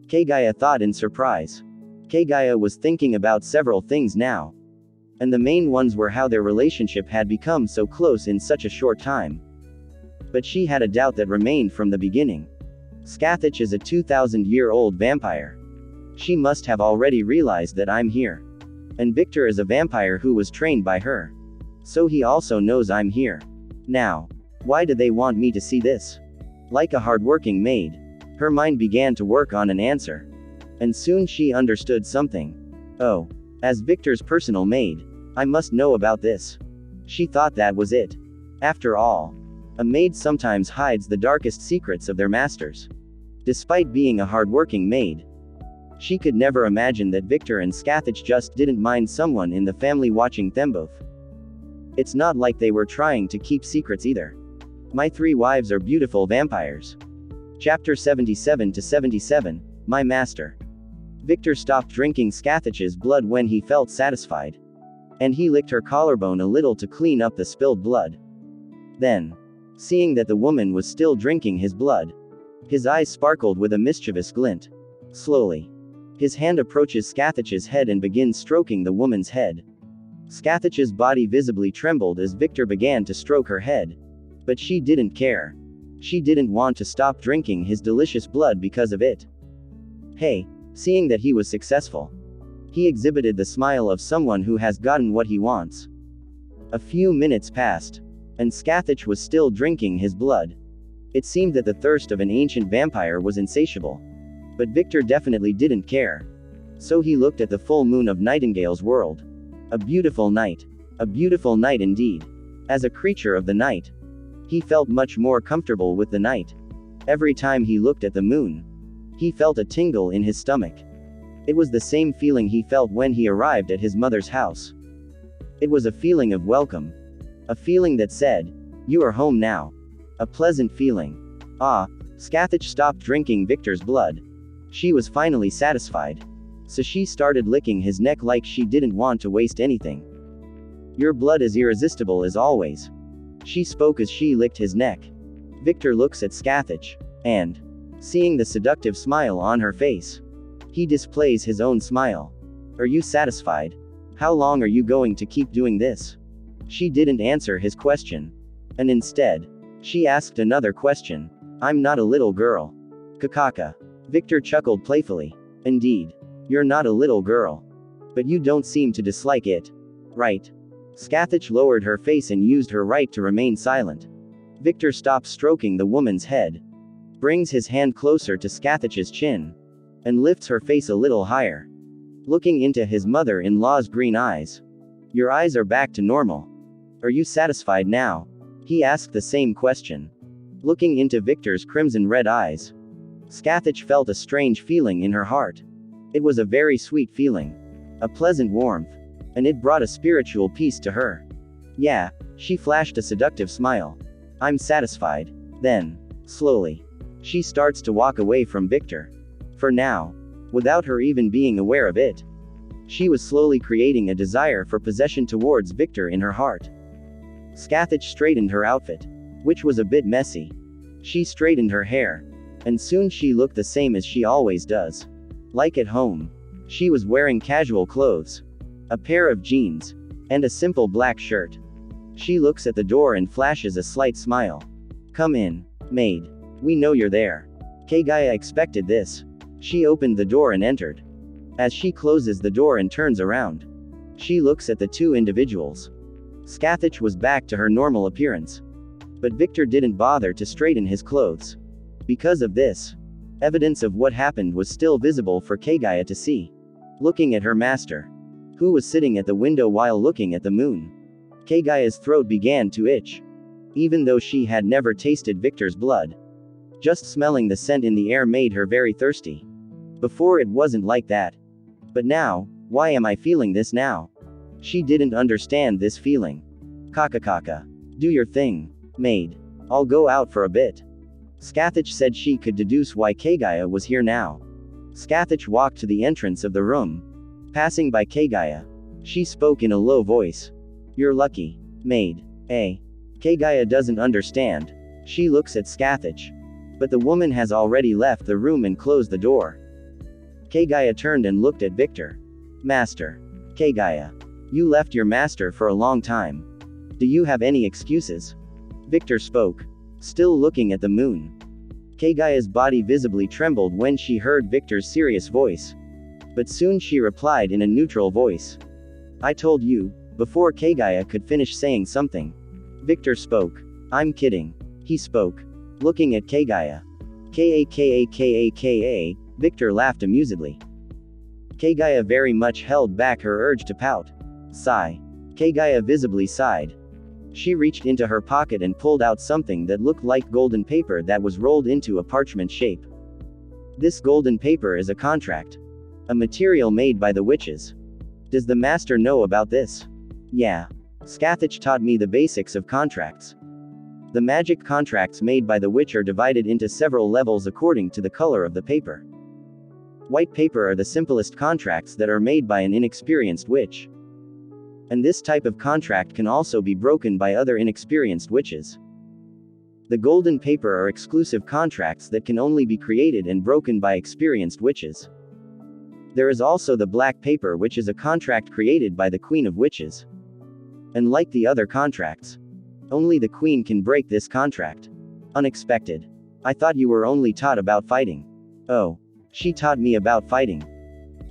Kagaya thought in surprise. Kagaya was thinking about several things now. And the main ones were how their relationship had become so close in such a short time. But she had a doubt that remained from the beginning. Scathach is a 2,000-year-old vampire. She must have already realized that I'm here. And Victor is a vampire who was trained by her. So he also knows I'm here. Now, why do they want me to see this? Like a hardworking maid, her mind began to work on an answer. And soon she understood something. Oh, as Victor's personal maid, I must know about this. She thought that was it. After all, a maid sometimes hides the darkest secrets of their masters. Despite being a hardworking maid, she could never imagine that Victor and Scathach just didn't mind someone in the family watching them both. It's not like they were trying to keep secrets either. My 3 wives are beautiful vampires. Chapter 77 to 77, My Master. Victor stopped drinking Scathach's blood when he felt satisfied. And he licked her collarbone a little to clean up the spilled blood. Then, seeing that the woman was still drinking his blood, his eyes sparkled with a mischievous glint. Slowly, his hand approaches Scathach's head and begins stroking the woman's head. Scathach's body visibly trembled as Victor began to stroke her head. But she didn't care. She didn't want to stop drinking his delicious blood because of it. Hey, seeing that he was successful, he exhibited the smile of someone who has gotten what he wants. A few minutes passed, and Scathach was still drinking his blood. It seemed that the thirst of an ancient vampire was insatiable. But Victor definitely didn't care. So he looked at the full moon of Nightingale's world. A beautiful night. A beautiful night indeed. As a creature of the night, he felt much more comfortable with the night. Every time he looked at the moon, he felt a tingle in his stomach. It was the same feeling he felt when he arrived at his mother's house. It was a feeling of welcome. A feeling that said, "You are home now." A pleasant feeling. Ah, Scathach stopped drinking Victor's blood. She was finally satisfied. So she started licking his neck like she didn't want to waste anything. "Your blood is irresistible as always." She spoke as she licked his neck. Victor looks at Scathach, and, seeing the seductive smile on her face, he displays his own smile. "Are you satisfied? How long are you going to keep doing this?" She didn't answer his question. And instead, she asked another question. "I'm not a little girl." "Kakaka." Victor chuckled playfully. "Indeed. You're not a little girl. But you don't seem to dislike it. Right?" Scathach lowered her face and used her right to remain silent. Victor stops stroking the woman's head, brings his hand closer to Scathach's chin, and lifts her face a little higher, looking into his mother-in-law's green eyes. "Your eyes are back to normal. Are you satisfied now?" He asked the same question, looking into Victor's crimson-red eyes. Scathach felt a strange feeling in her heart. It was a very sweet feeling. A pleasant warmth. And it brought a spiritual peace to her. "Yeah," she flashed a seductive smile. "I'm satisfied." Then, slowly, she starts to walk away from Victor. For now, without her even being aware of it, she was slowly creating a desire for possession towards Victor in her heart. Scathach straightened her outfit, which was a bit messy. She straightened her hair. And soon she looked the same as she always does. Like at home. She was wearing casual clothes. A pair of jeans. And a simple black shirt. She looks at the door and flashes a slight smile. "Come in, maid. We know you're there." Kagaya expected this. She opened the door and entered. As she closes the door and turns around, she looks at the 2 individuals. Scathach was back to her normal appearance. But Victor didn't bother to straighten his clothes. Because of this, evidence of what happened was still visible for Kagaya to see. Looking at her master, who was sitting at the window while looking at the moon, Kagaya's throat began to itch. Even though she had never tasted Victor's blood, just smelling the scent in the air made her very thirsty. Before it wasn't like that. But now, why am I feeling this now? She didn't understand this feeling. Kakakaka. Do your thing, maid. I'll go out for a bit. Skathich said she could deduce why Kagaya was here now. Skathich walked to the entrance of the room. Passing by Kagaya, she spoke in a low voice. You're lucky, maid. Kagaya doesn't understand. She looks at Skathich. But the woman has already left the room and closed the door. Kagaya turned and looked at Victor. Master. Kagaya. You left your master for a long time. Do you have any excuses? Victor spoke, still looking at the moon. Kagaya's body visibly trembled when she heard Victor's serious voice. But soon she replied in a neutral voice. I told you, before Kagaya could finish saying something. Victor spoke. I'm kidding. He spoke, looking at Kagaya. Kaka. Victor laughed amusedly. Kagaya very much held back her urge to pout. Sigh. Kagaya visibly sighed. She reached into her pocket and pulled out something that looked like golden paper that was rolled into a parchment shape. This golden paper is a contract. A material made by the witches. Does the master know about this? Yeah. Skathich taught me the basics of contracts. The magic contracts made by the witch are divided into several levels according to the color of the paper. White paper are the simplest contracts that are made by an inexperienced witch. And this type of contract can also be broken by other inexperienced witches. The golden paper are exclusive contracts that can only be created and broken by experienced witches. There is also the black paper, which is a contract created by the Queen of Witches. And like the other contracts, only the Queen can break this contract. Unexpected. I thought you were only taught about fighting. Oh. She taught me about fighting.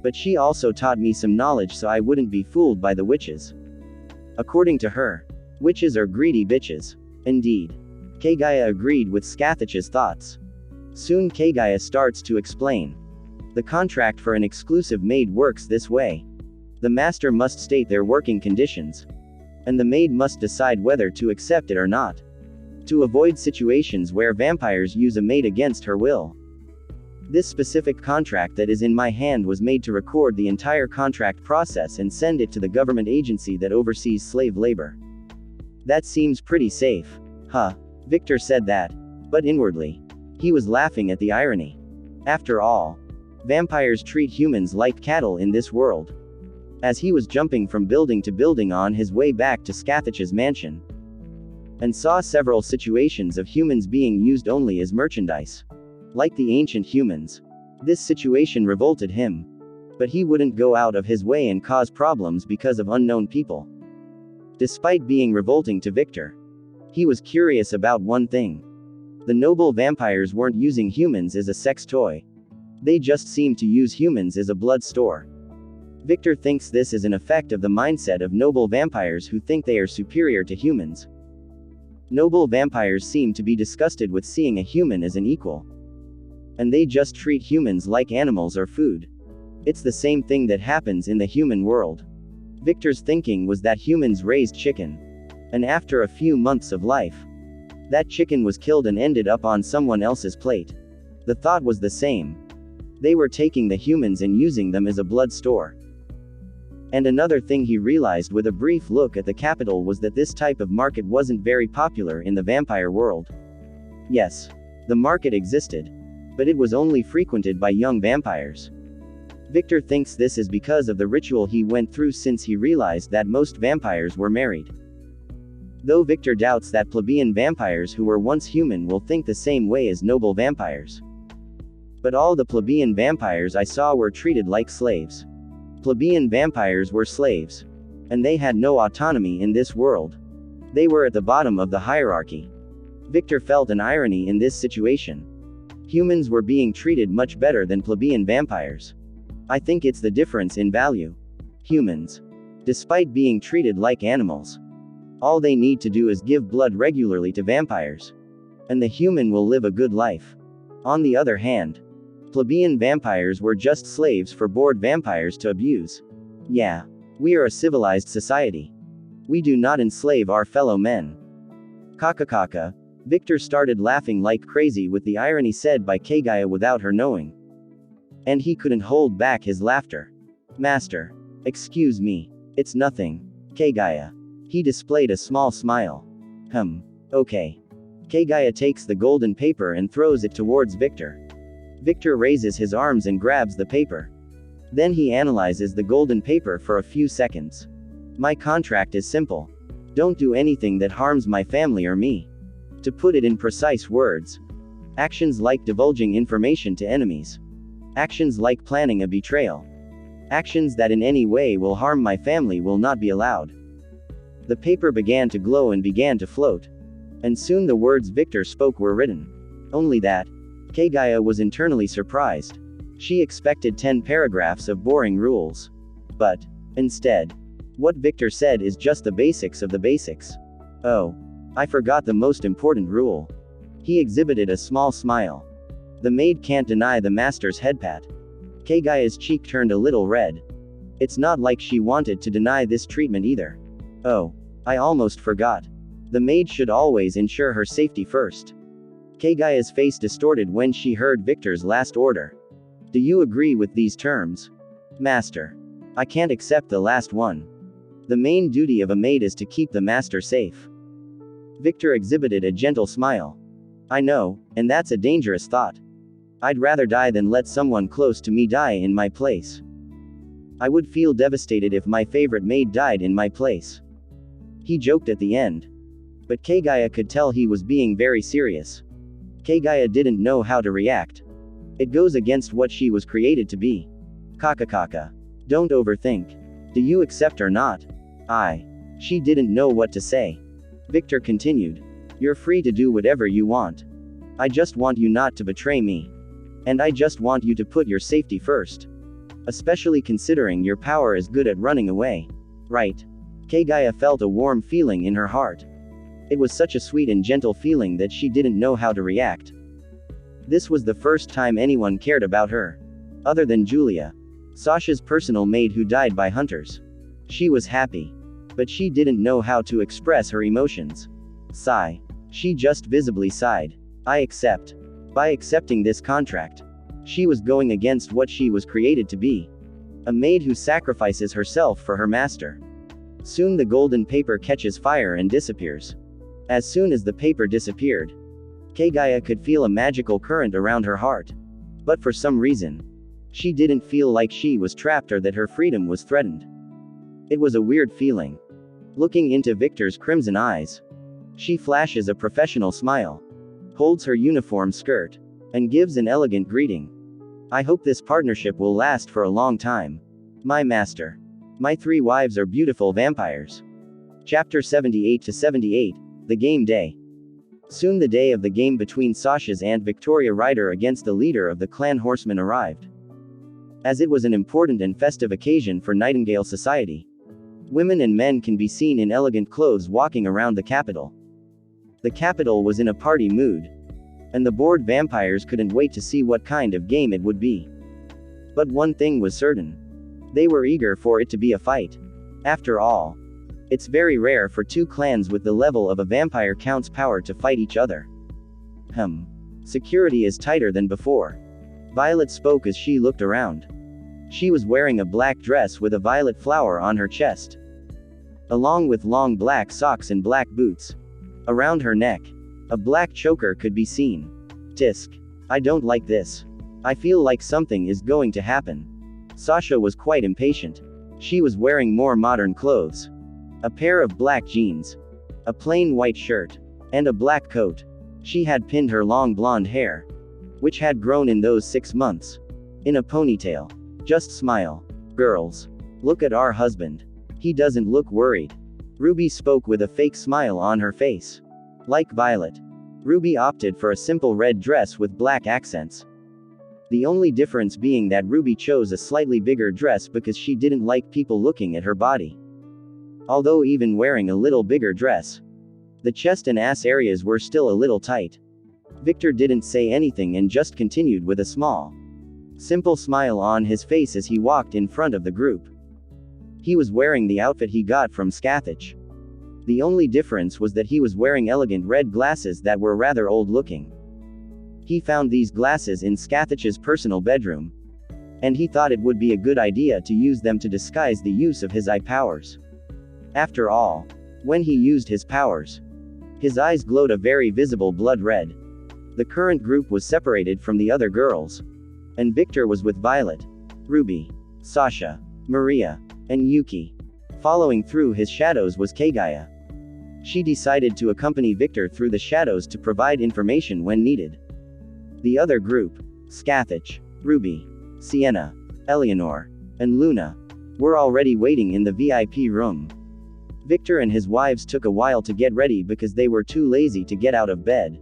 But she also taught me some knowledge so I wouldn't be fooled by the witches. According to her, witches are greedy bitches. Indeed. Kagaya agreed with Skathich's thoughts. Soon Kagaya starts to explain. The contract for an exclusive maid works this way. The master must state their working conditions. And the maid must decide whether to accept it or not. To avoid situations where vampires use a maid against her will. This specific contract that is in my hand was made to record the entire contract process and send it to the government agency that oversees slave labor. That seems pretty safe. Huh. Victor said that. But inwardly, he was laughing at the irony. After all, vampires treat humans like cattle in this world. As he was jumping from building to building on his way back to Skathich's mansion, and saw several situations of humans being used only as merchandise. Like the ancient humans. This situation revolted him. But he wouldn't go out of his way and cause problems because of unknown people. Despite being revolting to Victor, he was curious about one thing. The noble vampires weren't using humans as a sex toy. They just seemed to use humans as a blood store. Victor thinks this is an effect of the mindset of noble vampires who think they are superior to humans. Noble vampires seem to be disgusted with seeing a human as an equal. And they just treat humans like animals or food. It's the same thing that happens in the human world. Victor's thinking was that humans raised chicken. And after a few months of life, that chicken was killed and ended up on someone else's plate. The thought was the same. They were taking the humans and using them as a blood store. And another thing he realized with a brief look at the capital was that this type of market wasn't very popular in the vampire world. Yes, the market existed. But it was only frequented by young vampires. Victor thinks this is because of the ritual he went through since he realized that most vampires were married. Though Victor doubts that plebeian vampires who were once human will think the same way as noble vampires. But all the plebeian vampires I saw were treated like slaves. Plebeian vampires were slaves. And they had no autonomy in this world. They were at the bottom of the hierarchy. Victor felt an irony in this situation. Humans were being treated much better than plebeian vampires. I think it's the difference in value. Humans, despite being treated like animals, all they need to do is give blood regularly to vampires. And the human will live a good life. On the other hand, plebeian vampires were just slaves for bored vampires to abuse. Yeah. We are a civilized society. We do not enslave our fellow men. Kaka. Victor started laughing like crazy with the irony said by Kagaya without her knowing. And he couldn't hold back his laughter. Master. Excuse me. It's nothing. Kagaya. He displayed a small smile. Okay. Kagaya takes the golden paper and throws it towards Victor. Victor raises his arms and grabs the paper. Then he analyzes the golden paper for a few seconds. My contract is simple. Don't do anything that harms my family or me. To put it in precise words, actions like divulging information to enemies. Actions like planning a betrayal. Actions that in any way will harm my family will not be allowed. The paper began to glow and began to float. And soon the words Victor spoke were written. Only that, Kagaya was internally surprised. She expected 10 paragraphs of boring rules. But, instead, what Victor said is just the basics of the basics. Oh, I forgot the most important rule. He exhibited a small smile. The maid can't deny the master's head pat. Kagaya's cheek turned a little red. It's not like she wanted to deny this treatment either. Oh, I almost forgot. The maid should always ensure her safety first. Kagaya's face distorted when she heard Victor's last order. Do you agree with these terms? Master. I can't accept the last one. The main duty of a maid is to keep the master safe. Victor exhibited a gentle smile. I know, and that's a dangerous thought. I'd rather die than let someone close to me die in my place. I would feel devastated if my favorite maid died in my place. He joked at the end. But Kagaya could tell he was being very serious. Kagaya didn't know how to react. It goes against what she was created to be. Kaka. Don't overthink. Do you accept or not? She didn't know what to say. Victor continued. You're free to do whatever you want. I just want you not to betray me. And I just want you to put your safety first. Especially considering your power is good at running away. Right. Kagaya felt a warm feeling in her heart. It was such a sweet and gentle feeling that she didn't know how to react. This was the first time anyone cared about her. Other than Julia, Sasha's personal maid who died by hunters. She was happy. But she didn't know how to express her emotions. Sigh. She just visibly sighed. I accept. By accepting this contract, she was going against what she was created to be. A maid who sacrifices herself for her master. Soon the golden paper catches fire and disappears. As soon as the paper disappeared, Kagaya could feel a magical current around her heart. But for some reason, she didn't feel like she was trapped or that her freedom was threatened. It was a weird feeling. Looking into Victor's crimson eyes, she flashes a professional smile, holds her uniform skirt, and gives an elegant greeting. I hope this partnership will last for a long time. My master. My 3 wives are beautiful vampires. Chapter 78-78, The Game Day. Soon the day of the game between Sasha's Aunt Victoria Ryder against the leader of the clan horsemen arrived. As it was an important and festive occasion for Nightingale society, women and men can be seen in elegant clothes walking around the capital. The capital was in a party mood, and the bored vampires couldn't wait to see what kind of game it would be. But one thing was certain. They were eager for it to be a fight. After all, it's very rare for 2 clans with the level of a vampire count's power to fight each other. Security is tighter than before. Violet spoke as she looked around. She was wearing a black dress with a violet flower on her chest, along with long black socks and black boots. Around her neck, a black choker could be seen. Tisk. I don't like this. I feel like something is going to happen. Sasha was quite impatient. She was wearing more modern clothes. A pair of black jeans, a plain white shirt, and a black coat. She had pinned her long blonde hair, which had grown in those 6 months, in a ponytail. Just smile. Girls. Look at our husband. He doesn't look worried. Ruby spoke with a fake smile on her face. Like Violet, Ruby opted for a simple red dress with black accents. The only difference being that Ruby chose a slightly bigger dress because she didn't like people looking at her body. Although even wearing a little bigger dress, the chest and ass areas were still a little tight. Victor didn't say anything and just continued with a small, simple smile on his face as he walked in front of the group. He was wearing the outfit he got from Scathach. The only difference was that he was wearing elegant red glasses that were rather old-looking. He found these glasses in Scathach's personal bedroom, and he thought it would be a good idea to use them to disguise the use of his eye powers. After all, when he used his powers, His eyes glowed a very visible blood red. The current group was separated from the other girls. And Victor was with Violet, Ruby, Sasha, Maria, and Yuki. Following through his shadows was Kagaya. She decided to accompany Victor through the shadows to provide information when needed. The other group, Scathach, Ruby, Sienna, Eleanor, and Luna, were already waiting in the VIP room. Victor and his wives took a while to get ready because they were too lazy to get out of bed.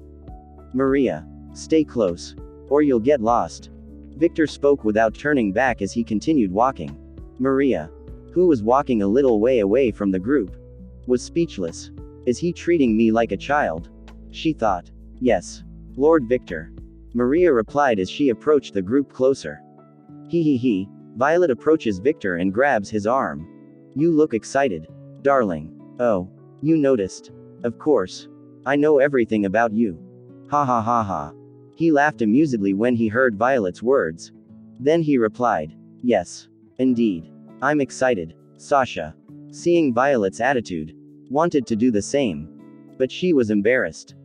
Maria, stay close, or you'll get lost. Victor spoke without turning back as he continued walking. Maria, who was walking a little way away from the group, was speechless. Is he treating me like a child? She thought. Yes, Lord Victor. Maria replied as she approached the group closer. He. Violet approaches Victor and grabs his arm. You look excited. Darling. Oh. You noticed. Of course. I know everything about you. Ha ha ha ha. He laughed amusedly when he heard Violet's words. Then he replied. Yes. Indeed. I'm excited. Sasha, seeing Violet's attitude, wanted to do the same. But she was embarrassed.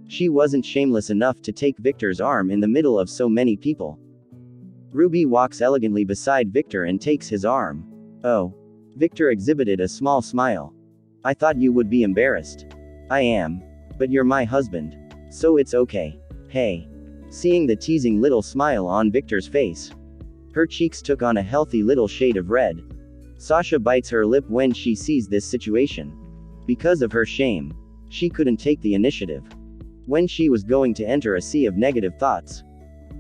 She wasn't shameless enough to take Victor's arm in the middle of so many people. Ruby walks elegantly beside Victor and takes his arm. Oh. Victor exhibited a small smile. I thought you would be embarrassed. I am. But you're my husband. So it's okay. Hey. Seeing the teasing little smile on Victor's face, her cheeks took on a healthy little shade of red. Sasha bites her lip when she sees this situation. Because of her shame, she couldn't take the initiative. When she was going to enter a sea of negative thoughts,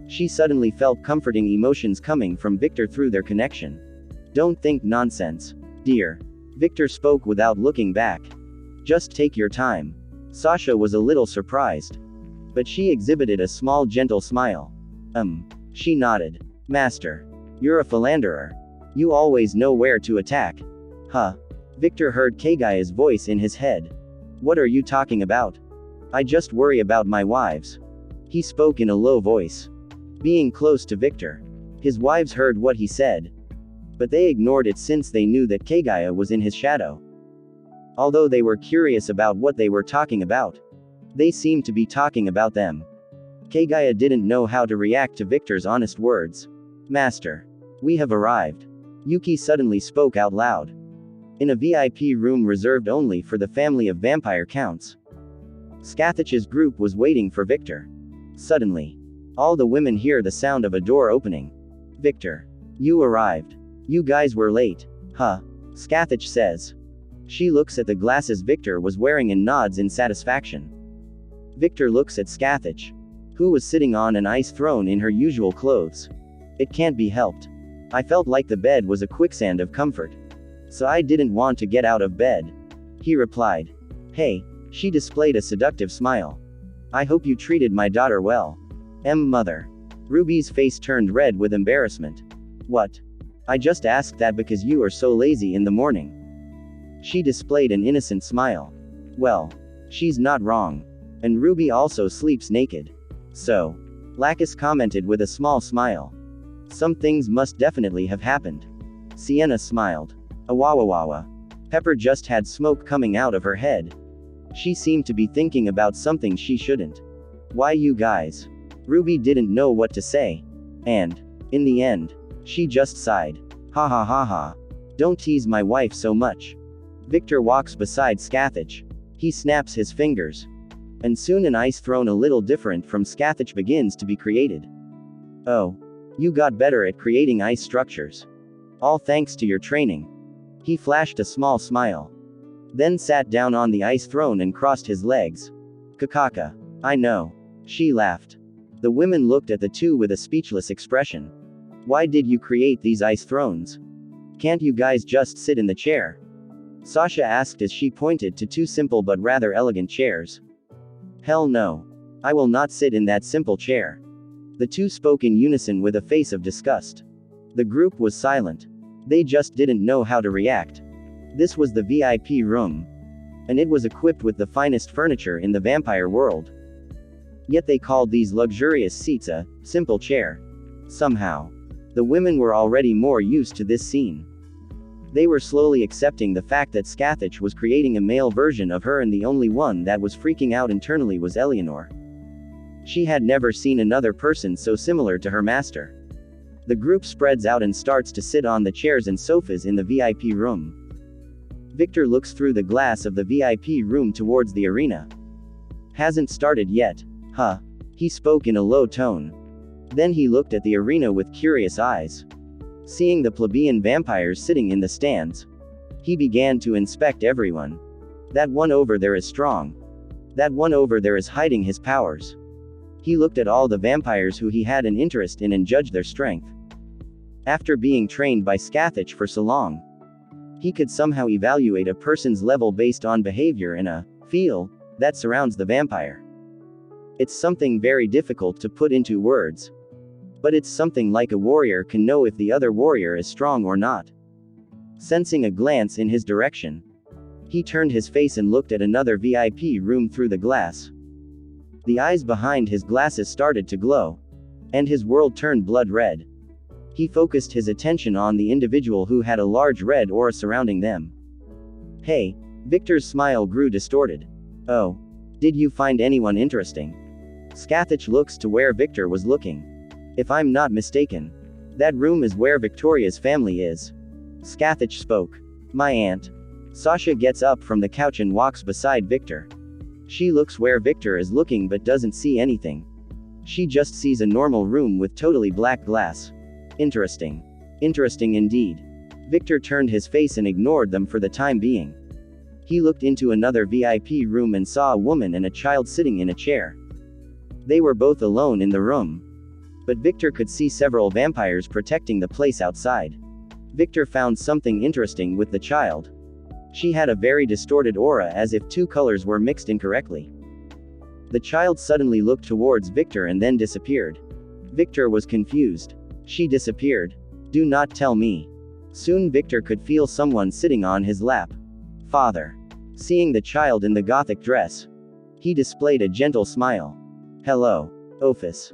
she suddenly felt comforting emotions coming from Victor through their connection. Don't think nonsense, dear. Victor spoke without looking back. Just take your time. Sasha was a little surprised. But she exhibited a small gentle smile. She nodded. Master. You're a philanderer. You always know where to attack. Huh. Victor heard Kagaya's voice in his head. What are you talking about? I just worry about my wives. He spoke in a low voice. Being close to Victor, his wives heard what he said. But they ignored it since they knew that Kagaya was in his shadow. Although they were curious about what they were talking about, they seemed to be talking about them. Kagaya didn't know how to react to Victor's honest words. Master. We have arrived. Yuki suddenly spoke out loud. In a VIP room reserved only for the family of vampire counts. Scathach's group was waiting for Victor. Suddenly, all the women hear the sound of a door opening. Victor. You arrived. You guys were late. Huh. Scathach says. She looks at the glasses Victor was wearing and nods in satisfaction. Victor looks at Scathach, who was sitting on an ice throne in her usual clothes. It can't be helped. I felt like the bed was a quicksand of comfort. So I didn't want to get out of bed. He replied. Hey. She displayed a seductive smile. I hope you treated my daughter well. Mother. Ruby's face turned red with embarrassment. What? I just asked that because you are so lazy in the morning. She displayed an innocent smile. Well, she's not wrong. And Ruby also sleeps naked. So. Lacus commented with a small smile. Some things must definitely have happened. Sienna smiled. Awawawawa. Pepper just had smoke coming out of her head. She seemed to be thinking about something she shouldn't. Why you guys? Ruby didn't know what to say. And, in the end, she just sighed. Ha ha ha ha. Don't tease my wife so much. Victor walks beside Scathach. He snaps his fingers. And soon an ice throne a little different from Scathach begins to be created. Oh. You got better at creating ice structures. All thanks to your training. He flashed a small smile. Then sat down on the ice throne and crossed his legs. Kakaka. I know. She laughed. The women looked at the two with a speechless expression. Why did you create these ice thrones? Can't you guys just sit in the chair? Sasha asked as she pointed to two simple but rather elegant chairs. Hell no. I will not sit in that simple chair. The two spoke in unison with a face of disgust. The group was silent. They just didn't know how to react. This was the VIP room. And it was equipped with the finest furniture in the vampire world. Yet they called these luxurious seats a simple chair. Somehow. The women were already more used to this scene. They were slowly accepting the fact that Scathach was creating a male version of her, and the only one that was freaking out internally was Eleanor. She had never seen another person so similar to her master. The group spreads out and starts to sit on the chairs and sofas in the VIP room. Victor looks through the glass of the VIP room towards the arena. Hasn't started yet, huh? He spoke in a low tone. Then he looked at the arena with curious eyes. Seeing the plebeian vampires sitting in the stands, he began to inspect everyone. That one over there is strong. That one over there is hiding his powers. He looked at all the vampires who he had an interest in and judged their strength. After being trained by Scathach for so long, he could somehow evaluate a person's level based on behavior and a feel that surrounds the vampire. It's something very difficult to put into words. But it's something like a warrior can know if the other warrior is strong or not. Sensing a glance in his direction, he turned his face and looked at another VIP room through the glass. The eyes behind his glasses started to glow, and his world turned blood red. He focused his attention on the individual who had a large red aura surrounding them. Hey, Victor's smile grew distorted. Oh, did you find anyone interesting? Scathach looks to where Victor was looking. If I'm not mistaken, that room is where Victoria's family is. Scathach spoke. My aunt. Sasha gets up from the couch and walks beside Victor. She looks where Victor is looking but doesn't see anything. She just sees a normal room with totally black glass. Interesting. Interesting indeed. Victor turned his face and ignored them for the time being. He looked into another VIP room and saw a woman and a child sitting in a chair. They were both alone in the room. But Victor could see several vampires protecting the place outside. Victor found something interesting with the child. She had a very distorted aura, as if two colors were mixed incorrectly. The child suddenly looked towards Victor and then disappeared. Victor was confused. She disappeared. Do not tell me. Soon Victor could feel someone sitting on his lap. Father. Seeing the child in the gothic dress, he displayed a gentle smile. Hello, Ophis.